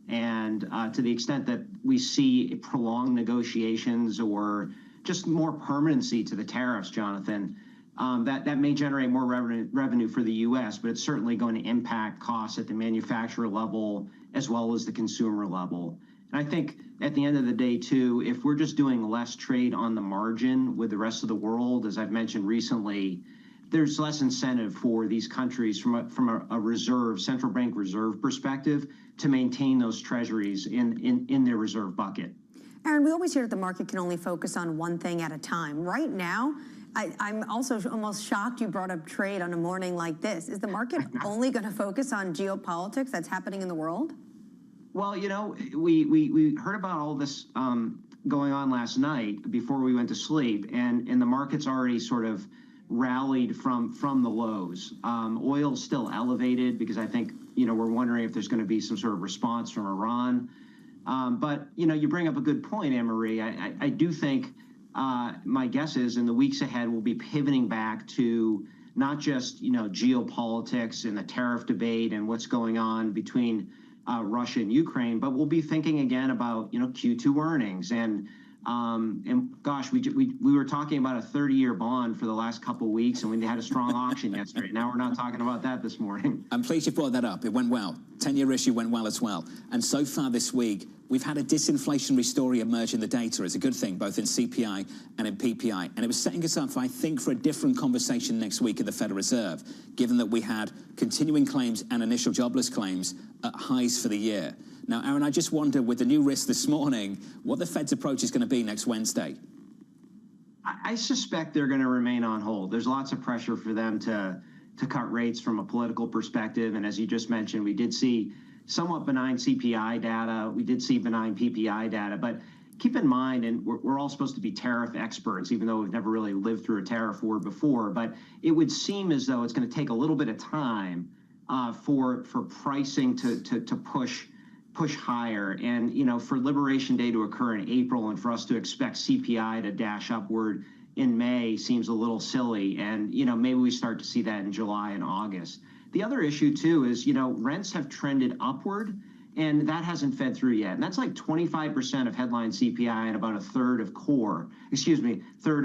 And to the extent that we see prolonged negotiations or just more permanency to the tariffs, Jonathan, that may generate more revenue for the U.S., but it's certainly going to impact costs at the manufacturer level as well as the consumer level. And I think at the end of the day, too, if we're just doing less trade on the margin with the rest of the world, as I've mentioned recently, there's less incentive for these countries from a reserve, central bank reserve perspective to maintain those treasuries in their reserve bucket.
Aaron, we always hear that the market can only focus on one thing at a time. Right now, I'm also almost shocked you brought up trade on a morning like this. Is the market only going to focus on geopolitics that's happening in the world?
Well, you know, we heard about all this going on last night before we went to sleep, and the market's already sort of rallied from the lows. Oil's still elevated because I think, you know, we're wondering if there's going to be some sort of response from Iran. But, you know, you bring up a good point, Anne-Marie. I do think my guess is in the weeks ahead, we'll be pivoting back to not just, you know, geopolitics and the tariff debate and what's going on between Russia and Ukraine, but we'll be thinking again about, you know, Q2 earnings. And gosh, we were talking about a 30-year bond for the last couple of weeks, and we had a strong auction yesterday. Now we're not talking about that this morning.
I'm pleased you brought that up. It went well. 10-year issue went well as well. And so far this week, we've had a disinflationary story emerge in the data. It's a good thing, both in CPI and in PPI. And it was setting us up, I think, for a different conversation next week at the Federal Reserve, given that we had continuing claims and initial jobless claims at highs for the year. Now, Aaron, I just wonder, with the new risk this morning, what the Fed's approach is going to be next Wednesday.
I suspect they're going to remain on hold. There's lots of pressure for them to cut rates from a political perspective. And as you just mentioned, we did see somewhat benign CPI data. We did see benign PPI data. But keep in mind, and we're all supposed to be tariff experts, even though we've never really lived through a tariff war before, but it would seem as though it's going to take a little bit of time for pricing to push higher. And, you know, for Liberation Day to occur in April and for us to expect CPI to dash upward in May seems a little silly. And, you know, maybe we start to see that in July and August. The other issue, too, is, you know, rents have trended upward, and that hasn't fed through yet. And that's like 25% of headline CPI and about a third of third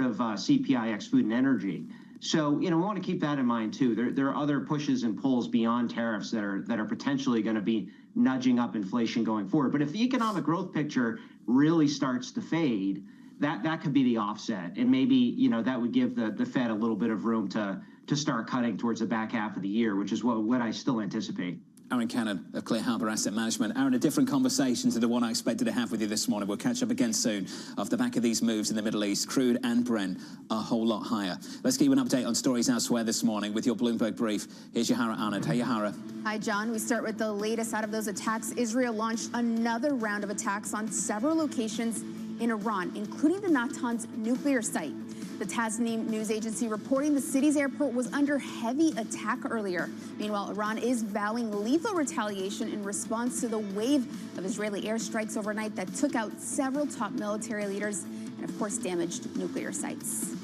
of CPI ex food and energy. So, you know, we want to keep that in mind, too. There are other pushes and pulls beyond tariffs that are potentially going to be nudging up inflation going forward. But if the economic growth picture really starts to fade, that could be the offset. And maybe, you know, that would give the Fed a little bit of room to start cutting towards the back half of the year, which is what I still anticipate.
Aaron Cannon of Clear Harbor Asset Management. Aaron, a different conversation to the one I expected to have with you this morning. We'll catch up again soon off the back of these moves in the Middle East. Crude and Brent a whole lot higher. Let's give you an update on stories elsewhere this morning with your Bloomberg brief. Here's Yahara Anand. Hey, Yahara.
Hi, John. We start with the latest out of those attacks. Israel launched another round of attacks on several locations in Iran, including the Natanz nuclear site. The Tasnim news agency reporting the city's airport was under heavy attack earlier. Meanwhile, Iran is vowing lethal retaliation in response to the wave of Israeli airstrikes overnight that took out several top military leaders and, of course, damaged nuclear sites.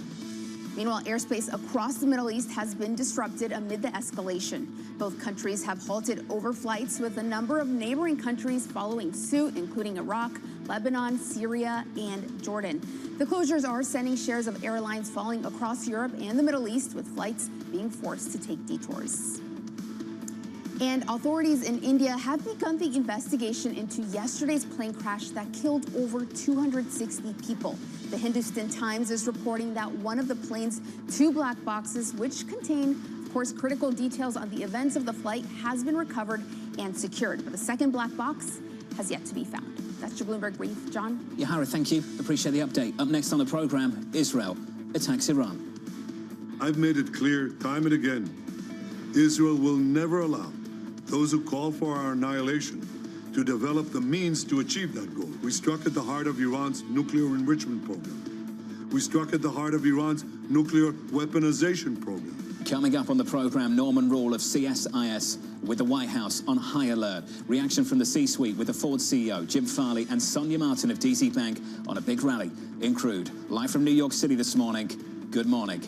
Meanwhile, airspace across the Middle East has been disrupted amid the escalation. Both countries have halted overflights, with a number of neighboring countries following suit, including Iraq, Lebanon, Syria, and Jordan. The closures are sending shares of airlines falling across Europe and the Middle East, with flights being forced to take detours. And authorities in India have begun the investigation into yesterday's plane crash that killed over 260 people. The Hindustan Times is reporting that one of the plane's two black boxes, which contain, of course, critical details on the events of the flight, has been recovered and secured. But the second black box has yet to be found. That's your Bloomberg brief. John?
Yahara, thank you. Appreciate the update. Up next on the program, Israel attacks Iran.
I've made it clear time and again, Israel will never allow those who call for our annihilation to develop the means to achieve that goal. We struck at the heart of Iran's nuclear enrichment program. We struck at the heart of Iran's nuclear weaponization program.
Coming up on the program, Norman Rule of CSIS with the White House on high alert. Reaction from the C-suite with the Ford CEO, Jim Farley, and Sonia Martin of DZ Bank on a big rally in crude. Live from New York City this morning. Good morning.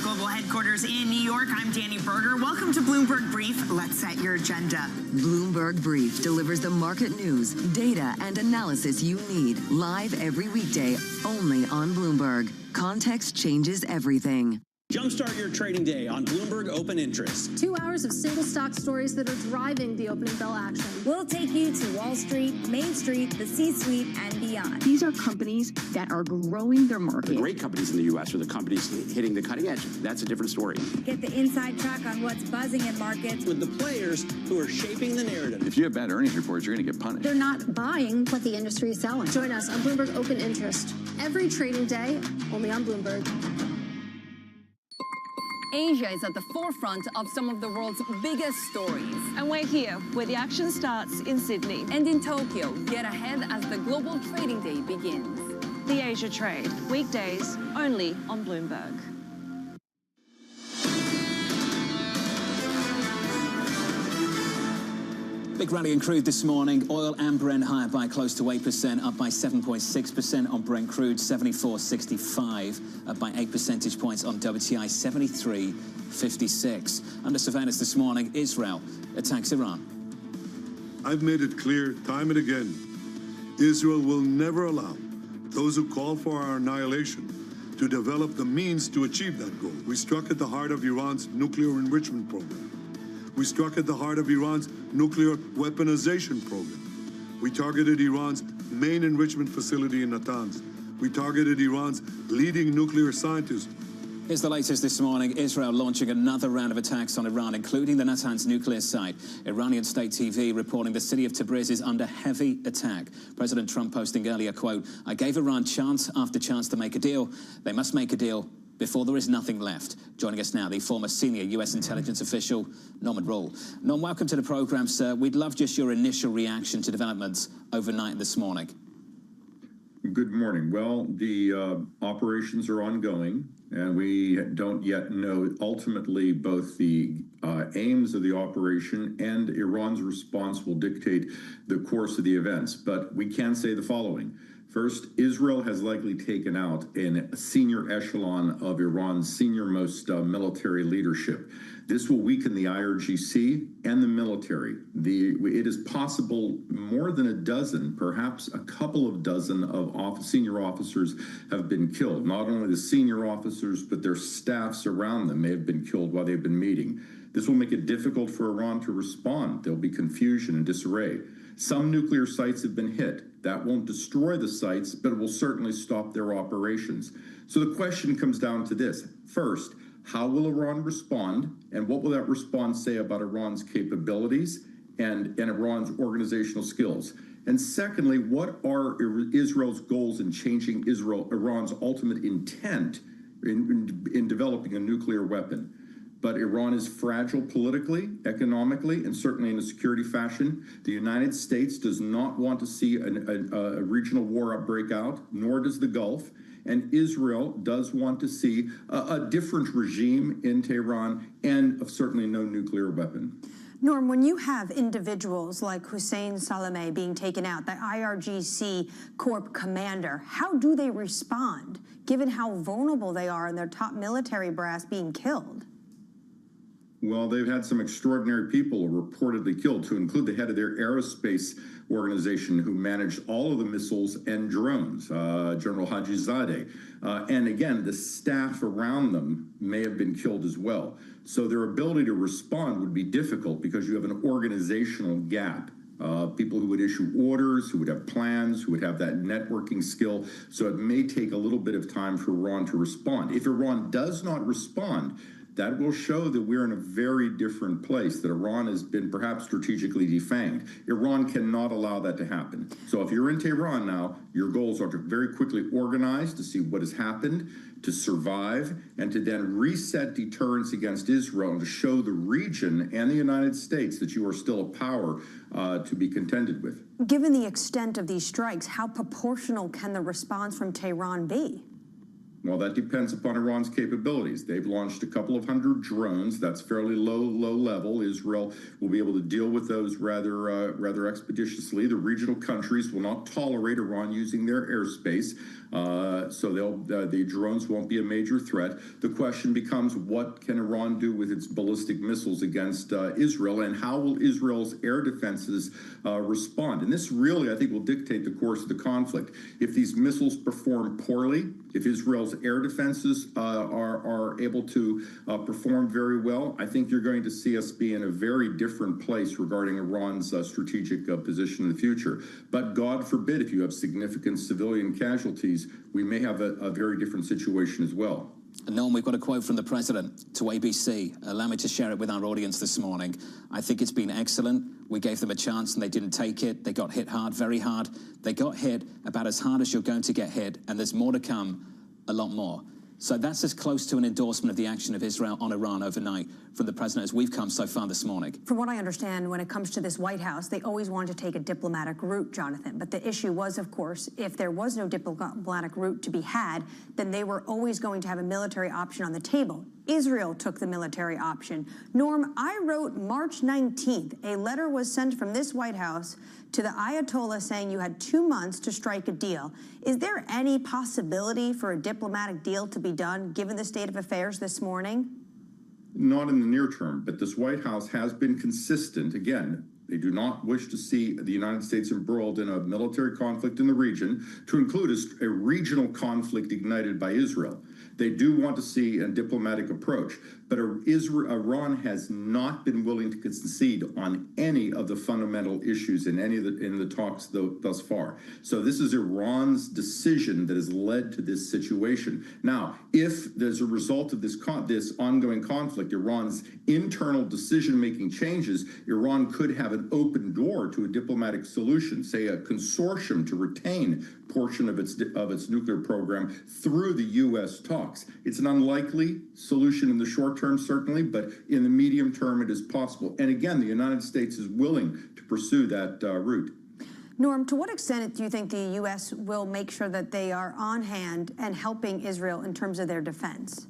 global headquarters in New York, I'm Danny Berger. Welcome to Bloomberg Brief. Let's set your agenda.
Bloomberg Brief delivers the market news, data, and analysis you need live every weekday only on Bloomberg. Context changes everything.
Jumpstart your trading day on Bloomberg Open Interest.
2 hours of single stock stories that are driving the opening bell action. We'll take you to Wall Street, Main Street, the C-suite, and beyond.
These are companies that are growing their market.
The great companies in the U.S. are the companies hitting the cutting edge. That's a different story.
Get the inside track on what's buzzing in markets.
With the players who are shaping the narrative.
If you have bad earnings reports, you're going to get punished.
They're not buying what the industry is selling. Join us on Bloomberg Open Interest. Every trading day, only on Bloomberg.
Asia is at the forefront of some of the world's biggest stories.
And we're here, where the action starts in Sydney.
And in Tokyo, get ahead as the global trading day begins.
The Asia Trade, weekdays only on Bloomberg.
Big rally in crude this morning. Oil and Brent higher by close to 8%, up by 7.6% on Brent crude, 74.65, up by 8 percentage points on WTI, 73.56. Under surveillance this morning, Israel attacks Iran.
I've made it clear time and again, Israel will never allow those who call for our annihilation to develop the means to achieve that goal. We struck at the heart of Iran's nuclear enrichment program. We struck at the heart of Iran's nuclear weaponization program. We targeted Iran's main enrichment facility in Natanz. We targeted Iran's leading nuclear scientists.
Here's the latest this morning. Israel launching another round of attacks on Iran, including the Natanz nuclear site. Iranian state TV reporting the city of Tabriz is under heavy attack. President Trump posting earlier, quote, "I gave Iran chance after chance to make a deal. They must make a deal before there is nothing left." Joining us now, the former senior U.S. intelligence official, Norman Rule. Norm, welcome to the program, sir. We'd love just your initial reaction to developments overnight this morning.
Good morning. Well, the operations are ongoing, and we don't yet know ultimately both the aims of the operation and Iran's response will dictate the course of the events. But we can say the following. First, Israel has likely taken out a senior echelon of Iran's senior-most military leadership. This will weaken the IRGC and the military. It is possible more than a dozen, perhaps a couple of dozen of senior officers have been killed. Not only the senior officers, but their staffs around them may have been killed while they've been meeting. This will make it difficult for Iran to respond. There'll be confusion and disarray. Some nuclear sites have been hit. That won't destroy the sites, but it will certainly stop their operations. So the question comes down to this. First, how will Iran respond, and what will that response say about Iran's capabilities and Iran's organizational skills? And secondly, what are Israel's goals in changing Iran's ultimate intent in developing a nuclear weapon? But Iran is fragile politically, economically, and certainly in a security fashion. The United States does not want to see a regional war break out, nor does the Gulf. And Israel does want to see a different regime in Tehran and certainly no nuclear weapon.
Norm, when you have individuals like Hussein Saleh being taken out, the IRGC Corp commander, how do they respond, given how vulnerable they are and their top military brass being killed?
Well, they've had some extraordinary people reportedly killed, to include the head of their aerospace organization who managed all of the missiles and drones, General Hajizadeh. And again, the staff around them may have been killed as well. So their ability to respond would be difficult because you have an organizational gap. People who would issue orders, who would have plans, who would have that networking skill. So it may take a little bit of time for Iran to respond. If Iran does not respond, that will show that we're in a very different place, that Iran has been perhaps strategically defanged. Iran cannot allow that to happen. So if you're in Tehran now, your goals are to very quickly organize to see what has happened, to survive, and to then reset deterrence against Israel and to show the region and the United States that you are still a power to be contended with.
Given the extent of these strikes, how proportional can the response from Tehran be?
Well, that depends upon Iran's capabilities. They've launched a couple of hundred drones. That's fairly low level. Israel will be able to deal with those rather expeditiously. The regional countries will not tolerate Iran using their airspace, so the drones won't be a major threat. The question becomes, what can Iran do with its ballistic missiles against Israel, and how will Israel's air defenses respond? And this really, I think, will dictate the course of the conflict. If these missiles perform poorly, if Israel's air defenses are able to perform very well, I think you're going to see us be in a very different place regarding Iran's strategic position in the future. But God forbid, if you have significant civilian casualties, we may have a very different situation as well.
Norm, we've got a quote from the president to ABC. Allow me to share it with our audience this morning. I think it's been excellent. We gave them a chance and they didn't take it. They got hit hard, very hard. They got hit about as hard as you're going to get hit, and there's more to come, a lot more. So that's as close to an endorsement of the action of Israel on Iran overnight from the president as we've come so far this morning.
From what I understand, when it comes to this White House, they always wanted to take a diplomatic route, Jonathan. But the issue was, of course, if there was no diplomatic route to be had, then they were always going to have a military option on the table. Israel took the military option. Norm, I wrote March 19th, a letter was sent from this White House to the Ayatollah saying you had 2 months to strike a deal. Is there any possibility for a diplomatic deal to be done, given the state of affairs this morning?
Not in the near term, but this White House has been consistent. Again, they do not wish to see the United States embroiled in a military conflict in the region, to include a regional conflict ignited by Israel. They do want to see a diplomatic approach, but Iran has not been willing to concede on any of the fundamental issues in any of the talks thus far. So this is Iran's decision that has led to this situation. Now, if there's a result of this ongoing conflict, Iran's internal decision-making changes, Iran could have an open door to a diplomatic solution, say a consortium to retain portion of its nuclear program through the U.S. talks. It's an unlikely solution in the short term, certainly, but in the medium term, it is possible. And again, the United States is willing to pursue that route.
Norm, to what extent do you think the U.S. will make sure that they are on hand and helping Israel in terms of their defense?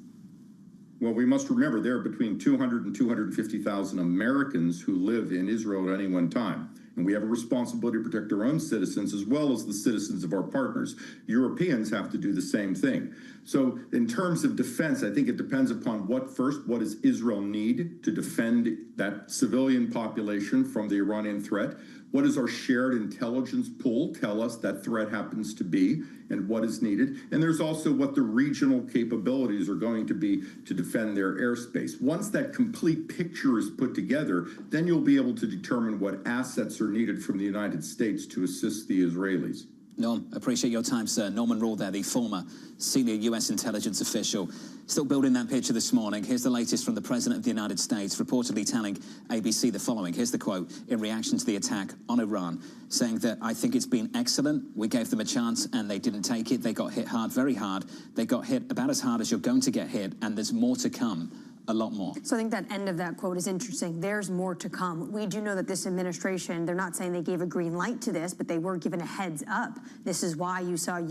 Well, we must remember there are between 200 and 250,000 Americans who live in Israel at any one time. And we have a responsibility to protect our own citizens as well as the citizens of our partners. Europeans have to do the same thing. So in terms of defense, I think it depends upon what does Israel need to defend that civilian population from the Iranian threat? What does our shared intelligence pool tell us that threat happens to be, and what is needed? And there's also what the regional capabilities are going to be to defend their airspace. Once that complete picture is put together, then you'll be able to determine what assets are needed from the United States to assist the Israelis.
Norm, appreciate your time, sir. Norman Rule there, the former senior U.S. intelligence official. Still building that picture this morning. Here's the latest from the President of the United States, reportedly telling ABC the following. Here's the quote in reaction to the attack on Iran, saying that, I think it's been excellent. We gave them a chance and they didn't take it. They got hit hard, very hard. They got hit about as hard as you're going to get hit, and there's more to come. A lot more.
So I think that end of that quote is interesting. There's more to come. We do know that this administration, they're not saying they gave a green light to this, but they were given a heads up. This is why you saw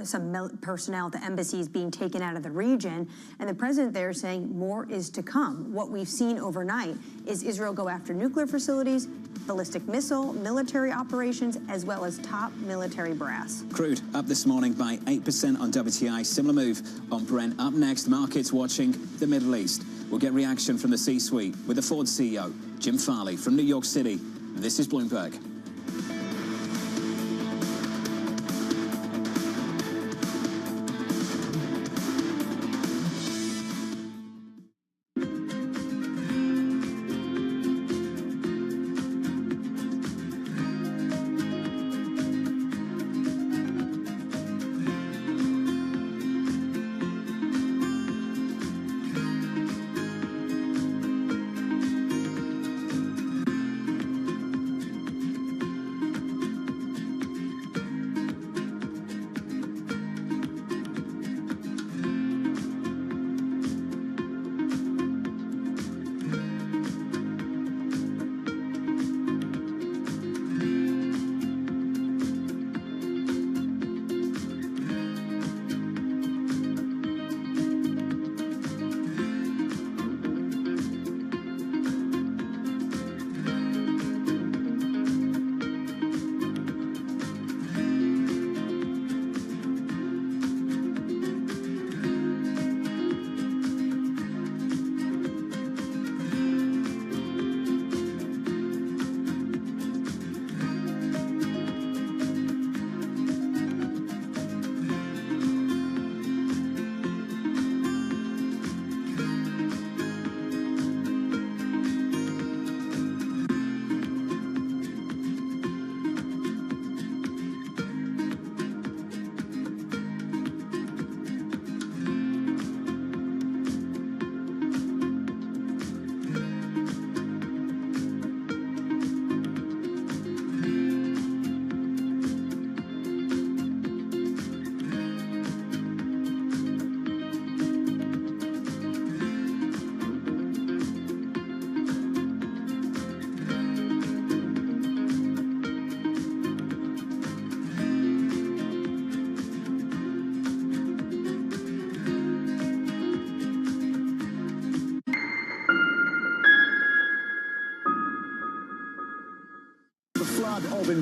some personnel at the embassies being taken out of the region. And the president there is saying more is to come. What we've seen overnight is Israel go after nuclear facilities, ballistic missile, military operations, as well as top military brass.
Crude up this morning by 8% on WTI. Similar move on Brent. Up next, markets watching the Middle East. We'll get reaction from the C-suite with the Ford CEO, Jim Farley from New York City. This is Bloomberg.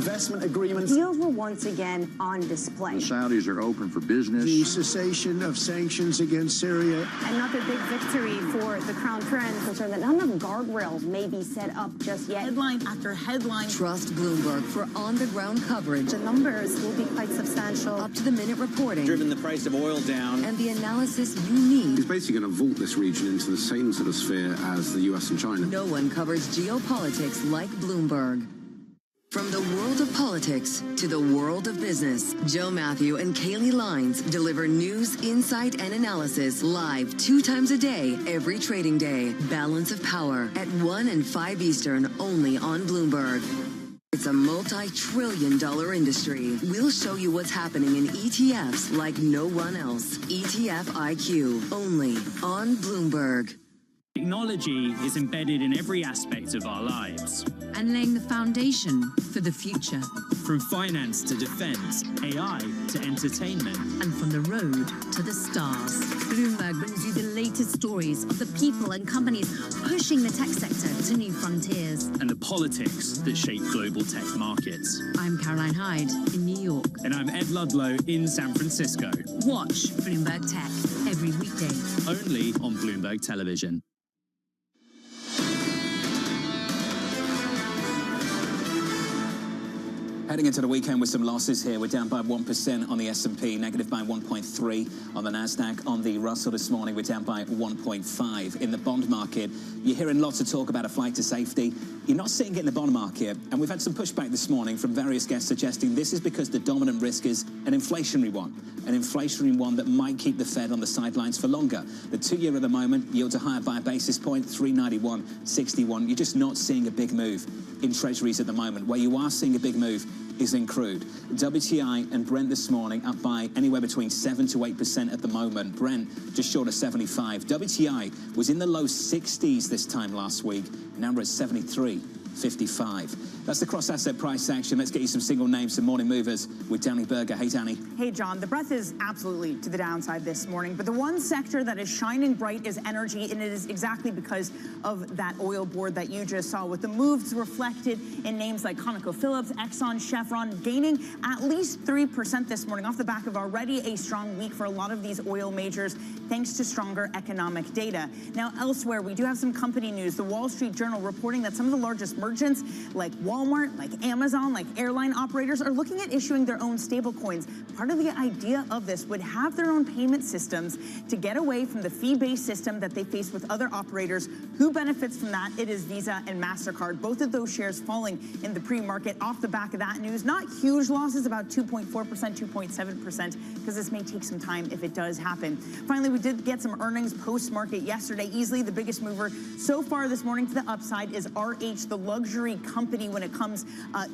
investment agreement.
Deals were once again on display.
The Saudis are open for business.
The cessation of sanctions against Syria.
Another big victory for the Crown Prince. Concerned that none of guardrails may be set up just yet.
Headline after headline.
Trust Bloomberg for on-the-ground coverage.
The numbers will be quite substantial.
Up-to-the-minute reporting.
Driven the price of oil down.
And the analysis you need.
He's basically going to vault this region into the same sort of sphere as the US and China.
No one covers geopolitics like Bloomberg. From the world of politics to the world of business, Joe Matthew and Kaylee Lines deliver news, insight, and analysis live 2 times a day, every trading day. Balance of Power at 1 and 5 Eastern, only on Bloomberg. It's a multi-trillion-dollar industry. We'll show you what's happening in ETFs like no one else. ETF IQ, only on Bloomberg.
Technology is embedded in every aspect of our lives.
And laying the foundation for the future.
From finance to defense, AI to entertainment.
And from the road to the stars. Bloomberg brings you the latest stories of the people and companies pushing the tech sector to new frontiers.
And the politics that shape global tech markets.
I'm Caroline Hyde in New York.
And I'm Ed Ludlow in San Francisco.
Watch Bloomberg Tech every weekday.
Only on Bloomberg Television.
Heading into the weekend with some losses here. We're down by 1% on the S&P, negative by 1.3 on the Nasdaq. On the Russell this morning, we're down by 1.5. In the bond market, you're hearing lots of talk about a flight to safety. You're not seeing it in the bond market, and we've had some pushback this morning from various guests suggesting this is because the dominant risk is an inflationary one that might keep the Fed on the sidelines for longer. The 2-year at the moment yields are higher by a basis point, 391.61. You're just not seeing a big move in treasuries at the moment. Where you are seeing a big move is in crude. WTI and Brent this morning up by anywhere between 7 to 8% at the moment. Brent just short of 75. WTI was in the low 60s this time last week. Now we're at 73.55. That's the cross-asset price action. Let's get you some single names, some morning movers with Danny Berger. Hey, Danny.
Hey, John. The breath is absolutely to the downside this morning, but the one sector that is shining bright is energy, and it is exactly because of that oil board that you just saw, with the moves reflected in names like ConocoPhillips, Exxon, Chevron, gaining at least 3% this morning off the back of already a strong week for a lot of these oil majors, thanks to stronger economic data. Now, elsewhere, we do have some company news. The Wall Street Journal reporting that some of the largest merchants, like Walmart, like Amazon, like airline operators, are looking at issuing their own stablecoins. Part of the idea of this would have their own payment systems to get away from the fee-based system that they face with other operators. Who benefits from that? It is Visa and MasterCard. Both of those shares falling in the pre-market off the back of that news. Not huge losses, about 2.4%, 2.7%, because this may take some time if it does happen. Finally, we did get some earnings post-market yesterday. Easily the biggest mover so far this morning to the upside is RH, the luxury company when it comes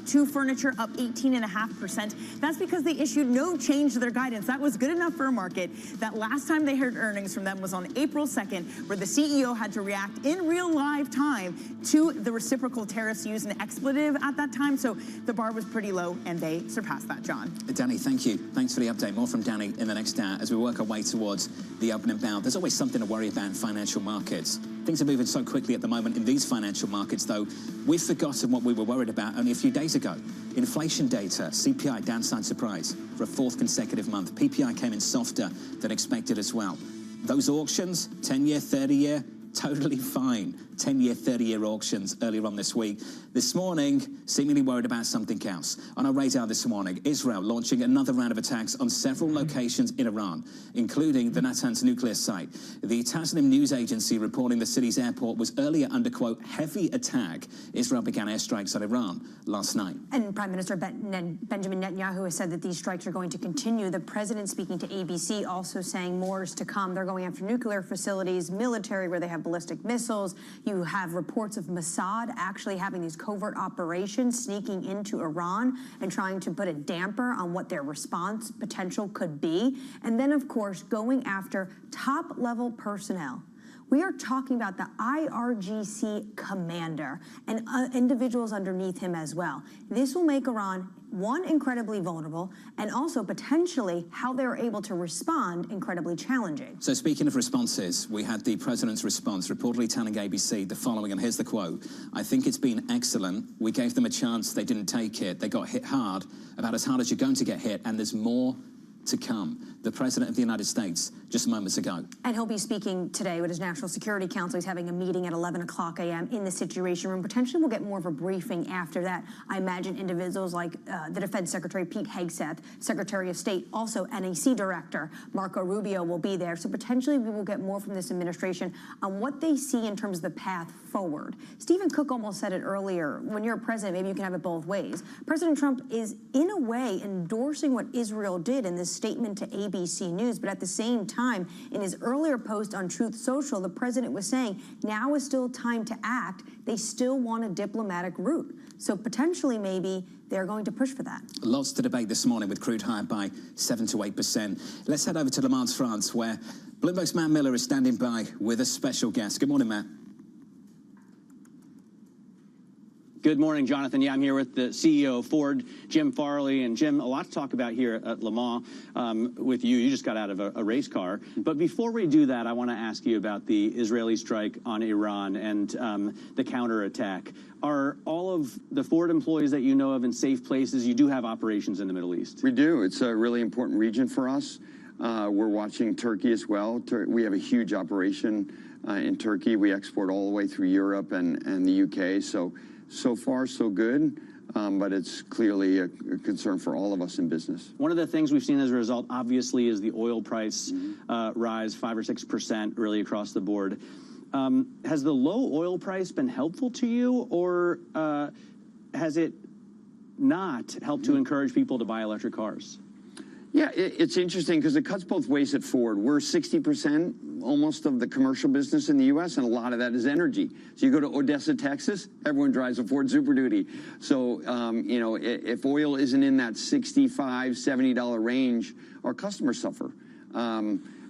to furniture, up 18.5%. That's because they issued no change to their guidance. That was good enough for a market that last time they heard earnings from them was on April 2nd, where the CEO had to react in real live time to the reciprocal tariffs, use an expletive at that time. So the bar was pretty low, and they surpassed that, John.
Danny, thank you. Thanks for the update. More from Danny in the next hour as we work our way towards the opening bell. There's always something to worry about in financial markets. Things are moving so quickly at the moment in these financial markets, though. We've forgotten what we were worried about only a few days ago. Inflation data, CPI, downside surprise for a 4th consecutive month. PPI came in softer than expected as well. Those auctions, 10-year, 30-year, totally fine. 10-year, 30-year auctions earlier on this week. This morning, seemingly worried about something else. On our radar this morning, Israel launching another round of attacks on several locations in Iran, including the Natanz nuclear site. The Tasnim news agency reporting the city's airport was earlier under, quote, heavy attack. Israel began airstrikes on Iran last night.
And Prime Minister Benjamin Netanyahu has said that these strikes are going to continue. The president, speaking to ABC, also saying more is to come. They're going after nuclear facilities, military where they have ballistic missiles. You have reports of Mossad actually having these covert operations, sneaking into Iran and trying to put a damper on what their response potential could be. And then, of course, going after top-level personnel. We are talking about the IRGC commander and individuals underneath him as well. This will make Iran one, incredibly vulnerable, and also potentially how they're able to respond incredibly challenging.
So speaking of responses, we had the president's response reportedly telling ABC the following, and here's the quote: "I think it's been excellent. We gave them a chance. They didn't take it. They got hit hard, about as hard as you're going to get hit, and there's more to come." The President of the United States just moments ago.
And he'll be speaking today with his National Security Council. He's having a meeting at 11 o'clock a.m. in the Situation Room. Potentially we'll get more of a briefing after that. I imagine individuals like the Defense Secretary Pete Hegseth, Secretary of State, also NEC Director Marco Rubio will be there. So potentially we will get more from this administration on what they see in terms of the path forward. Stephen Cook almost said it earlier. When you're a president, maybe you can have it both ways. President Trump is, in a way, endorsing what Israel did in this statement to ABC News, but at the same time, in his earlier post on Truth Social, the president was saying, now is still time to act. They still want a diplomatic route. So potentially, maybe they're going to push for that.
Lots to debate this morning with crude higher by 7 to 8%. Let's head over to Le Mans, France, where Bloomberg's Matt Miller is standing by with a special guest. Good morning, Matt.
Good morning, Jonathan. Yeah, I'm here with the CEO of Ford, Jim Farley. And Jim, a lot to talk about here at Le Mans with you. You just got out of a race car. But before we do that, I want to ask you about the Israeli strike on Iran and the counterattack. Are all of the Ford employees that you know of in safe places? You do have operations in the Middle East.
We do. It's a really important region for us. We're watching Turkey as well. We have a huge operation in Turkey. We export all the way through Europe and the UK. So far, so good, but it's clearly a concern for all of us in business.
One of the things we've seen as a result, obviously, is the oil price rise 5 or 6% really across the board. Has the low oil price been helpful to you, or has it not helped to encourage people to buy electric cars?
Yeah, it's interesting because it cuts both ways at Ford. We're 60% almost of the commercial business in the U.S., and a lot of that is energy. So you go to Odessa, Texas, everyone drives a Ford Super Duty. So, you know, if oil isn't in that $65, $70 range, our customers suffer.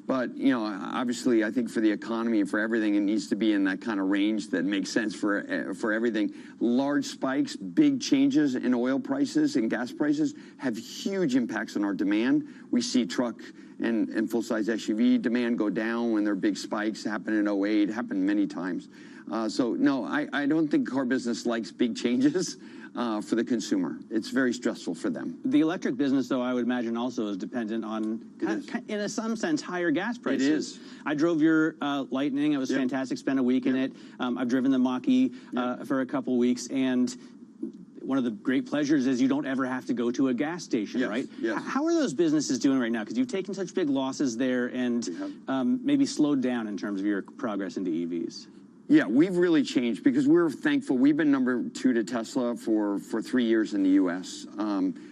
But, you know, obviously, I think for the economy and for everything, it needs to be in that kind of range that makes sense for everything. Large spikes, big changes in oil prices and gas prices have huge impacts on our demand. We see truck and full-size SUV demand go down when there are big spikes. Happen in 08, happened many times. So, no, I don't think car business likes big changes. For the consumer. It's very stressful for them.
The electric business, though, I would imagine also is dependent on, in some sense, higher gas prices.
It is.
I drove your Lightning. It was fantastic. Spent a week in it. I've driven the Mach-E for a couple weeks, and one of the great pleasures is you don't ever have to go to a gas station, right?
Yes.
How are those businesses doing right now? Because you've taken such big losses there and maybe slowed down in terms of your progress into EVs.
Yeah, we've really changed because we're thankful. We've been number 2 to Tesla for 3 years in the U.S.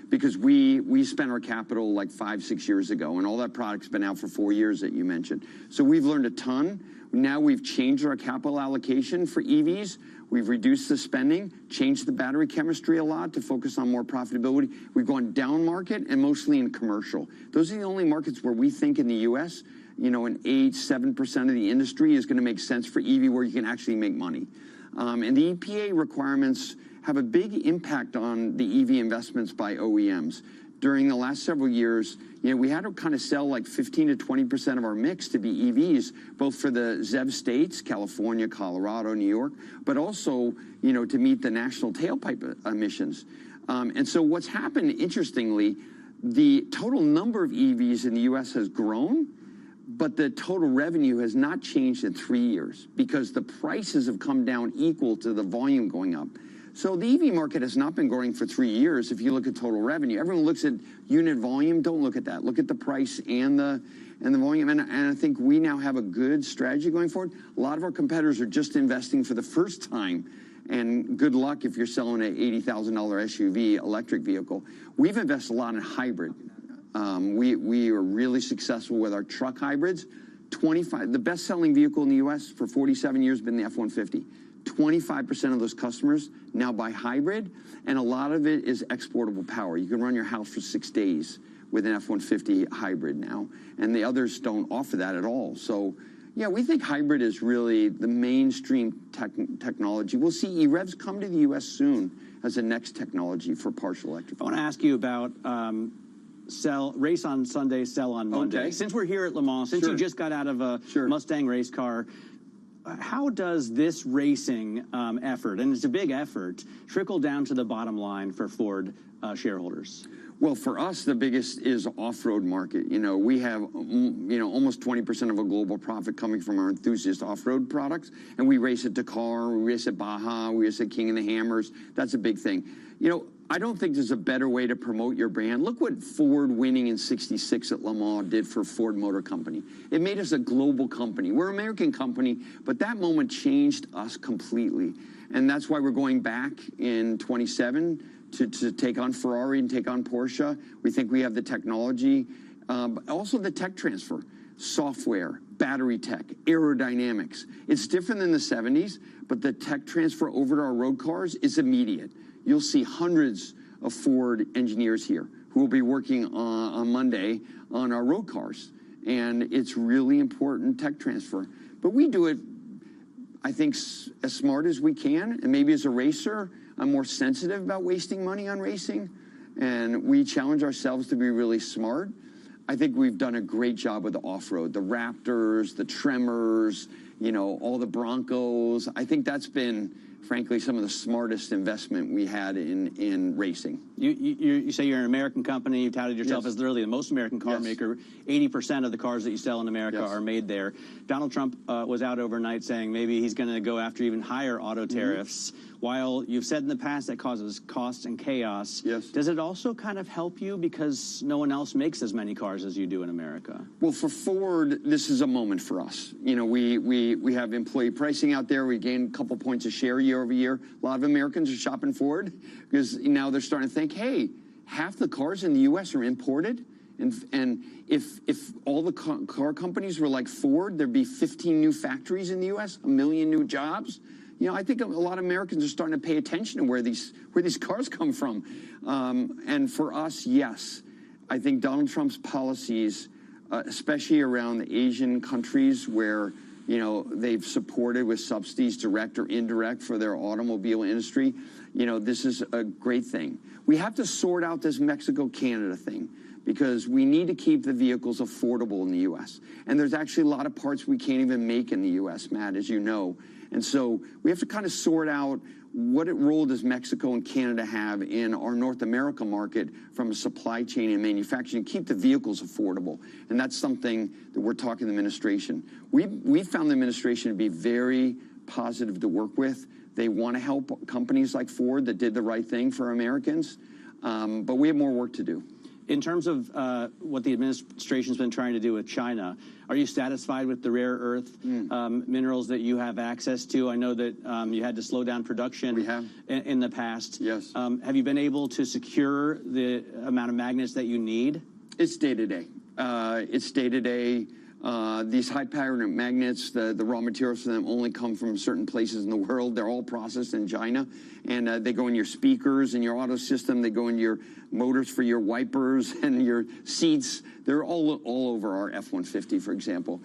Because we spent our capital like 5-6 years ago, and all that product's been out for 4 years that you mentioned. So we've learned a ton. Now we've changed our capital allocation for EVs. We've reduced the spending, changed the battery chemistry a lot to focus on more profitability. We've gone down market and mostly in commercial. Those are the only markets where we think in the U.S., you know, an 8-7% of the industry is going to make sense for EV where you can actually make money. And the EPA requirements have a big impact on the EV investments by OEMs. During the last several years, you know, we had to kind of sell like 15 to 20% of our mix to be EVs, both for the ZEV states, California, Colorado, New York, but also, you know, to meet the national tailpipe emissions. And so what's happened, interestingly, the total number of EVs in the U.S. has grown, but the total revenue has not changed in 3 years because the prices have come down equal to the volume going up. So the EV market has not been growing for 3 years if you look at total revenue. Everyone looks at unit volume. Don't look at that. Look at the price and the volume. And I think we now have a good strategy going forward. A lot of our competitors are just investing for the first time. And good luck if you're selling an $80,000 SUV electric vehicle. We've invested a lot in hybrid. We are really successful with our truck hybrids. The best-selling vehicle in the U.S. for 47 years has been the F-150. 25% of those customers now buy hybrid, and a lot of it is exportable power. You can run your house for 6 days with an F-150 hybrid now, and the others don't offer that at all. So, yeah, we think hybrid is really the mainstream technology. We'll see EREVs come to the U.S. soon as a next technology for partial
I
electrification.
want to ask you about race on Sunday, sell on Monday.
Okay.
Since we're here at Le Mans, since you just got out of a Mustang race car, how does this racing effort, and it's a big effort, trickle down to the bottom line for Ford shareholders?
Well, for us, the biggest is off-road market. You know, we have, almost 20% of a global profit coming from our enthusiast off-road products, and we race at Dakar, we race at Baja, we race at King of the Hammers. That's a big thing. You know, I don't think there's a better way to promote your brand. Look what Ford winning in '66 at Le Mans did for Ford Motor Company. It made us a global company. We're an American company, but that moment changed us completely. And that's why we're going back in 27 to take on Ferrari and take on Porsche. We think we have the technology, but also the tech transfer, software, battery tech, aerodynamics. It's different than the 70s, but the tech transfer over to our road cars is immediate. You'll see hundreds of Ford engineers here who will be working on Monday on our road cars. And it's really important tech transfer. But we do it, I think, as smart as we can. And maybe as a racer, I'm more sensitive about wasting money on racing. And we challenge ourselves to be really smart. I think we've done a great job with the off-road, the Raptors, the Tremors, all the Broncos. I think that's been, frankly, some of the smartest investment we had in racing.
You say you're an American company. You've touted yourself as literally the most American car maker. 80% of the cars that you sell in America are made there. Donald Trump was out overnight saying maybe he's going to go after even higher auto tariffs. While you've said in the past that causes costs and chaos, does it also kind of help you because no one else makes as many cars as you do in America?
Well, for Ford, this is a moment for us. We have employee pricing out there. We gained a couple points of share year over year. A lot of Americans are shopping Ford because now they're starting to think, hey, half the cars in the U.S. are imported. And if all the car companies were like Ford, there'd be 15 new factories in the U.S., 1 million new jobs. I think a lot of Americans are starting to pay attention to where these cars come from. And for us, yes, I think Donald Trump's policies, especially around the Asian countries where, they've supported with subsidies, direct or indirect, for their automobile industry, this is a great thing. We have to sort out this Mexico-Canada thing because we need to keep the vehicles affordable in the U.S. And there's actually a lot of parts we can't even make in the U.S., Matt, as you know. And so we have to kind of sort out what role does Mexico and Canada have in our North America market from a supply chain and manufacturing, keep the vehicles affordable. And that's something that we're talking to the administration. We found the administration to be very positive to work with. They want to help companies like Ford that did the right thing for Americans, but we have more work to do.
In terms of what the administration's been trying to do with China, are you satisfied with the rare earth minerals that you have access to? I know that you had to slow down production in the past.
Yes.
Have you been able to secure the amount of magnets that you need?
It's day-to-day. It's day-to-day. These high-powered magnets, the raw materials for them only come from certain places in the world. They're all processed in China, and they go in your speakers and your auto system. They go in your motors for your wipers and your seats. They're all over our F-150, for example.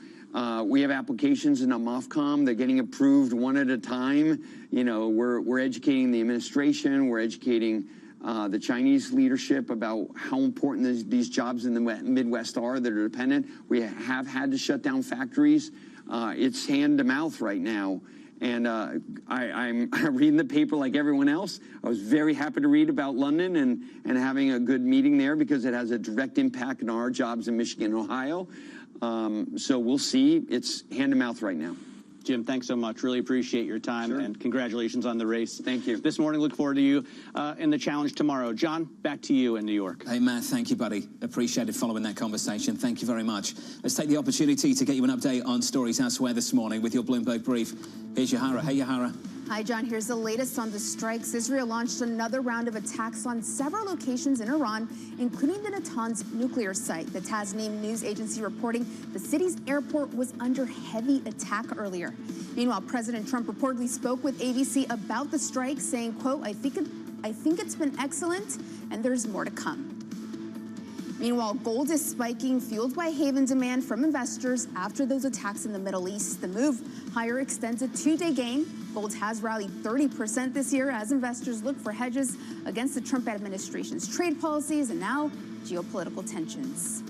We have applications in a MOFCOM. They're getting approved one at a time. We're educating the administration. We're educating the Chinese leadership about how important these jobs in the Midwest are that are dependent. We have had to shut down factories. It's hand to mouth right now. And I'm reading the paper like everyone else. I was very happy to read about London and having a good meeting there because it has a direct impact on our jobs in Michigan and Ohio. So we'll see. It's hand to mouth right now.
Jim, thanks so much. Really appreciate your time, and congratulations on the race.
Thank you.
This morning, look forward to you in the challenge tomorrow. John, back to you in New York.
Hey, Matt, thank you, buddy. Appreciated following that conversation. Thank you very much. Let's take the opportunity to get you an update on stories elsewhere this morning with your Bloomberg Brief. Here's Yahara. Hey, Yahara.
Hi, John. Here's the latest on the strikes. Israel launched another round of attacks on several locations in Iran, including the Natanz nuclear site. The Tasnim news agency reporting the city's airport was under heavy attack earlier. Meanwhile, President Trump reportedly spoke with ABC about the strike, saying, quote, I think it's been excellent, and there's more to come. Meanwhile, gold is spiking, fueled by haven demand from investors after those attacks in the Middle East. The move higher extends a two-day gain. Gold has rallied 30% this year as investors look for hedges against the Trump administration's trade policies and now geopolitical tensions.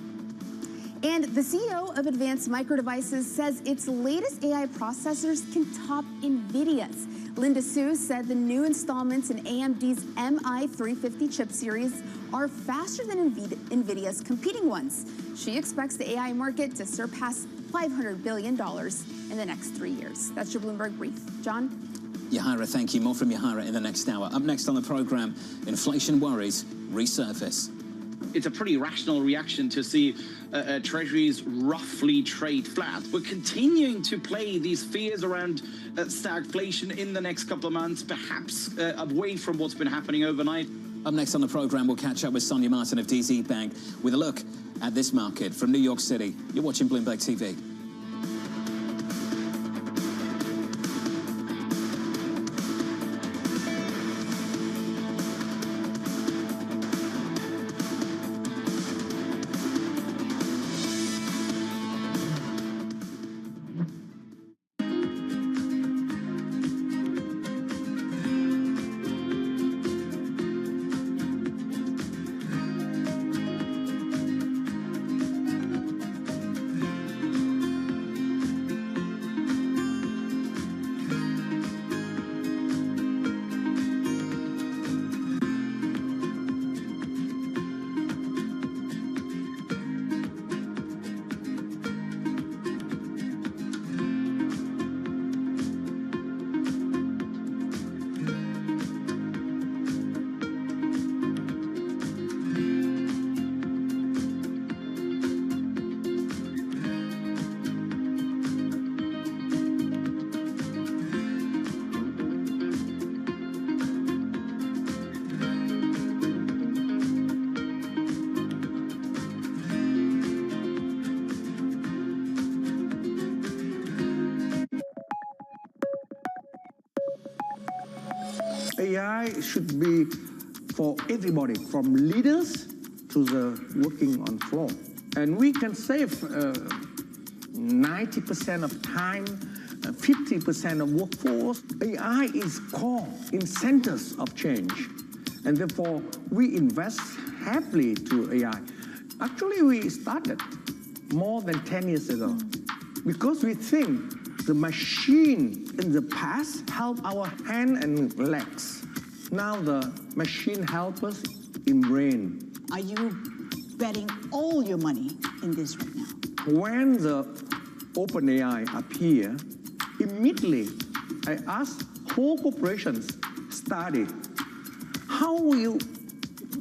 And the CEO of Advanced Micro Devices says its latest AI processors can top NVIDIA's. Linda Su said the new installments in AMD's MI350 chip series are faster than NVIDIA's competing ones. She expects the AI market to surpass $500 billion in the next 3 years. That's your Bloomberg Brief. John?
Yahira, thank you. More from Yahira in the next hour. Up next on the program, inflation worries resurface.
It's a pretty rational reaction to see treasuries roughly trade flat. We're continuing to play these fears around stagflation in the next couple of months, perhaps away from what's been happening overnight.
Up next on the program, we'll catch up with Sonia Martin of DZ Bank with a look at this market from New York City. You're watching Bloomberg TV.
AI should be for everybody, from leaders to the working on floor. And we can save 90% of time, 50% of workforce. AI is core in centers of change. And therefore, we invest heavily to AI. Actually, we started more than 10 years ago because we think the machine in the past helped our hand and legs. Now the machine helps us in brain.
Are you betting all your money in this right now?
When the OpenAI appear, immediately I asked whole corporations study how will you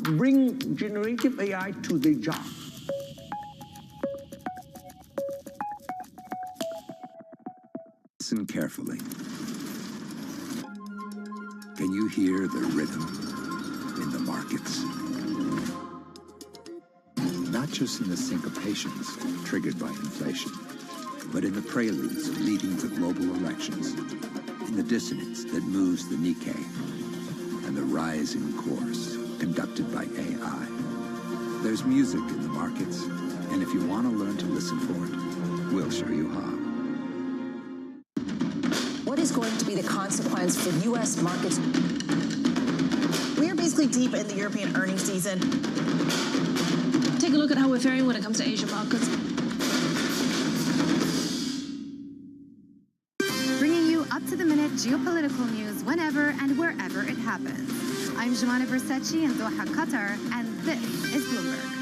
bring generative AI to their job.
Listen carefully. Can you hear the rhythm in the markets? Not just in the syncopations triggered by inflation, but in the preludes leading to global elections, in the dissonance that moves the Nikkei, and the rising course conducted by AI. There's music in the markets, and if you want to learn to listen for it, we'll show you how.
What is going to be the consequence for U.S. markets?
We are basically deep in the European earnings season.
Take a look at how we're faring when it comes to Asian markets.
Bringing you up-to-the-minute geopolitical news whenever and wherever it happens. I'm Jumana Versace in Doha, Qatar, and this is Bloomberg.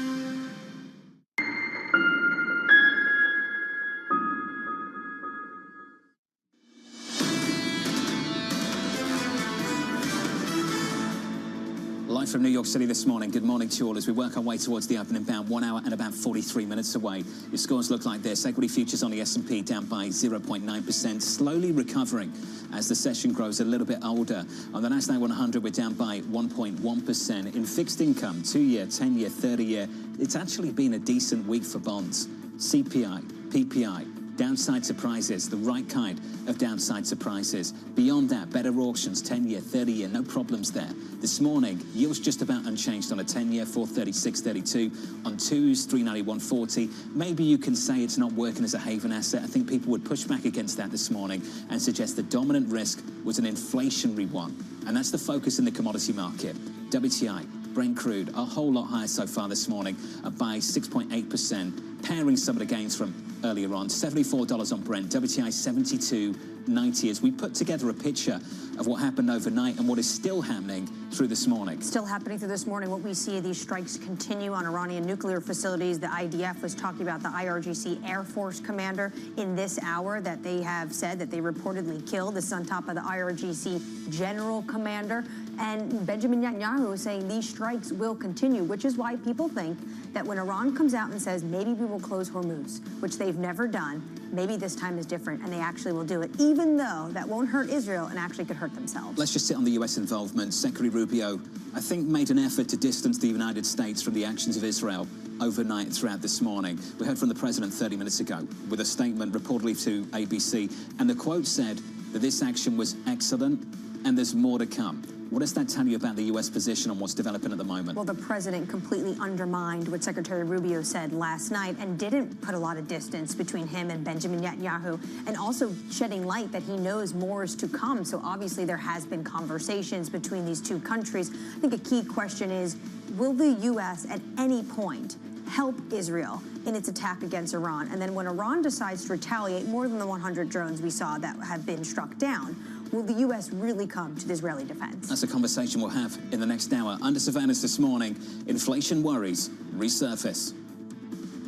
Live from New York City this morning. Good morning to you all as we work our way towards the opening bound 1 hour and about 43 minutes away. Your scores look like this. Equity futures on the S&P down by 0.9%, slowly recovering as the session grows a little bit older. On the Nasdaq 100, we're down by 1.1%. In fixed income, 2-year, 10-year, 30-year, it's actually been a decent week for bonds. CPI, PPI, downside surprises, the right kind of downside surprises. Beyond that, better auctions, 10-year, 30-year, no problems there. This morning, yields just about unchanged on a 10-year, 436.32, on 2s, 391.40. Maybe you can say it's not working as a haven asset. I think people would push back against that this morning and suggest the dominant risk was an inflationary one. And that's the focus in the commodity market. WTI, Brent crude, a whole lot higher so far this morning, up by 6.8%, pairing some of the gains from earlier on. $74 on Brent, WTI 72.90 as we put together a picture of what happened overnight and what is still happening through this morning.
Still happening through this morning. What we see, these strikes continue on Iranian nuclear facilities. The IDF was talking about the IRGC Air Force commander in this hour that they have said that they reportedly killed. This is on top of the IRGC general commander. And Benjamin Netanyahu is saying these strikes will continue, which is why people think that when Iran comes out and says maybe we will close Hormuz, which they've never done, maybe this time is different and they actually will do it, even though that won't hurt Israel and actually could hurt themselves.
Let's just sit on the U.S. involvement. Secretary Rubio, I think, made an effort to distance the United States from the actions of Israel overnight throughout this morning. We heard from the president 30 minutes ago with a statement reportedly to ABC, and the quote said that this action was excellent and there's more to come. What does that tell you about the U.S. position on what's developing at the moment?
Well, the president completely undermined what Secretary Rubio said last night and didn't put a lot of distance between him and Benjamin Netanyahu, and also shedding light that he knows more is to come. So obviously there has been conversations between these two countries. I think a key question is, will the U.S. at any point help Israel in its attack against Iran? And then when Iran decides to retaliate, more than the 100 drones we saw that have been struck down, will the U.S. really come to the Israeli defense?
That's a conversation we'll have in the next hour. Under surveillance this morning, inflation worries resurface.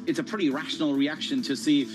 It's a pretty rational reaction to see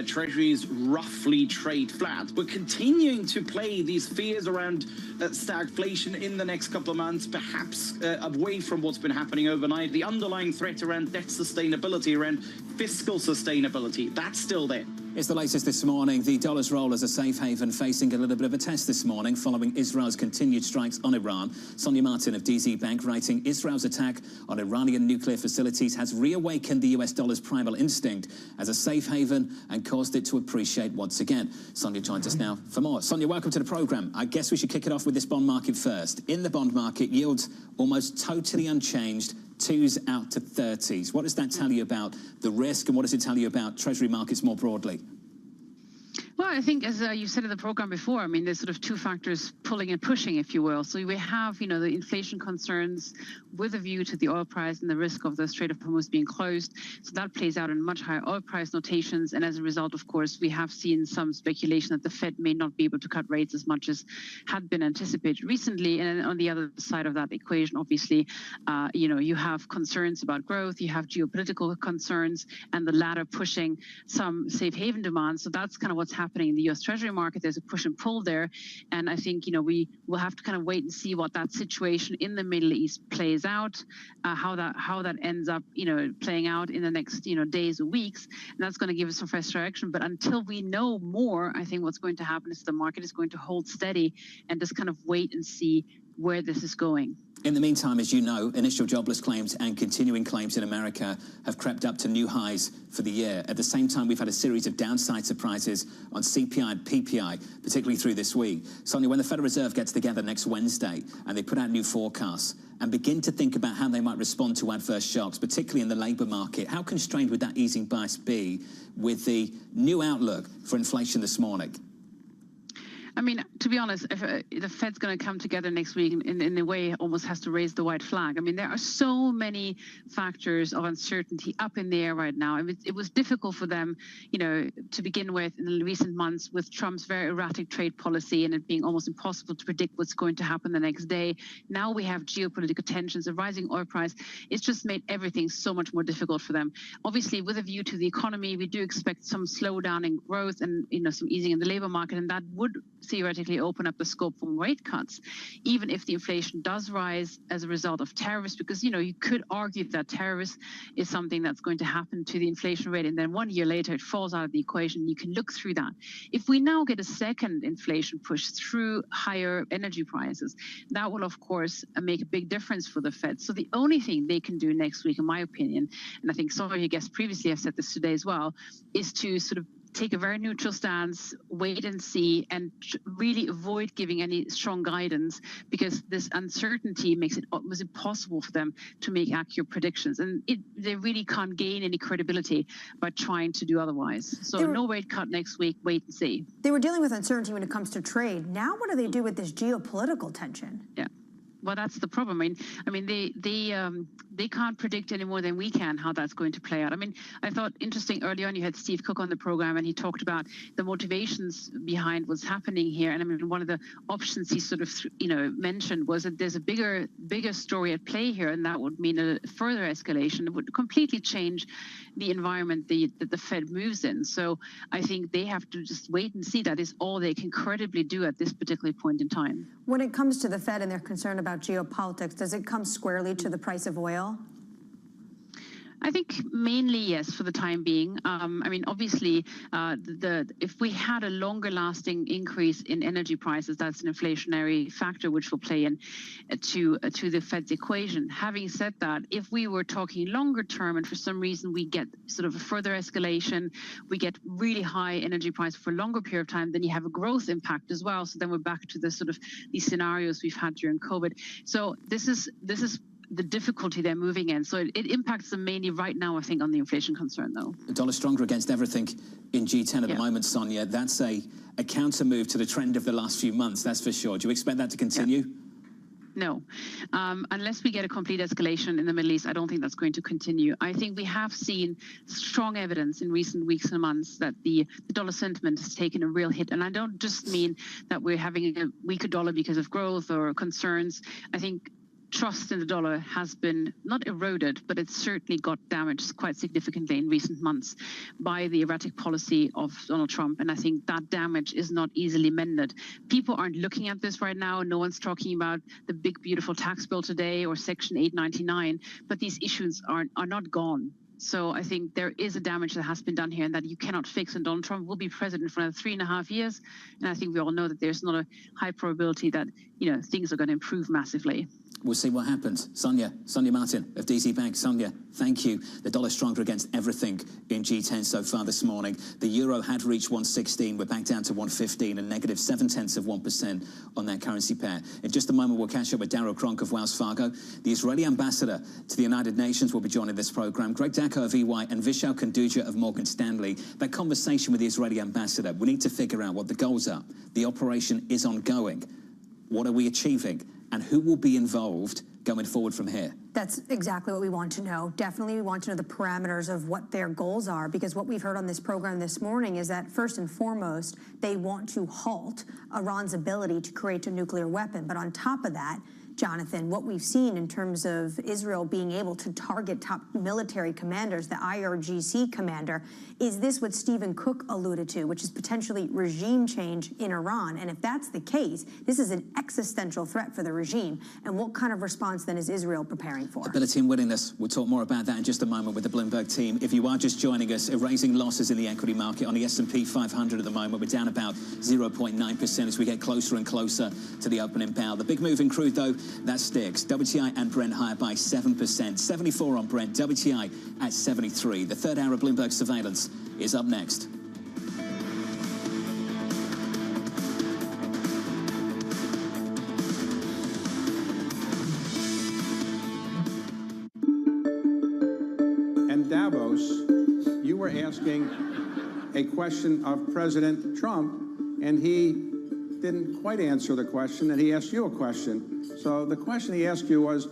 treasuries roughly trade flat. We're continuing to play these fears around stagflation in the next couple of months, perhaps away from what's been happening overnight. The underlying threat around debt sustainability, around fiscal sustainability, that's still there.
It's the latest this morning. The dollar's role as a safe haven facing a little bit of a test this morning following Israel's continued strikes on Iran. Sonia Martin of DZ Bank writing, Israel's attack on Iranian nuclear facilities has reawakened the US dollar's primal instinct as a safe haven and caused it to appreciate once again. Sonia joins us now for more. Sonia, welcome to the program. I guess we should kick it off with this bond market first. In the bond market, yields almost totally unchanged, 2s out to 30s. What does that tell you about the risk, and what does it tell you about Treasury markets more broadly?
Well, I think, as you said in the program before, I mean, there's sort of two factors pulling and pushing, if you will. So we have, the inflation concerns with a view to the oil price and the risk of the Strait of Hormuz being closed. So that plays out in much higher oil price notations. And as a result, of course, we have seen some speculation that the Fed may not be able to cut rates as much as had been anticipated recently. And on the other side of that equation, obviously, you have concerns about growth, you have geopolitical concerns, and the latter pushing some safe haven demand. So that's kind of what's happening in the U.S. Treasury market. There's a push and pull there. And I think, we will have to kind of wait and see what that situation in the Middle East plays out, how that ends up, playing out in the next, days or weeks. And that's going to give us some fresh direction. But until we know more, I think what's going to happen is the market is going to hold steady and just kind of wait and see where this is going.
In the meantime, as you know, initial jobless claims and continuing claims in America have crept up to new highs for the year. At the same time, we've had a series of downside surprises on CPI and PPI, particularly through this week. Sonia, when the Federal Reserve gets together next Wednesday and they put out new forecasts and begin to think about how they might respond to adverse shocks, particularly in the labour market, how constrained would that easing bias be with the new outlook for inflation this morning?
I mean, to be honest, if the Fed's going to come together next week in a way almost has to raise the white flag. I mean, there are so many factors of uncertainty up in the air right now. I mean, it was difficult for them, to begin with in the recent months with Trump's very erratic trade policy and it being almost impossible to predict what's going to happen the next day. Now we have geopolitical tensions, a rising oil price. It's just made everything so much more difficult for them. Obviously, with a view to the economy, we do expect some slowdown in growth and, some easing in the labor market, and that would theoretically open up the scope for rate cuts, even if the inflation does rise as a result of tariffs, because, you could argue that tariffs is something that's going to happen to the inflation rate, and then 1 year later it falls out of the equation. You can look through that. If we now get a second inflation push through higher energy prices, that will, of course, make a big difference for the Fed. So the only thing they can do next week, in my opinion, and I think some of your guests previously have said this today as well, is to sort of take a very neutral stance, wait and see, and really avoid giving any strong guidance, because this uncertainty makes it almost impossible for them to make accurate predictions. And they really can't gain any credibility by trying to do otherwise. So no rate cut next week, wait and see.
They were dealing with uncertainty when it comes to trade. Now what do they do with this geopolitical tension?
Yeah. Well, that's the problem. I mean, they can't predict any more than we can how that's going to play out. I mean, I thought interesting early on, you had Steve Cook on the program, and he talked about the motivations behind what's happening here. And I mean, one of the options he sort of, mentioned was that there's a bigger story at play here, and that would mean a further escalation. It would completely change the environment that the Fed moves in. So I think they have to just wait and see. That is all they can credibly do at this particular point in time.
When it comes to the Fed and their concern about geopolitics, does it come squarely to the price of oil?
I think mainly yes, for the time being. I mean, obviously, if we had a longer-lasting increase in energy prices, that's an inflationary factor which will play in to the Fed's equation. Having said that, if we were talking longer term, and for some reason we get sort of a further escalation, we get really high energy price for a longer period of time, then you have a growth impact as well. So then we're back to the sort of these scenarios we've had during COVID. So this is the difficulty they're moving in. So it impacts them mainly right now, I think, on the inflation concern, though.
The dollar stronger against everything in G10 at the moment, Sonia. That's a counter move to the trend of the last few months, that's for sure. Do you expect that to continue?
No. Unless we get a complete escalation in the Middle East, I don't think that's going to continue. I think we have seen strong evidence in recent weeks and months that the dollar sentiment has taken a real hit. And I don't just mean that we're having a weaker dollar because of growth or concerns. I think trust in the dollar has been not eroded, but it's certainly got damaged quite significantly in recent months by the erratic policy of Donald Trump. And I think that damage is not easily mended. People aren't looking at this right now. No one's talking about the big, beautiful tax bill today or Section 899, but these issues are not gone. So I think there is a damage that has been done here and that you cannot fix. And Donald Trump will be president for another 3.5 years. And I think we all know that there's not a high probability that, things are going to improve massively.
We'll see what happens. Sonia Martin of DZ Bank. Sonia, thank you. The dollar stronger against everything in G10 so far this morning. The euro had reached 116. We're back down to 115 and negative 0.7% on that currency pair. In just a moment, we'll catch up with Darryl Cronk of Wells Fargo. The Israeli ambassador to the United Nations will be joining this program. Greg Dacko of EY and Vishal Kunduja of Morgan Stanley. That conversation with the Israeli ambassador, we need to figure out what the goals are. The operation is ongoing. What are we achieving? And who will be involved going forward from here?
That's exactly what we want to know. Definitely we want to know the parameters of what their goals are, because what we've heard on this program this morning is that first and foremost, they want to halt Iran's ability to create a nuclear weapon. But on top of that, Jonathan, what we've seen in terms of Israel being able to target top military commanders, the IRGC commander, is this what Stephen Cook alluded to, which is potentially regime change in Iran? And if that's the case, this is an existential threat for the regime. And what kind of response then is Israel preparing for?
Ability and willingness. We'll talk more about that in just a moment with the Bloomberg team. If you are just joining us, erasing losses in the equity market on the S&P 500 at the moment. We're down about 0.9% as we get closer and closer to the opening bell. The big move in crude, though, that sticks. WTI and Brent higher by 7%. 74 on Brent, WTI at 73. The third hour of Bloomberg surveillance is up next.
And Davos, you were asking a question of President Trump, and he didn't quite answer the question, and he asked you a question. So the question he asked you was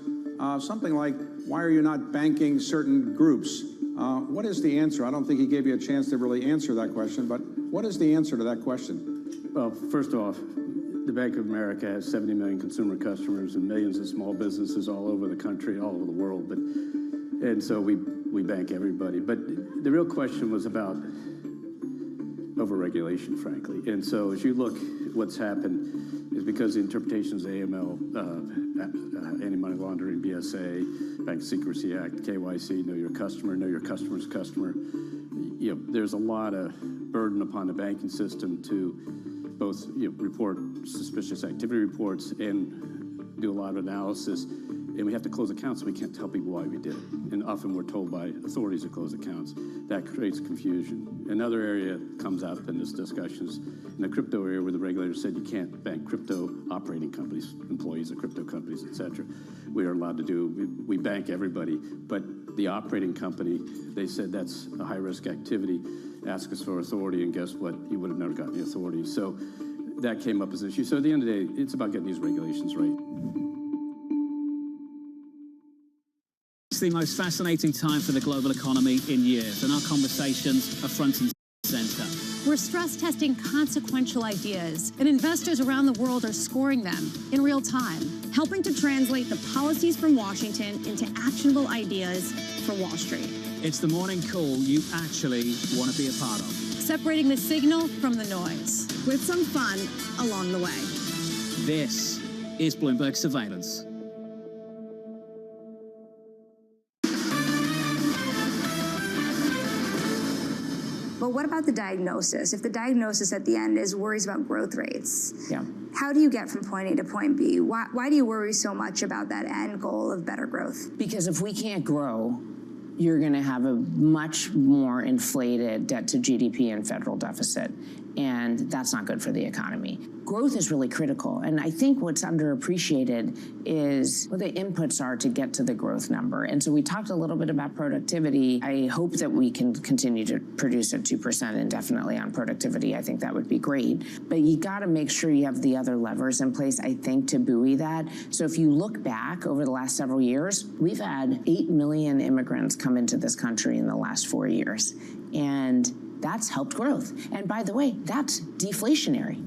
something like, why are you not banking certain groups? What is the answer? I don't think he gave you a chance to really answer that question, but what is the answer to that question?
Well, first off, the Bank of America has 70 million consumer customers and millions of small businesses all over the country, all over the world. And so we bank everybody. But the real question was about overregulation, frankly. And so as you look, what's happened is because the interpretations of AML, anti-money laundering, BSA, Bank Secrecy Act, KYC, know your customer's customer, there's a lot of burden upon the banking system to both report suspicious activity reports and do a lot of analysis and we have to close accounts, so we can't tell people why we did it. And often we're told by authorities to close accounts. That creates confusion. Another area comes up in this discussion is in the crypto area where the regulator said you can't bank crypto operating companies, employees of crypto companies, et cetera. We are allowed to do, we bank everybody, but the operating company, they said that's a high-risk activity. Ask us for authority, and guess what? You would have never gotten the authority. So that came up as an issue. So at the end of the day, it's about getting these regulations right.
It's the most fascinating time for the global economy in years, and our conversations are front and center.
We're stress testing consequential ideas, and investors around the world are scoring them in real time, helping to translate the policies from Washington into actionable ideas for Wall Street.
It's the morning call you actually want to be a part of.
Separating the signal from the noise, with some fun along the way.
This is Bloomberg Surveillance.
But what about the diagnosis? If the diagnosis at the end is worries about growth rates,
yeah.
How do you get from point A to point B? Why do you worry so much about that end goal of better growth?
Because if we can't grow, you're going to have a much more inflated debt to GDP and federal deficit, and that's not good for the economy. Growth is really critical, and I think what's underappreciated is what the inputs are to get to the growth number. And so we talked a little bit about productivity. I hope that we can continue to produce at 2% indefinitely on productivity. I think that would be great. But you got to make sure you have the other levers in place, I think, to buoy that. So if you look back over the last several years, we've had 8 million immigrants come into this country in the last 4 years. And that's helped growth. And by the way, that's deflationary.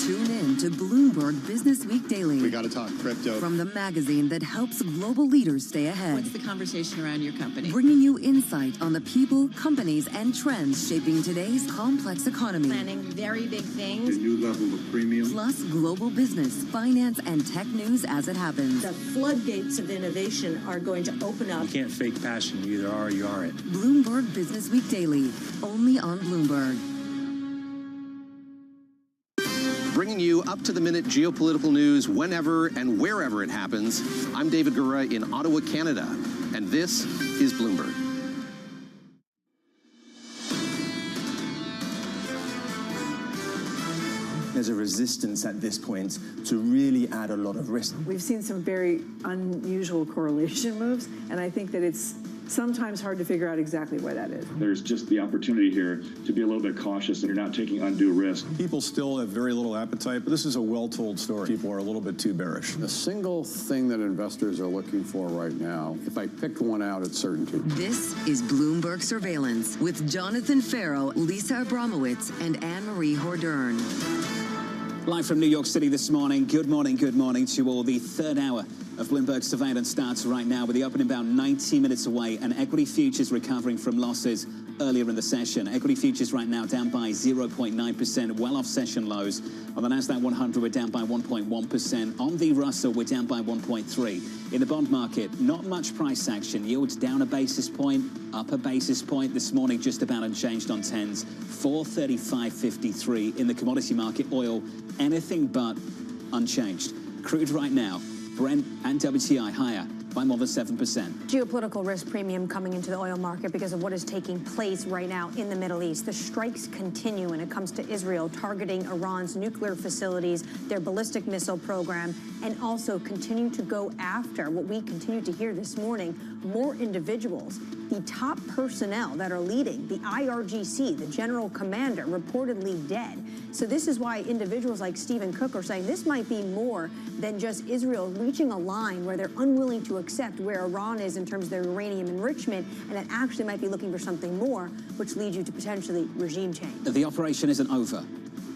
Tune in to Bloomberg Business Week Daily.
We got to talk crypto.
From the magazine that helps global leaders stay ahead.
What's the conversation around your company?
Bringing you insight on the people, companies, and trends shaping today's complex economy.
Planning very big things.
A new level of premium.
Plus global business, finance, and tech news as it happens.
The floodgates of innovation are going to open up.
You can't fake passion. You either are or you aren't.
Bloomberg Business Week Daily, only on Bloomberg.
Bringing you up-to-the-minute geopolitical news whenever and wherever it happens. I'm David Gura in Ottawa, Canada, and this is Bloomberg.
There's a resistance at this point to really add a lot of risk.
We've seen some very unusual correlation moves, and I think that it's sometimes hard to figure out exactly why that is.
There's just the opportunity here to be a little bit cautious that you're not taking undue risk.
People still have very little appetite, but this is a well-told story. People are a little bit too bearish.
The single thing that investors are looking for right now, if I picked one out, it's certainty.
This is Bloomberg Surveillance with Jonathan Farrow, Lisa Abramowitz, and Anne-Marie Hordern.
Live from New York City this morning. Good morning to all. The third hour of Bloomberg Surveillance starts right now with the opening about 90 minutes away and equity futures recovering from losses earlier in the session. Equity futures right now down by 0.9%, well off session lows. On the Nasdaq 100, we're down by 1.1%. On the Russell, we're down by 1.3%. In the bond market, not much price action. Yields down a basis point, up a basis point this morning, just about unchanged on 10s. 435.53 in the commodity market. Oil, anything but unchanged. Crude right now, Brent and WTI higher by more than 7%.
Geopolitical risk premium coming into the oil market because of what is taking place right now in the Middle East. The strikes continue when it comes to Israel, targeting Iran's nuclear facilities, their ballistic missile program, and also continue to go after what we continue to hear this morning, more individuals. The top personnel that are leading the IRGC, the general commander, reportedly dead. So this is why individuals like Stephen Cook are saying this might be more than just Israel reaching a line where they're unwilling to accept where Iran is in terms of their uranium enrichment, and it actually might be looking for something more, which leads you to potentially regime change.
The operation isn't over.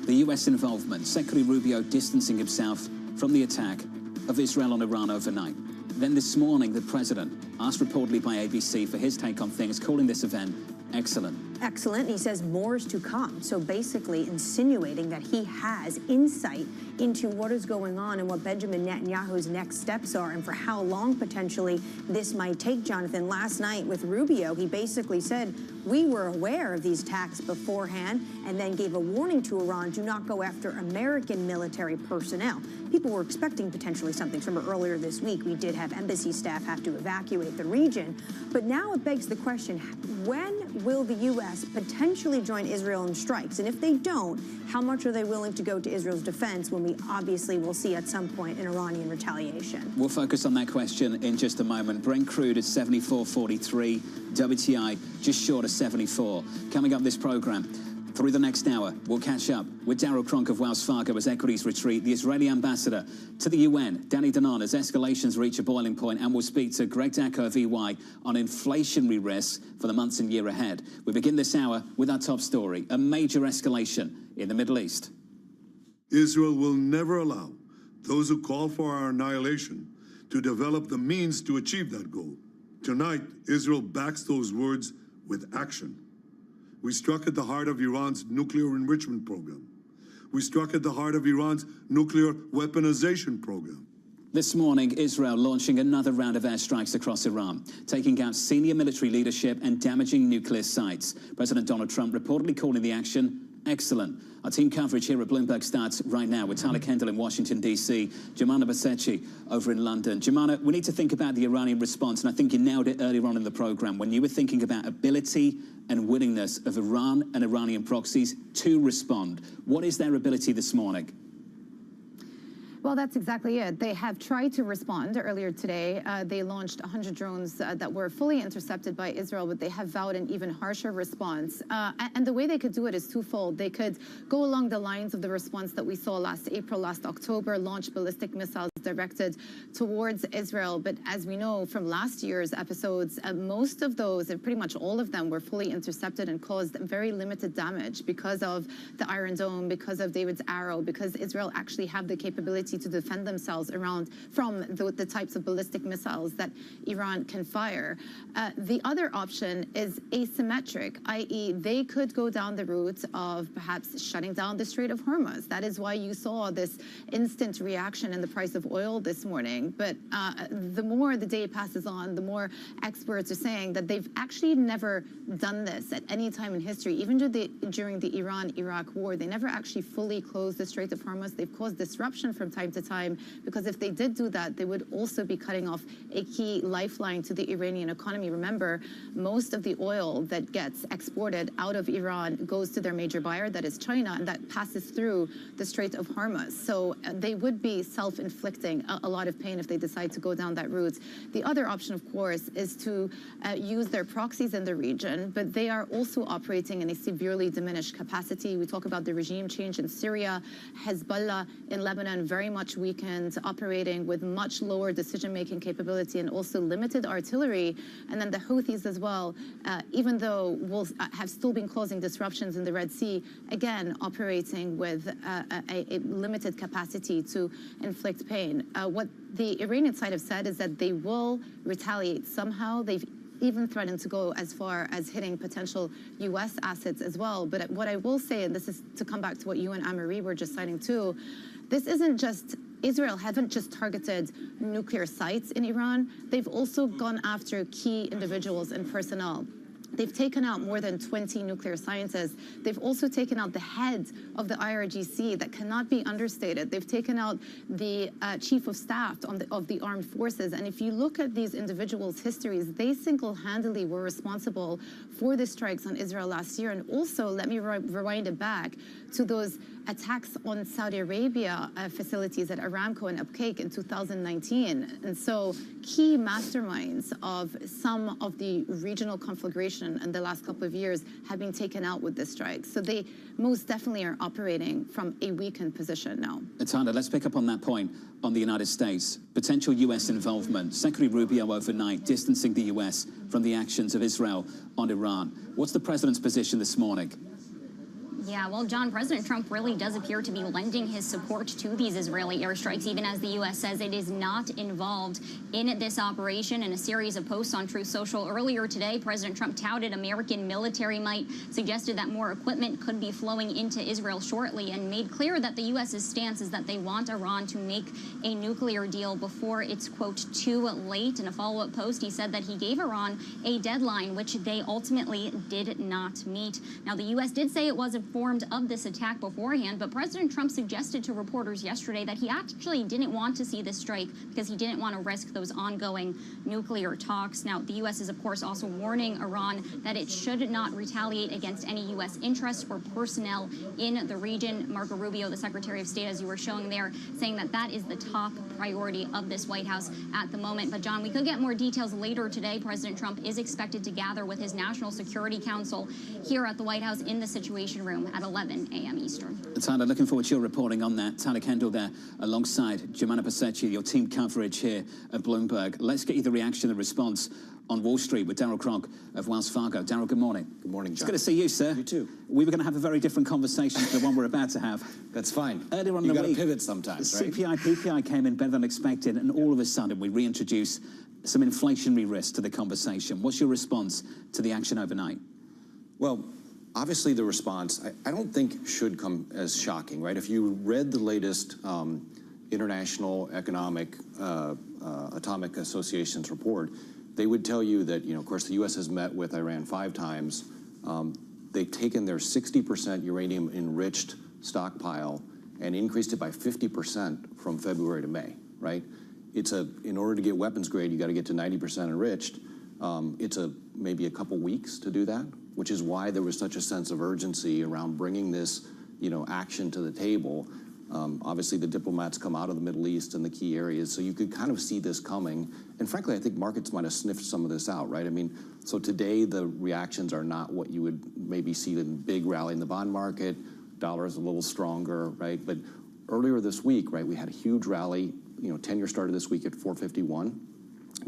The U.S. involvement, Secretary Rubio distancing himself from the attack of Israel on Iran overnight. Then this morning, the president asked reportedly by ABC for his take on things, calling this event excellent.
Excellent. He says more is to come. So basically insinuating that he has insight into what is going on and what Benjamin Netanyahu's next steps are and for how long potentially this might take, Jonathan. Last night with Rubio, he basically said, we were aware of these attacks beforehand, and then gave a warning to Iran, do not go after American military personnel. People were expecting potentially something. Remember earlier this week, we did have embassy staff have to evacuate the region. But now it begs the question, when will the U.S. potentially join Israel in strikes? And if they don't, how much are they willing to go to Israel's defense when we obviously will see at some point an Iranian retaliation?
We'll focus on that question in just a moment. Brent crude at 74.43, WTI just short of 74. Coming up this program, through the next hour, we'll catch up with Darryl Cronk of Wells Fargo as equities retreat, the Israeli ambassador to the UN, Danny Danon, as escalations reach a boiling point, and we'll speak to Greg Dacko of EY on inflationary risks for the months and year ahead. We begin this hour with our top story, a major escalation in the Middle East.
Israel will never allow those who call for our annihilation to develop the means to achieve that goal. Tonight, Israel backs those words with action. We struck at the heart of Iran's nuclear enrichment program. We struck at the heart of Iran's nuclear weaponization program.
This morning, Israel launching another round of airstrikes across Iran, taking out senior military leadership and damaging nuclear sites. President Donald Trump reportedly calling the action excellent. Our team coverage here at Bloomberg starts right now with Tyler Kendall in Washington, D.C., Jumana Basecci over in London. Jumana, we need to think about the Iranian response, and I think you nailed it earlier on in the program when you were thinking about ability and willingness of Iran and Iranian proxies to respond. What is their ability this morning?
Well, that's exactly it. They have tried to respond earlier today. They launched 100 drones that were fully intercepted by Israel, but they have vowed an even harsher response. And the way they could do it is twofold. They could go along the lines of the response that we saw last April, last October, launch ballistic missiles directed towards Israel. But as we know from last year's episodes, most of those, and pretty much all of them, were fully intercepted and caused very limited damage because of the Iron Dome, because of David's Arrow, because Israel actually have the capability to defend themselves from the types of ballistic missiles that Iran can fire. The other option is asymmetric, i.e. they could go down the route of perhaps shutting down the Strait of Hormuz. That is why you saw this instant reaction in the price of oil this morning. But the more the day passes on, the more experts are saying that they've actually never done this at any time in history. Even during the Iran-Iraq war, they never actually fully closed the Strait of Hormuz. They've caused disruption from time to time, because if they did do that, they would also be cutting off a key lifeline to the Iranian economy. Remember, most of the oil that gets exported out of Iran goes to their major buyer, that is China, and that passes through the Strait of Hormuz. So they would be self-inflicting a lot of pain if they decide to go down that route. The other option, of course, is to use their proxies in the region, but they are also operating in a severely diminished capacity. We talk about the regime change in Syria, Hezbollah in Lebanon very much weakened, operating with much lower decision-making capability and also limited artillery. And then the Houthis as well, even though will have still been causing disruptions in the Red Sea, again, operating with a limited capacity to inflict pain. What the Iranian side have said is that they will retaliate somehow. They've even threatened to go as far as hitting potential U.S. assets as well. But what I will say, and this is to come back to what you and Anne-Marie were just citing too, this isn't just Israel haven't just targeted nuclear sites in Iran. They've also gone after key individuals and personnel. They've taken out more than 20 nuclear scientists. They've also taken out the head of the IRGC. That cannot be understated. They've taken out the chief of staff of the armed forces. And if you look at these individuals' histories, they single-handedly were responsible for the strikes on Israel last year. And also, let me rewind it back to those attacks on Saudi Arabia facilities at Aramco and Upcake in 2019. And so key masterminds of some of the regional conflagration in the last couple of years have been taken out with this strike. So they most definitely are operating from a weakened position now.
Tana, let's pick up on that point on the United States. Potential U.S. involvement. Secretary Rubio overnight distancing the U.S. from the actions of Israel on Iran. What's the president's position this morning?
Yeah, well, John, President Trump really does appear to be lending his support to these Israeli airstrikes, even as the U.S. says it is not involved in this operation. In a series of posts on Truth Social earlier today, President Trump touted American military might, suggested that more equipment could be flowing into Israel shortly, and made clear that the U.S.'s stance is that they want Iran to make a nuclear deal before it's, quote, too late. In a follow-up post, he said that he gave Iran a deadline, which they ultimately did not meet. Now, the U.S. did say it was informed of this attack beforehand, but President Trump suggested to reporters yesterday that he actually didn't want to see this strike because he didn't want to risk those ongoing nuclear talks. Now, the U.S. is, of course, also warning Iran that it should not retaliate against any U.S. interests or personnel in the region. Marco Rubio, the Secretary of State, as you were showing there, saying that that is the top priority of this White House at the moment. But, John, we could get more details later today. President Trump is expected to gather with his National Security Council here at the White House in the Situation Room at 11 a.m. Eastern.
Tyler, looking forward to your reporting on that. Tyler Kendall there alongside Jemana Pasechi, your team coverage here at Bloomberg. Let's get you the reaction and response on Wall Street with Darryl Cronk of Wells Fargo. Darryl, good morning.
Good morning, John.
It's good to see you, sir.
You too.
We were going to have a very different conversation to the one we're about to have.
That's fine.
Earlier on in the week,
you got to pivot sometimes, right?
CPI, PPI came in better than expected, and all of a sudden we reintroduce some inflationary risk to the conversation. What's your response to the action overnight?
Well, obviously the response, I don't think should come as shocking, right? If you read the latest International Economic Atomic Association's report, they would tell you that, of course, the U.S. has met with Iran 5 times. They've taken their 60% uranium enriched stockpile and increased it by 50% from February to May, right? In order to get weapons grade, you got to get to 90% enriched. It's maybe a couple weeks to do that, which is why there was such a sense of urgency around bringing this, action to the table. Obviously, the diplomats come out of the Middle East and the key areas, so you could kind of see this coming. And frankly, I think markets might have sniffed some of this out, right? I mean, so today the reactions are not what you would maybe see in big rally in the bond market. Dollar is a little stronger, right? But earlier this week, right, we had a huge rally. 10-year started this week at 451,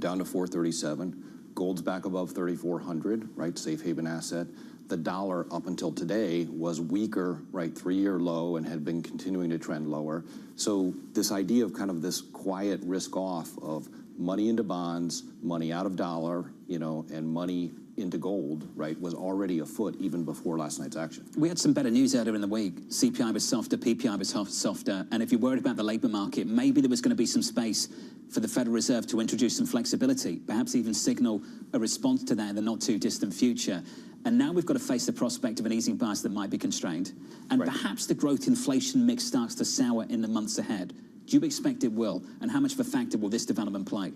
down to 437. Gold's back above 3,400, right? Safe haven asset. The dollar up until today was weaker, right? 3-year low, and had been continuing to trend lower. So this idea of kind of this quiet risk off of money into bonds, money out of dollar, and money into gold, right, was already afoot even before last night's action.
We had some better news earlier in the week. CPI was softer, PPI was softer, and if you're worried about the labour market, maybe there was going to be some space for the Federal Reserve to introduce some flexibility, perhaps even signal a response to that in the not-too-distant future. And now we've got to face the prospect of an easing bias that might be constrained, and perhaps the growth-inflation mix starts to sour in the months ahead. Do you expect it will, and how much of a factor will this development play?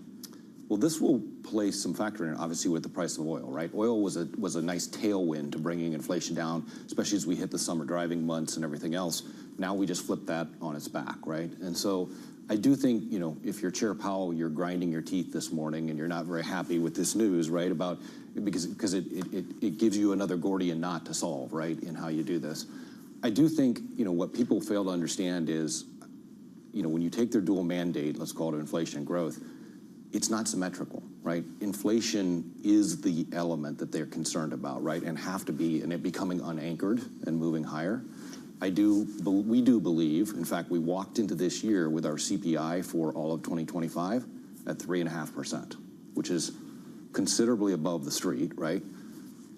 Well, this will play some factor in, obviously, with the price of oil, right? Oil was a nice tailwind to bringing inflation down, especially as we hit the summer driving months and everything else. Now we just flip that on its back, right? And so I do think, if you're Chair Powell, you're grinding your teeth this morning and you're not very happy with this news, right? Because it gives you another Gordian knot to solve, right, in how you do this. I do think, what people fail to understand is, when you take their dual mandate, let's call it inflation and growth, it's not symmetrical, right? Inflation is the element that they're concerned about, right? And have to be, and it becoming unanchored and moving higher. We do believe, in fact, we walked into this year with our CPI for all of 2025 at 3.5%, which is considerably above the street, right?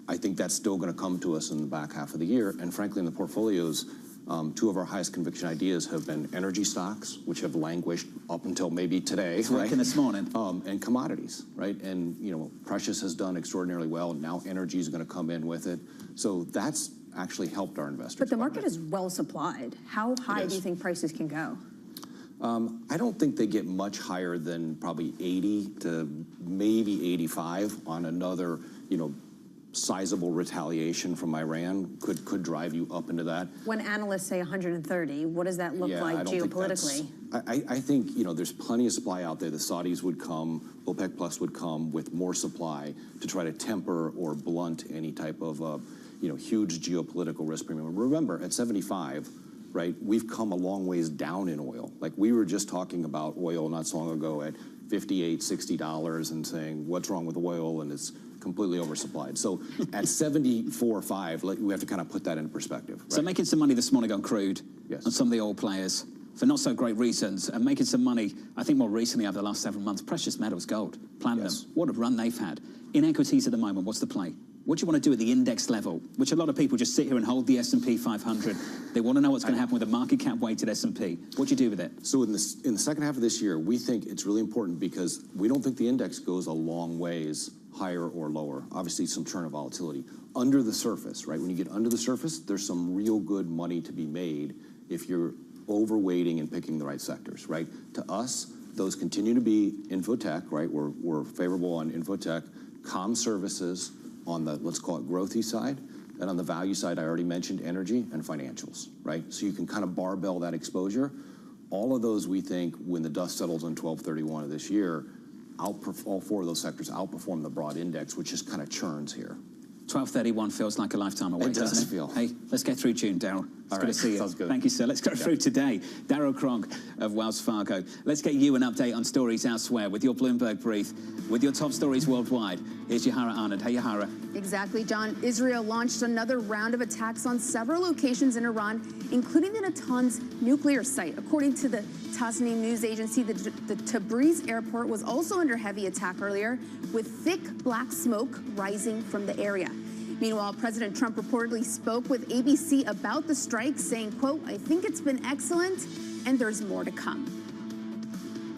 I think that's still going to come to us in the back half of the year. And frankly, in the portfolios, 2 of our highest conviction ideas have been energy stocks, which have languished up until maybe today, right?
This morning.
And commodities, right? And, precious has done extraordinarily well. Now energy is going to come in with it. So that's actually helped our investors.
But the market is well supplied. How high do you think prices can go?
I don't think they get much higher than probably 80 to maybe 85 on another, sizable retaliation from Iran could drive you up into that.
When analysts say 130, what does that look like geopolitically?
I think, there's plenty of supply out there. The Saudis would come, OPEC Plus would come with more supply to try to temper or blunt any type of, huge geopolitical risk premium. Remember, at 75, right? We've come a long ways down in oil. Like we were just talking about oil not so long ago at $58, $60 and saying, what's wrong with oil? And it's completely oversupplied. So at 74.5, we have to kind of put that in perspective. Right?
So making some money this morning on crude,
yes,
on some of the oil players, for not so great reasons, and making some money, I think more recently over the last several months, precious metals, gold, platinum, what a run they've had. In equities at the moment, what's the play? What do you want to do at the index level? Which a lot of people just sit here and hold the S&P 500. They want to know what's going to happen with the market cap weighted S&P. What do you do with it?
So in the second half of this year, we think it's really important because we don't think the index goes a long ways higher or lower. Obviously, some churn of volatility. Under the surface, right? When you get under the surface, there's some real good money to be made if you're overweighting and picking the right sectors, right? To us, those continue to be infotech, right? We're favorable on infotech, comm services, on the, let's call it growthy side, and on the value side, I already mentioned energy and financials, right? So you can kind of barbell that exposure. All of those, we think, when the dust settles on 12/31 of this year, all four of those sectors outperform the broad index, which just kind of churns here.
12:31 feels like a lifetime away, doesn't it?
Feel.
Hey, let's get through June, Daryl. It's good to see you.
Sounds good.
Thank you, sir. Let's go through today. Daryl Kronk of Wells Fargo. Let's get you an update on stories elsewhere with your Bloomberg brief, with your top stories worldwide. Here's Yahara Arnott. Hey, Yahara.
Exactly, John. Israel launched another round of attacks on several locations in Iran, including the Natanz nuclear site. According to the Tasnim news agency, the Tabriz airport was also under heavy attack earlier, with thick black smoke rising from the area. Meanwhile, President Trump reportedly spoke with ABC about the strike, saying, quote, "I think it's been excellent, and there's more to come."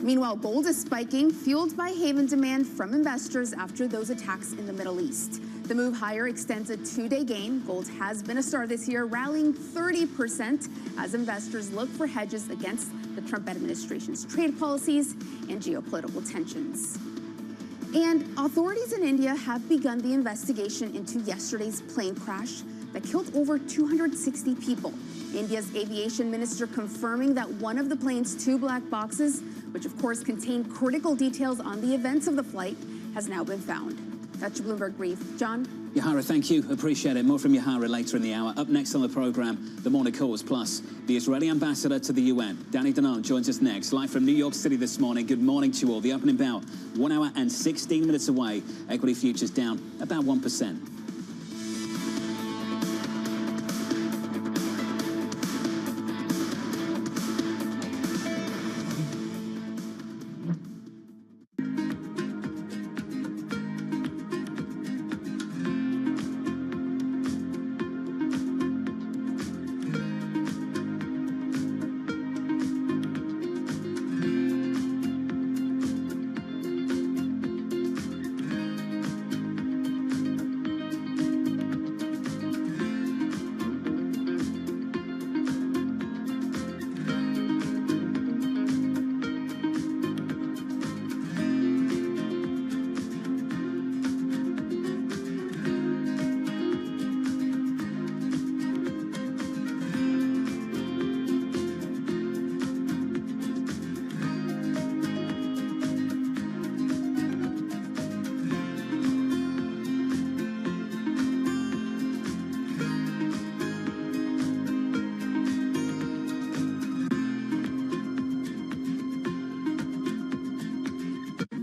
Meanwhile, gold is spiking, fueled by haven demand from investors after those attacks in the Middle East. The move higher extends a two-day gain. Gold has been a star this year, rallying 30% as investors look for hedges against the Trump administration's trade policies and geopolitical tensions. And authorities in India have begun the investigation into yesterday's plane crash that killed over 260 people. India's aviation minister confirming that one of the plane's two black boxes, which of course contained critical details on the events of the flight, has now been found. That's your Bloomberg brief. John?
Yahara, thank you. Appreciate it. More from Yahara later in the hour. Up next on the program, the morning calls, plus the Israeli ambassador to the UN. Danny Danon joins us next, live from New York City this morning. Good morning to you all. The opening bell, 1 hour and 16 minutes away. Equity futures down about 1%.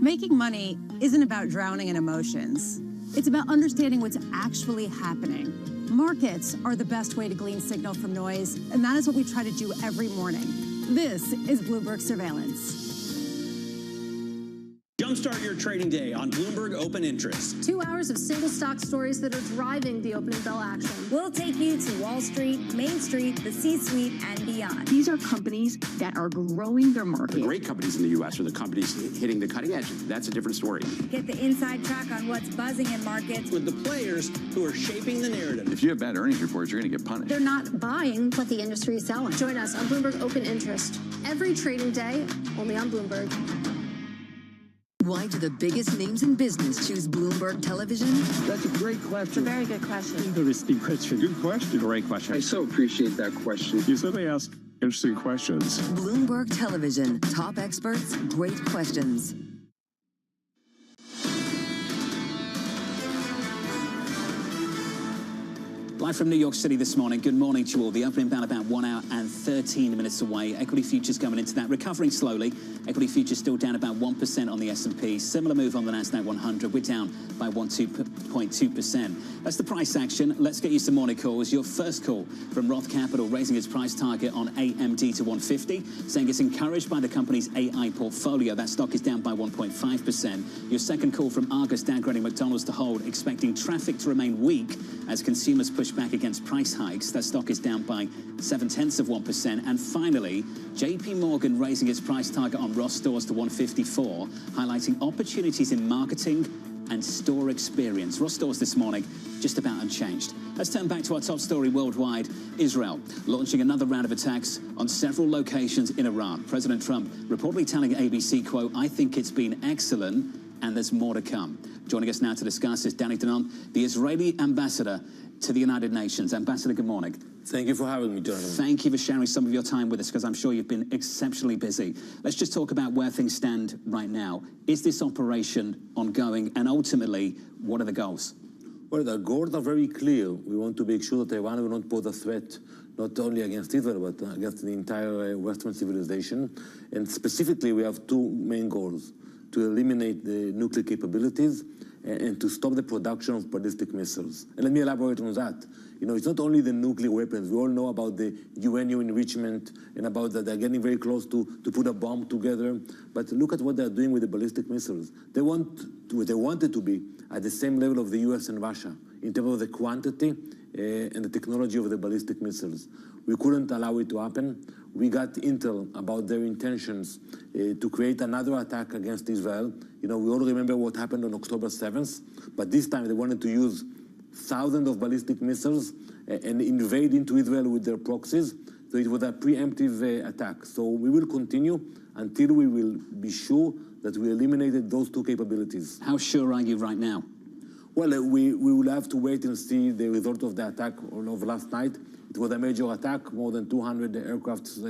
Making money isn't about drowning in emotions. It's about understanding what's actually happening. Markets are the best way to glean signal from noise, and that is what we try to do every morning. This is Bloomberg Surveillance.
Jumpstart your trading day on Bloomberg Open Interest.
2 hours of single stock stories that are driving the opening bell action. We'll take you to Wall Street, Main Street, the C-suite, and beyond.
These are companies that are growing their market.
The great companies in the U.S. are the companies hitting the cutting edge. That's a different story.
Get the inside track on what's buzzing in markets.
With the players who are shaping the narrative.
If you have bad earnings reports, you're going to get punished.
They're not buying what the industry is selling. Join us on Bloomberg Open Interest. Every trading day, only on Bloomberg.
Why do the biggest names in business choose Bloomberg Television?
That's a great question.
It's a very good question.
Interesting question. Good question.
Great question.
I so appreciate that question. You certainly ask interesting questions.
Bloomberg Television. Top experts, great questions.
Live from New York City this morning. Good morning to you all. The opening bell about 1 hour and 13 minutes away. Equity futures coming into that, recovering slowly. Equity futures still down about 1% on the S&P. Similar move on the Nasdaq 100. We're down by 2.2%. That's the price action. Let's get you some morning calls. Your first call from Roth Capital, raising its price target on AMD to 150, saying it's encouraged by the company's AI portfolio. That stock is down by 1.5%. Your second call from Argus, downgrading McDonald's to hold, expecting traffic to remain weak as consumers push back against price hikes. That stock is down by 0.7%. And finally, JP Morgan raising its price target on Ross Stores to 154, highlighting opportunities in marketing and store experience. Ross Stores this morning, just about unchanged. Let's turn back to our top story worldwide. Israel launching another round of attacks on several locations in Iran. President Trump reportedly telling ABC, quote, "I think it's been excellent and there's more to come." Joining us now to discuss is Danny Danon, the Israeli ambassador to the United Nations. Ambassador, good morning.
Thank you for having me, Jonathan.
Thank you for sharing some of your time with us, because I'm sure you've been exceptionally busy. Let's just talk about where things stand right now. Is this operation ongoing, and ultimately, what are the goals?
Well, the goals are very clear. We want to make sure that Iran will not pose a threat not only against Israel, but against the entire Western civilization. And specifically, we have two main goals: to eliminate the nuclear capabilities and to stop the production of ballistic missiles. And let me elaborate on that. You know, it's not only the nuclear weapons. We all know about the uranium enrichment and about that they're getting very close to put a bomb together. But look at what they're doing with the ballistic missiles. They wanted to be at the same level of the US and Russia in terms of the quantity and the technology of the ballistic missiles. We couldn't allow it to happen. We got intel about their intentions to create another attack against Israel. You know, we all remember what happened on October 7th, but this time they wanted to use thousands of ballistic missiles and invade into Israel with their proxies. So it was a preemptive attack. So we will continue until we will be sure that we eliminated those two capabilities.
How sure are you right now?
Well, we will have to wait and see the result of the attack of last night. It was a major attack. More than 200 aircrafts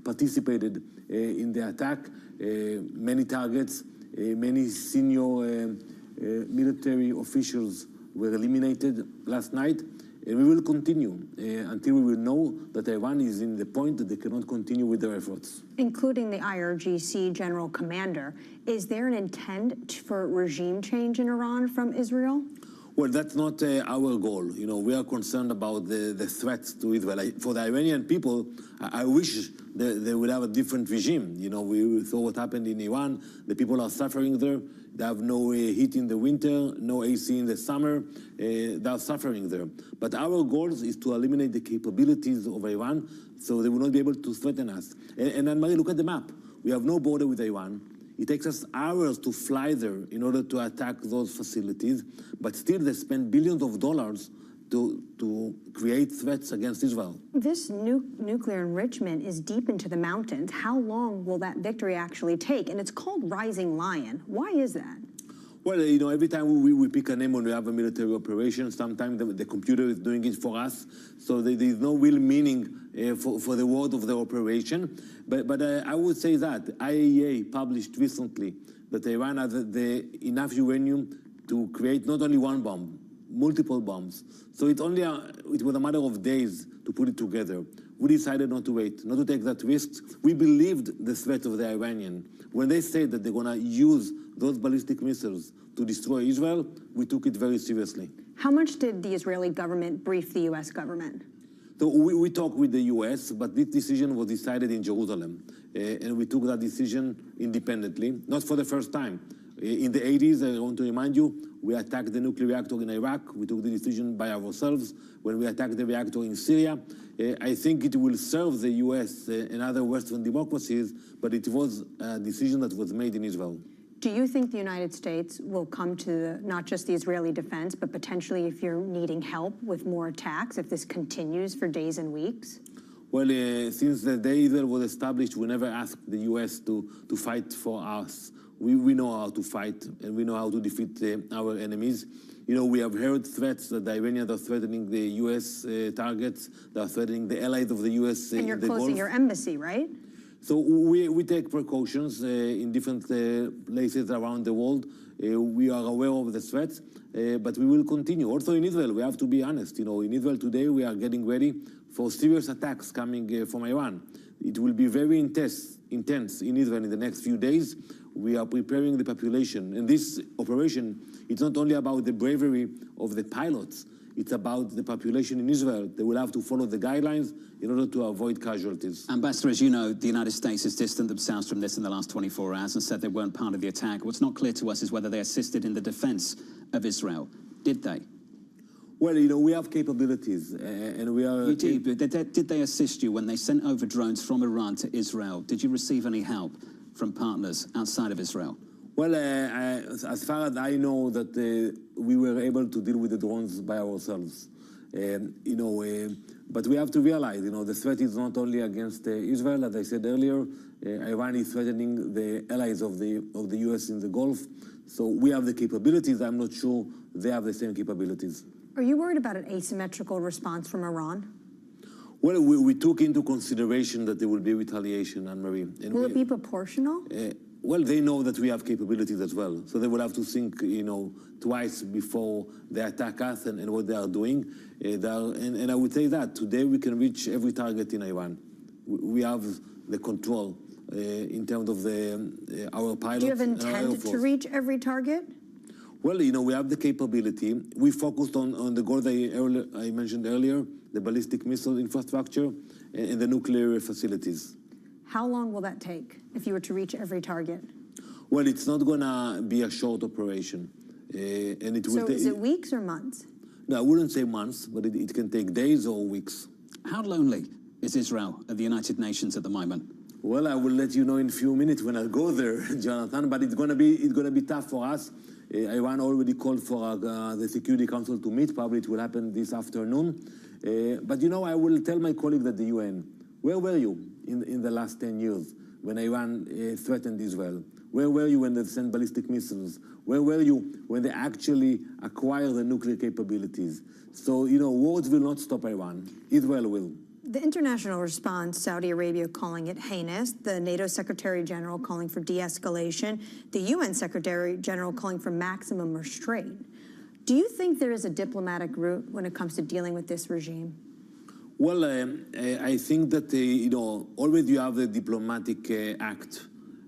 participated in the attack. Many targets, many senior military officials were eliminated last night. And we will continue until we will know that Iran is in the point that they cannot continue with their efforts.
Including the IRGC general commander. Is there an intent for regime change in Iran from Israel?
Well, that's not our goal. You know, we are concerned about the threats to Israel. For the Iranian people, I wish they would have a different regime. You know, we saw what happened in Iran. The people are suffering there. They have no heat in the winter, no AC in the summer. They are suffering there. But our goal is to eliminate the capabilities of Iran so they will not be able to threaten us. And Anne-Marie, look at the map. We have no border with Iran. It takes us hours to fly there in order to attack those facilities, but still they spend billions of dollars to create threats against Israel.
This nuclear enrichment is deep into the mountains. How long will that victory actually take? And it's called Rising Lion. Why is that?
Well, you know, every time we pick a name when we have a military operation, sometimes the computer is doing it for us, so there is no real meaning for the word of the operation. But I would say that IAEA published recently that Iran has enough uranium to create not only one bomb, multiple bombs. So it was a matter of days to put it together. We decided not to wait, not to take that risk. We believed the threat of the Iranian. When they said that they're going to use those ballistic missiles to destroy Israel, we took it very seriously.
How much did the Israeli government brief the U.S. government?
So we talked with the U.S., but this decision was decided in Jerusalem. And we took that decision independently, not for the first time. In the 80s, I want to remind you, we attacked the nuclear reactor in Iraq. We took the decision by ourselves when we attacked the reactor in Syria. I think it will serve the U.S. and other Western democracies, but it was a decision that was made in Israel.
Do you think the United States will come to not just the Israeli defense, but potentially if you're needing help with more attacks, if this continues for days and weeks?
Well, since the day Israel was established, we never asked the U.S. to fight for us. We know how to fight, and we know how to defeat our enemies. You know, we have heard threats that the Iranians are threatening the U.S. Targets. They are threatening the allies of the U.S.
And you're closing your embassy, right?
So we take precautions in different places around the world. We are aware of the threats, but we will continue. Also in Israel, we have to be honest. You know, in Israel today, we are getting ready for serious attacks coming from Iran. It will be very intense in Israel in the next few days. We are preparing the population. And this operation, it's not only about the bravery of the pilots, it's about the population in Israel. They will have to follow the guidelines in order to avoid casualties.
Ambassador, as you know, the United States has distanced themselves from this in the last 24 hours and said they weren't part of the attack. What's not clear to us is whether they assisted in the defense of Israel. Did they?
Well, you know, we have capabilities, and we are...
You did, but did they assist you when they sent over drones from Iran to Israel? Did you receive any help from partners outside of Israel?
Well, as far as I know, that we were able to deal with the drones by ourselves. You know, but we have to realize, you know, the threat is not only against Israel. As I said earlier, Iran is threatening the allies of the U.S. in the Gulf. So we have the capabilities. I'm not sure they have the same capabilities.
Are you worried about an asymmetrical response from Iran?
Well, we took into consideration that there will be retaliation, Anne-Marie.
Will it be proportional?
Well, they know that we have capabilities as well, so they will have to think, you know, twice before they attack us and what they are doing. And I would say that today we can reach every target in Iran. We have the control in terms of our pilots.
Do you have intent to reach every target?
Well, you know, we have the capability. We focused on the goals I mentioned earlier, the ballistic missile infrastructure and the nuclear facilities.
How long will that take if you were to reach every target?
Well, it's not going to be a short operation. And it will
so is it weeks or months?
No, I wouldn't say months, but it can take days or weeks.
How lonely is Israel at the United Nations at the moment?
Well, I will let you know in a few minutes when I go there, Jonathan, but it's going to be tough for us. Iran already called for the Security Council to meet. Probably it will happen this afternoon. But, you know, I will tell my colleagues at the UN, where were you in the last 10 years when Iran threatened Israel? Where were you when they sent ballistic missiles? Where were you when they actually acquired the nuclear capabilities? So, you know, words will not stop Iran. Israel will.
The international response, Saudi Arabia calling it heinous, the NATO Secretary General calling for de-escalation, the UN Secretary General calling for maximum restraint. Do you think there is a diplomatic route when it comes to dealing with this regime?
Well, I think that, you know, always you have the diplomatic act,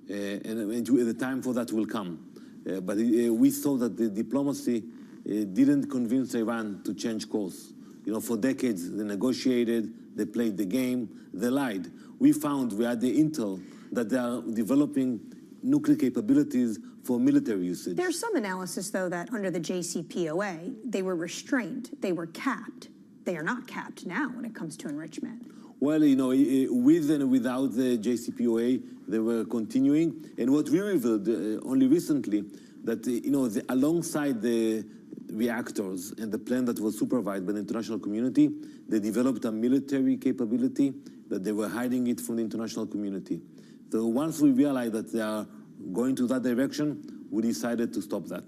and the time for that will come. But we saw that the diplomacy didn't convince Iran to change course. You know, for decades they negotiated, they played the game, they lied. We had the intel that they are developing nuclear capabilities for military usage.
There's some analysis, though, that under the JCPOA, they were restrained, they were capped. They are not capped now when it comes to enrichment.
Well, you know, with and without the JCPOA, they were continuing. And what we revealed only recently, that, you know, alongside the reactors and the plan that was supervised by the international community, they developed a military capability that they were hiding it from the international community. So once we realized that they are going to that direction, we decided to stop that.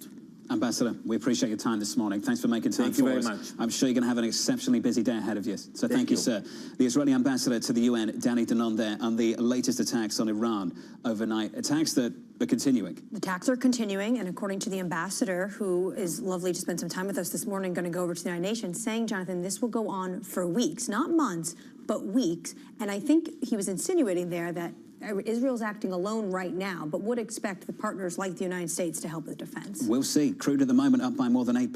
Ambassador, we appreciate your time this morning. Thanks for making time for us.
Thank you very much.
I'm sure you're going to have an exceptionally busy day ahead of you. So thank you, sir. The Israeli ambassador to the UN, Danny Danon, there on the latest attacks on Iran overnight. Attacks that are continuing.
The attacks are continuing, and according to the ambassador, who is lovely to spend some time with us this morning, going to go over to the United Nations, saying, Jonathan, this will go on for weeks, not months, but weeks. And I think he was insinuating there that Israel's acting alone right now, but would expect the partners like the United States to help with defense.
We'll see. Crude at the moment up by more than 8%,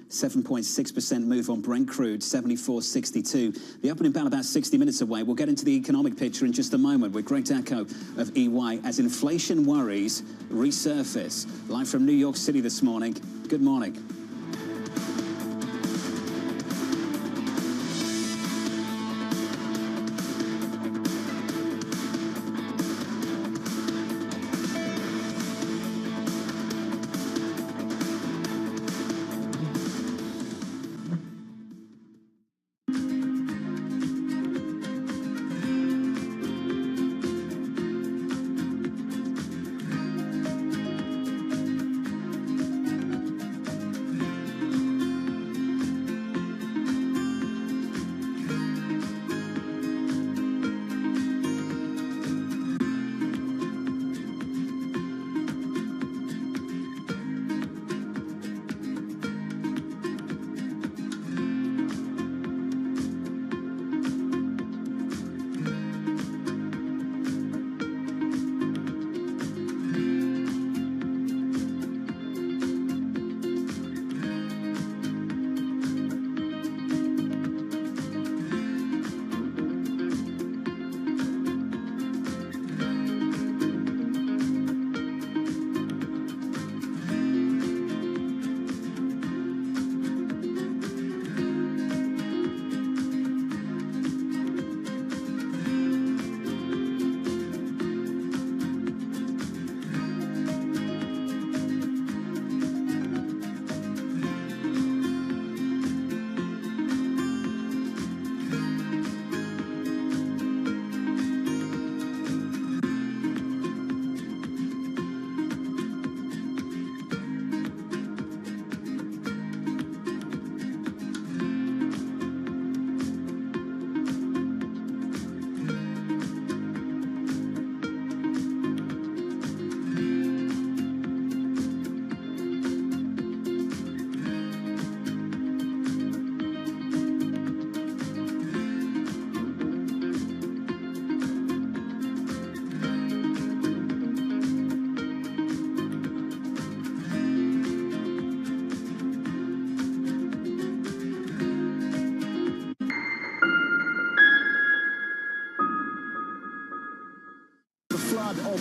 7.6% move on Brent crude, 74.62. The opening bell about 60 minutes away. We'll get into the economic picture in just a moment with Greg Dacko of EY as inflation worries resurface. Live from New York City this morning. Good morning.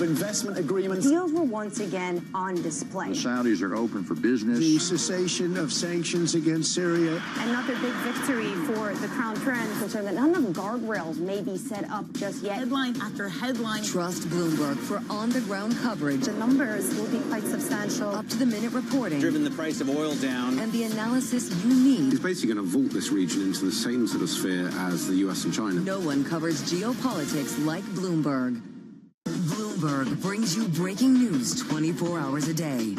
investment agreements.
Deals were once again on display.
The Saudis are open for business.
The cessation of sanctions against Syria.
Another big victory for the Crown Prince. Concerned that none of the guardrails may be set up just yet.
Headline after headline. Trust Bloomberg for on-the-ground coverage.
The numbers will be quite substantial.
Up-to-the-minute reporting.
Driven the price of oil down.
And the analysis you need.
He's basically going to vault this region into the same sort of sphere as the US and China.
No one covers geopolitics like Bloomberg. Bloomberg brings you breaking news 24 hours a day.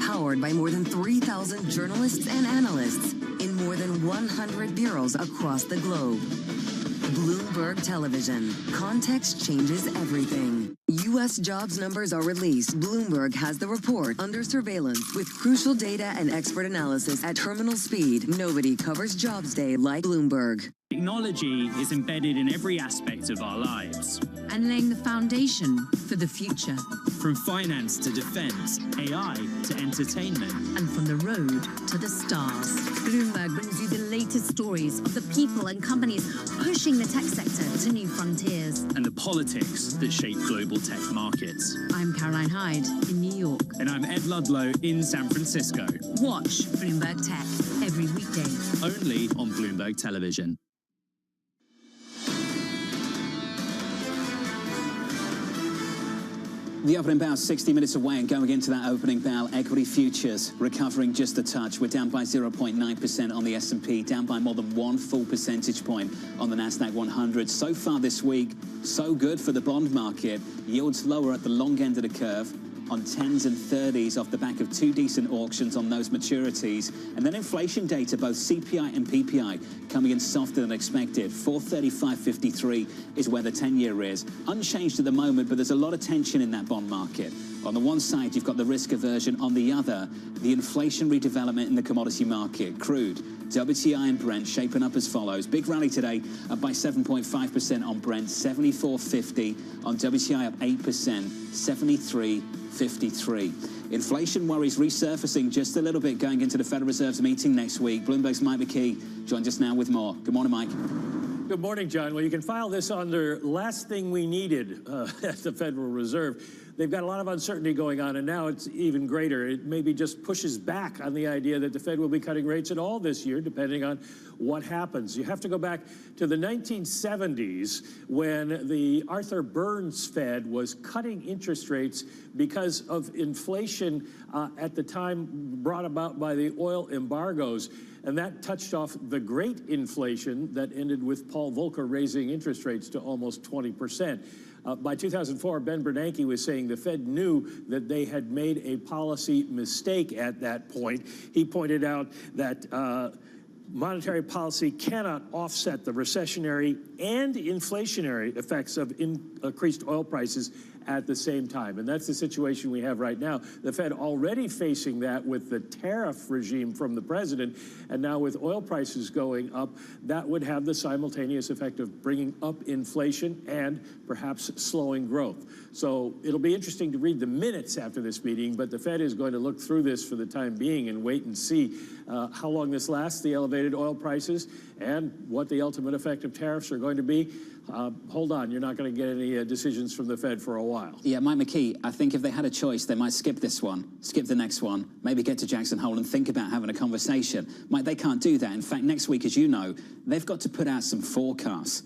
Powered by more than 3,000 journalists and analysts in more than 100 bureaus across the globe. Bloomberg Television. Context changes everything. U.S. jobs numbers are released. Bloomberg has the report under surveillance with crucial data and expert analysis at terminal speed. Nobody covers Jobs Day like Bloomberg.
Technology is embedded in every aspect of our lives.
And laying the foundation for the future.
From finance to defense, AI to entertainment.
And from the road to the stars. Bloomberg brings you the latest stories of the people and companies pushing the tech sector to new frontiers.
And the politics that shape global tech markets.
I'm Caroline Hyde in New York.
And I'm Ed Ludlow in San Francisco.
Watch Bloomberg Tech every weekday.
Only on Bloomberg Television.
The opening bell 60 minutes away, and going into that opening bell, equity futures recovering just a touch. We're down by 0.9% on the S&P, down by more than 1 full percentage point on the Nasdaq 100. So far this week, so good for the bond market. Yields lower at the long end of the curve on 10s and 30s off the back of 2 decent auctions on those maturities. And then inflation data, both CPI and PPI, coming in softer than expected. 435.53 is where the 10-year is. Unchanged at the moment, but there's a lot of tension in that bond market. On the one side, you've got the risk aversion. On the other, the inflationary development in the commodity market. Crude, WTI and Brent shaping up as follows. Big rally today, up by 7.5% on Brent, 74.50. On WTI, up 8%, 73.53. Inflation worries resurfacing just a little bit going into the Federal Reserve's meeting next week. Bloomberg's Mike McKee joins us now with more. Good morning, Mike.
Good morning, John. Well, you can file this under last thing we needed at the Federal Reserve. They've got a lot of uncertainty going on, and now it's even greater. It maybe just pushes back on the idea that the Fed will be cutting rates at all this year, depending on what happens. You have to go back to the 1970s when the Arthur Burns Fed was cutting interest rates because of inflation at the time brought about by the oil embargoes. And that touched off the great inflation that ended with Paul Volcker raising interest rates to almost 20%. By 2004, Ben Bernanke was saying the Fed knew that they had made a policy mistake at that point. He pointed out that monetary policy cannot offset the recessionary and inflationary effects of increased oil prices at the same time. And that's the situation we have right now. The Fed already facing that with the tariff regime from the president, and now with oil prices going up, that would have the simultaneous effect of bringing up inflation and perhaps slowing growth. So it'll be interesting to read the minutes after this meeting, but the Fed is going to look through this for the time being and wait and see how long this lasts, the elevated oil prices, and what the ultimate effect of tariffs are going to be. Hold on, you're not going to get any decisions from the Fed for a while.
Yeah, Mike McKee, I think if they had a choice, they might skip this one, skip the next one, maybe get to Jackson Hole and think about having a conversation. Mike, they can't do that. In fact, next week, as you know, they've got to put out some forecasts.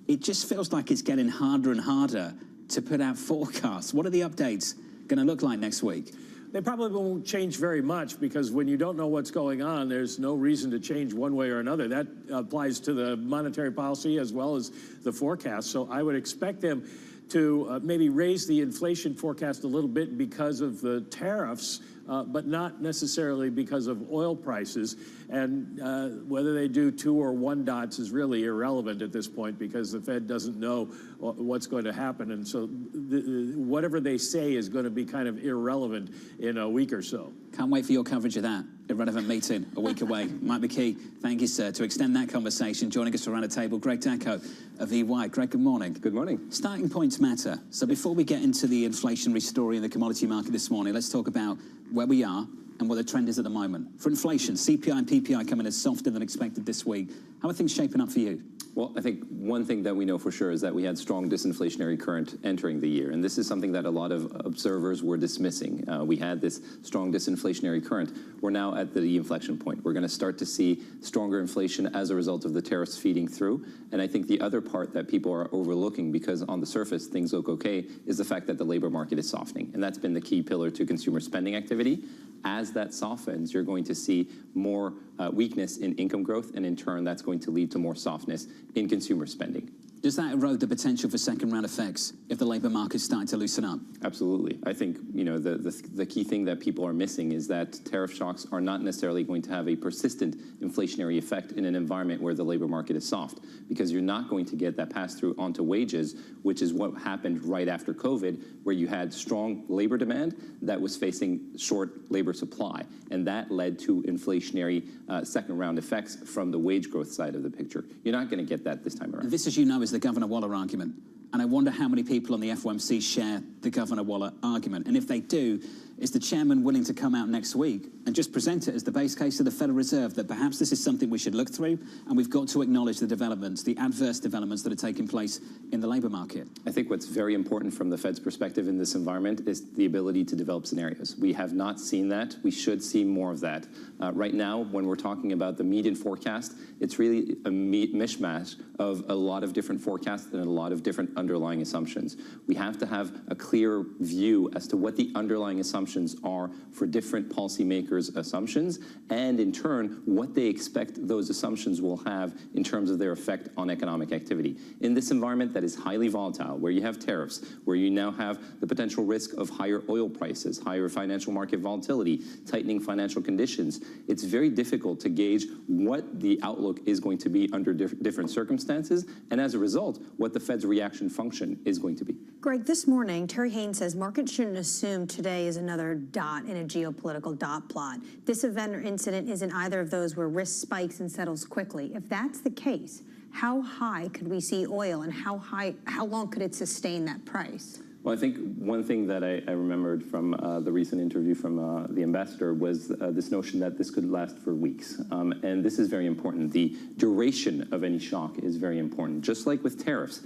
It just feels like it's getting harder and harder to put out forecasts. What are the updates going to look like next week?
They probably won't change very much, because when you don't know what's going on, there's no reason to change one way or another. That applies to the monetary policy as well as the forecast. So I would expect them to maybe raise the inflation forecast a little bit because of the tariffs, but not necessarily because of oil prices. And whether they do 2 or 1 dots is really irrelevant at this point, because the Fed doesn't know what's going to happen. And so whatever they say is going to be kind of irrelevant in a week or so.
Can't wait for your coverage of that irrelevant meeting a week away. Mike McKee, thank you, sir. To extend that conversation, joining us around the table, Greg Dacko of EY. Greg, good morning.
Good morning.
Starting points matter. So before we get into the inflationary story in the commodity market this morning, let's talk about where we are and what the trend is at the moment. For inflation, CPI and PPI coming in softer than expected this week. How are things shaping up for you?
Well, I think one thing that we know for sure is that we had strong disinflationary current entering the year, and this is something that a lot of observers were dismissing. We had this strong disinflationary current. We're now at the inflection point. We're going to start to see stronger inflation as a result of the tariffs feeding through, and I think the other part that people are overlooking, because on the surface things look okay, is the fact that the labor market is softening, and that's been the key pillar to consumer spending activity. As that softens, you're going to see more weakness in income growth, and in turn, that's going to lead to more softness in consumer spending.
Does that erode the potential for second-round effects if the labour market's starting to loosen up?
Absolutely. I think the key thing that people are missing is that tariff shocks are not necessarily going to have a persistent inflationary effect in an environment where the labour market is soft, because you're not going to get that pass-through onto wages, which is what happened right after COVID, where you had strong labour demand that was facing short labour supply, and that led to inflationary second-round effects from the wage growth side of the picture. You're not going to get that this time around.
This, as you know, is the Governor Waller argument. And I wonder how many people on the FOMC share the Governor Waller argument. And if they do, is the chairman willing to come out next week and just present it as the base case of the Federal Reserve, that perhaps this is something we should look through, and we've got to acknowledge the developments, the adverse developments that are taking place in the labour market?
I think what's very important from the Fed's perspective in this environment is the ability to develop scenarios. We have not seen that. We should see more of that. Right now, when we're talking about the median forecast, it's really a mishmash of a lot of different forecasts and a lot of different underlying assumptions. We have to have a clear view as to what the underlying assumptions are for different policymakers' assumptions, and in turn, what they expect those assumptions will have in terms of their effect on economic activity. In this environment that is highly volatile, where you have tariffs, where you now have the potential risk of higher oil prices, higher financial market volatility, tightening financial conditions, it's very difficult to gauge what the outlook is going to be under different circumstances, and as a result, what the Fed's reaction function is going to be.
Greg, this morning, Terry Haynes says markets shouldn't assume today is another dot in a geopolitical dot plot. This event or incident isn't either of those where risk spikes and settles quickly. If that's the case, how high could we see oil, and how long could it sustain that price?
Well, I think one thing that I remembered from the recent interview from the ambassador was this notion that this could last for weeks. And this is very important. The duration of any shock is very important. Just like with tariffs,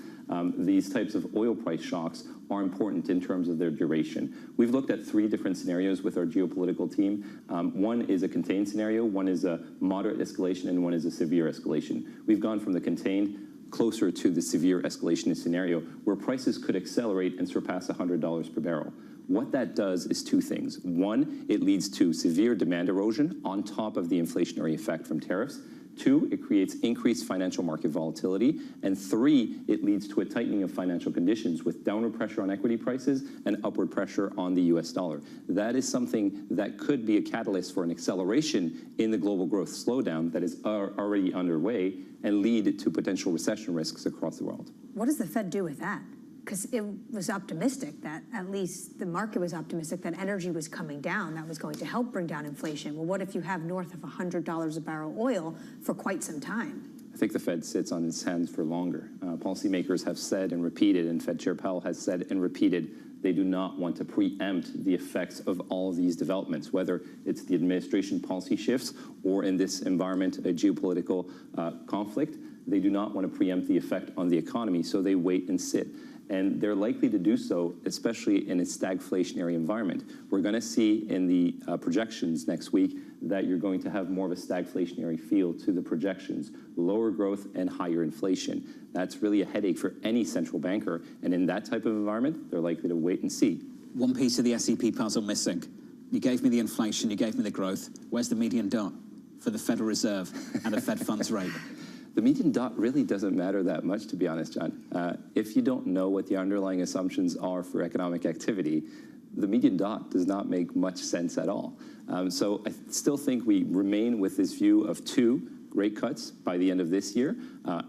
these types of oil price shocks are important in terms of their duration. We've looked at 3 different scenarios with our geopolitical team. One is a contained scenario, one is a moderate escalation, and one is a severe escalation. We've gone from the contained closer to the severe escalation scenario, where prices could accelerate and surpass $100 per barrel. What that does is 2 things. 1, it leads to severe demand erosion on top of the inflationary effect from tariffs. 2, it creates increased financial market volatility. And 3, it leads to a tightening of financial conditions with downward pressure on equity prices and upward pressure on the US dollar. That is something that could be a catalyst for an acceleration in the global growth slowdown that is already underway and lead to potential recession risks across the world.
What does the Fed do with that? Because it was optimistic that, at least the market was optimistic, that energy was coming down. That was going to help bring down inflation. Well, what if you have north of $100 a barrel oil for quite some time?
I think the Fed sits on its hands for longer. Policymakers have said and repeated, and Fed Chair Powell has said and repeated, they do not want to preempt the effects of all of these developments, whether it's the administration policy shifts or, in this environment, a geopolitical conflict. They do not want to preempt the effect on the economy, so they wait and sit. And they're likely to do so, especially in a stagflationary environment. We're going to see in the projections next week that you're going to have more of a stagflationary feel to the projections, lower growth and higher inflation. That's really a headache for any central banker. And in that type of environment, they're likely to wait and see.
One piece of the SEP puzzle missing. You gave me the inflation, you gave me the growth. Where's the median dot for the Federal Reserve and the Fed funds rate?
The median dot really doesn't matter that much, to be honest, John. If you don't know what the underlying assumptions are for economic activity, the median dot does not make much sense at all. So I still think we remain with this view of 2 rate cuts by the end of this year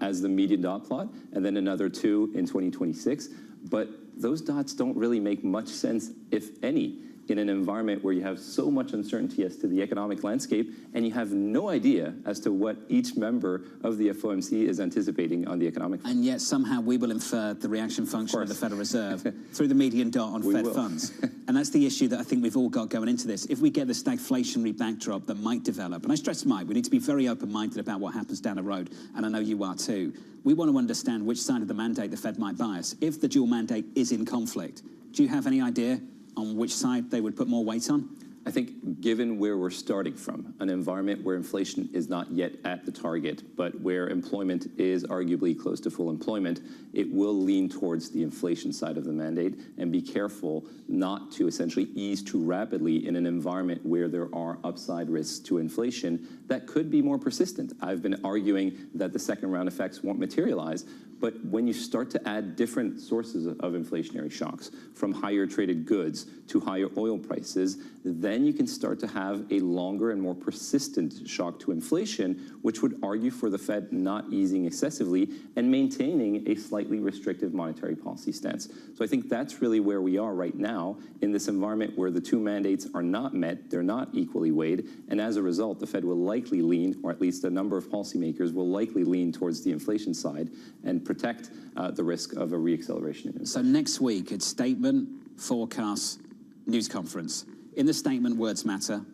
as the median dot plot, and then another 2 in 2026. But those dots don't really make much sense, if any, in an environment where you have so much uncertainty as to the economic landscape, and you have no idea as to what each member of the FOMC is anticipating on the economic front.
And yet somehow we will infer the reaction function of the Federal Reserve through the median dot on Fed funds. And that's the issue that I think we've all got going into this. If we get the stagflationary backdrop that might develop, and I stress might, we need to be very open-minded about what happens down the road, and I know you are too. We want to understand which side of the mandate the Fed might bias. If the dual mandate is in conflict, do you have any idea on which side they would put more weight on?
I think given where we're starting from, an environment where inflation is not yet at the target, but where employment is arguably close to full employment, it will lean towards the inflation side of the mandate, and be careful not to essentially ease too rapidly in an environment where there are upside risks to inflation that could be more persistent. I've been arguing that the second round effects won't materialize, but when you start to add different sources of inflationary shocks, from higher traded goods to higher oil prices, then you can start to have a longer and more persistent shock to inflation, which would argue for the Fed not easing excessively and maintaining a slightly restrictive monetary policy stance. So I think that's really where we are right now in this environment where the two mandates are not met, they're not equally weighed, and as a result, the Fed will likely lean, or at least a number of policymakers will likely lean towards the inflation side and protect the risk of a reacceleration in inflation.
So next week, it's statement, forecast, news conference. In the statement, words matter.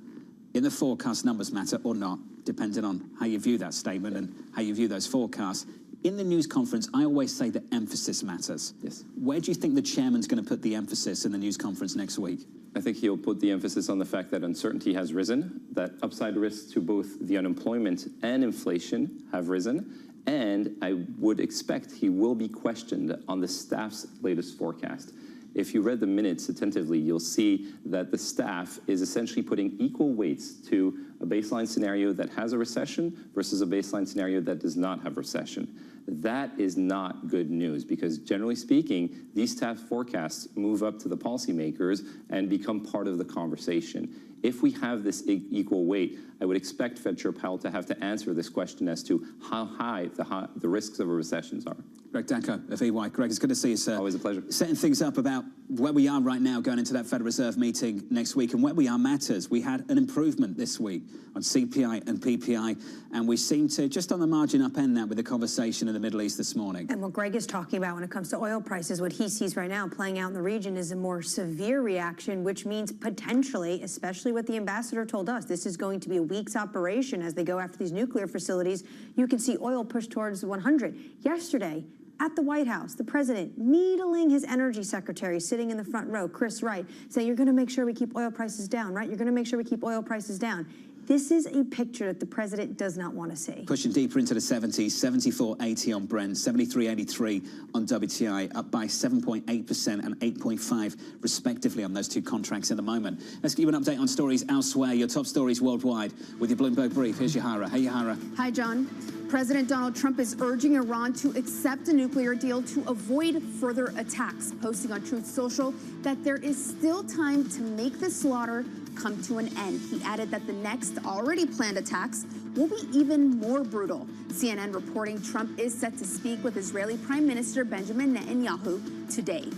In the forecast, numbers matter or not, depending on how you view that statement and how you view those forecasts. In the news conference, I always say that emphasis matters.
Yes.
Where do you think the chairman's going to put the emphasis in the news conference next week?
I think he'll put the emphasis on the fact that uncertainty has risen, that upside risks to both the unemployment and inflation have risen, and I would expect he will be questioned on the staff's latest forecast. If you read the minutes attentively, you'll see that the staff is essentially putting equal weights to a baseline scenario that has a recession versus a baseline scenario that does not have recession. That is not good news, because generally speaking, these staff forecasts move up to the policymakers and become part of the conversation. If we have this equal weight, I would expect Fed Chair Powell to have to answer this question as to how high the risks of a recession are.
Greg Danko of EY. Greg, it's good to see you, sir.
Always a pleasure.
Setting things up about where we are right now going into that Federal Reserve meeting next week, and where we are matters. We had an improvement this week on CPI and PPI, and we seem to just on the margin upend that with the conversation in the Middle East this morning.
And what Greg is talking about when it comes to oil prices, what he sees right now playing out in the region is a more severe reaction, which means potentially, especially what the ambassador told us, this is going to be a week's operation as they go after these nuclear facilities. You can see oil push towards 100. Yesterday, at the White House, the president needling his energy secretary sitting in the front row, Chris Wright, saying, you're going to make sure we keep oil prices down, right? You're going to make sure we keep oil prices down. This is a picture that the president does not want to see.
Pushing deeper into the 70s, 74.80 on Brent, 73.83 on WTI, up by 7.8% and 8.5% respectively on those two contracts at the moment. Let's give you an update on stories elsewhere, your top stories worldwide with your Bloomberg Brief. Here's Yahara. Hey, Yahara.
Hi, John. President Donald Trump is urging Iran to accept a nuclear deal to avoid further attacks, posting on Truth Social that there is still time to make the slaughter come to an end. He added that the next already planned attacks will be even more brutal. CNN reporting Trump is set to speak with Israeli Prime Minister Benjamin Netanyahu today.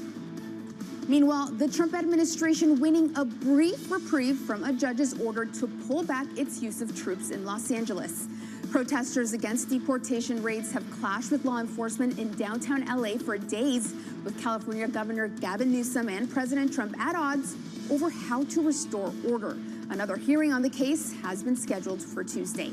Meanwhile, the Trump administration winning a brief reprieve from a judge's order to pull back its use of troops in Los Angeles. Protesters against deportation raids have clashed with law enforcement in downtown LA for days, with California Governor Gavin Newsom and President Trump at odds over how to restore order. Another hearing on the case has been scheduled for Tuesday.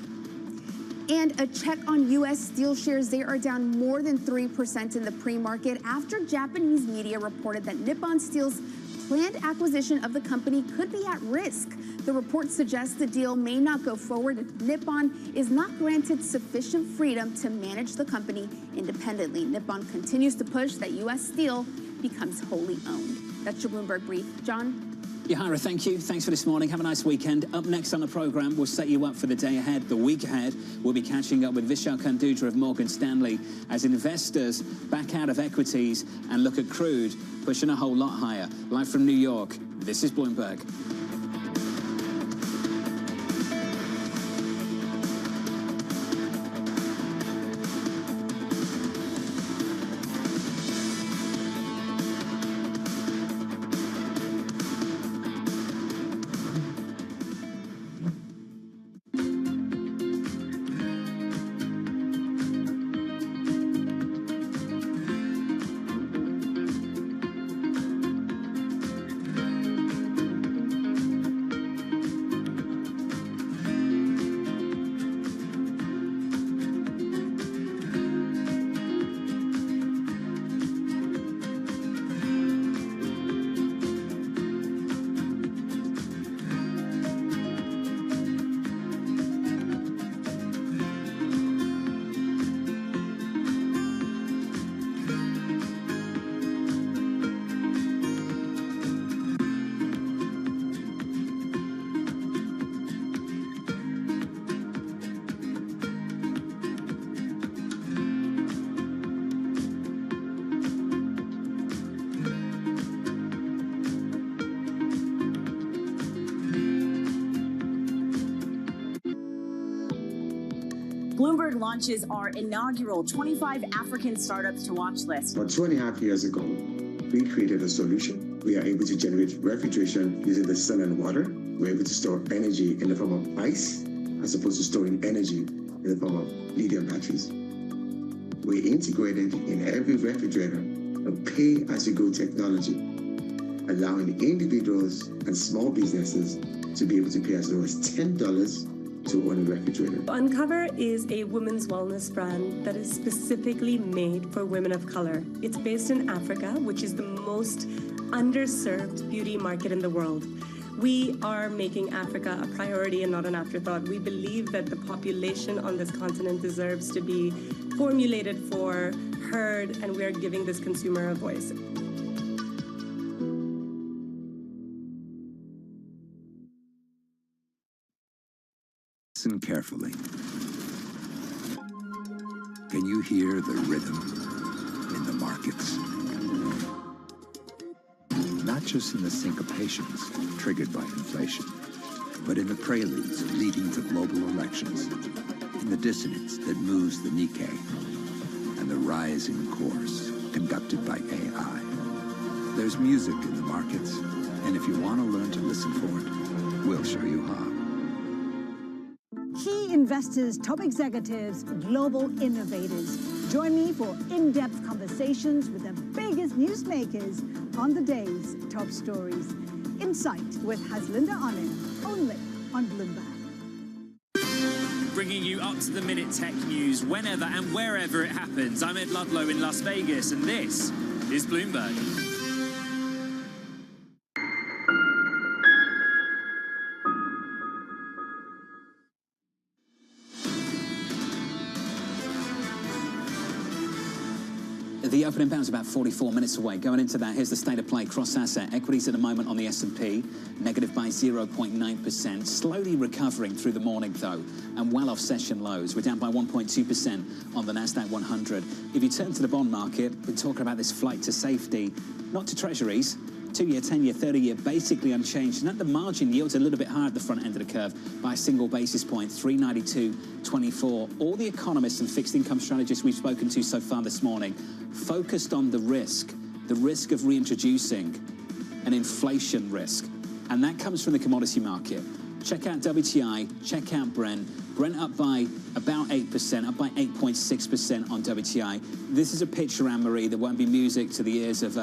And a check on U.S. steel shares. They are down more than 3% in the pre-market after Japanese media reported that Nippon Steel's planned acquisition of the company could be at risk. The report suggests the deal may not go forward if Nippon is not granted sufficient freedom to manage the company independently. Nippon continues to push that U.S. Steel becomes wholly owned. That's your Bloomberg Brief. John?
Yahara, thank you. Thanks for this morning. Have a nice weekend. Up next on the program, we'll set you up for the day ahead, the week ahead. We'll be catching up with Vishal Kandudra of Morgan Stanley as investors back out of equities and look at crude pushing a whole lot higher. Live from New York, this is Bloomberg.
Bloomberg launches our inaugural 25 African Startups to Watch list.
About 2.5 years ago, we created a solution. We are able to generate refrigeration using the sun and water. We're able to store energy in the form of ice, as opposed to storing energy in the form of lithium batteries. We integrated in every refrigerator a pay-as-you-go technology, allowing individuals and small businesses to be able to pay as low as $10 to own a refrigerator.
Uncover is a women's wellness brand that is specifically made for women of color. It's based in Africa, which is the most underserved beauty market in the world. We are making Africa a priority and not an afterthought. We believe that the population on this continent deserves to be formulated for, heard, and we are giving this consumer a voice.
Listen carefully. Can you hear the rhythm in the markets? Not just in the syncopations triggered by inflation, but in the preludes leading to global elections, in the dissonance that moves the Nikkei, and the rising course conducted by AI. There's music in the markets, and if you want to learn to listen for it, we'll show you how.
Key investors, top executives, global innovators. Join me for in-depth conversations with the biggest newsmakers on the day's top stories. Insight with Haslinda Onen, only on Bloomberg.
Bringing you up-to-the-minute tech news whenever and wherever it happens. I'm Ed Ludlow in Las Vegas, and this is Bloomberg.
The opening bounce about 44 minutes away. Going into that, here's the state of play. Cross-asset equities at the moment on the S&P, negative by 0.9%. Slowly recovering through the morning, though, and well off session lows. We're down by 1.2% on the Nasdaq 100. If you turn to the bond market, we're talking about this flight to safety, not to treasuries. 2-year, 10-year, 30-year, basically unchanged. And at the margin, yields a little bit higher at the front end of the curve by a single basis point, 392.24. All the economists and fixed income strategists we've spoken to so far this morning focused on the risk of reintroducing an inflation risk. And that comes from the commodity market. Check out WTI, check out Brent. Brent up by about 8%, up by 8.6% on WTI. This is a picture, Anne-Marie, that won't be music to the ears of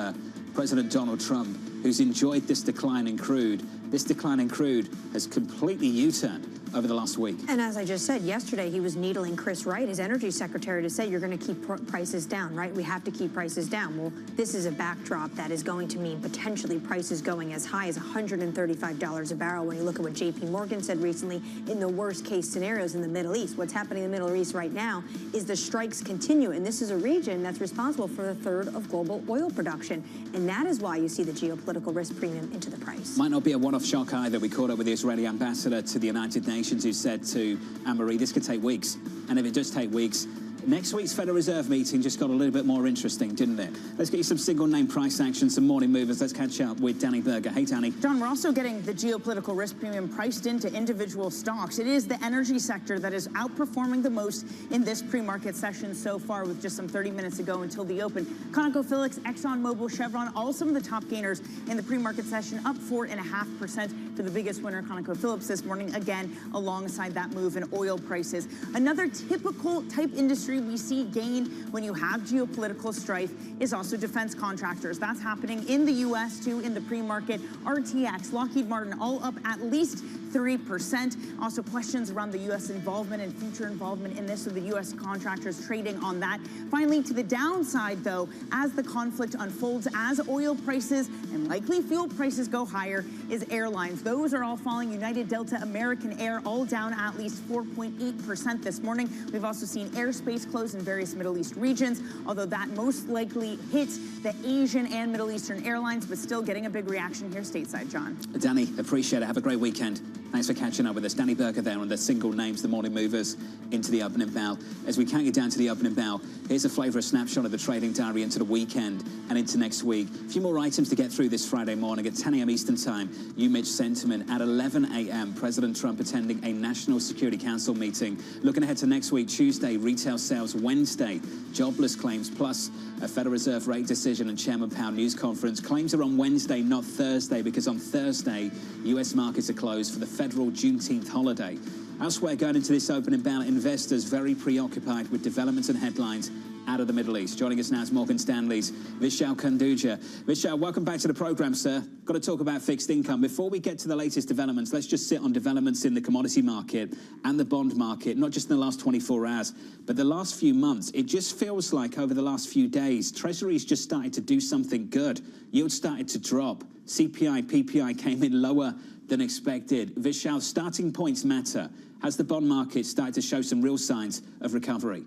President Donald Trump, who's enjoyed this decline in crude. This decline in crude has completely U-turned over the last week.
And as I just said, yesterday he was needling Chris Wright, his energy secretary, to say you're going to keep prices down, right? We have to keep prices down. Well, this is a backdrop that is going to mean potentially prices going as high as $135 a barrel when you look at what JP Morgan said recently in the worst case scenarios in the Middle East. What's happening in the Middle East right now is the strikes continue, and this is a region that's responsible for a third of global oil production, and that is why you see the geopolitical risk premium into the price.
Might not be a one-off shock either. We caught up with the Israeli ambassador to the United Nations, who said to Anne-Marie, this could take weeks. And if it does take weeks, next week's Federal Reserve meeting just got a little bit more interesting, didn't it? Let's get you some single name price action, some morning movers. Let's catch up with Danny Berger. Hey, Danny.
John, we're also getting the geopolitical risk premium priced into individual stocks. It is the energy sector that is outperforming the most in this pre-market session so far, with just some 30 minutes to go until the open. ConocoPhillips, ExxonMobil, Chevron, all some of the top gainers in the pre-market session, up 4.5% for the biggest winner, ConocoPhillips, this morning, again, alongside that move in oil prices. Another typical type industry we see gain when you have geopolitical strife is also defense contractors. That's happening in the U.S. too, in the pre-market. RTX, Lockheed Martin, all up at least 3%. Also questions around the U.S. involvement and future involvement in this, with the U.S. contractors trading on that. Finally, to the downside, though, as the conflict unfolds, as oil prices and likely fuel prices go higher, is airlines. Those are all falling. United, Delta, American Air, all down at least 4.8% this morning. We've also seen airspace close in various Middle East regions, although that most likely hits the Asian and Middle Eastern airlines, but still getting a big reaction here stateside, John.
Danny, appreciate it. Have a great weekend. Thanks for catching up with us. Danny Berger there on the single names, the morning movers into the opening bell. As we count you down to the opening bell, here's a flavour, a snapshot of the trading diary into the weekend and into next week. A few more items to get through this Friday morning. At 10 a.m. Eastern Time, UMID's sentiment. At 11 a.m., President Trump attending a National Security Council meeting. Looking ahead to next week, Tuesday, retail sales. Wednesday, jobless claims, plus a Federal Reserve rate decision and Chairman Powell news conference. Claims are on Wednesday, not Thursday, because on Thursday, U.S. markets are closed for the federal Juneteenth holiday. Elsewhere, going into this opening bell, investors very preoccupied with developments and headlines out of the Middle East. Joining us now is Morgan Stanley's Vishal Kanduja. Vishal, welcome back to the program, sir. Got to talk about fixed income. Before we get to the latest developments, let's just sit on developments in the commodity market and the bond market, not just in the last 24 hours, but the last few months. It just feels like over the last few days, Treasuries just started to do something good. Yields started to drop. CPI, PPI came in lower than expected. Vishal, starting points matter. Has the bond market started to show some real signs of recovery?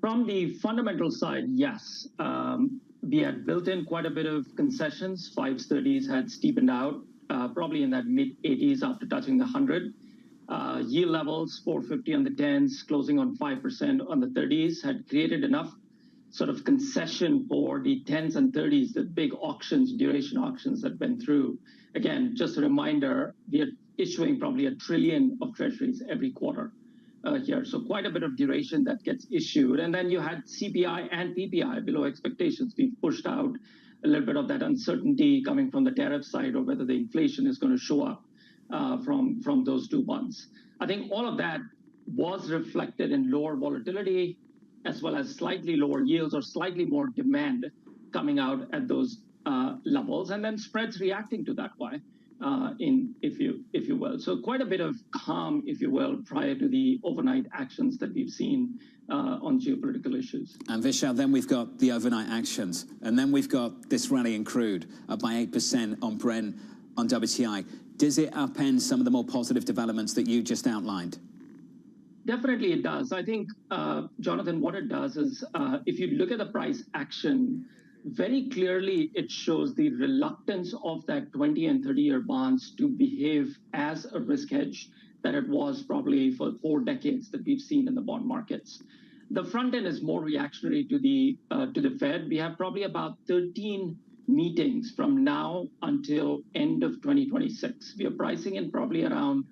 From the fundamental side, yes. We had built in quite a bit of concessions. 530s had steepened out, probably in that mid-80s after touching the 100. Yield levels, 450 on the 10s, closing on 5% on the 30s, had created enough sort of concession for the 10s and 30s, the big auctions, duration auctions that went through. Again, just a reminder, we are issuing probably $1 trillion of treasuries every quarter here. So quite a bit of duration that gets issued. And then you had CPI and PPI below expectations. We've pushed out a little bit of that uncertainty coming from the tariff side or whether the inflation is going to show up from those 2 months. I think all of that was reflected in lower volatility as well as slightly lower yields or slightly more demand coming out at those levels, and then spreads reacting to that if you will. So quite a bit of calm, if you will, prior to the overnight actions that we've seen on geopolitical issues.
And Vishal, then we've got the overnight actions, and then we've got this rally in crude up by 8% on Brent, on WTI. Does it upend some of the more positive developments that you just outlined?
Definitely it does. I think, Jonathan, what it does is if you look at the price action, very clearly it shows the reluctance of that 20 and 30-year bonds to behave as a risk hedge that it was probably for 4 decades that we've seen in the bond markets. The front end is more reactionary to the Fed. We have probably about 13 meetings from now until end of 2026. We are pricing in probably around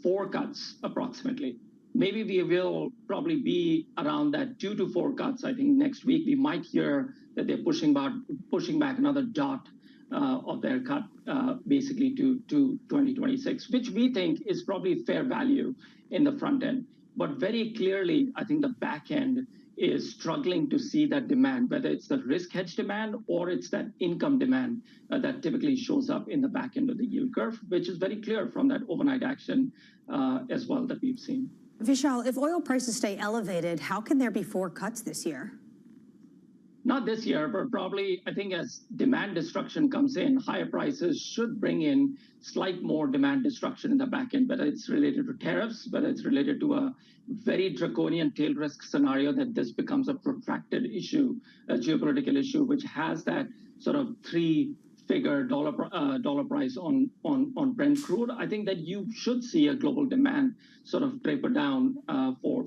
4 cuts approximately. Maybe we will probably be around that 2 to 4 cuts. I think next week we might hear that they're pushing back another dot of their cut basically to 2026, which we think is probably fair value in the front end. But very clearly, I think the back end is struggling to see that demand, whether it's the risk hedge demand or it's that income demand that typically shows up in the back end of the yield curve, which is very clear from that overnight action as well that we've seen.
Vishal, if oil prices stay elevated, how can there be 4 cuts this year?
Not this year, but probably, I think as demand destruction comes in, higher prices should bring in slight more demand destruction in the back end, whether it's related to tariffs, whether it's related to a very draconian tail risk scenario that this becomes a protracted issue, a geopolitical issue, which has that sort of 3-figure dollar price on Brent crude. I think that you should see a global demand sort of taper down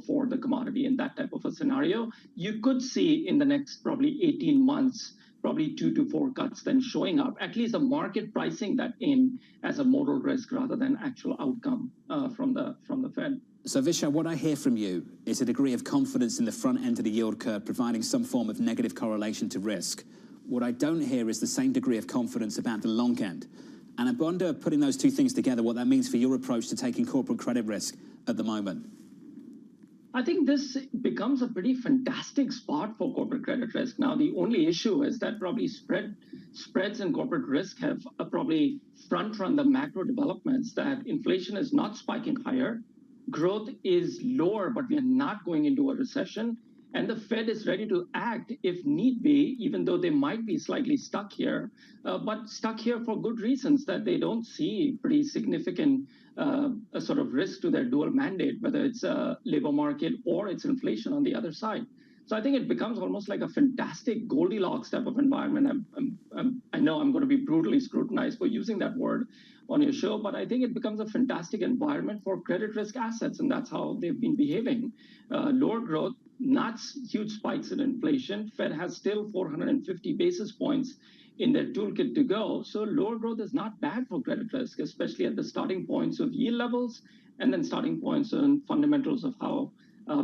for the commodity in that type of a scenario. You could see in the next probably 18 months, probably 2 to 4 cuts then showing up, at least the market pricing that in as a modal risk rather than actual outcome from the Fed.
So Vishal, what I hear from you is a degree of confidence in the front end of the yield curve, providing some form of negative correlation to risk. What I don't hear is the same degree of confidence about the long end. And I wonder, putting those 2 things together, what that means for your approach to taking corporate credit risk at the moment.
I think this becomes a pretty fantastic spot for corporate credit risk. Now, the only issue is that probably spreads and corporate risk have probably front-run the macro developments, that inflation is not spiking higher, growth is lower, but we are not going into a recession. And the Fed is ready to act if need be, even though they might be slightly stuck here, but stuck here for good reasons, that they don't see pretty significant sort of risk to their dual mandate, whether it's a labor market or it's inflation on the other side. So I think it becomes almost like a fantastic Goldilocks type of environment. I know I'm going to be brutally scrutinized for using that word on your show, but I think it becomes a fantastic environment for credit risk assets, and that's how they've been behaving. Lower growth, not huge spikes in inflation. Fed has still 450 basis points in their toolkit to go. So lower growth is not bad for credit risk, especially at the starting points of yield levels and then starting points and fundamentals of how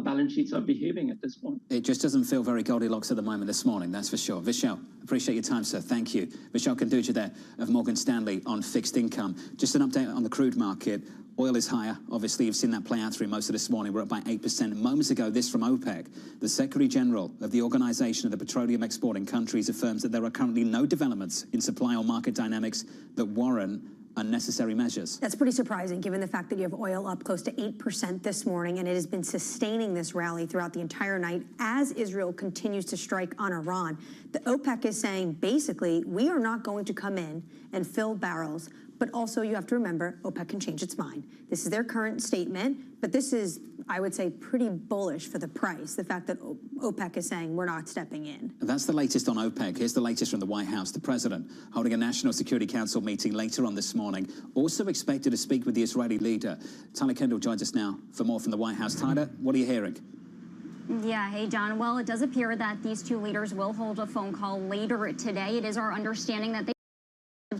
balance sheets are behaving at this point.
It just doesn't feel very Goldilocks at the moment this morning, that's for sure. Vishal, appreciate your time, sir. Thank you. Vishal Kanduja there of Morgan Stanley on fixed income. Just an update on the crude market. Oil is higher. Obviously, you've seen that play out through most of this morning. We're up by 8%. Moments ago, this from OPEC. The Secretary General of the Organization of the Petroleum Exporting Countries affirms that there are currently no developments in supply or market dynamics that warrant unnecessary measures.
That's pretty surprising given the fact that you have oil up close to 8% this morning, and it has been sustaining this rally throughout the entire night as Israel continues to strike on Iran. The OPEC is saying basically we are not going to come in and fill barrels, but also you have to remember OPEC can change its mind. This is their current statement, but this is, I would say, pretty bullish for the price, the fact that OPEC is saying we're not stepping in.
That's the latest on OPEC. Here's the latest from the White House. The president holding a National Security Council meeting later on this morning, also expected to speak with the Israeli leader. Tyler Kendall joins us now for more from the White House. Tyler, what are you hearing?
Yeah, hey, John. Well, it does appear that these two leaders will hold a phone call later today. It is our understanding that they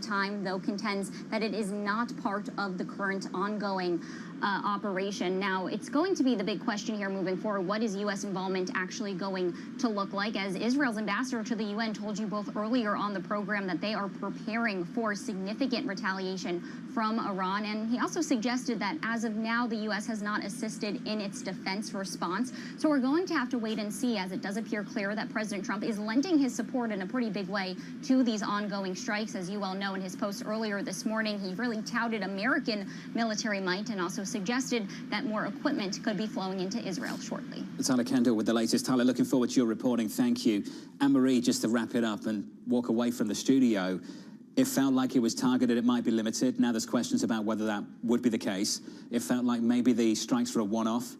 time, though, contends that it is not part of the current ongoing operation. Now, it's going to be the big question here moving forward. What is U.S. involvement actually going to look like? As Israel's ambassador to the UN told you both earlier on the program that they are preparing for significant retaliation from Iran. And he also suggested that as of now, the U.S. has not assisted in its defense response. So we're going to have to wait and see, as it does appear clear that President Trump is lending his support in a pretty big way to these ongoing strikes. As you well know, in his post earlier this morning, he really touted American military might and also suggested that more equipment could be flowing into Israel shortly.
Tyler Kendall with the latest. Tyler, looking forward to your reporting. Thank you. Anne-Marie, just to wrap it up and walk away from the studio, it felt like it was targeted. It might be limited. Now there's questions about whether that would be the case. It felt like maybe the strikes were a one-off,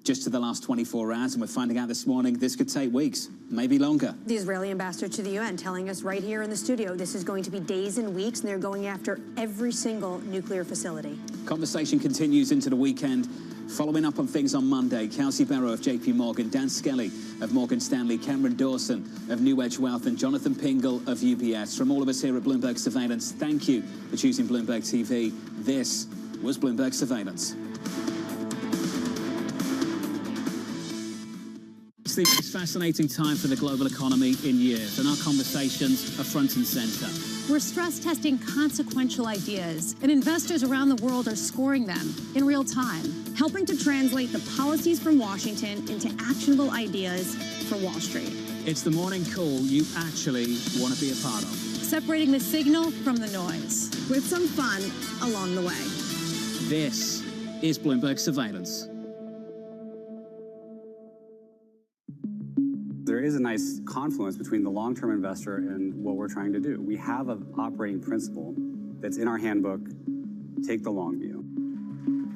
just to the last 24 hours, and we're finding out this morning this could take weeks, maybe longer.
The Israeli ambassador to the UN telling us right here in the studio this is going to be days and weeks, and they're going after every single nuclear facility.
Conversation continues into the weekend. Following up on things on Monday, Kelsey Barrow of JP Morgan, Dan Skelly of Morgan Stanley, Cameron Dawson of New Edge Wealth, and Jonathan Pingle of UBS. From all of us here at Bloomberg Surveillance, thank you for choosing Bloomberg TV. This was Bloomberg Surveillance. It's the most fascinating time for the global economy in years, and our conversations are front and center.
We're stress testing consequential ideas, and investors around the world are scoring them in real time,
helping to translate the policies from Washington into actionable ideas for Wall Street.
It's the morning call you actually want to be a part of.
Separating the signal from the noise,
with some fun along the way.
This is Bloomberg Surveillance.
There is a nice confluence between the long-term investor and what we're trying to do. We have an operating principle that's in our handbook, take the long view.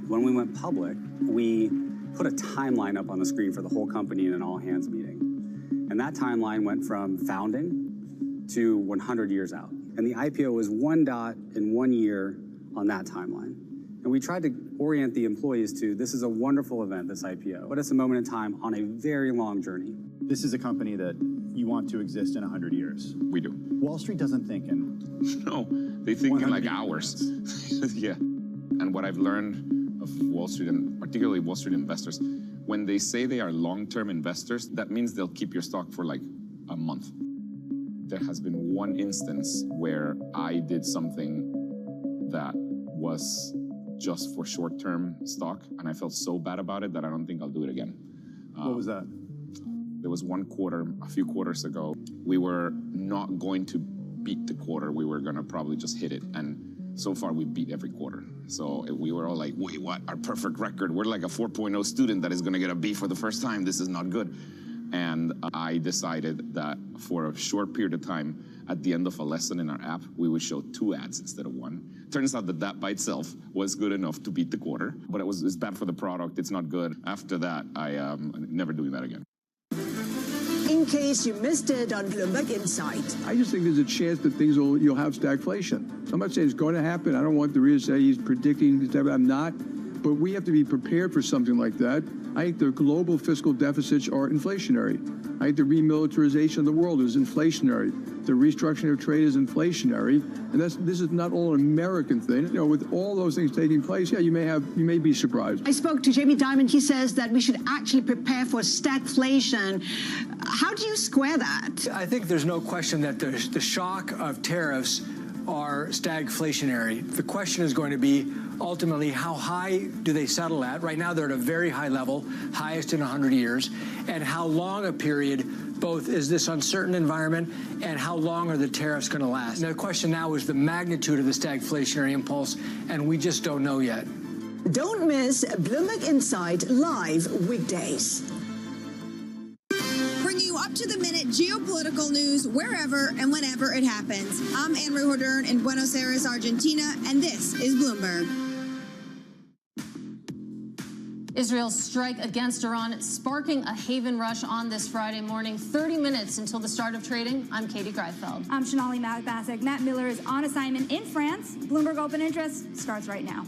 When we went public, we put a timeline up on the screen for the whole company in an all-hands meeting. And that timeline went from founding to 100 years out. And the IPO was one dot in 1 year on that timeline. And we tried to orient the employees to, this is a wonderful event, this IPO, but it's a moment in time on a very long journey.
This is a company that you want to exist in 100 years.
We do.
Wall Street doesn't think in...
No, they think in like hours. Yeah. And what I've learned of Wall Street, and particularly Wall Street investors, when they say they are long-term investors, that means they'll keep your stock for like a month. There has been one instance where I did something that was just for short-term stock, and I felt so bad about it that I don't think I'll do it again.
What was that?
There was one quarter, a few quarters ago, we were not going to beat the quarter. We were going to probably just hit it. And so far, we beat every quarter. So we were all like, wait, what? Our perfect record. We're like a 4.0 student that is going to get a B for the first time. This is not good. And I decided that for a short period of time, at the end of a lesson in our app, we would show 2 ads instead of 1. Turns out that that by itself was good enough to beat the quarter. But it's bad for the product. It's not good. After that, I'm never doing that again.
in case you missed it on Bloomberg Insight.
I just think there's a chance that you'll have stagflation. I'm not saying it's going to happen. I don't want the reader to say he's predicting that. I'm not. But we have to be prepared for something like that. I think the global fiscal deficits are inflationary. I think the remilitarization of the world is inflationary. The restructuring of trade is inflationary. And this is not all an American thing. With all those things taking place, yeah, you may be surprised.
I spoke to Jamie Dimon. He says that we should actually prepare for stagflation. How do you square that?
I think there's no question that the shock of tariffs are stagflationary. The question is going to be ultimately how high do they settle at? Right now they're at a very high level, highest in 100 years. And how long a period both is this uncertain environment and how long are the tariffs going to last? And the question now is the magnitude of the stagflationary impulse, and we just don't know yet.
Don't miss Bloomberg Insight live weekdays.
Bringing you up-to-the-minute geopolitical news wherever and whenever it happens. I'm Anne-Marie Hordern in Buenos Aires, Argentina, and this is Bloomberg.
Israel's strike against Iran sparking a haven rush on this Friday morning. 30 minutes until the start of trading. I'm Katie Greifeld.
I'm Shanali Malek-Basak. Matt Miller is on assignment in France. Bloomberg Open Interest starts right now.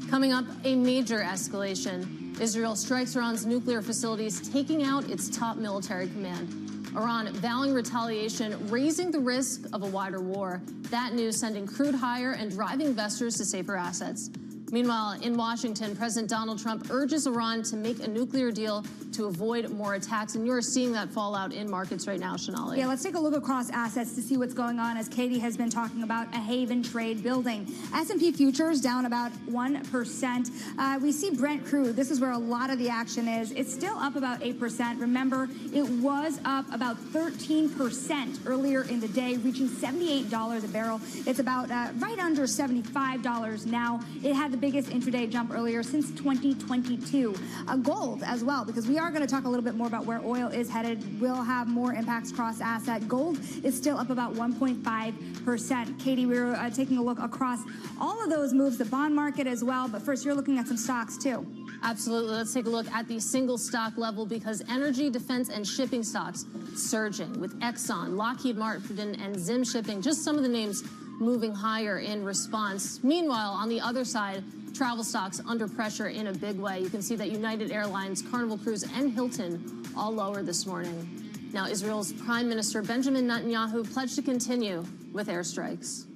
Coming up, a major escalation. Israel strikes Iran's nuclear facilities, taking out its top military command. Iran vowing retaliation, raising the risk of a wider war. That news sending crude higher and driving investors to safer assets. Meanwhile, in Washington, President Donald Trump urges Iran to make a nuclear deal to avoid more attacks. And you're seeing that fallout in markets right now, Shanali.
Yeah, let's take a look across assets to see what's going on as Katie has been talking about a haven trade building. S&P futures down about 1%. We see Brent crude. This is where a lot of the action is. It's still up about 8%. Remember, it was up about 13% earlier in the day, reaching $78 a barrel. It's about right under $75 now. It had the biggest intraday jump earlier since 2022. Gold as well, because we are going to talk a little bit more about where oil is headed. We'll have more impacts cross asset. Gold is still up about 1.5%. Katie, we were taking a look across all of those moves, the bond market as well. But first, you're looking at some stocks too.
Absolutely. Let's take a look at the single stock level because energy, defense, and shipping stocks surging with Exxon, Lockheed Martin, and Zim Shipping, just some of the names moving higher in response. Meanwhile, on the other side, travel stocks under pressure in a big way. You can see that United Airlines, Carnival Cruise, and Hilton all lower this morning. Now, Israel's Prime Minister Benjamin Netanyahu pledged to continue with airstrikes.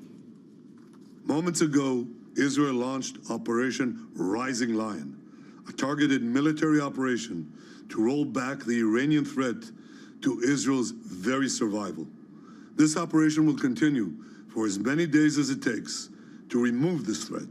Moments ago, Israel launched Operation Rising Lion, a targeted military operation to roll back the Iranian threat to Israel's very survival. This operation will continue for as many days as it takes to remove this threat.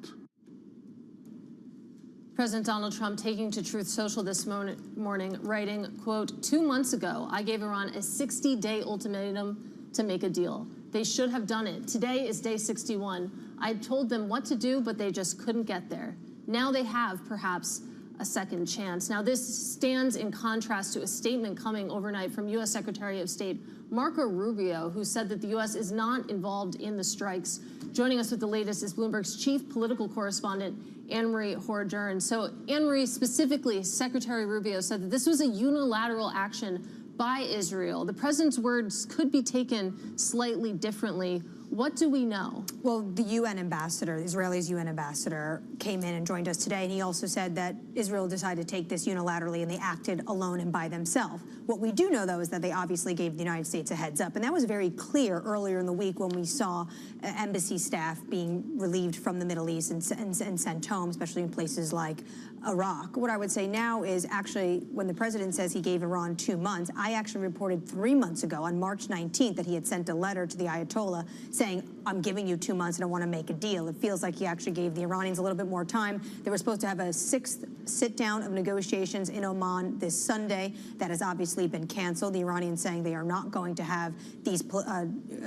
President Donald Trump taking to Truth Social this morning, writing, quote, 2 months ago, I gave Iran a 60-day ultimatum to make a deal. They should have done it. Today is day 61. I told them what to do, but they just couldn't get there. Now they have, perhaps, a second chance. Now, this stands in contrast to a statement coming overnight from U.S. Secretary of State Marco Rubio, who said that the U.S. is not involved in the strikes. Joining us with the latest is Bloomberg's chief political correspondent, Anne-Marie Hordern. So, Anne-Marie, specifically, Secretary Rubio said that this was a unilateral action by Israel. The president's words could be taken slightly differently. What do we know?
Well, the UN ambassador, Israel's UN ambassador, came in and joined us today, and he also said that Israel decided to take this unilaterally and they acted alone and by themselves. What we do know, though, is that they obviously gave the United States a heads up, and that was very clear earlier in the week when we saw embassy staff being relieved from the Middle East and sent home, especially in places like Iraq. What I would say now is actually when the president says he gave Iran 2 months, I actually reported 3 months ago on March 19th that he had sent a letter to the Ayatollah saying, I'm giving you 2 months and I want to make a deal. It feels like he actually gave the Iranians a little bit more time. They were supposed to have a 6th sit-down of negotiations in Oman this Sunday. That has obviously been canceled. The Iranians saying they are not going to have these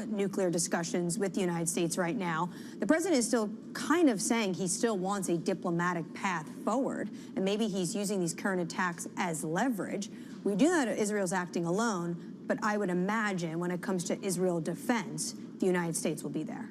nuclear discussions with the United States right now. The president is still kind of saying he still wants a diplomatic path forward, and maybe he's using these current attacks as leverage. We do know that Israel's acting alone, but I would imagine when it comes to Israel defense, the United States will be there.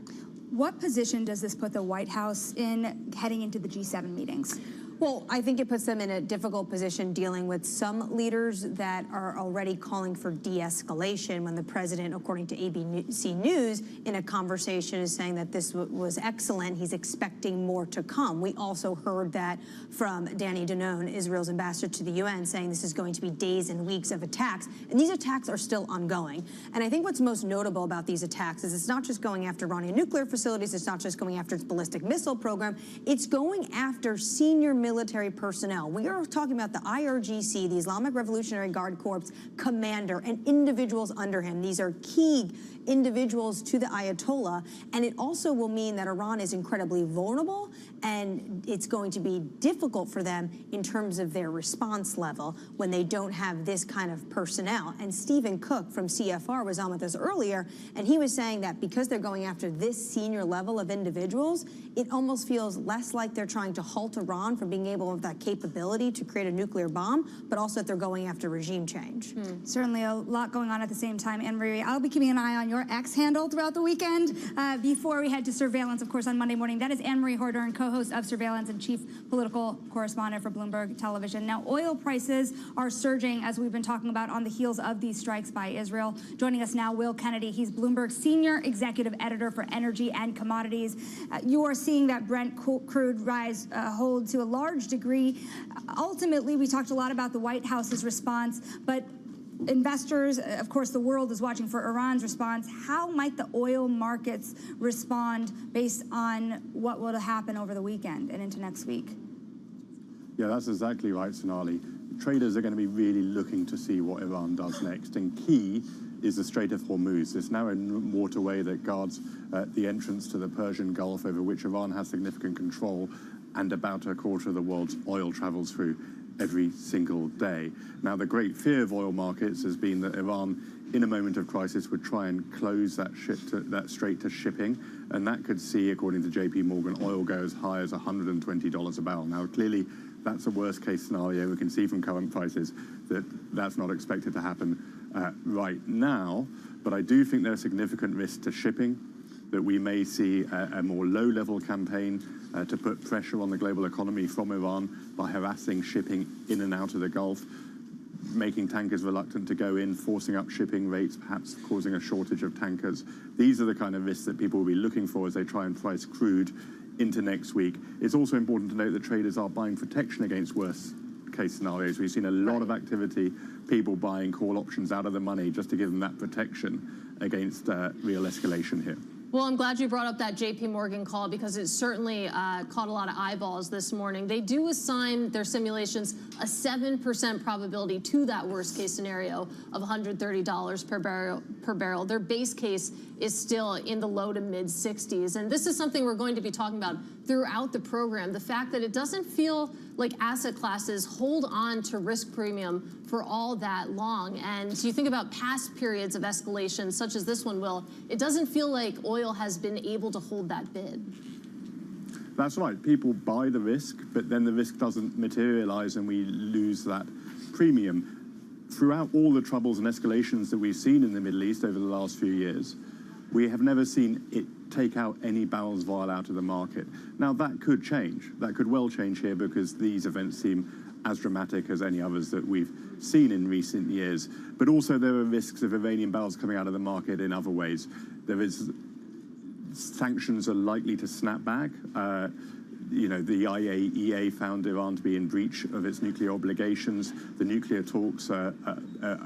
What position does this put the White House in heading into the G7 meetings?
Well, I think it puts them in a difficult position dealing with some leaders that are already calling for de-escalation when the president, according to ABC News, in a conversation is saying that this was excellent. He's expecting more to come. We also heard that from Danny Danon, Israel's ambassador to the UN, saying this is going to be days and weeks of attacks. And these attacks are still ongoing. And I think what's most notable about these attacks is it's not just going after Iranian nuclear facilities. It's not just going after its ballistic missile program. It's going after senior military personnel. We are talking about the IRGC, the Islamic Revolutionary Guard Corps commander, and individuals under him. These are key individuals to the Ayatollah, and it also will mean that Iran is incredibly vulnerable, and it's going to be difficult for them in terms of their response level when they don't have this kind of personnel. And Stephen Cook from CFR was on with us earlier, and he was saying that because they're going after this senior level of individuals, it almost feels less like they're trying to halt Iran from being able to have that capability to create a nuclear bomb, but also that they're going after regime change.
Certainly a lot going on at the same time. Anne-Marie, I'll be keeping an eye on your X handle throughout the weekend before we head to surveillance, of course, on Monday morning. That is Anne-Marie Horder, co-host of Surveillance and chief political correspondent for Bloomberg Television. Now, oil prices are surging, as we've been talking about, on the heels of these strikes by Israel. Joining us now, Will Kennedy. He's Bloomberg's senior executive editor for energy and commodities. You are seeing that Brent crude rise hold to a large degree. Ultimately, we talked a lot about the White House's response, but investors, of course, the world is watching for Iran's response. How might the oil markets respond based on what will happen over the weekend and into next week?
Yeah, that's exactly right, Sonali. Traders are going to be really looking to see what Iran does next. And key is the Strait of Hormuz, this narrow waterway that guards the entrance to the Persian Gulf, over which Iran has significant control, and about a quarter of the world's oil travels through every single day. Now, the great fear of oil markets has been that Iran, in a moment of crisis, would try and close that strait to shipping, and that could see, according to JP Morgan, oil go as high as $120 a barrel. Now, clearly, that's a worst-case scenario. We can see from current prices that that's not expected to happen right now, but I do think there's significant risk to shipping, that we may see a more low-level campaign to put pressure on the global economy from Iran by harassing shipping in and out of the Gulf, making tankers reluctant to go in, forcing up shipping rates, perhaps causing a shortage of tankers. These are the kind of risks that people will be looking for as they try and price crude into next week. It's also important to note that traders are buying protection against worst-case scenarios. We've seen a lot of activity, people buying call options out of the money just to give them that protection against real escalation here.
Well, I'm glad you brought up that JP Morgan call, because it certainly caught a lot of eyeballs this morning. They do assign their simulations a 7% probability to that worst case scenario of $130 per barrel. Their base case is still in the low to mid 60s. And this is something we're going to be talking about throughout the program. The fact that it doesn't feel like asset classes hold on to risk premium for all that long. And you think about past periods of escalation, such as this one, Will, it doesn't feel like oil has been able to hold that bid.
That's right. People buy the risk, but then the risk doesn't materialize and we lose that premium. Throughout all the troubles and escalations that we've seen in the Middle East over the last few years, we have never seen it take out any barrels of oil out of the market. Now, that could change. That could well change here, because these events seem as dramatic as any others that we've seen in recent years. But also there are risks of Iranian barrels coming out of the market in other ways. There is sanctions are likely to snap back. You know, the IAEA found Iran to be in breach of its nuclear obligations. The nuclear talks are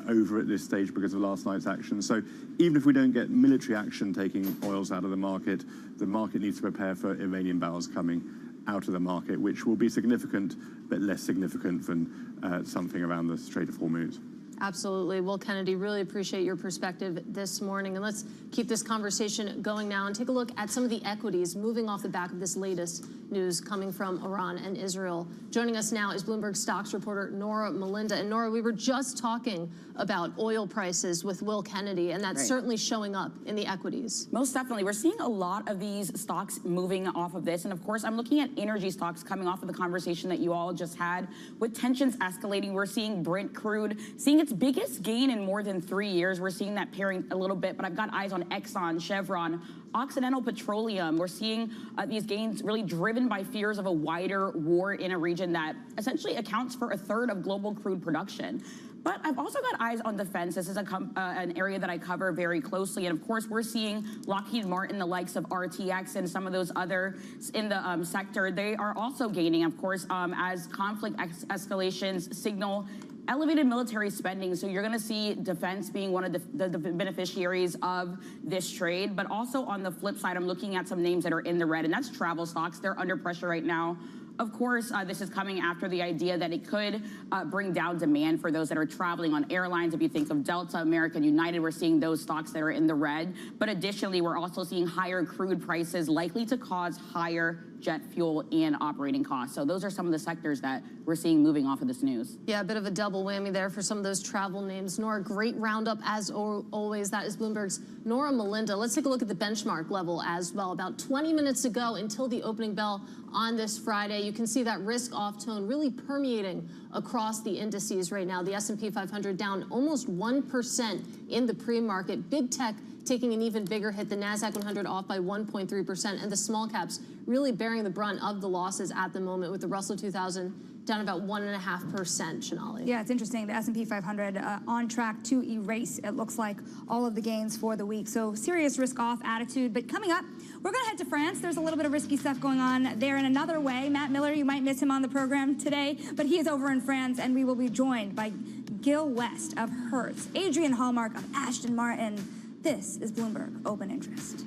over at this stage because of last night's action. So even if we don't get military action taking oils out of the market needs to prepare for Iranian barrels coming out of the market, which will be significant, but less significant than something around the Strait of Hormuz.
Absolutely. Will Kennedy, really appreciate your perspective this morning. And let's keep this conversation going now and take a look at some of the equities moving off the back of this latest news coming from Iran and Israel. Joining us now is Bloomberg stocks reporter Nora Melinda. And Nora, we were just talking about oil prices with Will Kennedy, and that's certainly showing up in the equities.
Most definitely. We're seeing a lot of these stocks moving off of this. And of course, I'm looking at energy stocks coming off of the conversation that you all just had. With tensions escalating, we're seeing Brent crude seeing its biggest gain in more than 3 years. We're seeing that pairing a little bit, but I've got eyes on Exxon, Chevron, Occidental Petroleum. We're seeing these gains really driven by fears of a wider war in a region that essentially accounts for a third of global crude production. But I've also got eyes on defense. This is an area that I cover very closely. And of course, we're seeing Lockheed Martin, the likes of RTX and some of those others in the sector. They are also gaining, of course, as conflict escalations signal elevated military spending. So you're going to see defense being one of the beneficiaries of this trade. But also on the flip side, I'm looking at some names that are in the red, and that's travel stocks. They're under pressure right now. Of course, this is coming after the idea that it could bring down demand for those that are traveling on airlines. If you think of Delta, American, United, we're seeing those stocks that are in the red. But additionally, we're also seeing higher crude prices likely to cause higher jet fuel and operating costs. So those are some of the sectors that we're seeing moving off of this news.
Yeah, a bit of a double whammy there for some of those travel names. Nora, great roundup as always. That is Bloomberg's Nora Melinda. Let's take a look at the benchmark level as well. About 20 minutes ago until the opening bell on this Friday, you can see that risk-off tone really permeating across the indices right now. The S&P 500 down almost 1% in the pre-market. Big tech taking an even bigger hit. The NASDAQ 100 off by 1.3%, and the small caps really bearing the brunt of the losses at the moment, with the Russell 2000 down about 1.5%, Shanali.
Yeah, it's interesting. The S&P 500 on track to erase, it looks like, all of the gains for the week. So serious risk-off attitude. But coming up, we're going to head to France. There's a little bit of risky stuff going on there in another way. Matt Miller, you might miss him on the program today, but he is over in France, and we will be joined by Gil West of Hertz, Adrian Hallmark of Aston Martin. This is Bloomberg Open Interest.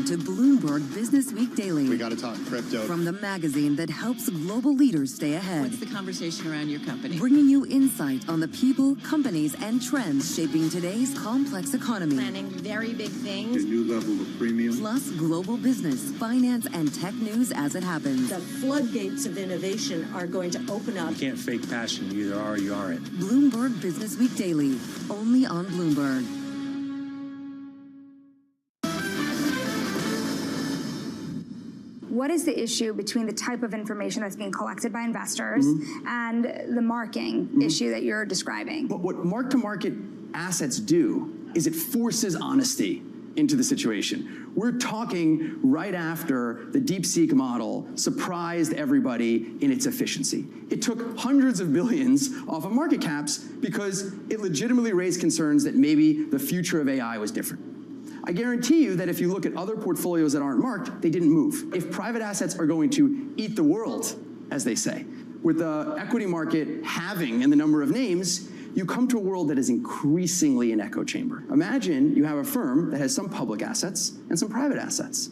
To Bloomberg Business Week Daily.
We got to talk crypto.
From the magazine that helps global leaders stay ahead.
What's the conversation around your company?
Bringing you insight on the people, companies, and trends shaping today's complex economy.
Planning very big things.
A new level of premium.
Plus global business, finance, and tech news as it happens.
The floodgates of innovation are going to open up.
You can't fake passion. You either are or you aren't.
Bloomberg Business Week Daily, only on Bloomberg.
What is the issue between the type of information that's being collected by investors and the marking issue that you're describing?
But what mark-to-market assets do is it forces honesty into the situation. We're talking right after the DeepSeek model surprised everybody in its efficiency. It took hundreds of billions off of market caps because it legitimately raised concerns that maybe the future of AI was different. I guarantee you that if you look at other portfolios that aren't marked, they didn't move. If private assets are going to eat the world, as they say, with the equity market halving in the number of names, you come to a world that is increasingly an echo chamber. Imagine you have a firm that has some public assets and some private assets.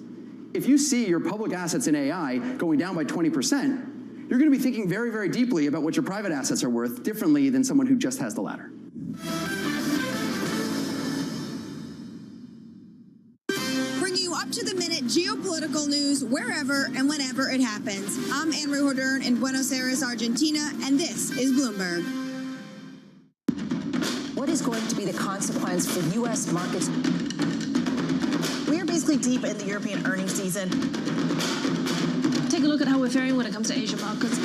If you see your public assets in AI going down by 20%, you're going to be thinking very, very deeply about what your private assets are worth differently than someone who just has the latter.
Up-to-the-minute geopolitical news wherever and whenever it happens. I'm Anne-Marie Hordern in Buenos Aires, Argentina, and this is Bloomberg.
What is going to be the consequence for U.S. markets? We are basically deep in the European earnings season.
Take a look at how we're faring when it comes to Asian markets.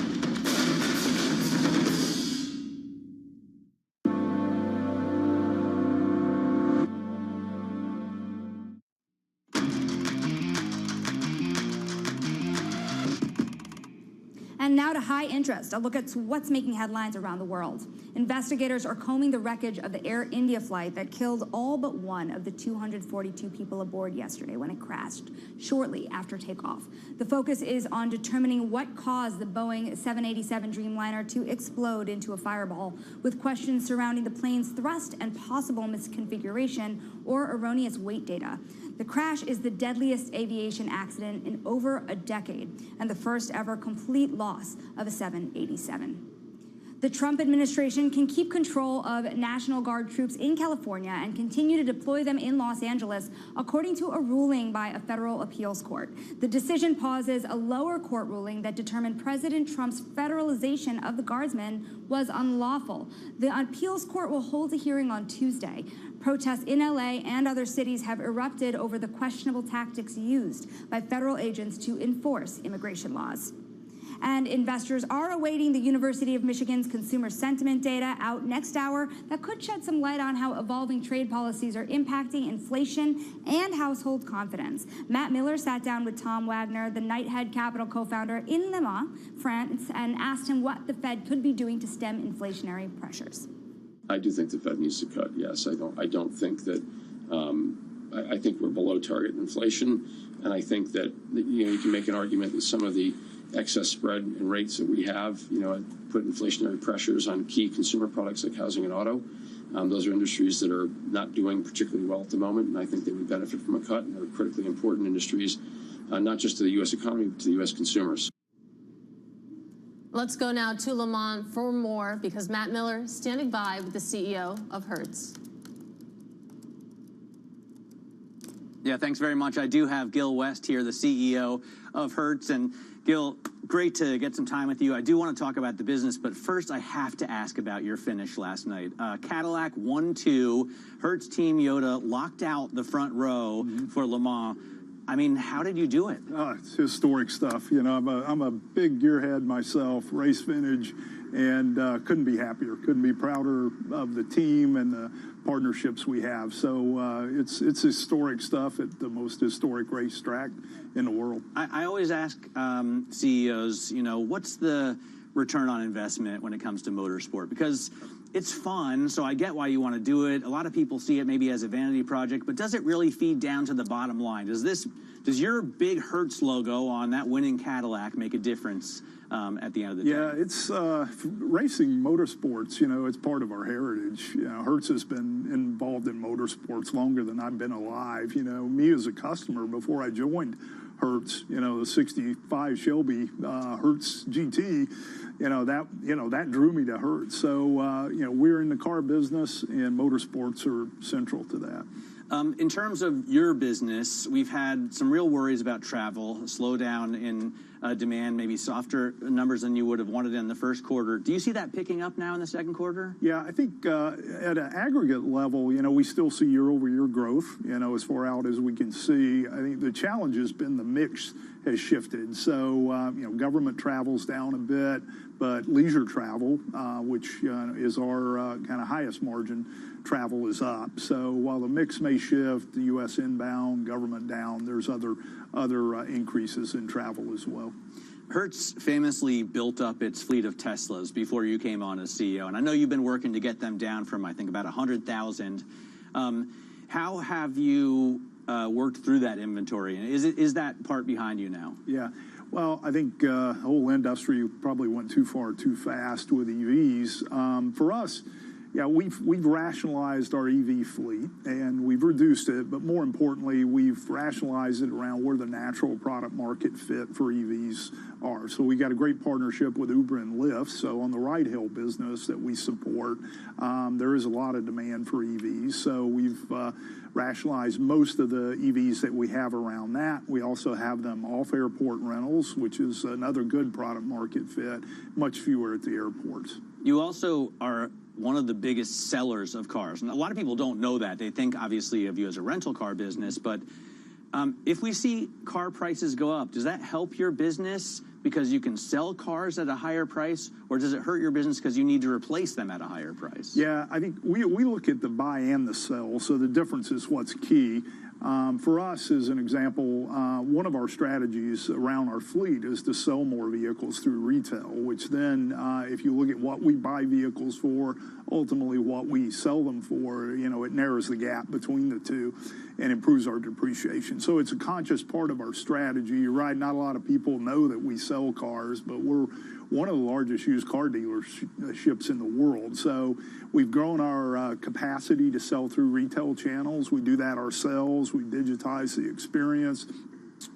And now to high interest, a look at what's making headlines around the world. Investigators are combing the wreckage of the Air India flight that killed all but one of the 242 people aboard yesterday when it crashed shortly after takeoff. The focus is on determining what caused the Boeing 787 Dreamliner to explode into a fireball, with questions surrounding the plane's thrust and possible misconfiguration or erroneous weight data. The crash is the deadliest aviation accident in over a decade and the first ever complete loss of a 787. The Trump administration can keep control of National Guard troops in California and continue to deploy them in Los Angeles, according to a ruling by a federal appeals court. The decision pauses a lower court ruling that determined President Trump's federalization of the Guardsmen was unlawful. The appeals court will hold a hearing on Tuesday. Protests in LA and other cities have erupted over the questionable tactics used by federal agents to enforce immigration laws. And investors are awaiting the University of Michigan's consumer sentiment data out next hour that could shed some light on how evolving trade policies are impacting inflation and household confidence. Matt Miller sat down with Tom Wagner, the Knighthead Capital co-founder, in Le Mans, France, and asked him what the Fed could be doing to stem inflationary pressures.
I do think the Fed needs to cut. Yes, I don't think that. I think we're below target inflation, and I think that you can make an argument that some of the excess spread and rates that we have, put inflationary pressures on key consumer products like housing and auto. Those are industries that are not doing particularly well at the moment, and I think they would benefit from a cut, and they're critically important industries, not just to the U.S. economy, but to the U.S. consumers.
Let's go now to Le Mans for more, because Matt Miller is standing by with the CEO of Hertz.
Yeah, thanks very much. I do have Gil West here, the CEO of Hertz. And Gil, great to get some time with you. I do want to talk about the business, but first I have to ask about your finish last night. Cadillac 1-2, Hertz Team Yoda locked out the front row for Le Mans. I mean, how did you do it?
It's historic stuff. I'm a big gearhead myself, race vintage, and couldn't be happier, couldn't be prouder of the team and the partnerships we have. So it's historic stuff at the most historic racetrack in the world.
I always ask CEOs, what's the return on investment when it comes to motorsport? Because it's fun, so I get why you want to do it. A lot of people see it maybe as a vanity project, but does it really feed down to the bottom line? Does your big Hertz logo on that winning Cadillac make a difference at the end of the day?
Yeah, it's racing motorsports, it's part of our heritage. Hertz has been involved in motorsports longer than I've been alive. Me as a customer before I joined Hertz, the 65 Shelby Hertz GT, that drew me to Hertz. So, we're in the car business, and motorsports are central to that.
In terms of your business, we've had some real worries about travel, a slowdown in demand, maybe softer numbers than you would have wanted in the first quarter. Do you see that picking up now in the second quarter?
Yeah, I think at an aggregate level, we still see year-over-year growth, as far out as we can see. I think the challenge has been the mix has shifted. So, government travel's down a bit, but leisure travel, which is our kind of highest margin travel, is up. So while the mix may shift, the U.S. inbound, government down, there's other increases in travel as well.
Hertz famously built up its fleet of Teslas before you came on as CEO, and I know you've been working to get them down from, I think, about 100,000. How have you worked through that inventory? Is that part behind you now?
Yeah. Well, I think the whole industry probably went too far too fast with EVs. For us, yeah, we've rationalized our EV fleet, and we've reduced it, but more importantly, we've rationalized it around where the natural product market fit for EVs are. So we got a great partnership with Uber and Lyft. So on the ride-hail business that we support, there is a lot of demand for EVs. So we've rationalized most of the EVs that we have around that. We also have them off airport rentals, which is another good product market fit, much fewer at the airports.
You also are one of the biggest sellers of cars. And a lot of people don't know that. They think, obviously, of you as a rental car business. But if we see car prices go up, does that help your business because you can sell cars at a higher price? Or does it hurt your business because you need to replace them at a higher price?
Yeah, I think we look at the buy and the sell. So the difference is what's key. For us, as an example, one of our strategies around our fleet is to sell more vehicles through retail, which then, if you look at what we buy vehicles for, ultimately what we sell them for, it narrows the gap between the two and improves our depreciation. So it's a conscious part of our strategy. You're right, not a lot of people know that we sell cars, but we're one of the largest used car dealerships in the world. So we've grown our capacity to sell through retail channels. We do that ourselves. We digitize the experience.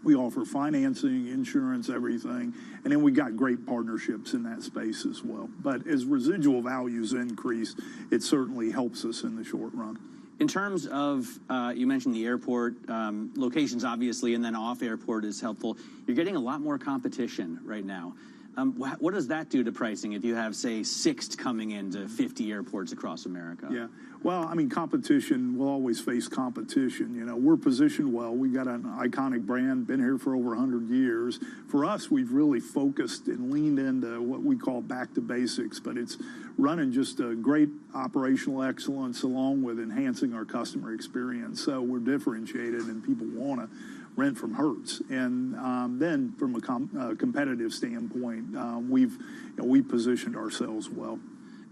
We offer financing, insurance, everything. And then we got great partnerships in that space as well. But as residual values increase, it certainly helps us in the short run.
In terms of, you mentioned the airport, locations obviously, and then off airport is helpful. You're getting a lot more competition right now. What does that do to pricing if you have, say, Sixt coming into 50 airports across America?
Yeah. Well, I mean, competition will always face competition. We're positioned well. We got an iconic brand, been here for over 100 years. For us, we've really focused and leaned into what we call back to basics, but it's running just a great operational excellence along with enhancing our customer experience. So we're differentiated and people want to rent from Hertz. And then from a competitive standpoint, we've positioned ourselves well.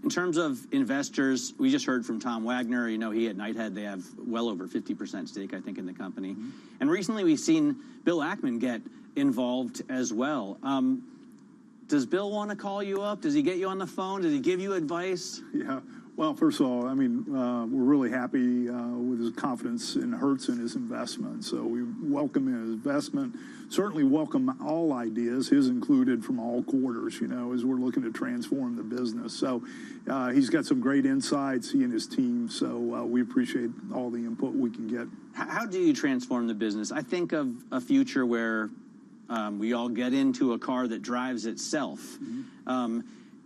In terms of investors, we just heard from Tom Wagner. He at Knighthead, they have well over 50% stake, I think, in the company. Mm-hmm. And recently we've seen Bill Ackman get involved as well. Does Bill want to call you up? Does he get you on the phone? Does he give you advice?
Yeah. Well, first of all, I mean, we're really happy with his confidence in Hertz and his investment. So we welcome his investment. Certainly welcome all ideas, his included, from all quarters, as we're looking to transform the business. So he's got some great insights, he and his team. So we appreciate all the input we can get.
How do you transform the business? I think of a future where we all get into a car that drives itself. Mm-hmm.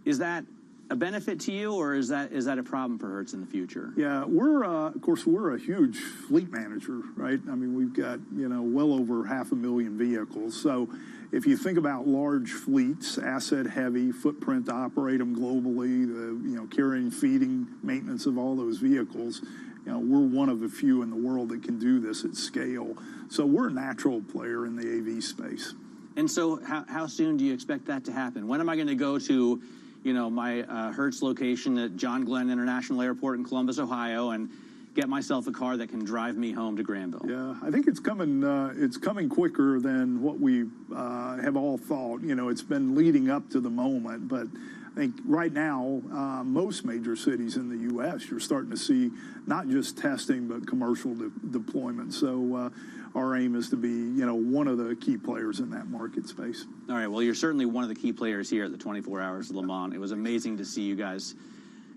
Is that a benefit to you, or is that a problem for Hertz in the future?
Yeah, of course, we're a huge fleet manager, right? I mean, we've got, well over 500,000 vehicles. So if you think about large fleets, asset heavy, footprint to operate them globally, carrying, feeding, maintenance of all those vehicles, we're one of the few in the world that can do this at scale. So we're a natural player in the AV space.
And so how soon do you expect that to happen? When am I going to go to my Hertz location at John Glenn International Airport in Columbus, Ohio, and get myself a car that can drive me home to Granville?
Yeah, I think it's coming quicker than what we have all thought. It's been leading up to the moment, but I think right now, most major cities in the U.S., you're starting to see not just testing, but commercial deployment. So our aim is to be, one of the key players in that market space.
All right, well, you're certainly one of the key players here at the 24 Hours of Le Mans. It was amazing to see you guys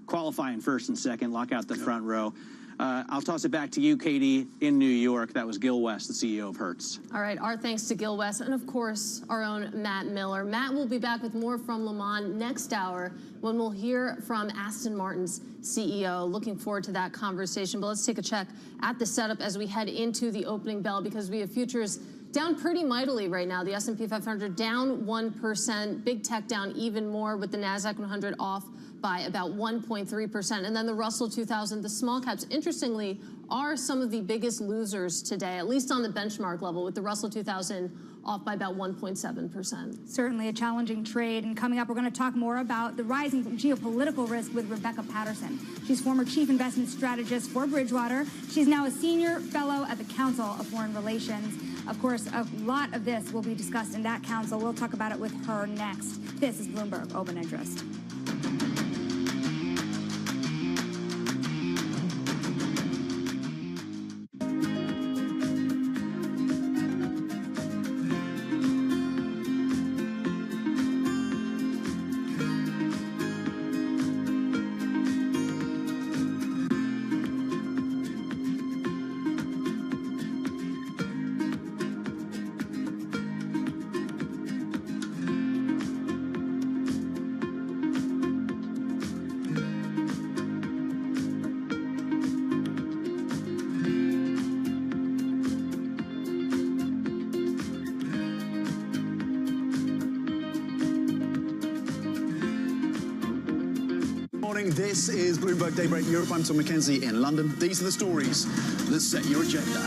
qualify in first and second, lock out the front row. I'll toss it back to you, Katie, in New York. That was Gil West, the CEO of Hertz.
All right, our thanks to Gil West and, of course, our own Matt Miller. Matt will be back with more from Le Mans next hour when we'll hear from Aston Martin's CEO. Looking forward to that conversation. But let's take a check at the setup as we head into the opening bell, because we have futures down pretty mightily right now. The S&P 500 down 1%, big tech down even more, with the NASDAQ 100 off by about 1.3%. And then the Russell 2000, the small caps, interestingly, are some of the biggest losers today, at least on the benchmark level, with the Russell 2000 off by about 1.7%.
Certainly a challenging trade. And coming up, we're going to talk more about the rising geopolitical risk with Rebecca Patterson. She's former chief investment strategist for Bridgewater. She's now a senior fellow at the Council of Foreign Relations. Of course, a lot of this will be discussed in that council. We'll talk about it with her next. This is Bloomberg Open Interest.
This is Bloomberg Daybreak Europe. I'm Tom McKenzie in London. These are the stories that set your agenda.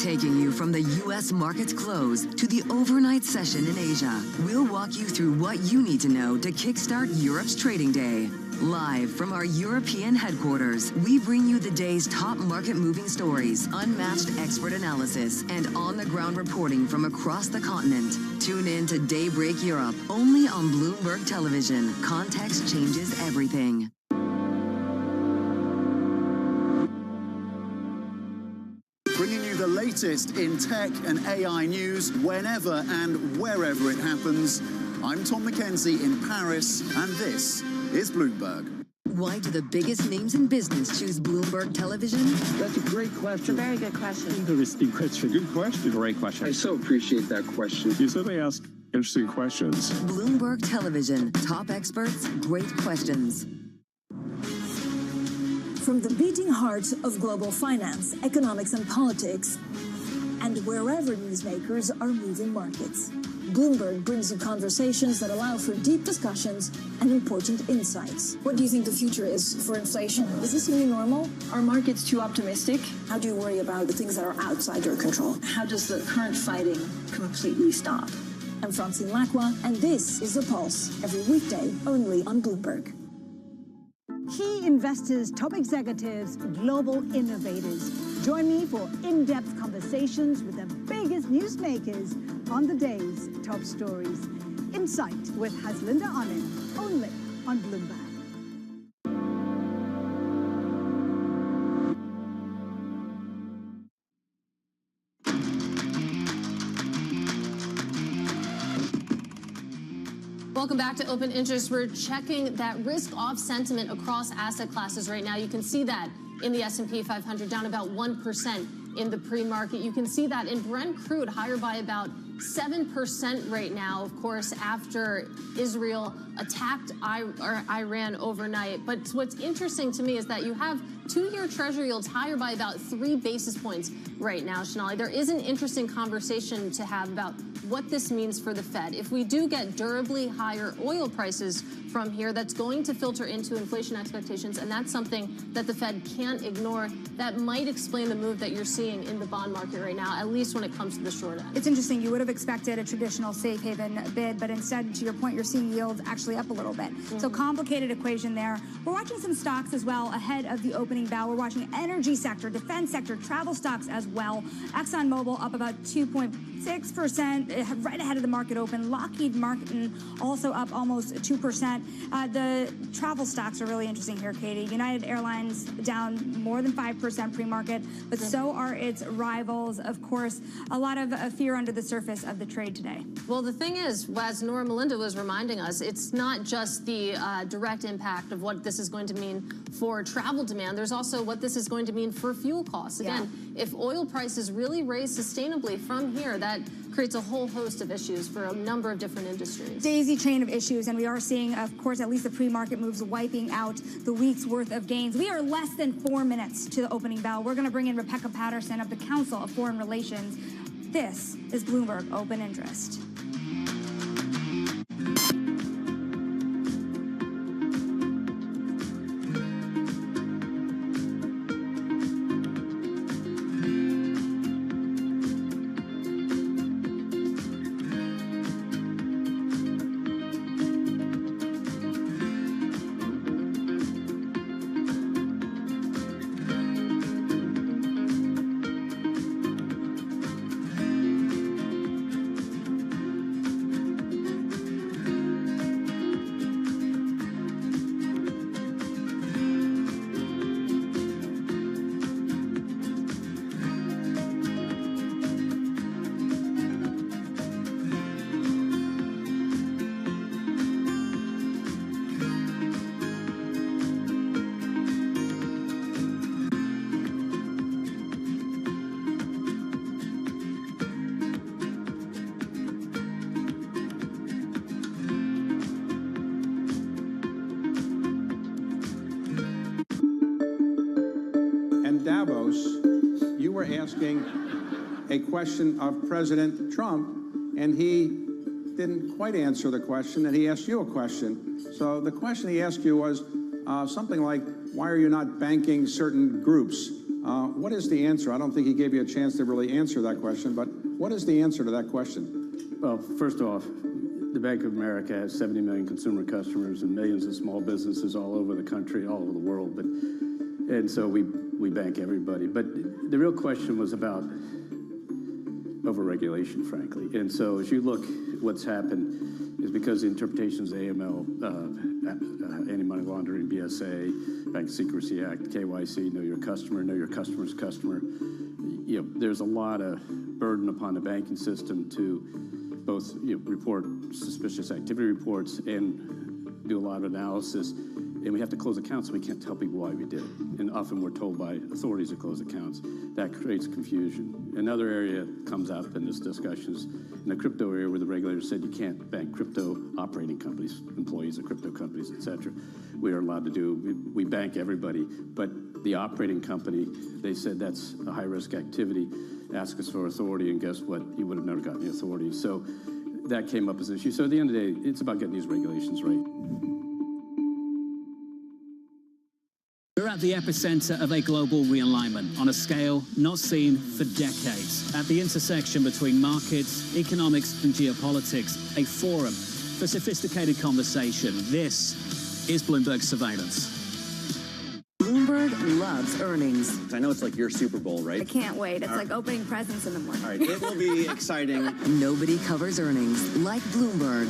Taking you from the U.S. market's close to the overnight session in Asia, we'll walk you through what you need to know to kickstart Europe's trading day. Live from our European headquarters, we bring you the day's top market-moving stories, unmatched expert analysis, and on-the-ground reporting from across the continent. Tune in to Daybreak Europe, only on Bloomberg Television. Context changes everything.
Bringing you the latest in tech and AI news whenever and wherever it happens. I'm Tom McKenzie in Paris, and this is Bloomberg.
Why do the biggest names in business choose Bloomberg Television?
That's a great question.
It's a very good question.
Interesting question. Good question. Great question. I so appreciate that question. You certainly ask interesting questions.
Bloomberg Television. Top experts, great questions.
From the beating heart of global finance, economics, and politics, and wherever newsmakers are moving markets, Bloomberg brings you conversations that allow for deep discussions and important insights. What do you think the future is for inflation? Is this a new normal? Are markets too optimistic? How do you worry about the things that are outside your control? How does the current fighting completely stop? I'm Francine Lacqua, and this is The Pulse, every weekday only on Bloomberg. Key investors, top executives, global innovators. Join me for in-depth conversations with the biggest newsmakers on the day's top stories. Insight with Haslinda Onen, only on Bloomberg.
Welcome back to Open Interest. We're checking that risk-off sentiment across asset classes right now. You can see that in the S&P 500, down about 1% in the pre-market. You can see that in Brent crude, higher by about 7% right now, of course, after Israel attacked Iran overnight. But what's interesting to me is that you have two-year Treasury yields higher by about 3 basis points right now, Sonali. There is an interesting conversation to have about what this means for the Fed. If we do get durably higher oil prices from here, that's going to filter into inflation expectations, and that's something that the Fed can't ignore. That might explain the move that you're seeing in the bond market right now, at least when it comes to the short end.
It's interesting. You would have expected a traditional safe haven bid, but instead, to your point, you're seeing yields actually up a little bit. So complicated equation there. We're watching some stocks as well ahead of the opening bell. We're watching energy sector, defense sector, travel stocks as well. ExxonMobil up about 2.6%, right ahead of the market open. Lockheed Martin also up almost 2%. The travel stocks are really interesting here, Katie. United Airlines down more than 5% pre-market, but so are its rivals. Of course, a lot of fear under the surface of the trade today.
Well, the thing is, as Nora Melinda was reminding us, it's not just the direct impact of what this is going to mean for travel demand. There's also what this is going to mean for fuel costs. Again, if oil prices really raise sustainably from here, that creates a whole host of issues for a number of different industries.
Daisy chain of issues, and we are seeing, of course, at least the pre-market moves wiping out the week's worth of gains. We are less than 4 minutes to the opening bell. We're going to bring in Rebecca Patterson of the Council of Foreign Relations. This is Bloomberg Open Interest.
Davos, you were asking a question of President Trump, and he didn't quite answer the question, and he asked you a question. So the question he asked you was something like, why are you not banking certain groups? What is the answer? I don't think he gave you a chance to really answer that question, but what is the answer to that question?
Well, first off, the Bank of America has 70 million consumer customers and millions of small businesses all over the country, all over the world. And so we bank everybody. But the real question was about overregulation, frankly. And so as you look, what's happened is because the interpretations of AML, anti-money laundering, BSA, Bank Secrecy Act, KYC, know your customer's customer. You know, there's a lot of burden upon the banking system to both report suspicious activity reports and do a lot of analysis. And we have to close accounts, so we can't tell people why we did it. And often we're told by authorities to close accounts. That creates confusion. Another area comes up in this discussion is in the crypto area where the regulator said you can't bank crypto operating companies, employees of crypto companies, et cetera. We are allowed to do, we bank everybody, but the operating company, they said that's a high-risk activity. Ask us for authority, and guess what? You would have never gotten the authority. So that came up as an issue. So at the end of the day, it's about getting these regulations right.
We're at the epicenter of a global realignment on a scale not seen for decades. At the intersection between markets, economics, and geopolitics, a forum for sophisticated conversation. This is Bloomberg Surveillance.
Bloomberg loves earnings.
I know it's like your Super Bowl, right?
I can't wait. It's like opening presents in the morning.
All right, it will be exciting.
Nobody covers earnings like Bloomberg.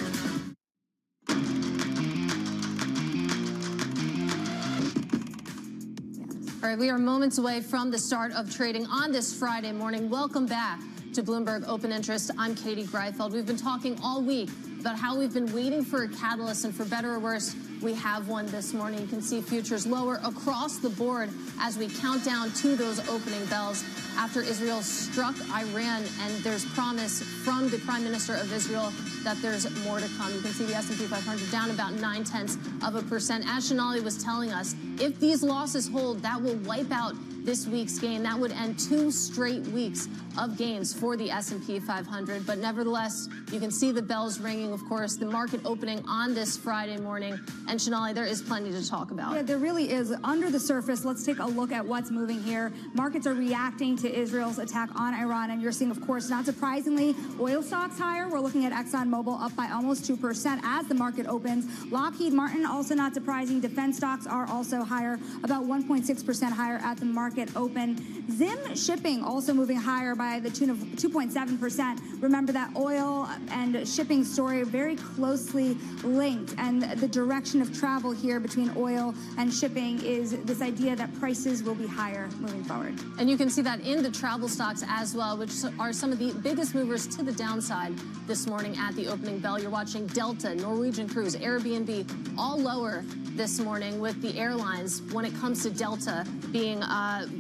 All right, we are moments away from the start of trading on this Friday morning. Welcome back to Bloomberg Open Interest. I'm Katie Greifeld. We've been talking all week about how we've been waiting for a catalyst, and for better or worse, we have one this morning. You can see futures lower across the board as we count down to those opening bells after Israel struck Iran, and there's promise from the Prime Minister of Israel that there's more to come. You can see the S&P 500 down about 0.9%. As Shanali was telling us, if these losses hold, that will wipe out this week's gain. That would end 2 straight weeks of gains for the S&P 500. But nevertheless, you can see the bells ringing, of course, the market opening on this Friday morning. And Shanali, there is plenty to talk about.
Yeah, there really is. Under the surface, let's take a look at what's moving here. Markets are reacting to Israel's attack on Iran. And you're seeing, of course, not surprisingly, oil stocks higher. We're looking at ExxonMobil up by almost 2% as the market opens. Lockheed Martin, also not surprising. Defense stocks are also higher, about 1.6% higher at the market open. Zim Shipping also moving higher by the tune of 2.7%. Remember that oil and shipping story very closely linked, and the direction of travel here between oil and shipping is this idea that prices will be higher moving forward.
And you can see that in the travel stocks as well, which are some of the biggest movers to the downside this morning at the opening bell. You're watching Delta, Norwegian Cruise, Airbnb, all lower this morning, with the airlines, when it comes to Delta, being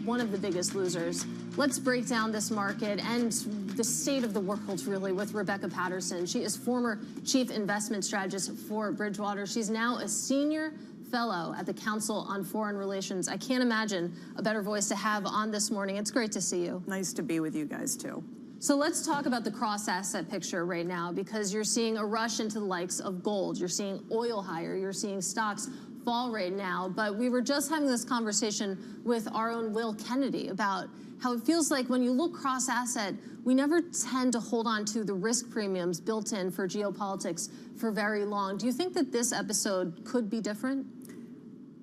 one of the biggest losers. Let's break down this market and the state of the world, really, with Rebecca Patterson. She is former chief investment strategist for Bridgewater. She's now a senior fellow at the Council on Foreign Relations. I can't imagine a better voice to have on this morning. It's great to see you.
Nice to be with you guys, too.
So let's talk about the cross-asset picture right now, because you're seeing a rush into the likes of gold. You're seeing oil higher. You're seeing stocks fall right now. But we were just having this conversation with our own Will Kennedy about how it feels like when you look cross-asset, we never tend to hold on to the risk premiums built in for geopolitics for very long. Do you think that this episode could be different?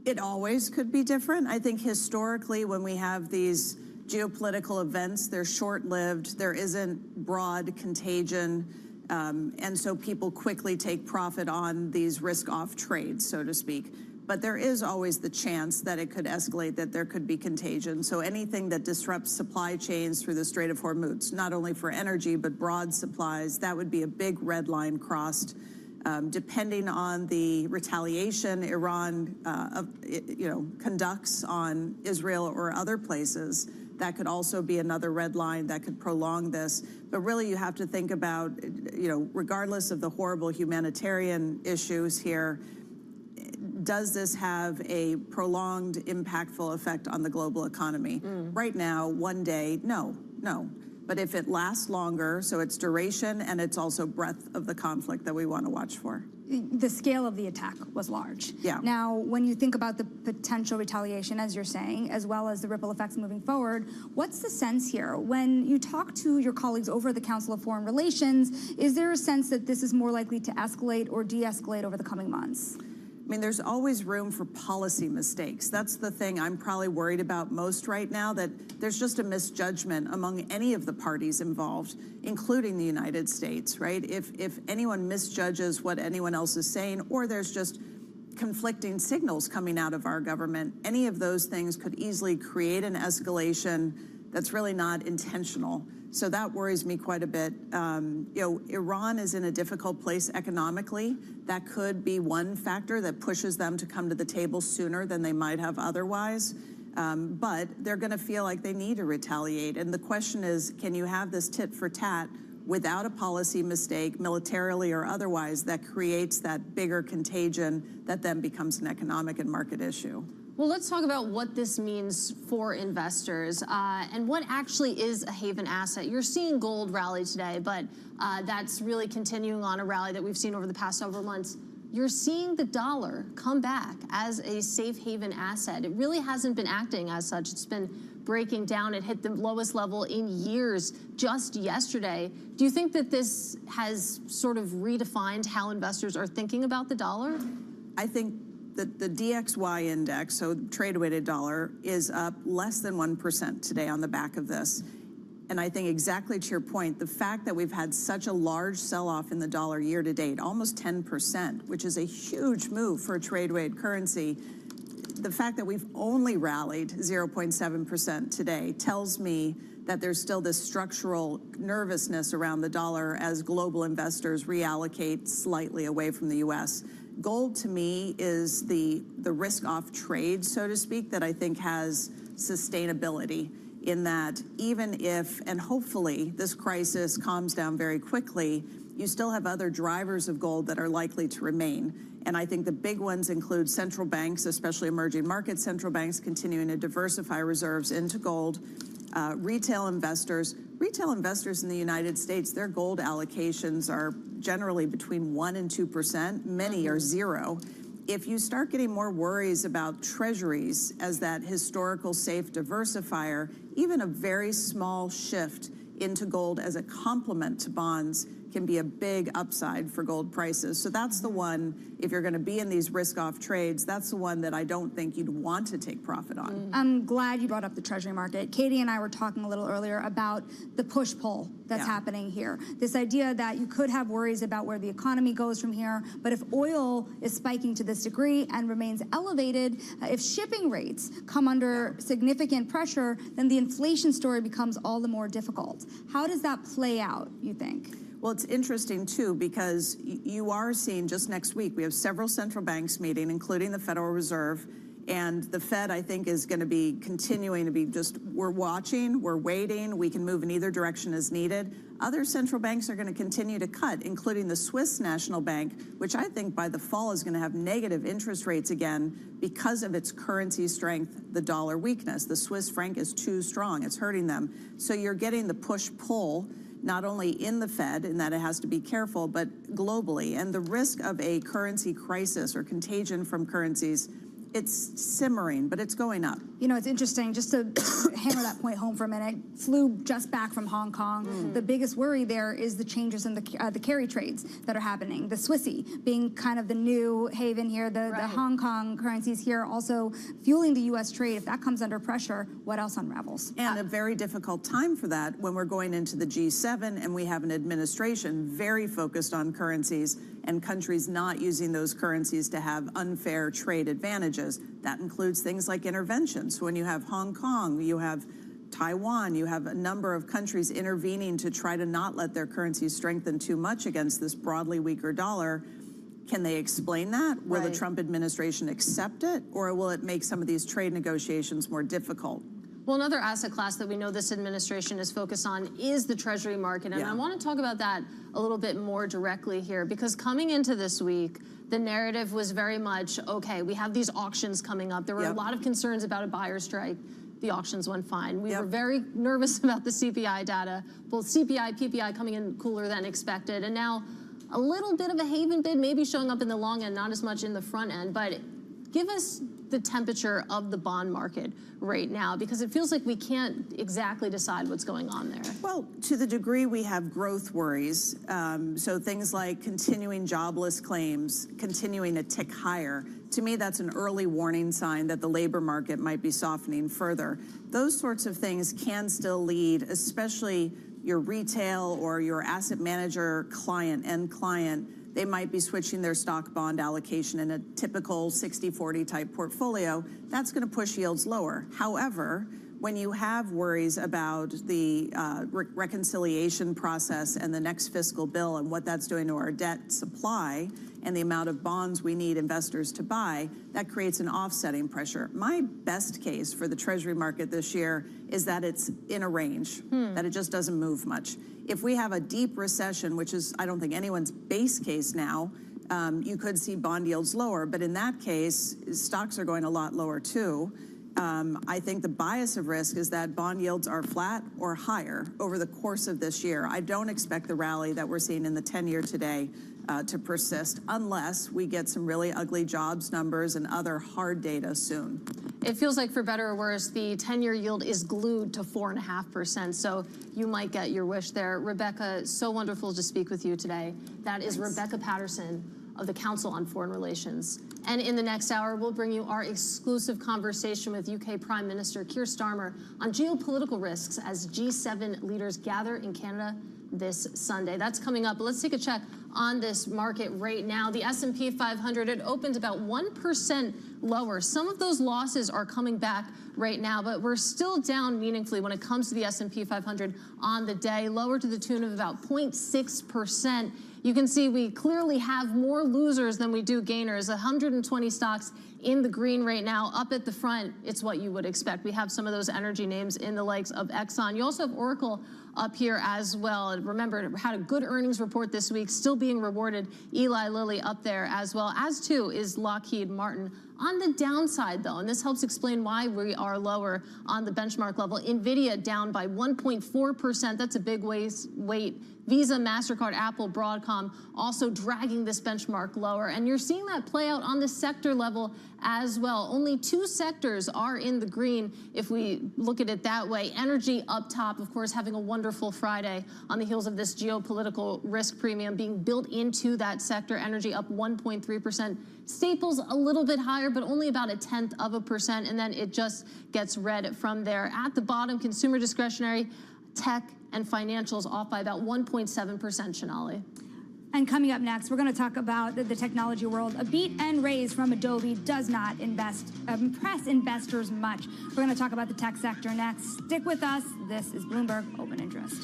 It always could be different. I think historically, when we have these geopolitical events, they're short-lived. There isn't broad contagion. And so people quickly take profit on these risk-off trades, so to speak. But there is always the chance that it could escalate, that there could be contagion. So anything that disrupts supply chains through the Strait of Hormuz, not only for energy, but broad supplies, that would be a big red line crossed. Depending on the retaliation Iran conducts on Israel or other places, that could also be another red line that could prolong this. But really, you have to think about, regardless of the horrible humanitarian issues here, does this have a prolonged, impactful effect on the global economy? Right now, one day, no. But if it lasts longer, so it's duration and it's also breadth of the conflict that we want to watch for.
The scale of the attack was large.
Yeah.
Now, when you think about the potential retaliation, as you're saying, as well as the ripple effects moving forward, what's the sense here? When you talk to your colleagues over the Council of Foreign Relations, is there a sense that this is more likely to escalate or de-escalate over the coming months?
I mean, there's always room for policy mistakes. That's the thing I'm probably worried about most right now, that there's just a misjudgment among any of the parties involved, including the United States, right? If anyone misjudges what anyone else is saying, or there's just conflicting signals coming out of our government, any of those things could easily create an escalation that's really not intentional. So that worries me quite a bit. Iran is in a difficult place economically. That could be one factor that pushes them to come to the table sooner than they might have otherwise. But they're going to feel like they need to retaliate. And the question is, can you have this tit for tat without a policy mistake, militarily or otherwise, that creates that bigger contagion that then becomes an economic and market issue?
Well, let's talk about what this means for investors and what actually is a haven asset. You're seeing gold rally today, but that's really continuing on a rally that we've seen over the past several months. You're seeing the dollar come back as a safe haven asset. It really hasn't been acting as such. It's been breaking down. It hit the lowest level in years just yesterday. Do you think that this has sort of redefined how investors are thinking about the dollar?
I think the DXY index, so trade-weighted dollar, is up less than 1% today on the back of this. And I think exactly to your point, the fact that we've had such a large sell-off in the dollar year to date, almost 10%, which is a huge move for a trade-weighted currency, the fact that we've only rallied 0.7% today tells me that there's still this structural nervousness around the dollar as global investors reallocate slightly away from the U.S. Gold, to me, is the risk-off trade, so to speak, that I think has sustainability, in that even if, and hopefully, this crisis calms down very quickly, you still have other drivers of gold that are likely to remain. And I think the big ones include central banks, especially emerging market central banks, continuing to diversify reserves into gold, retail investors. Retail investors in the United States, their gold allocations are generally between 1% and 2%. Many are zero. If you start getting more worries about treasuries as that historical safe diversifier, even a very small shift into gold as a complement to bonds can be a big upside for gold prices. So that's the one, if you're going to be in these risk-off trades, that's the one that I don't think you'd want to take profit on.
I'm glad you brought up the Treasury market. Katie and I were talking a little earlier about the push-pull that's happening here. This idea that you could have worries about where the economy goes from here, but if oil is spiking to this degree and remains elevated, if shipping rates come under significant pressure, then the inflation story becomes all the more difficult. How does that play out, you think?
Well, it's interesting, too, because you are seeing just next week, we have several central banks meeting, including the Federal Reserve, and the Fed, I think, is going to be continuing to be we're watching, we're waiting, we can move in either direction as needed. Other central banks are going to continue to cut, including the Swiss National Bank, which I think by the fall is going to have negative interest rates again because of its currency strength, the dollar weakness. The Swiss franc is too strong. It's hurting them. So you're getting the push-pull, not only in the Fed, in that it has to be careful, but globally. And the risk of a currency crisis or contagion from currencies, it's simmering, but it's going up.
You know, it's interesting, just to hammer that point home for a minute, flew just back from Hong Kong. The biggest worry there is the changes in the carry trades that are happening. The Swissy being kind of the new haven here, the Hong Kong currencies here also fueling the U.S. trade. If that comes under pressure, what else unravels?
And a very difficult time for that when we're going into the G7 and we have an administration very focused on currencies and countries not using those currencies to have unfair trade advantages. That includes things like interventions. So when you have Hong Kong, you have Taiwan, you have a number of countries intervening to try to not let their currencies strengthen too much against this broadly weaker dollar. Can they explain that? Will the Trump administration accept it, or will it make some of these trade negotiations more difficult?
Well, another asset class that we know this administration is focused on is the Treasury market. And I want to talk about that a little bit more directly here, because coming into this week, the narrative was very much, okay, we have these auctions coming up. There were a lot of concerns about a buyer strike. the auctions went fine. We were very nervous about the CPI data, both CPI, PPI coming in cooler than expected, and now a little bit of a haven bid, maybe showing up in the long end, not as much in the front end, but give us the temperature of the bond market right now, because it feels like we can't exactly decide what's going on there.
Well, to the degree we have growth worries, so things like continuing jobless claims, continuing a tick higher, to me that's an early warning sign that the labor market might be softening further. Those sorts of things can still lead, especially your retail or your asset manager end client, they might be switching their stock bond allocation in a typical 60-40 type portfolio. That's going to push yields lower. However, when you have worries about the reconciliation process and the next fiscal bill and what that's doing to our debt supply and the amount of bonds we need investors to buy, that creates an offsetting pressure. My best case for the Treasury market this year is that it's in a range, that it just doesn't move much. If we have a deep recession, which is, I don't think, anyone's base case now, you could see bond yields lower. But in that case, stocks are going a lot lower too. I think the bias of risk is that bond yields are flat or higher over the course of this year. I don't expect the rally that we're seeing in the 10-year today to persist unless we get some really ugly jobs numbers and other hard data soon.
It feels like, for better or worse, the 10-year yield is glued to 4.5%, so you might get your wish there. Rebecca, so wonderful to speak with you today. That is Rebecca Patterson of the Council on Foreign Relations. And in the next hour, we'll bring you our exclusive conversation with UK Prime Minister Keir Starmer on geopolitical risks as G7 leaders gather in Canada this Sunday. That's coming up. But let's take a check on this market right now. The S&P 500, it opened about 1% lower. Some of those losses are coming back right now, but we're still down meaningfully when it comes to the S&P 500 on the day, lower to the tune of about 0.6%. You can see we clearly have more losers than we do gainers. 120 stocks in the green right now. Up at the front, it's what you would expect. We have some of those energy names in the likes of Exxon. You also have Oracle up here as well. And remember, it had a good earnings report this week, still being rewarded. Eli Lilly up there as well, as too is Lockheed Martin. On the downside, though, and this helps explain why we are lower on the benchmark level, NVIDIA down by 1.4%. That's a big weight. Visa, MasterCard, Apple, Broadcom also dragging this benchmark lower. And you're seeing that play out on the sector level as well. Only 2 sectors are in the green if we look at it that way. Energy up top, of course, having a wonderful Friday on the heels of this geopolitical risk premium being built into that sector. Energy up 1.3%. Staples a little bit higher, but only about 0.1%. And then it just gets red from there. At the bottom, consumer discretionary, tech, and financials off by about 1.7%, Shanali.
And coming up next, we're going to talk about the technology world. A beat and raise from Adobe does not impress investors much. We're going to talk about the tech sector next. Stick with us. This is Bloomberg Open Interest.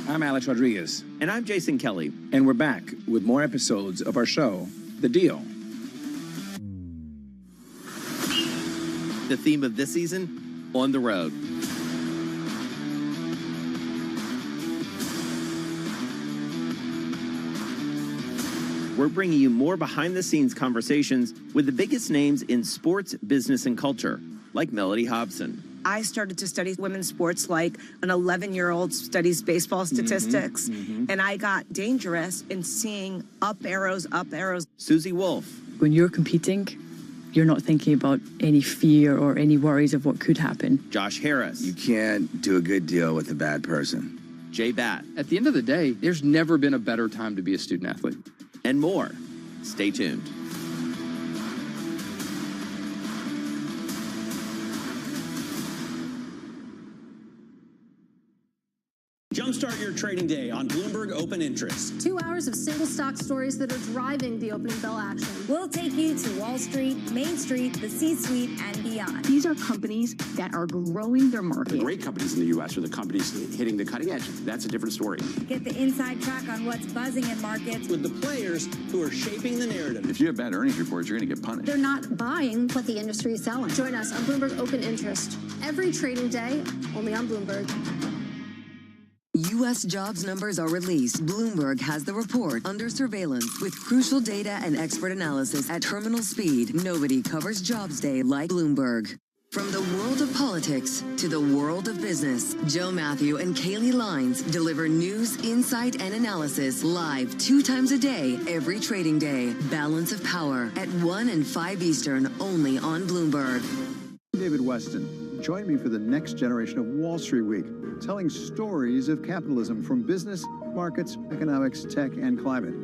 I'm Alex Rodriguez.
And I'm Jason Kelly.
And we're back with more episodes of our show, The Deal.
The theme of this season, On the Road. We're bringing you more behind-the-scenes conversations with the biggest names in sports, business, and culture, like Melody Hobson.
I started to study women's sports like an 11-year-old studies baseball statistics, and I got dangerous in seeing up arrows.
Susie Wolf.
When you're competing, you're not thinking about any fear or any worries of what could happen.
Josh Harris.
You can't do a good deal with a bad person.
Jay Batt.
At the end of the day, there's never been a better time to be a student athlete.
And more. Stay tuned.
Kickstart your trading day on Bloomberg Open Interest.
2 hours of single stock stories that are driving the opening bell action.
We'll take you to Wall Street, Main Street, the C-suite, and beyond.
These are companies that are growing their market.
The great companies in the U.S. are the companies hitting the cutting edge. That's a different story.
Get the inside track on what's buzzing in markets.
With the players who are shaping the narrative.
If you have bad earnings reports, you're going to get punished.
They're not buying what the industry is selling.
Join us on Bloomberg Open Interest every trading day, only on Bloomberg.
U.S. jobs numbers are released. Bloomberg has the report under surveillance with crucial data and expert analysis at terminal speed. Nobody covers Jobs Day like Bloomberg. From the world of politics to the world of business, Joe Matthew and Kaylee Lines deliver news, insight, and analysis live 2 times a day, every trading day. Balance of Power at 1 and 5 Eastern, only on Bloomberg.
David Weston. Join me for the next generation of Wall Street Week, telling stories of capitalism from business, markets, economics, tech, and climate.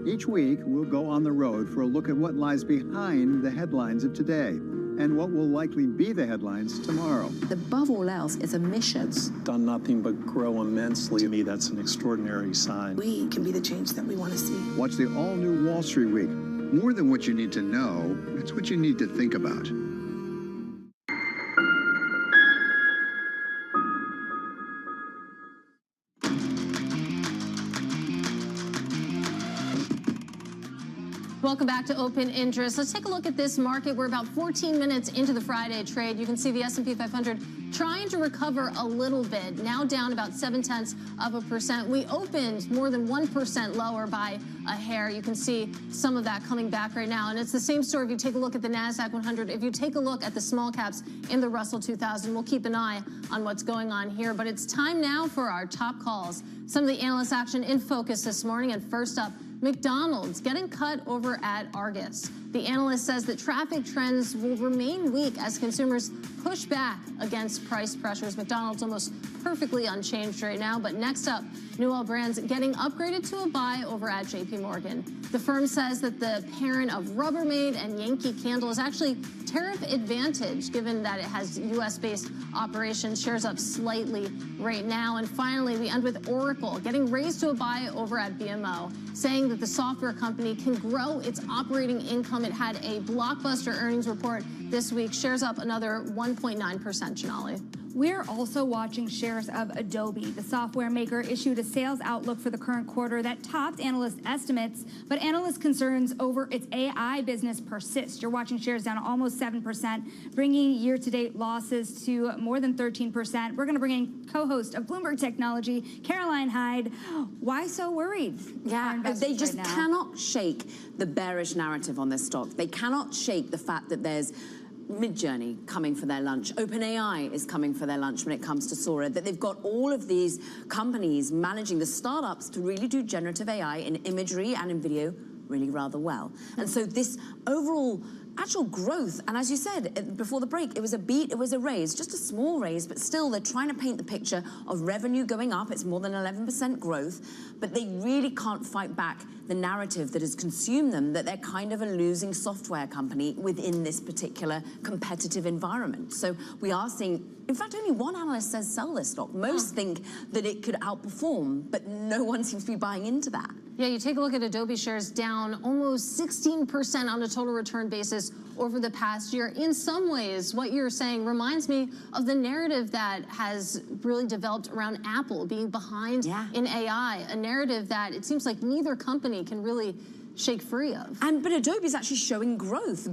Each week, we'll go on the road for a look at what lies behind the headlines of today and what will likely be the headlines tomorrow.
Above all else, it's a mission.
It's done nothing but grow immensely. To me, that's an extraordinary sign.
We can be the change that we want to see.
Watch the all-new Wall Street Week. More than what you need to know, it's what you need to think about.
Welcome back to Open Interest. Let's take a look at this market. We're about 14 minutes into the Friday trade. You can see the S&P 500 trying to recover a little bit, now down about 0.7%. We opened more than 1% lower by a hair. You can see some of that coming back right now. And it's the same story if you take a look at the NASDAQ 100. If you take a look at the small caps in the Russell 2000, we'll keep an eye on what's going on here. But it's time now for our top calls. Some of the analyst action in focus this morning. And first up, McDonald's getting cut over at Argus. The analyst says that traffic trends will remain weak as consumers push back against price pressures. McDonald's almost perfectly unchanged right now. But next up, Newell Brands getting upgraded to a buy over at JP Morgan. The firm says that the parent of Rubbermaid and Yankee Candle is actually tariff advantage, given that it has U.S.-based operations. Shares up slightly right now. And finally, we end with Oracle getting raised to a buy over at BMO, saying that the software company can grow its operating income. It had a blockbuster earnings report this week. Shares up another 1.9%, Janali.
We're also watching shares of Adobe. The software maker issued a sales outlook for the current quarter that topped analyst estimates, but analyst concerns over its AI business persist. You're watching shares down almost 7%, bringing year-to-date losses to more than 13%. We're going to bring in co-host of Bloomberg Technology, Caroline Hyde. Why so worried?
Yeah, they just cannot shake the bearish narrative on this stock. They cannot shake the fact that there's Midjourney coming for their lunch. OpenAI is coming for their lunch when it comes to Sora. That they've got all of these companies managing the startups to really do generative AI in imagery and in video really rather well. And so this overall actual growth, and as you said before the break, it was a beat, it was a raise, just a small raise, but still they're trying to paint the picture of revenue going up. It's more than 11% growth, but they really can't fight back the narrative that has consumed them, that they're kind of a losing software company within this particular competitive environment. So we are seeing, in fact, only one analyst says sell this stock. Most think that it could outperform, but no one seems to be buying into that.
Yeah, you take a look at Adobe shares down almost 16% on a total return basis over the past year. In some ways, what you're saying reminds me of the narrative that has really developed around Apple being behind in AI, a narrative that it seems like neither company can really shake free of.
But Adobe's actually showing growth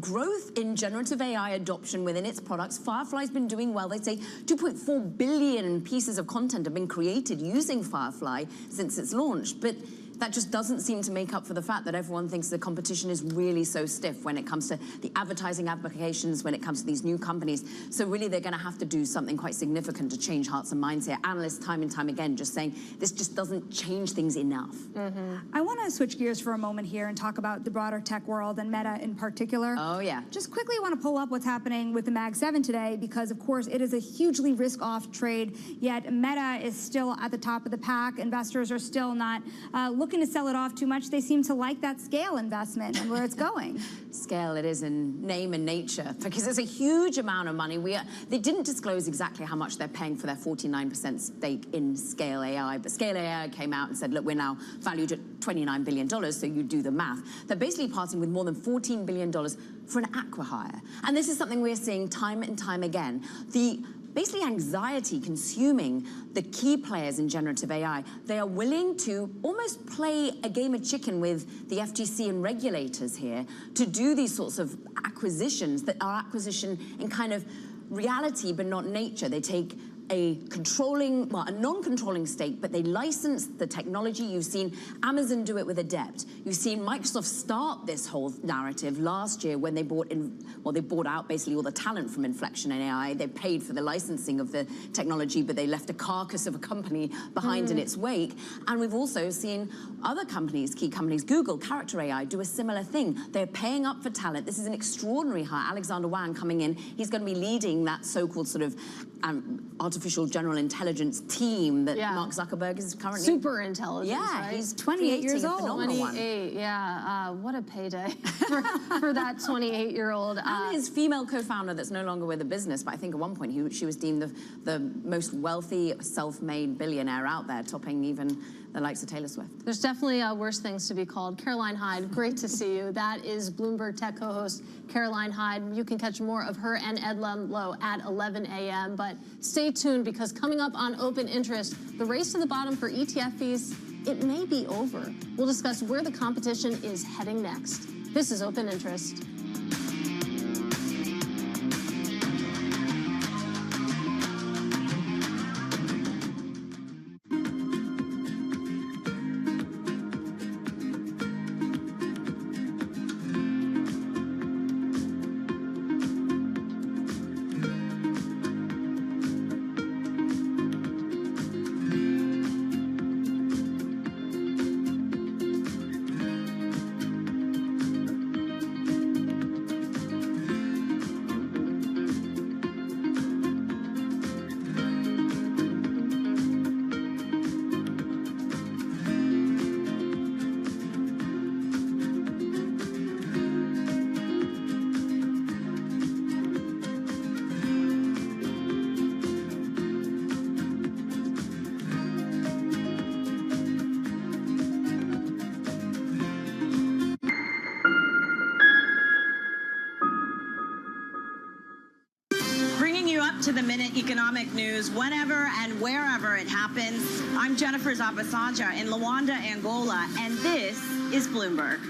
in generative AI adoption within its products. Firefly's been doing well. They say 2.4 billion pieces of content have been created using Firefly since its launch. But that just doesn't seem to make up for the fact that everyone thinks the competition is really so stiff when it comes to the advertising applications, when it comes to these new companies. So really they're going to have to do something quite significant to change hearts and minds here. Analysts time and time again just saying this just doesn't change things enough.
I want to switch gears for a moment here and talk about the broader tech world and Meta in particular.
Oh, yeah.
Just quickly want to pull up what's happening with the Mag 7 today because, of course, it is a hugely risk-off trade, yet Meta is still at the top of the pack. Investors are still not looking looking to sell it off too much. They seem to like that scale investment and where it's going.
Scale it is in name and nature, because it's a huge amount of money. They didn't disclose exactly how much they're paying for their 49% stake in Scale AI, but Scale AI came out and said, look, we're now valued at $29 billion, so you do the math. They're basically parting with more than $14 billion for an acqui-hire. And this is something we're seeing time and time again. The basically anxiety consuming the key players in generative AI. They are willing to almost play a game of chicken with the FTC and regulators here to do these sorts of acquisitions that are acquisition in kind of reality but not nature. They take a non-controlling stake, but they license the technology. You've seen Amazon do it with Adept. You've seen Microsoft start this whole narrative last year when they bought out basically all the talent from Inflection and AI. They paid for the licensing of the technology, but they left a carcass of a company behind in its wake. And we've also seen other companies, key companies, Google, Character AI, do a similar thing. They're paying up for talent. This is an extraordinary hire. Alexander Wang coming in. He's going to be leading that so-called sort of artificial general intelligence team that Mark Zuckerberg is currently...
Super intelligence, right?
He's 28 years old.
28, what a payday for that 28-year-old.
And his female co-founder that's no longer with the business, but I think at one point she was deemed the most wealthy, self-made billionaire out there, topping even the likes of Taylor Swift.
There's definitely worse things to be called. Caroline Hyde, great to see you. That is Bloomberg Tech co-host Caroline Hyde. You can catch more of her and Ed Ludlow at 11 a.m. But stay tuned, because coming up on Open Interest, the race to the bottom for ETF fees, it may be over. We'll discuss where the competition is heading next. This is Open Interest.
To the minute economic news whenever and wherever it happens. I'm Jennifer Zabasanja in Luanda, Angola, and this is Bloomberg.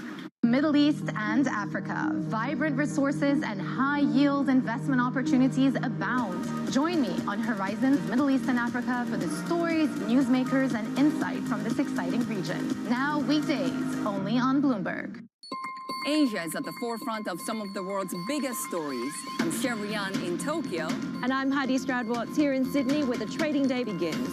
Middle East and Africa. Vibrant resources and high-yield investment opportunities abound. Join me on Horizons Middle East and Africa for the stories, newsmakers, and insight from this exciting region. Now weekdays, only on Bloomberg.
Asia is at the forefront of some of the world's biggest stories. I'm Sherrian in Tokyo.
And I'm Heidi Stroud-Watts here in Sydney, where the trading day begins.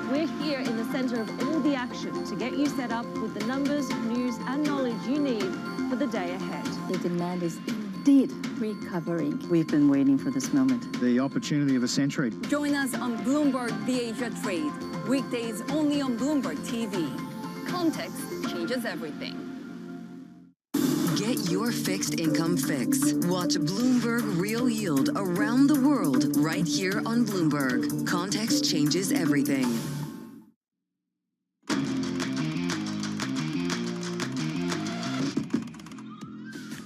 We're here in the center of all the action to get you set up with the numbers, news, and knowledge you need for the day ahead.
The demand is indeed recovering. We've been waiting for this moment.
The opportunity of a century.
Join us on Bloomberg The Asia Trade. Weekdays only on Bloomberg TV. Context changes everything.
Get your fixed income fix. Watch Bloomberg Real Yield around the world right here on Bloomberg. Context changes everything.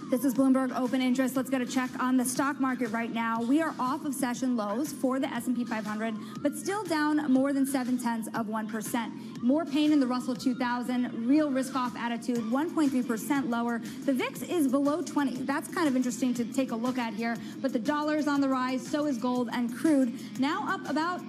This is Bloomberg Open Interest. Let's get a check on the stock market right now. We are off of session lows for the S&P 500, but still down more than 0.7%. More pain in the Russell 2000. Real risk-off attitude, 1.3% lower. The VIX is below 20. That's kind of interesting to take a look at here. But the dollar's on the rise, so is gold and crude. Now up about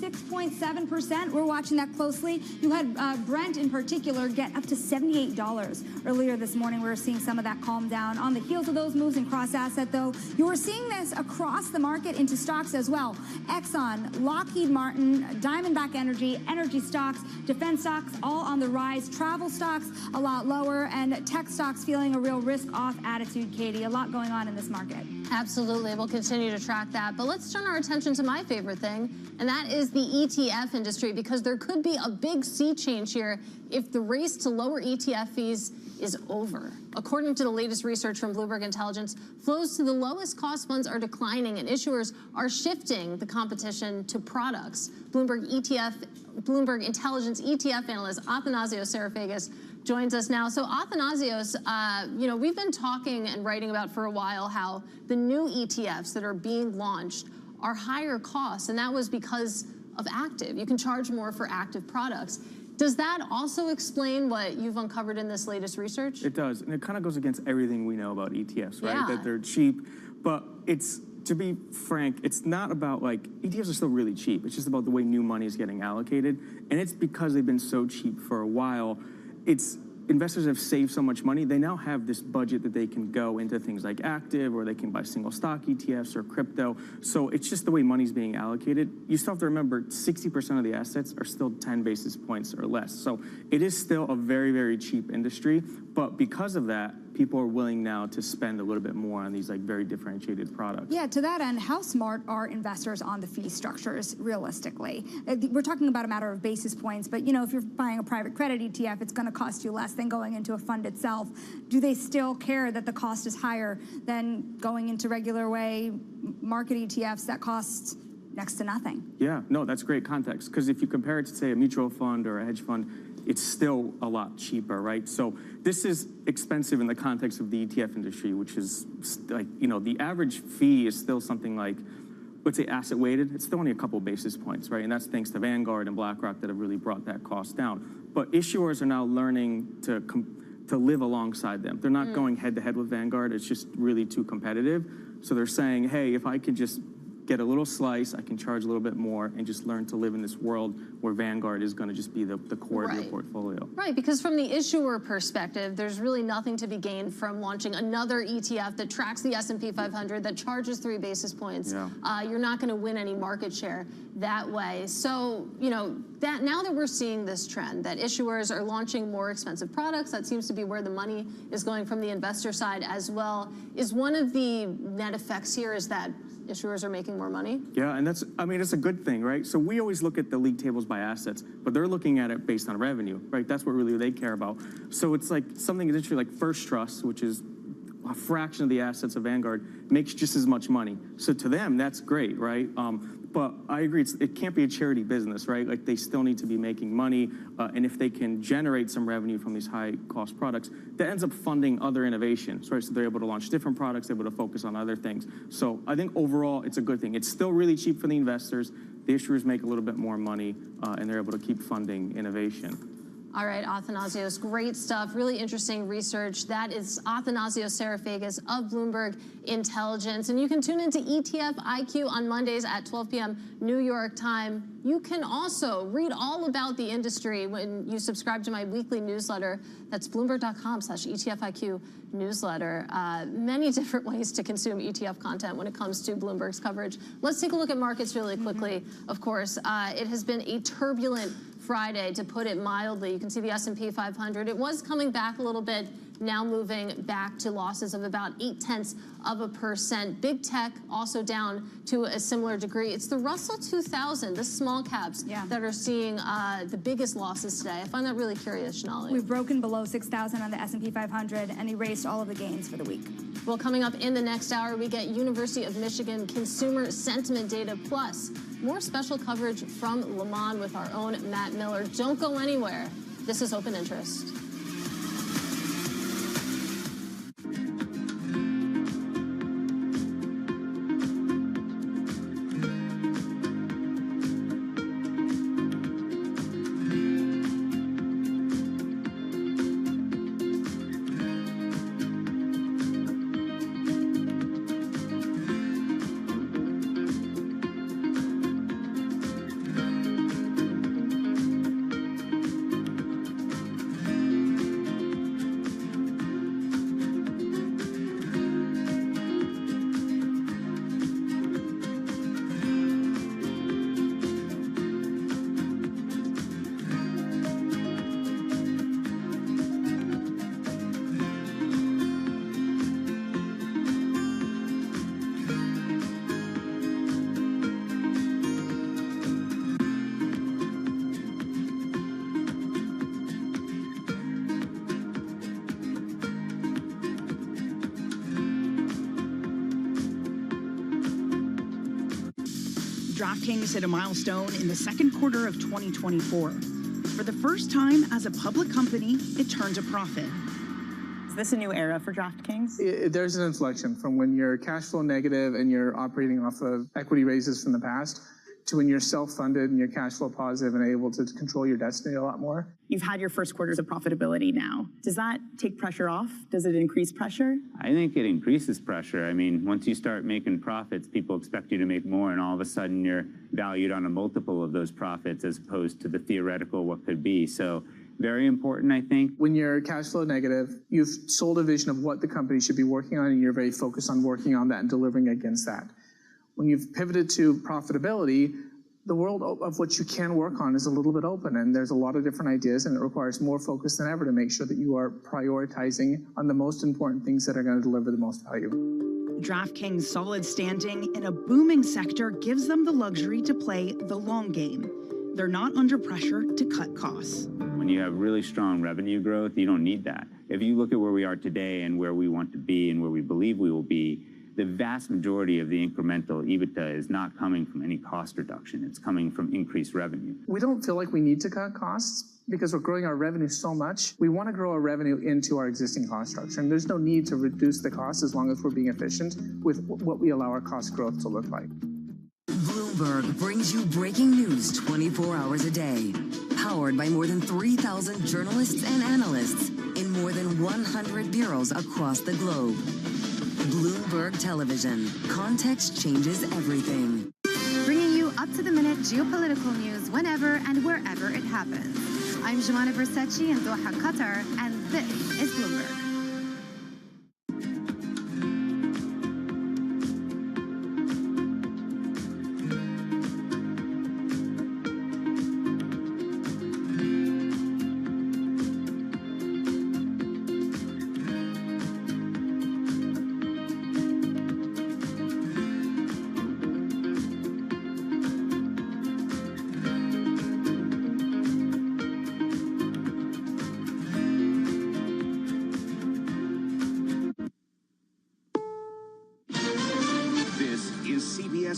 6.7%. We're watching that closely. You had Brent in particular get up to $78 earlier this morning. We were seeing some of that calm down. On the heels of those moves in cross-asset, though, you were seeing this across the market into stocks as well. Exxon, Lockheed Martin, Diamondback Energy, energy stocks, defense stocks, all on the rise. Travel stocks a lot lower, and tech stocks feeling a real risk-off attitude, Katie. A lot going on in this market.
Absolutely. We'll continue to track that. But let's turn our attention to my favorite thing, and that is is the ETF industry, because there could be a big sea change here if the race to lower ETF fees is over. According to the latest research from Bloomberg Intelligence, flows to the lowest cost funds are declining and issuers are shifting the competition to products. Bloomberg Intelligence ETF analyst Athanasios Sarafagis joins us now. So Athanasios, we've been talking and writing about for a while how the new ETFs that are being launched are higher costs, and that was because of active. You can charge more for active products. Does that also explain what you've uncovered in this latest research?
It does, and it kind of goes against everything we know about ETFs, right?
Yeah.
That they're cheap, but to be frank, it's not about ETFs are still really cheap. It's just about the way new money is getting allocated, and it's because they've been so cheap for a while. Investors have saved so much money, they now have this budget that they can go into things like active, or they can buy single stock ETFs or crypto. So it's just the way money's being allocated. You still have to remember 60% of the assets are still 10 basis points or less. So it is still a very, very cheap industry. But because of that, people are willing now to spend a little bit more on these very differentiated products.
Yeah, to that end, how smart are investors on the fee structures realistically? We're talking about a matter of basis points, but if you're buying a private credit ETF, it's going to cost you less than going into a fund itself. Do they still care that the cost is higher than going into regular way market ETFs that cost next to nothing?
Yeah, no, that's great context, because if you compare it to, say, a mutual fund or a hedge fund, it's still a lot cheaper, right? So this is expensive in the context of the ETF industry, which is the average fee is still something like, let's say, asset weighted. It's still only a couple basis points, right? And that's thanks to Vanguard and BlackRock that have really brought that cost down. But issuers are now learning to live alongside them. They're not going head to head with Vanguard. It's just really too competitive. So they're saying, hey, if I could just get a little slice, I can charge a little bit more, and just learn to live in this world where Vanguard is going to just be the core of your portfolio.
Right, because from the issuer perspective, there's really nothing to be gained from launching another ETF that tracks the S&P 500, that charges 3 basis points. Yeah. You're not going to win any market share that way. So, that now that we're seeing this trend, that issuers are launching more expensive products, that seems to be where the money is going from the investor side as well. Is one of the net effects here is that issuers are making more money?
Yeah, and it's a good thing, right? So we always look at the league tables by assets, but they're looking at it based on revenue, right? That's what really they care about. So it's like something interesting like First Trust, which is a fraction of the assets of Vanguard, makes just as much money. So to them, that's great, right? But I agree, it can't be a charity business, right? They still need to be making money, and if they can generate some revenue from these high-cost products, that ends up funding other innovations, right? So they're able to launch different products, they're able to focus on other things. So I think overall, it's a good thing. It's still really cheap for the investors. The issuers make a little bit more money, and they're able to keep funding innovation.
All right, Athanasios, great stuff. Really interesting research. That is Athanasios Sarafagis of Bloomberg Intelligence. And you can tune into ETF IQ on Mondays at 12 p.m. New York time. You can also read all about the industry when you subscribe to my weekly newsletter. That's bloomberg.com/ETFIQ newsletter. Many different ways to consume ETF content when it comes to Bloomberg's coverage. Let's take a look at markets really quickly. Of course, it has been a turbulent Friday, to put it mildly. You can see the S&P 500. It was coming back a little bit, now moving back to losses of about 0.8%. Big tech also down to a similar degree. It's the Russell 2000, the small caps, that are seeing the biggest losses today. I find that really curious, Shanali.
We've broken below 6,000 on the S&P 500 and erased all of the gains for the week.
Well, coming up in the next hour, we get University of Michigan consumer sentiment data, plus more special coverage from Le Mans with our own Matt Miller. Don't go anywhere. This is Open Interest.
DraftKings hit a milestone in the second quarter of 2024. For the first time as a public company, it turned a profit.
Is this a new era for DraftKings?
There's an inflection from when you're cash flow negative and you're operating off of equity raises from the past to when you're self-funded and you're cash flow positive and able to control your destiny a lot more.
You've had your first quarters of profitability now. Does that take pressure off? Does it increase pressure?
I think it increases pressure. I mean, once you start making profits, people expect you to make more, and all of a sudden you're valued on a multiple of those profits as opposed to the theoretical what could be. So very important, I think.
When you're cash flow negative, you've sold a vision of what the company should be working on, and you're very focused on working on that and delivering against that. When you've pivoted to profitability, the world of what you can work on is a little bit open, and there's a lot of different ideas, and it requires more focus than ever to make sure that you are prioritizing on the most important things that are going to deliver the most value.
DraftKings' solid standing in a booming sector gives them the luxury to play the long game. They're not under pressure to cut costs.
When you have really strong revenue growth, you don't need that. If you look at where we are today and where we want to be and where we believe we will be, the vast majority of the incremental EBITDA is not coming from any cost reduction. It's coming from increased revenue.
We don't feel like we need to cut costs because we're growing our revenue so much. We want to grow our revenue into our existing cost structure, and there's no need to reduce the cost as long as we're being efficient with what we allow our cost growth to look like.
Bloomberg brings you breaking news 24 hours a day. Powered by more than 3,000 journalists and analysts in more than 100 bureaus across the globe. Bloomberg Television. Context changes everything.
Bringing you up-to-the-minute geopolitical news whenever and wherever it happens. I'm Jumana Versace in Doha, Qatar, and this is Bloomberg.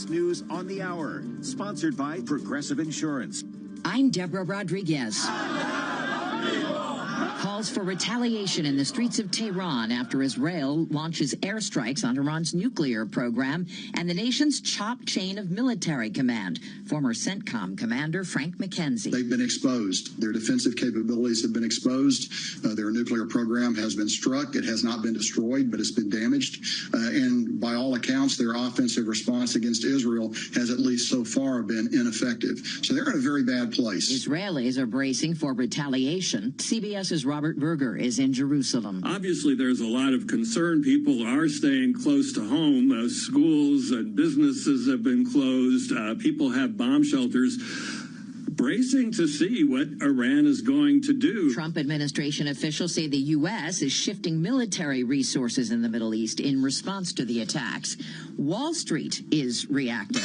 News on the Hour, sponsored by Progressive Insurance.
I'm Deborah Rodriguez. Calls for retaliation in the streets of Tehran after Israel launches airstrikes on Iran's nuclear program and the nation's chopped chain of military command. Former CENTCOM commander Frank McKenzie.
They've been exposed. Their defensive capabilities have been exposed. Their nuclear program has been struck. It has not been destroyed, but it's been damaged. And by all accounts, their offensive response against Israel has at least so far been ineffective. So they're in a very bad place.
Israelis are bracing for retaliation. CBS's Robert Berger is in Jerusalem.
Obviously, there's a lot of concern. People are staying close to home. Schools and businesses have been closed. People have bomb shelters. Bracing to see what Iran is going to do.
Trump administration officials say the U.S. is shifting military resources in the Middle East in response to the attacks. Wall Street is reacting.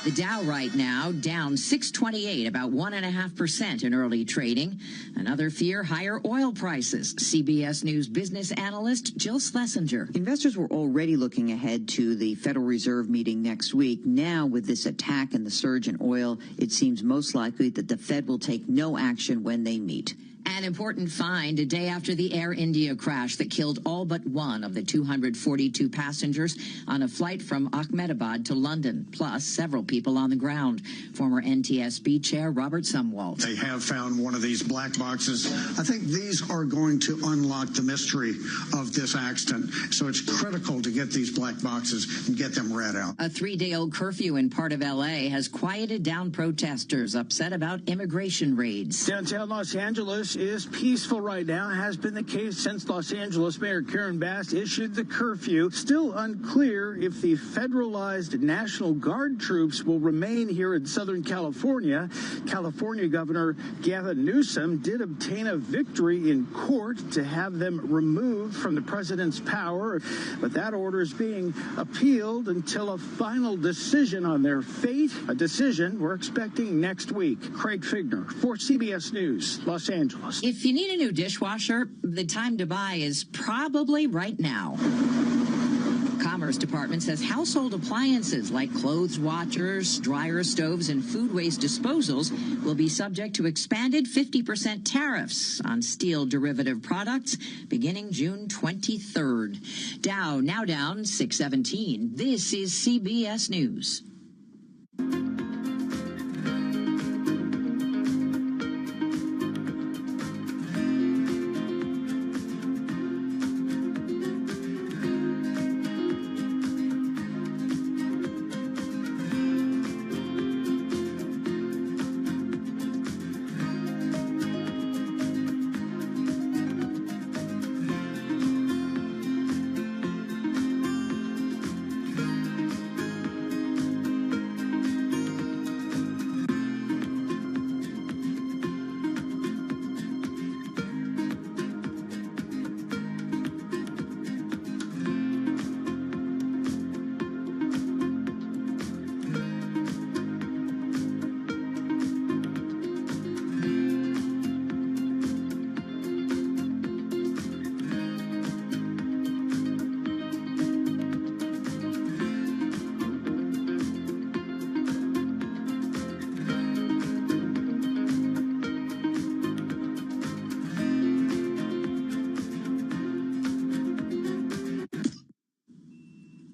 The Dow right now down 628, about 1.5% in early trading. Another fear, higher oil prices. CBS News business analyst Jill Schlesinger.
Investors were already looking ahead to the Federal Reserve meeting next week. Now, with this attack and the surge in oil, it seems most likely that the Fed will take no action when they meet.
An important find a day after the Air India crash that killed all but one of the 242 passengers on a flight from Ahmedabad to London, plus several people on the ground. Former NTSB Chair Robert Sumwalt.
They have found one of these black boxes. I think these are going to unlock the mystery of this accident. So it's critical to get these black boxes and get them read out.
A 3-day-old curfew in part of L.A. has quieted down protesters upset about immigration raids.
Downtown Los Angeles is peaceful right now. It has been the case since Los Angeles Mayor Karen Bass issued the curfew. Still unclear if the federalized National Guard troops will remain here in Southern California. California Governor Gavin Newsom did obtain a victory in court to have them removed from the president's power, but that order is being appealed until a final decision on their fate, a decision we're expecting next week. Craig Figner for CBS News, Los Angeles.
If you need a new dishwasher, the time to buy is probably right now. Commerce Department says household appliances like clothes washers, dryers, stoves, and food waste disposals will be subject to expanded 50% tariffs on steel derivative products beginning June 23rd. Dow now down 617. This is CBS News.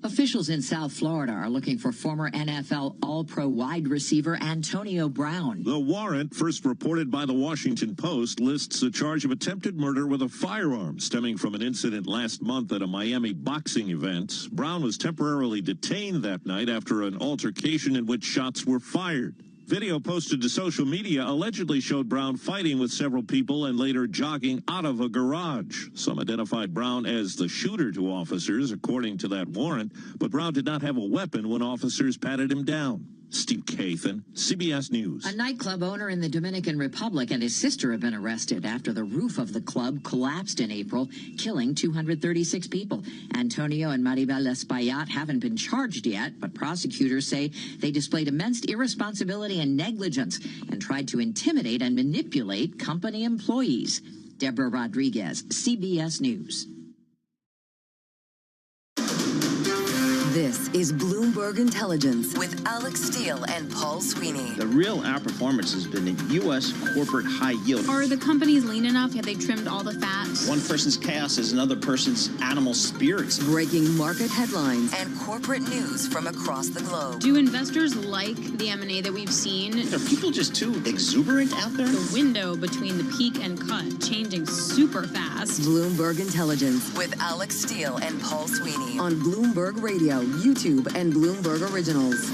Officials in South Florida are looking for former NFL All-Pro wide receiver Antonio Brown.
The warrant, first reported by the Washington Post, lists a charge of attempted murder with a firearm stemming from an incident last month at a Miami boxing event. Brown was temporarily detained that night after an altercation in which shots were fired. Video posted to social media allegedly showed Brown fighting with several people and later jogging out of a garage. Some identified Brown as the shooter to officers, according to that warrant, but Brown did not have a weapon when officers patted him down. Steve Kathan, CBS News.
A nightclub owner in the Dominican Republic and his sister have been arrested after the roof of the club collapsed in April, killing 236 people. Antonio and Maribel Espaillat haven't been charged yet, but prosecutors say they displayed immense irresponsibility and negligence and tried to intimidate and manipulate company employees. Deborah Rodriguez, CBS News.
This is Bloomberg Intelligence with Alex Steele and Paul Sweeney.
The real outperformance has been in U.S. corporate high yield.
Are the companies lean enough? Have they trimmed all the fat?
One person's chaos is another person's animal spirits.
Breaking market headlines and corporate news from across the globe.
Do investors like the M&A that we've seen?
Are people just too exuberant out there?
The window between the peak and cut changing super fast.
Bloomberg Intelligence with Alex Steele and Paul Sweeney on Bloomberg Radio, YouTube, and Bloomberg Originals.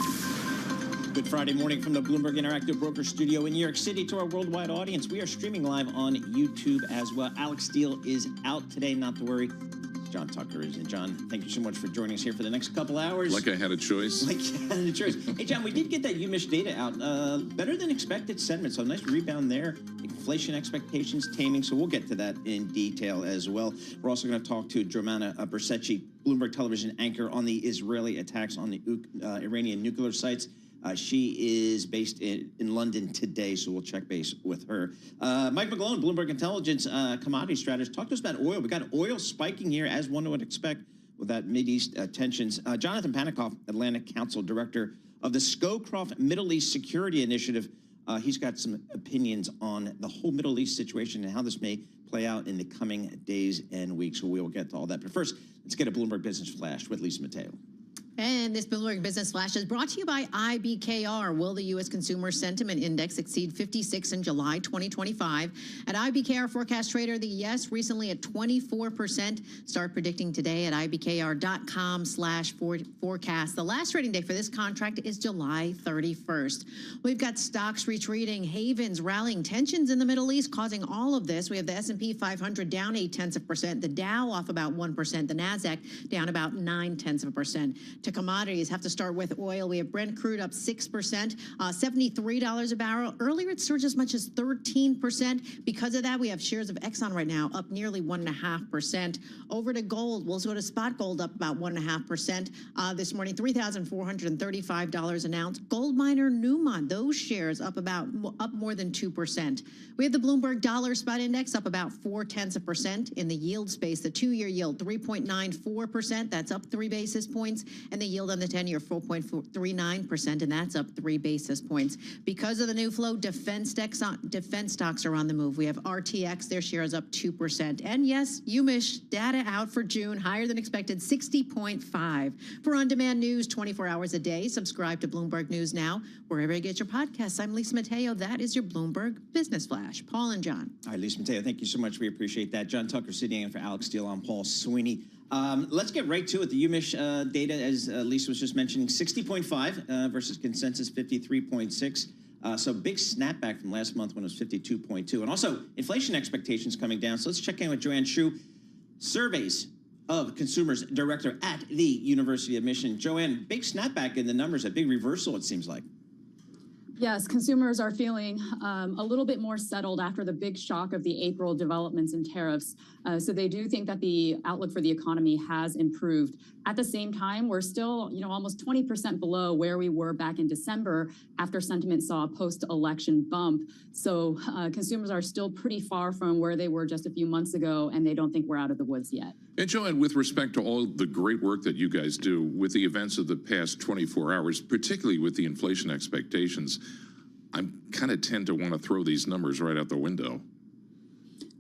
Good Friday morning from the Bloomberg Interactive Broker Studio in New York City to our worldwide audience. We are streaming live on YouTube as well. Alex Steele is out today, not to worry. John Tucker is in. John, thank you so much for joining us here for the next couple hours.
Like I had a choice.
Like you had a choice. Hey, John, we did get that UMich data out. Better than expected sentiment, so a nice rebound there. Inflation expectations taming, so we'll get to that in detail as well. We're also going to talk to Dromana Bersecci, Bloomberg television anchor on the Israeli attacks on the Iranian nuclear sites. She is based in London today, so we'll check base with her. Mike McGlone, Bloomberg Intelligence commodity strategist. Talk to us about oil. We got oil spiking here, as one would expect, with that Mideast tensions. Jonathan Panikoff, Atlantic Council Director of the Scowcroft Middle East Security Initiative. He's got some opinions on the whole Middle East situation and how this may play out in the coming days and weeks. So we will get to all that. But first, let's get a Bloomberg Business Flash with Lisa Mateo.
And this Bloomberg Business Flash is brought to you by IBKR. Will the U.S. Consumer Sentiment Index exceed 56 in July 2025? At IBKR Forecast Trader, the yes recently at 24%. Start predicting today at ibkr.com/forecast. The last trading day for this contract is July 31st. We've got stocks retreating, havens rallying, tensions in the Middle East causing all of this. We have the S&P 500 down 0.8%, the Dow off about 1%, the NASDAQ down about 0.9%. to commodities. Have to start with oil. We have Brent crude up 6%, $73 a barrel. Earlier, it surged as much as 13%. Because of that, we have shares of Exxon right now up nearly 1.5%. Over to gold. We'll go to spot gold up about 1.5% this morning, $3,435 an ounce. Gold miner Newmont, those shares up more than 2%. We have the Bloomberg Dollar Spot Index up about 0.4%. In the yield space, the 2-year yield 3.94%. That's up 3 basis points, and the yield on the 10-year 4.39%, and that's up 3 basis points. Because of the new flow, defense stocks are on the move. We have RTX, their share is up 2%. And yes, UMISH data out for June, higher than expected, 60.5. For on-demand news 24 hours a day, subscribe to Bloomberg News Now, wherever you get your podcasts. I'm Lisa Mateo. That is your Bloomberg Business Flash. Paul and John.
All right, Lisa Mateo, thank you so much. We appreciate that. John Tucker sitting in for Alex Steele. I'm Paul Sweeney. Let's get right to it. The UMISH data, as Lisa was just mentioning, 60.5 versus consensus 53.6. So big snapback from last month when it was 52.2. And also inflation expectations coming down. So let's check in with Joanne Shu, surveys of consumers director at the University of Michigan. Joanne, big snapback in the numbers, a big reversal, it seems like.
Yes, consumers are feeling a little bit more settled after the big shock of the April developments in tariffs. So they do think that the outlook for the economy has improved. At the same time, we're still, almost 20% below where we were back in December after sentiment saw a post-election bump. So consumers are still pretty far from where they were just a few months ago, and they don't think we're out of the woods yet.
And Joanne, with respect to all the great work that you guys do with the events of the past 24 hours, particularly with the inflation expectations, I kind of tend to want to throw these numbers right out the window.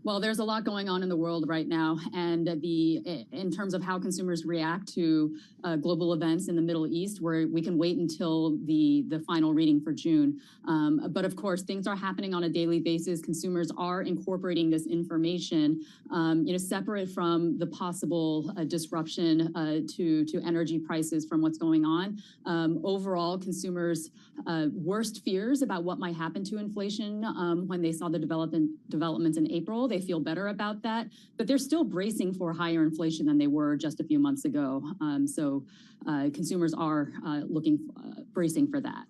Well, there's a lot going on in the world right now, and in terms of how consumers react to global events in the Middle East, where we can wait until the final reading for June. But of course, things are happening on a daily basis. Consumers are incorporating this information, separate from the possible disruption to energy prices from what's going on. Overall, consumers' worst fears about what might happen to inflation when they saw the developments in April. They feel better about that, but they're still bracing for higher inflation than they were just a few months ago. So consumers are bracing for that.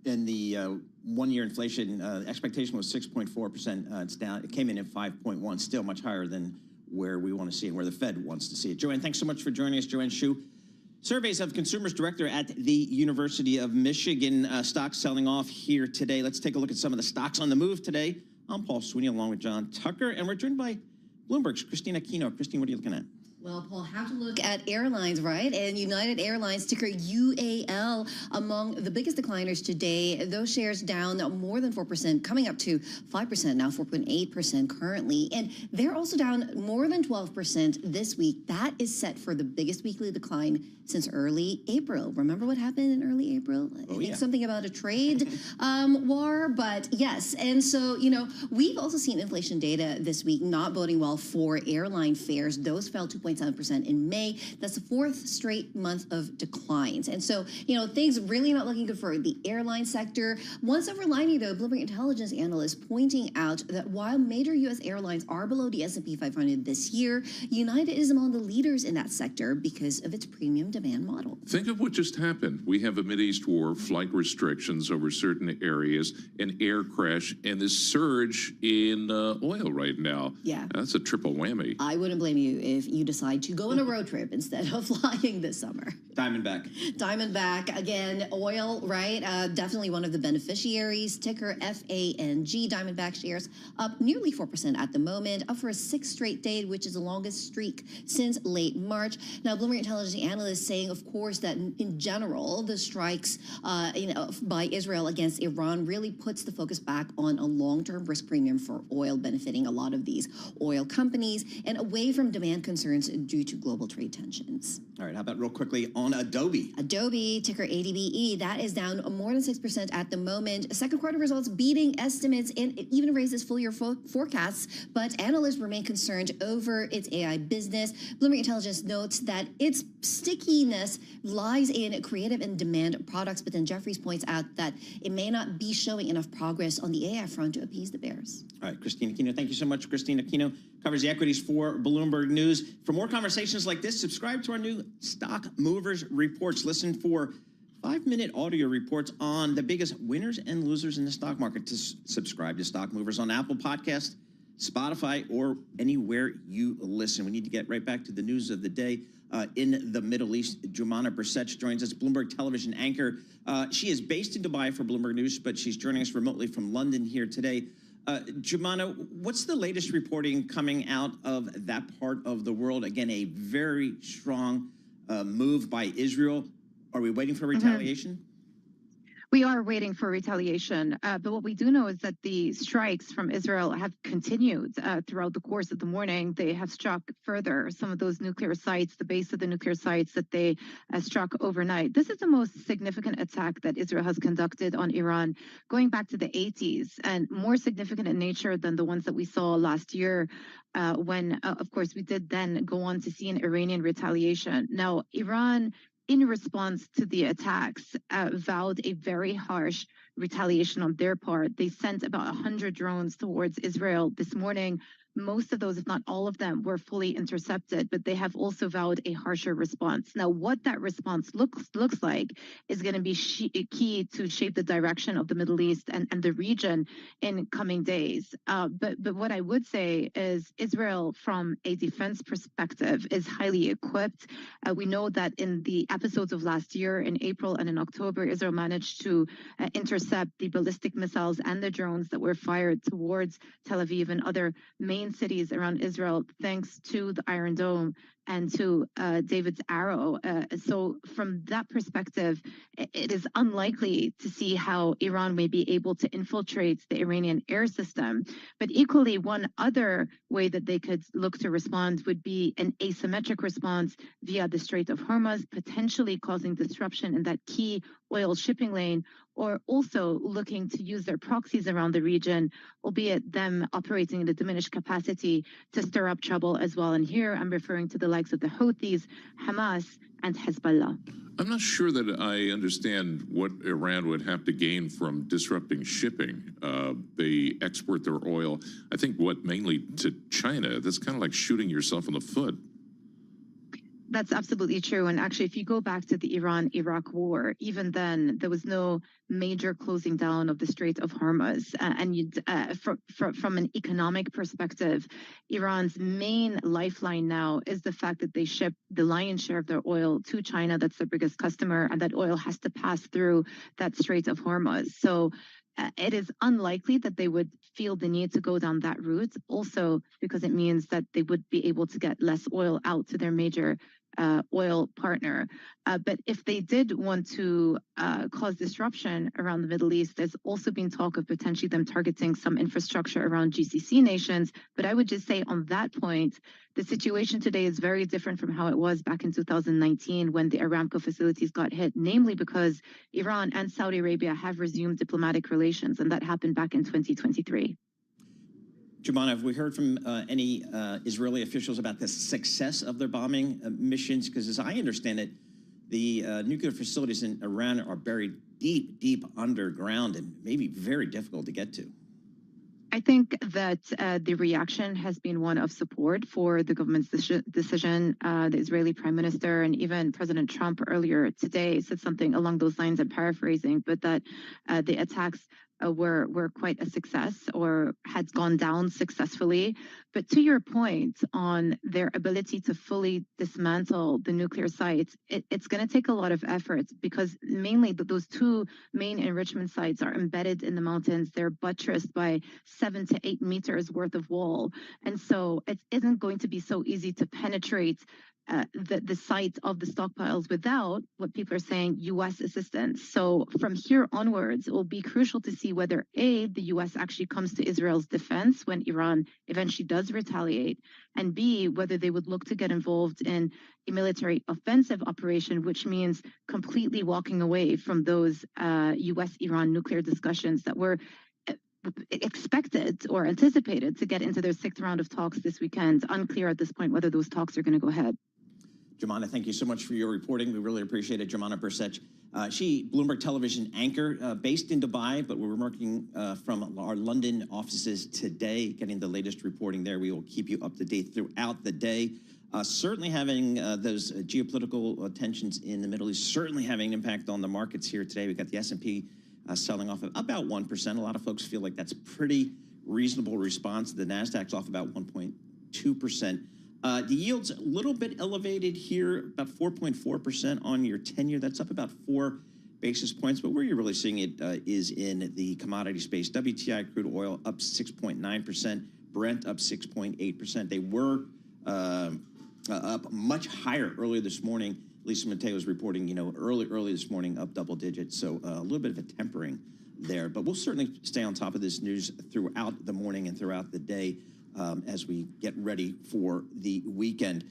And the one-year inflation expectation was 6.4%. It's down. It came in at 5.1, still much higher than where we want to see it, where the Fed wants to see it. Joanne, thanks so much for joining us. Joanne Shu, surveys of consumers director at the University of Michigan. Stocks selling off here today. Let's take a look at some of the stocks on the move today. I'm Paul Sweeney along with John Tucker, and we're joined by Bloomberg's Christine Aquino. Christine, what are you looking at?
Well, Paul, have to look at airlines, right? And United Airlines, ticker UAL, among the biggest decliners today. Those shares down more than 4%, coming up to 5% now, 4.8% currently. And they're also down more than 12% this week. That is set for the biggest weekly decline since early April. Remember what happened in early April? I think something about a trade war, but yes. And so, we've also seen inflation data this week not boding well for airline fares. Those fell 2.7% in May. That's the 4th straight month of declines. And so, things really not looking good for the airline sector. One silver lining, though, Bloomberg Intelligence analysts pointing out that while major U.S. airlines are below the S&P 500 this year, United is among the leaders in that sector because of its premium demand model.
Think of what just happened. We have a Mideast war, flight restrictions over certain areas, an air crash, and this surge in oil right now.
Yeah.
That's a triple whammy.
I wouldn't blame you if you decide to go on a road trip instead of flying this summer. Diamondback, again, oil, right? Definitely one of the beneficiaries. Ticker FANG, Diamondback shares up nearly 4% at the moment, up for a 6th straight day, which is the longest streak since late March. Now, Bloomberg Intelligence analysts saying, of course, that in general, the strikes by Israel against Iran really puts the focus back on a long-term risk premium for oil, benefiting a lot of these oil companies and away from demand concerns due to global trade tensions.
All right, how about real quickly on Adobe?
Adobe, ticker ADBE, that is down more than 6% at the moment. Second quarter results beating estimates, and it even raises full-year forecasts, but analysts remain concerned over its AI business. Bloomberg Intelligence notes that its stickiness lies in creative and demand products, but then Jeffries points out that it may not be showing enough progress on the AI front to appease the bears.
All right, Christine Aquino, thank you so much. Christine Aquino covers the equities for Bloomberg News. For more more conversations like this, subscribe to our new Stock Movers Reports. Listen for 5-minute audio reports on the biggest winners and losers in the stock market. To subscribe to Stock Movers on Apple Podcasts, Spotify, or anywhere you listen. We need to get right back to the news of the day. In the Middle East, Jumana Brasech joins us, Bloomberg television anchor. She is based in Dubai for Bloomberg News, but she's joining us remotely from London here today. Jumana, what's the latest reporting coming out of that part of the world? Again, a very strong move by Israel. Are we waiting for retaliation?
We are waiting for retaliation, but what we do know is that the strikes from Israel have continued throughout the course of the morning. They have struck further some of those nuclear sites, the base of the nuclear sites that they struck overnight. This is the most significant attack that Israel has conducted on Iran going back to the 80s, and more significant in nature than the ones that we saw last year when, of course, we did then go on to see an Iranian retaliation. Now, Iran, in response to the attacks, vowed a very harsh retaliation on their part. They sent about 100 drones towards Israel this morning. Most of those, if not all of them, were fully intercepted, but they have also vowed a harsher response. Now, what that response looks like is going to be key to shape the direction of the Middle East and the region in coming days. But what I would say is Israel, from a defense perspective, is highly equipped. We know that in the episodes of last year, in April and in October, Israel managed to intercept the ballistic missiles and the drones that were fired towards Tel Aviv and other main cities around Israel, thanks to the Iron Dome and to David's Arrow. So from that perspective, it is unlikely to see how Iran may be able to infiltrate the Iranian air system. But equally, one other way that they could look to respond would be an asymmetric response via the Strait of Hormuz, potentially causing disruption in that key oil shipping lane, or also looking to use their proxies around the region, albeit them operating in a diminished capacity, to stir up trouble as well. And here I'm referring to the likes of the Houthis, Hamas, and Hezbollah.
I'm not sure that I understand what Iran would have to gain from disrupting shipping. They export their oil, I think, mainly to China. That's kind of like shooting yourself in the foot.
That's absolutely true. And actually, if you go back to the Iran-Iraq war, even then, there was no major closing down of the Strait of Hormuz. From an economic perspective, Iran's main lifeline now is the fact that they ship the lion's share of their oil to China. That's their biggest customer, and that oil has to pass through that Strait of Hormuz. So it is unlikely that they would feel the need to go down that route, also because it means that they would be able to get less oil out to their major oil partner. But if they did want to cause disruption around the Middle East, there's also been talk of potentially them targeting some infrastructure around GCC nations. But I would just say on that point, the situation today is very different from how it was back in 2019 when the Aramco facilities got hit, namely because Iran and Saudi Arabia have resumed diplomatic relations, and that happened back in 2023.
Jumana, have we heard from any Israeli officials about the success of their bombing missions? Because as I understand it, the nuclear facilities in Iran are buried deep, deep underground and maybe very difficult to get to.
I think that the reaction has been one of support for the government's decision. The Israeli Prime Minister and even President Trump earlier today said something along those lines, I'm paraphrasing, but that the attacks were quite a success or had gone down successfully. But to your point on their ability to fully dismantle the nuclear sites, it's going to take a lot of effort because mainly those two main enrichment sites are embedded in the mountains. They're buttressed by 7 to 8 meters worth of wall. And so it isn't going to be so easy to penetrate the site of the stockpiles without what people are saying U.S. assistance. So from here onwards, it will be crucial to see whether A, the U.S. actually comes to Israel's defense when Iran eventually does retaliate, and B, whether they would look to get involved in a military offensive operation, which means completely walking away from those U.S.-Iran nuclear discussions that were expected or anticipated to get into their 6th round of talks this weekend. Unclear at this point whether those talks are going to go ahead.
Jumana, thank you so much for your reporting. We really appreciate it. Jumana Brasech, she Bloomberg television anchor based in Dubai, but we're working from our London offices today, getting the latest reporting there. We will keep you up to date throughout the day. Certainly having those geopolitical tensions in the Middle East, certainly having an impact on the markets here today. We've got the S&P selling off at about 1%. A lot of folks feel like that's a pretty reasonable response. The NASDAQ's off about 1.2%. The yield's a little bit elevated here, about 4.4% on your 10-year. That's up about 4 basis points, but where you're really seeing it is in the commodity space. WTI crude oil up 6.9%, Brent up 6.8%. They were up much higher earlier this morning. Lisa Mateo was reporting, early this morning up double digits. So a little bit of a tempering there. But we'll certainly stay on top of this news throughout the morning and throughout the day as we get ready for the weekend.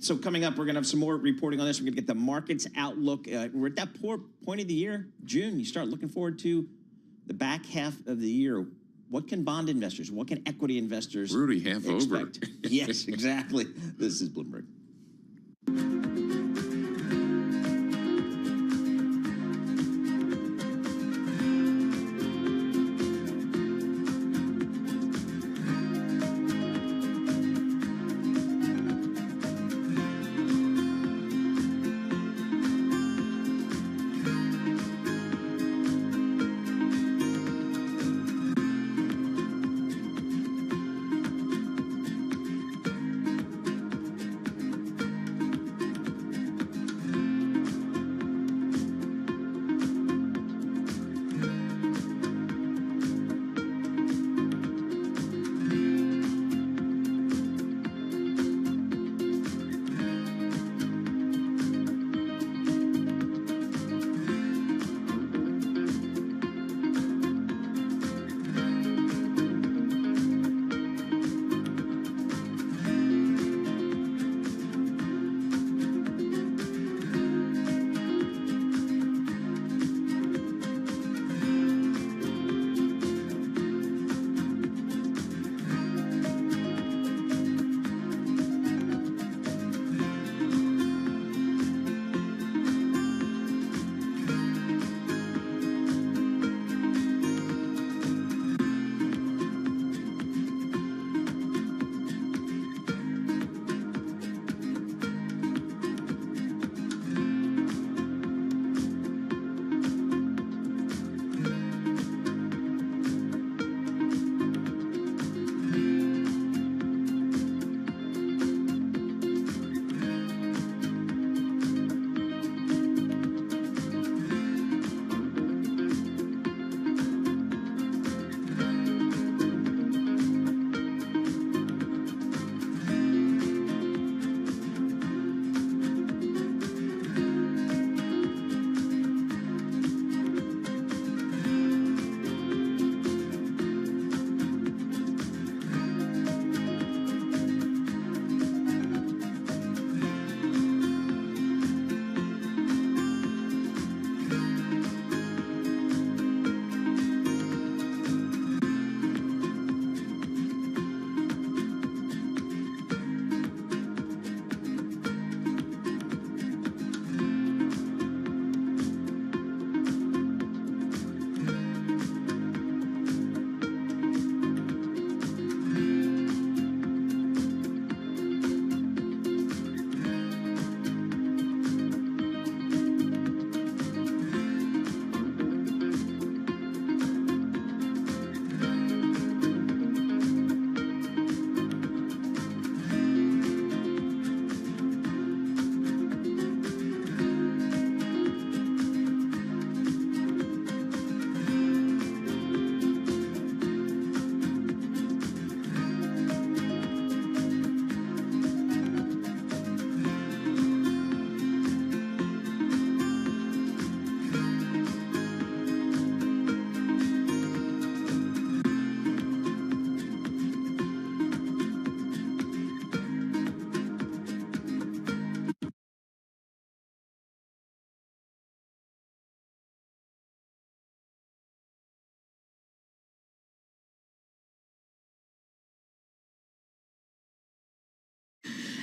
So coming up, we're going to have some more reporting on this. We're going to get the markets outlook. We're at that poor point of the year, June. You start looking forward to the back half of the year. What can bond investors, what can equity investors
Rudy, half
expect?
over.
Yes, exactly. This is Bloomberg.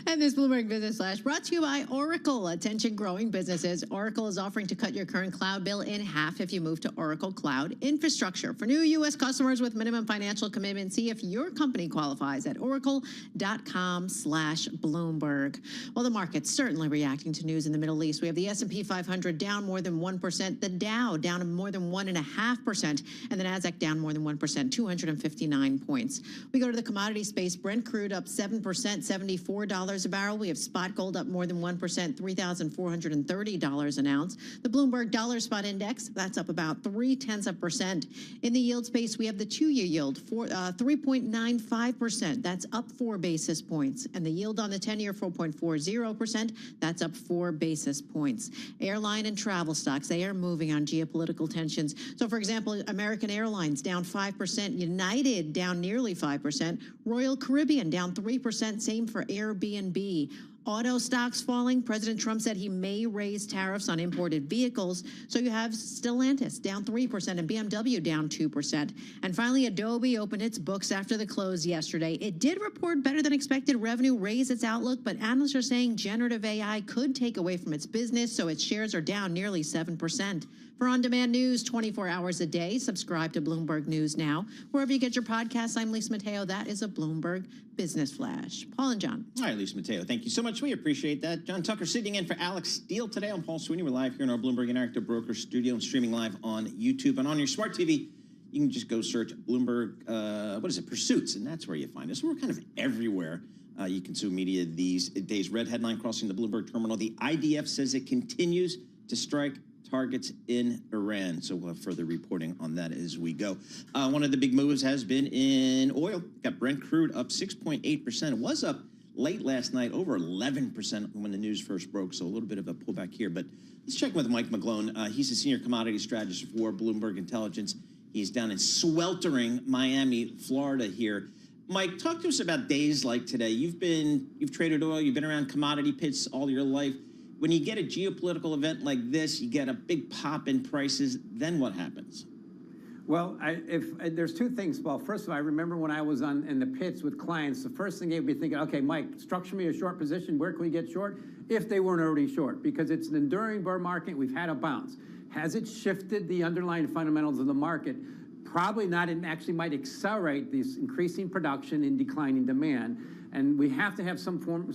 And this Bloomberg Business Flash brought to you by Oracle. Attention growing businesses. Oracle is offering to cut your current cloud bill in half if you move to Oracle Cloud Infrastructure. For new U.S. customers with minimum financial commitment, see if your company qualifies at oracle.com/Bloomberg. Well, the market's certainly reacting to news in the Middle East. We have the S&P 500 down more than 1%, the Dow down more than 1.5%, and the Nasdaq down more than 1%, 259 points. We go to the commodity space. Brent crude up 7%, $74 a barrel. We have spot gold up more than 1%, $3,430 an ounce. The Bloomberg Dollar Spot Index, that's up about 0.3%. In the yield space, we have the 2-year yield, 3.95%. That's up 4 basis points. And the yield on the 10-year, 4.40%. That's up 4 basis points. Airline and travel stocks, they are moving on geopolitical tensions. So, for example, American Airlines down 5%, United down nearly 5%, Royal Caribbean down 3%, same for Airbnb. Auto stocks falling. President Trump said he may raise tariffs on imported vehicles. So you have Stellantis down 3% and BMW down 2%. And finally, Adobe opened its books after the close yesterday. It did report better than expected revenue, raise its outlook, but analysts are saying generative AI could take away from its business, so its shares are down nearly 7%. For on-demand news 24 hours a day, subscribe to Bloomberg News Now. Wherever you get your podcasts, I'm Lisa Mateo. That is a Bloomberg Business Flash. Paul and John.
All right, Lisa Mateo, thank you so much. We appreciate that. John Tucker sitting in for Alex Steele today. I'm Paul Sweeney. We're live here in our Bloomberg Interactive Broker studio and streaming live on YouTube. And on your smart TV, you can just go search Bloomberg, Pursuits, and that's where you find us. We're kind of everywhere. You consume media these days. Red headline crossing the Bloomberg terminal. The IDF says it continues to strike targets in Iran. So we'll have further reporting on that as we go. One of the big moves has been in oil. Got Brent crude up 6.8%. It was up late last night, over 11% when the news first broke. So a little bit of a pullback here. But let's check with Mike McGlone. He's a senior commodity strategist for Bloomberg Intelligence. He's down in sweltering Miami, Florida here. Mike, talk to us about days like today. You've traded oil, you've been around commodity pits all your life. When you get a geopolitical event like this, you get a big pop in prices, then what happens?
Well, there's two things. Well, first of all, I remember when I was in the pits with clients, the first thing they'd be thinking, okay, Mike, structure me a short position. Where can we get short? If they weren't already short, because it's an enduring bear market. We've had a bounce. Has it shifted the underlying fundamentals of the market? Probably not. It actually might accelerate this increasing production and declining demand. And we have to have some form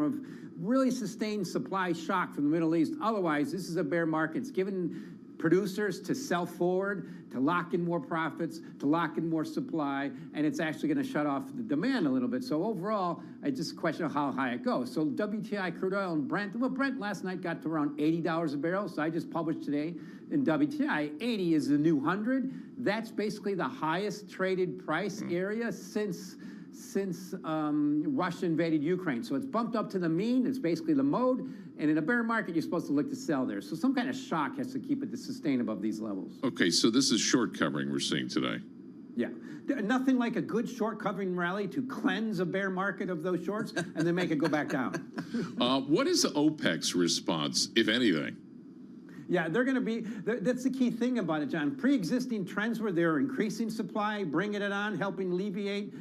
of really sustained supply shock from the Middle East. Otherwise, this is a bear market. It's given producers to sell forward, to lock in more profits, to lock in more supply, and it's actually going to shut off the demand a little bit. So overall, it's just a question of how high it goes. So WTI crude oil and Brent, well, Brent last night got to around $80 a barrel. So I just published today in WTI, 80 is the new 100. That's basically the highest traded price area since Russia invaded Ukraine. So it's bumped up to the mean. It's basically the mode. And in a bear market, you're supposed to look to sell there. So some kind of shock has to keep it to sustain above these levels.
Okay, so this is short covering we're seeing today.
Yeah. Nothing like a good short covering rally to cleanse a bear market of those shorts and then make it go back down.
What is OPEC's response, if anything?
Yeah, they're going to be, that's the key thing about it, John. Pre-existing trends where they're increasing supply, bringing it on, helping alleviate,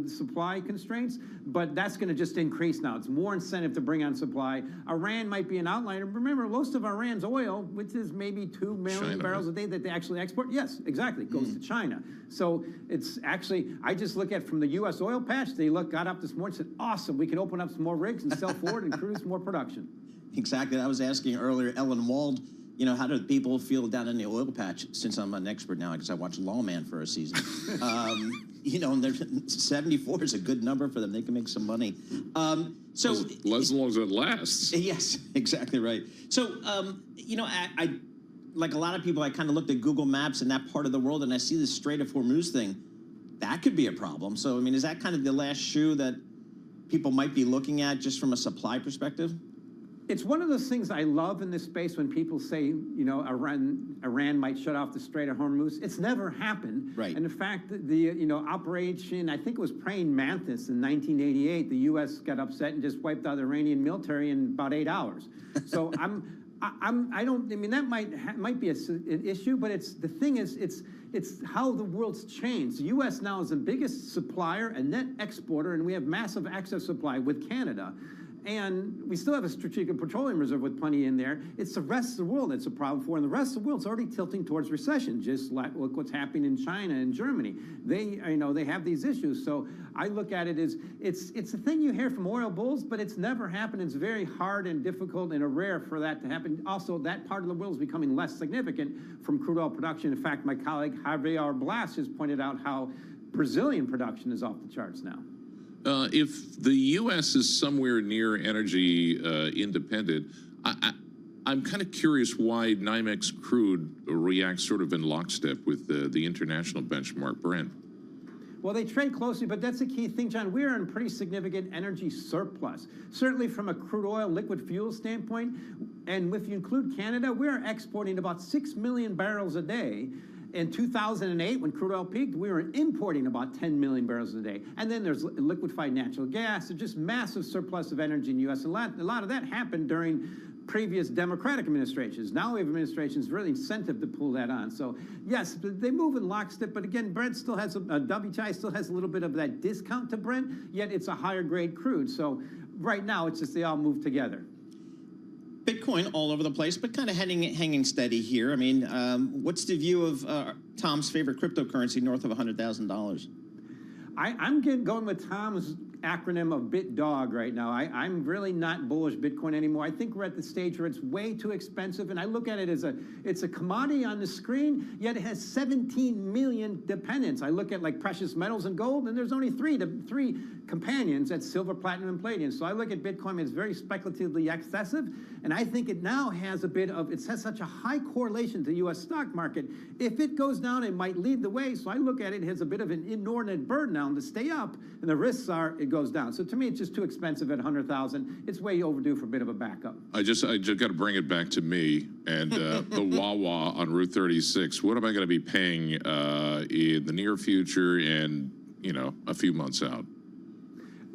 supply constraints, but that's going to just increase now. It's more incentive to bring on supply. Iran might be an outlier. Remember, most of Iran's oil, which is maybe 2 million barrels a day that they actually export, yes, exactly, goes to China. So it's actually, I just look at from the U.S. oil patch, they got up this morning and said, awesome, we can open up some more rigs and sell forward and cruise more production.
Exactly. I was asking earlier, Ellen Wald, how do people feel down in the oil patch? Since I'm an expert now, because I watched Lawman for a season. And 74 is a good number for them. They can make some money.
So as long as it lasts.
Yes, exactly right. So, I like a lot of people, I kind of looked at Google Maps in that part of the world, and I see this Strait of Hormuz thing. That could be a problem. So, is that kind of the last shoe that people might be looking at just from a supply perspective?
It's one of those things I love in this space when people say, Iran might shut off the Strait of Hormuz. It's never happened.
Right.
And the fact that the, operation, I think it was Praying Mantis in 1988, the U.S. got upset and just wiped out the Iranian military in about 8 hours. So I'm I mean, that might be an issue, but the thing is, it's how the world's changed. The U.S. now is the biggest supplier and net exporter, and we have massive excess supply with Canada. And we still have a strategic petroleum reserve with plenty in there. It's the rest of the world that's a problem for, and the rest of the world's already tilting towards recession. Just look what's happening in China and Germany. They have these issues. So I look at it as it's a thing you hear from oil bulls, but it's never happened. It's very hard and difficult and rare for that to happen. Also, that part of the world is becoming less significant from crude oil production. In fact, my colleague Javier Blas has pointed out how Brazilian production is off the charts now.
If the U.S. is somewhere near energy independent, I'm kind of curious why NYMEX crude reacts sort of in lockstep with the international benchmark Brent.
Well, they trade closely, but that's the key thing, John. We're in pretty significant energy surplus. Certainly from a crude oil liquid fuel standpoint, and if you include Canada, we're exporting about 6 million barrels a day. In 2008, when crude oil peaked, we were importing about 10 million barrels a day. And then there's liquefied natural gas. There's just massive surplus of energy in the U.S. A lot of that happened during previous Democratic administrations. Now we have administrations really incentive to pull that on. So yes, they move in lockstep, but again, Brent still has WTI still has a little bit of that discount to Brent, yet it's a higher grade crude. So right now, it's just they all move together.
Bitcoin all over the place, but kind of hanging steady here. I mean, what's the view of Tom's favorite cryptocurrency north of $100,000?
I'm going with Tom's acronym of BitDog right now. I'm really not bullish Bitcoin anymore. I think we're at the stage where it's way too expensive, and I look at it as it's a commodity on the screen, yet it has 17 million dependents. I look at like precious metals and gold, and there's only three companions, that's silver, platinum, and palladium. So I look at Bitcoin as very speculatively excessive, and I think it now has it has such a high correlation to the U.S. stock market. If it goes down, it might lead the way. So I look at it as a bit of an inordinate burden now to stay up, and the risks are it goes down. So to me, it's just too expensive at 100,000. It's way overdue for a bit of a backup.
I just got to bring it back to me and the Wawa on Route 36. What am I going to be paying in the near future and, a few months out?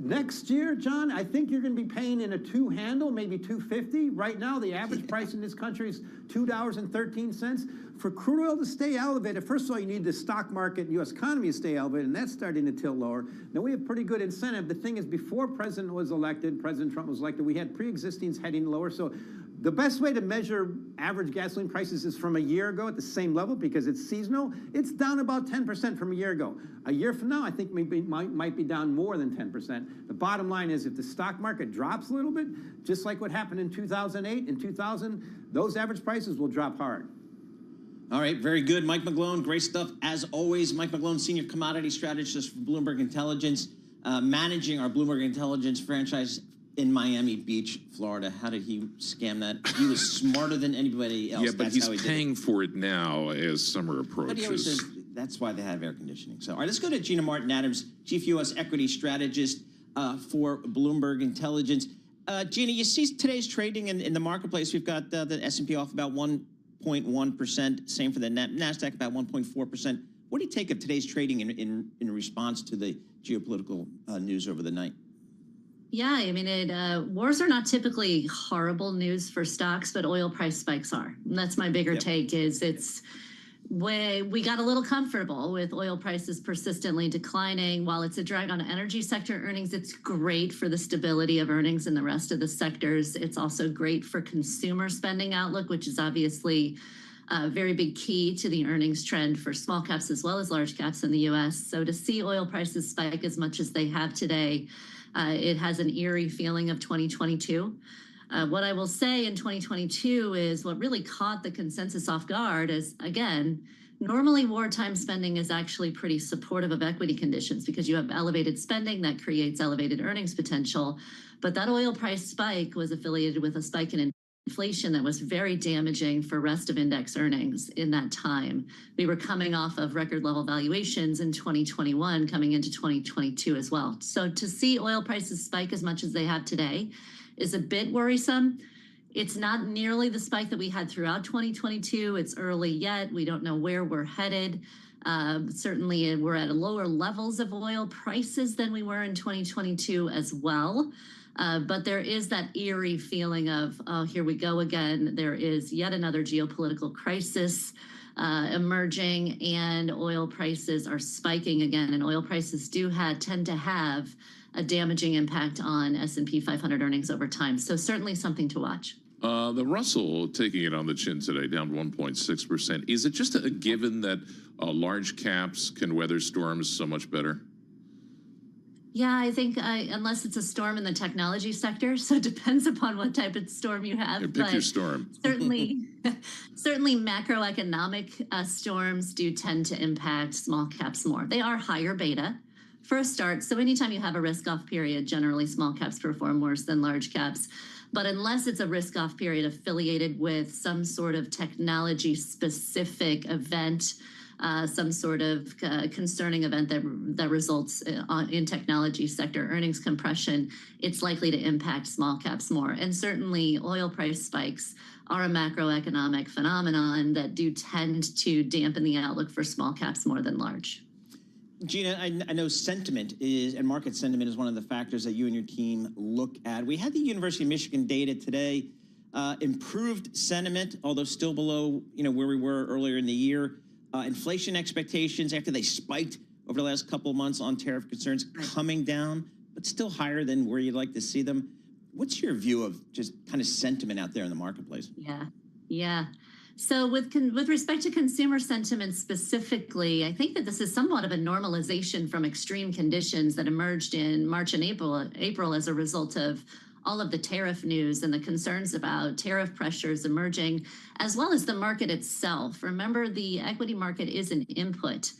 Next year, John, I think you're going to be paying in a two handle, maybe $2.50. Right now, the average price in this country is $2.13. For crude oil to stay elevated, first of all, you need the stock market and U.S. economy to stay elevated, and that's starting to tilt lower. Now, we have pretty good incentive. The thing is, before President Trump was elected, we had pre-existings heading lower. So the best way to measure average gasoline prices is from a year ago at the same level because it's seasonal. It's down about 10% from a year ago. A year from now, I think might be down more than 10%. The bottom line is if the stock market drops a little bit, just like what happened in 2008 and 2000, those average prices will drop hard.
All right, very good. Mike McGlone, great stuff. As always, Mike McGlone, Senior Commodity Strategist for Bloomberg Intelligence, managing our Bloomberg Intelligence franchise in Miami Beach, Florida. How did he scam that? He was smarter than anybody else.
Yeah, but he's paying for it now as summer approaches.
But he always says that's why they have air conditioning. So, all right, let's go to Gina Martin-Adams, Chief U.S. Equity Strategist for Bloomberg Intelligence. Gina, you see today's trading in the marketplace. We've got the S&P off about 1.1%. Same for the NASDAQ, about 1.4%. What do you take of today's trading in response to the geopolitical news over the night?
Yeah, I mean, wars are not typically horrible news for stocks, but oil price spikes are. And that's my bigger take is we got a little comfortable with oil prices persistently declining. While it's a drag on energy sector earnings, it's great for the stability of earnings in the rest of the sectors. It's also great for consumer spending outlook, which is obviously a very big key to the earnings trend for small caps as well as large caps in the U.S. So to see oil prices spike as much as they have today, it has an eerie feeling of 2022. What I will say in 2022 is what really caught the consensus off guard is, again, normally wartime spending is actually pretty supportive of equity conditions because you have elevated spending that creates elevated earnings potential. But that oil price spike was affiliated with a spike in inflation that was very damaging for rest of index earnings in that time. We were coming off of record level valuations in 2021, coming into 2022 as well. So to see oil prices spike as much as they have today is a bit worrisome. It's not nearly the spike that we had throughout 2022. It's early yet. We don't know where we're headed. Certainly, we're at lower levels of oil prices than we were in 2022 as well. But there is that eerie feeling of, oh, here we go again. There is yet another geopolitical crisis emerging, and oil prices are spiking again. And oil prices tend to have a damaging impact on S&P 500 earnings over time. So certainly something to watch.
The Russell taking it on the chin today, down 1.6%. Is it just a given that large caps can weather storms so much better?
Yeah, I think unless it's a storm in the technology sector, so it depends upon what type of storm you have.
Pick your storm.
Certainly macroeconomic storms do tend to impact small caps more. They are higher beta for a start. So anytime you have a risk-off period, generally small caps perform worse than large caps. But unless it's a risk-off period affiliated with some sort of technology-specific event, some sort of concerning event that results in technology sector earnings compression, it's likely to impact small caps more. And certainly oil price spikes are a macroeconomic phenomenon that do tend to dampen the outlook for small caps more than large.
Gina, I know sentiment and market sentiment is one of the factors that you and your team look at. We had the University of Michigan data today, improved sentiment, although still below where we were earlier in the year. Inflation expectations after they spiked over the last couple of months on tariff concerns coming down, but still higher than where you'd like to see them. What's your view of just kind of sentiment out there in the marketplace?
Yeah. So with respect to consumer sentiment specifically, I think that this is somewhat of a normalization from extreme conditions that emerged in March and April as a result of all of the tariff news and the concerns about tariff pressures emerging, as well as the market itself. Remember, the equity market is an input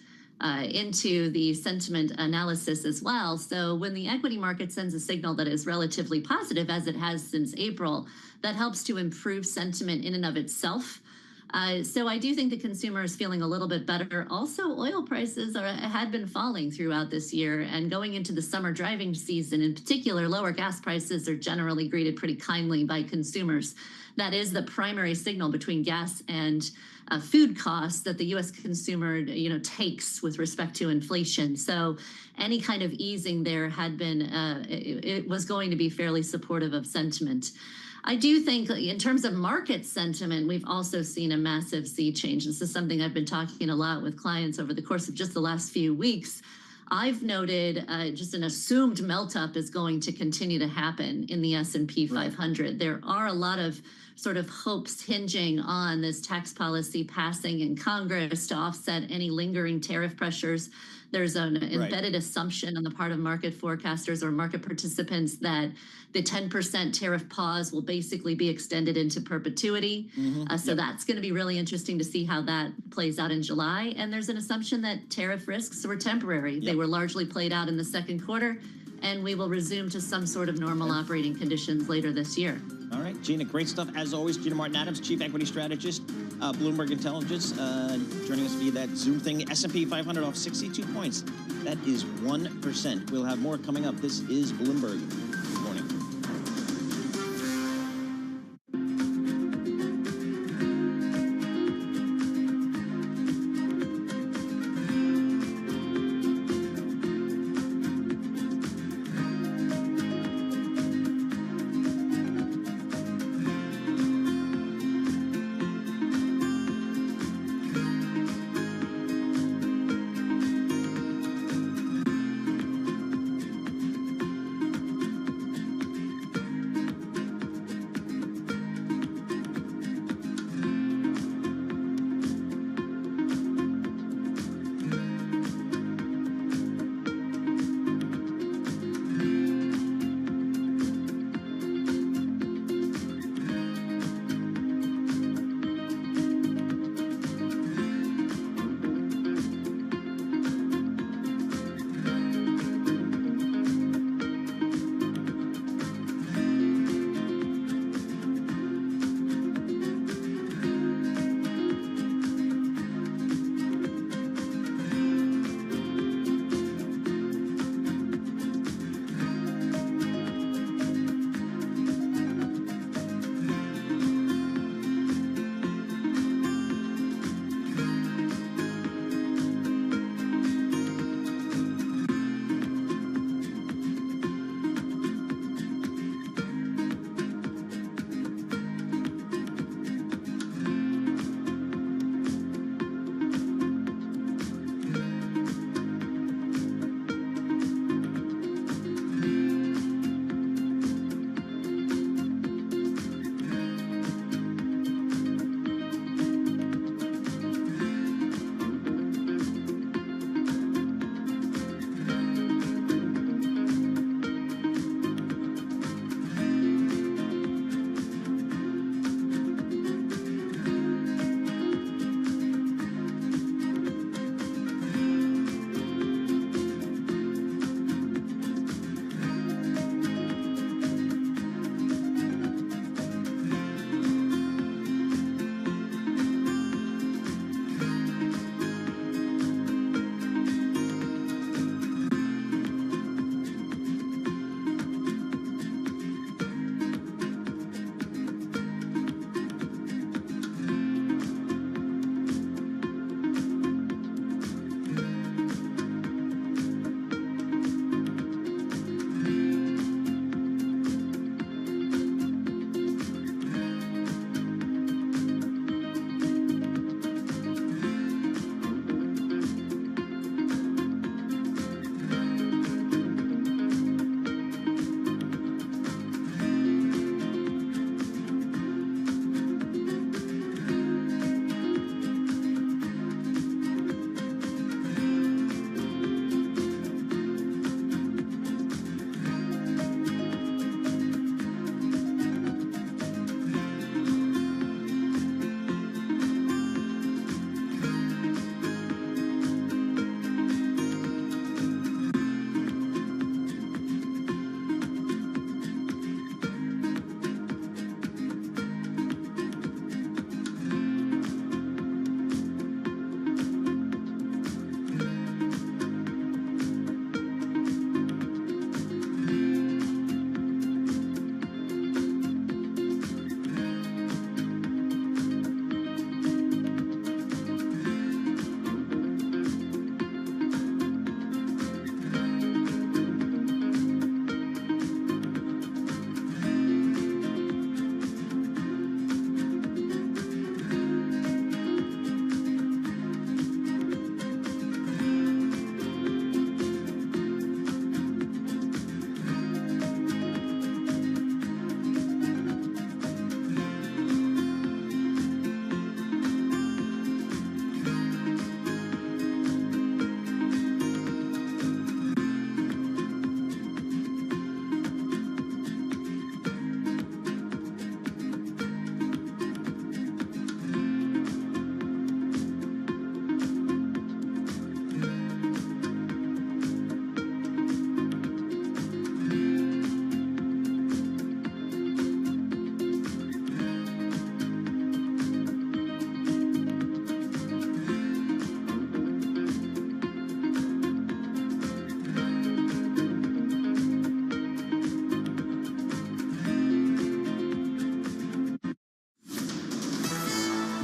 into the sentiment analysis as well. So when the equity market sends a signal that is relatively positive, as it has since April, that helps to improve sentiment in and of itself. So I do think the consumer is feeling a little bit better. Also, oil prices had been falling throughout this year, and going into the summer driving season in particular, lower gas prices are generally greeted pretty kindly by consumers. That is the primary signal between gas and food costs that the U.S. consumer takes with respect to inflation. So any kind of easing there had been, it was going to be fairly supportive of sentiment. I do think in terms of market sentiment, we've also seen a massive sea change. This is something I've been talking a lot with clients over the course of just the last few weeks. I've noted just an assumed melt-up is going to continue to happen in the S&P 500. There are a lot of sort of hopes hinging on this tax policy passing in Congress to offset any lingering tariff pressures. There's an embedded assumption on the part of market forecasters or market participants that the 10% tariff pause will basically be extended into perpetuity. So that's going to be really interesting to see how that plays out in July. And there's an assumption that tariff risks were temporary. They were largely played out in the second quarter, and we will resume to some sort of normal operating conditions later this year.
All right, Gina, great stuff. As always, Gina Martin-Adams, Chief Equity Strategist, Bloomberg Intelligence, joining us via that Zoom thing. S&P 500 off 62 points. That is 1%. We'll have more coming up. This is Bloomberg. Good morning.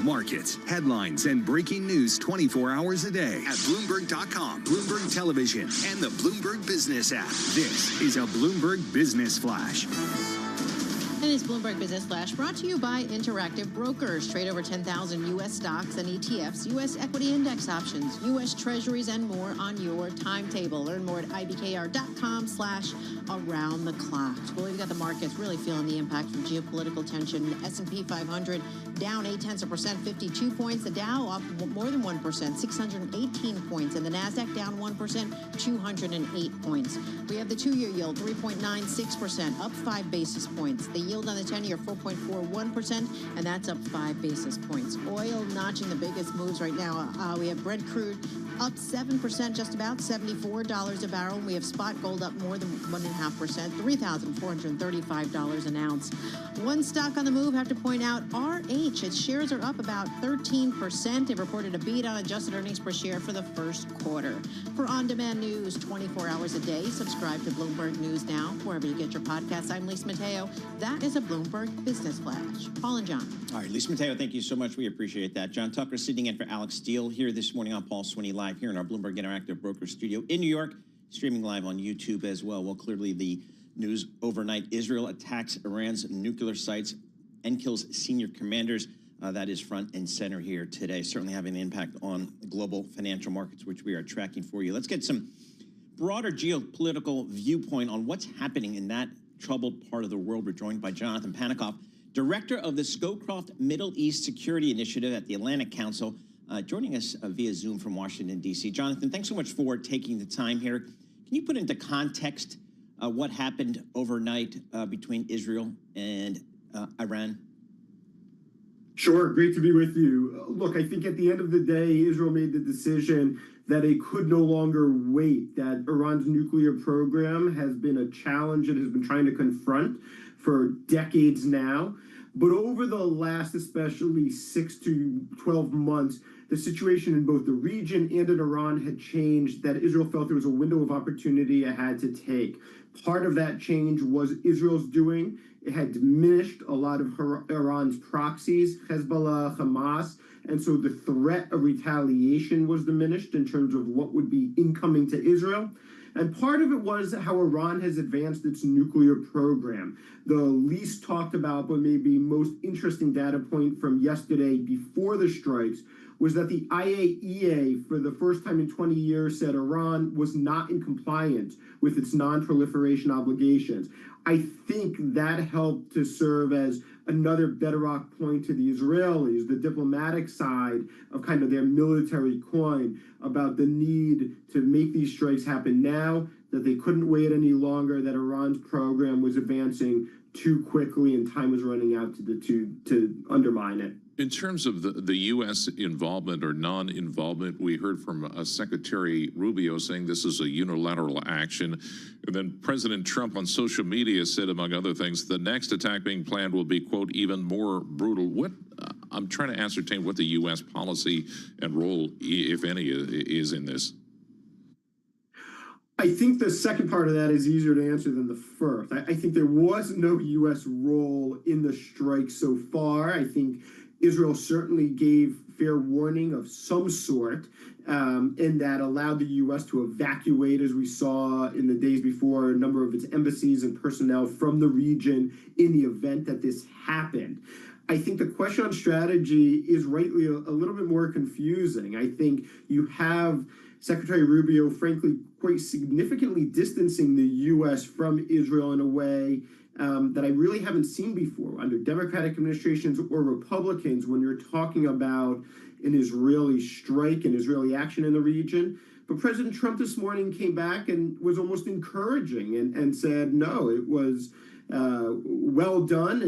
markets, headlines, and breaking news 24 hours a day at Bloomberg.com, Bloomberg Television, and the Bloomberg Business app. This is a Bloomberg Business Flash.
And it's Bloomberg Business Flash, brought to you by Interactive Brokers. Trade over 10,000 U.S. stocks and ETFs, U.S. equity index options, U.S. treasuries, and more on your timetable. Learn more at ibkr.com/around the clock. Well, we've got the markets really feeling the impact from geopolitical tension. The S&P 500 down 0.8%, 52 points. The Dow up more than 1%, 618 points. And the NASDAQ down 1%, 208 points. We have the two-year yield, 3.96%, up 5 basis points. The yield on the 10-year, 4.41%, and that's up 5 basis points. Oil notching the biggest moves right now. We have Brent crude up 7%, just about $74 a barrel. We have spot gold up more than 1.5%, $3,435 an ounce. One stock on the move, have to point out, RH. Its shares are up about 13%. It reported a beat on adjusted earnings per share for the first quarter. For on-demand news 24 hours a day, subscribe to Bloomberg News Now, wherever you get your podcasts. I'm Lisa Mateo. That is a Bloomberg Business Flash. Paul and John.
All right, Lisa Mateo, thank you so much. We appreciate that. John Tucker sitting in for Alex Steele here this morning on Paul Swinney Live here in our Bloomberg Interactive Broker Studio in New York, streaming live on YouTube as well. Well, clearly the news overnight, Israel attacks Iran's nuclear sites and kills senior commanders. That is front and center here today, certainly having an impact on global financial markets, which we are tracking for you. Let's get some broader geopolitical viewpoint on what's happening in that troubled part of the world. We're joined by Jonathan Panikoff, director of the Scowcroft Middle East Security Initiative at the Atlantic Council, joining us via Zoom from Washington, D.C. Jonathan, thanks so much for taking the time here. Can you put into context what happened overnight between Israel and Iran?
Sure, great to be with you. Look, I think at the end of the day, Israel made the decision that it could no longer wait, that Iran's nuclear program has been a challenge it has been trying to confront for decades now. But over the last especially 6 to 12 months, the situation in both the region and in Iran had changed, that Israel felt there was a window of opportunity it had to take. Part of that change was Israel's doing. It had diminished a lot of Iran's proxies, Hezbollah, Hamas, and so the threat of retaliation was diminished in terms of what would be incoming to Israel. And part of it was how Iran has advanced its nuclear program. The least talked about, but maybe most interesting data point from yesterday before the strikes was that the IAEA, for the first time in 20 years, said Iran was not in compliance with its non-proliferation obligations. I think that helped to serve as another bedrock point to the Israelis, the diplomatic side of kind of their military coin, about the need to make these strikes happen now, that they couldn't wait any longer, that Iran's program was advancing too quickly and time was running out to undermine it.
In terms of the U.S. involvement or non-involvement, we heard from Secretary Rubio saying this is a unilateral action. And then President Trump on social media said, among other things, the next attack being planned will be, quote, even more brutal. I'm trying to ascertain what the U.S. policy and role, if any, is in this.
I think the second part of that is easier to answer than the first. I think there was no U.S. role in the strike so far. I think Israel certainly gave fair warning of some sort, and that allowed the U.S. to evacuate, as we saw in the days before, a number of its embassies and personnel from the region in the event that this happened. I think the question on strategy is rightly a little bit more confusing. I think you have Secretary Rubio, frankly, quite significantly distancing the U.S. from Israel in a way that I really haven't seen before under Democratic administrations or Republicans when you're talking about an Israeli strike and Israeli action in the region. But President Trump this morning came back and was almost encouraging and said, no, it was well done.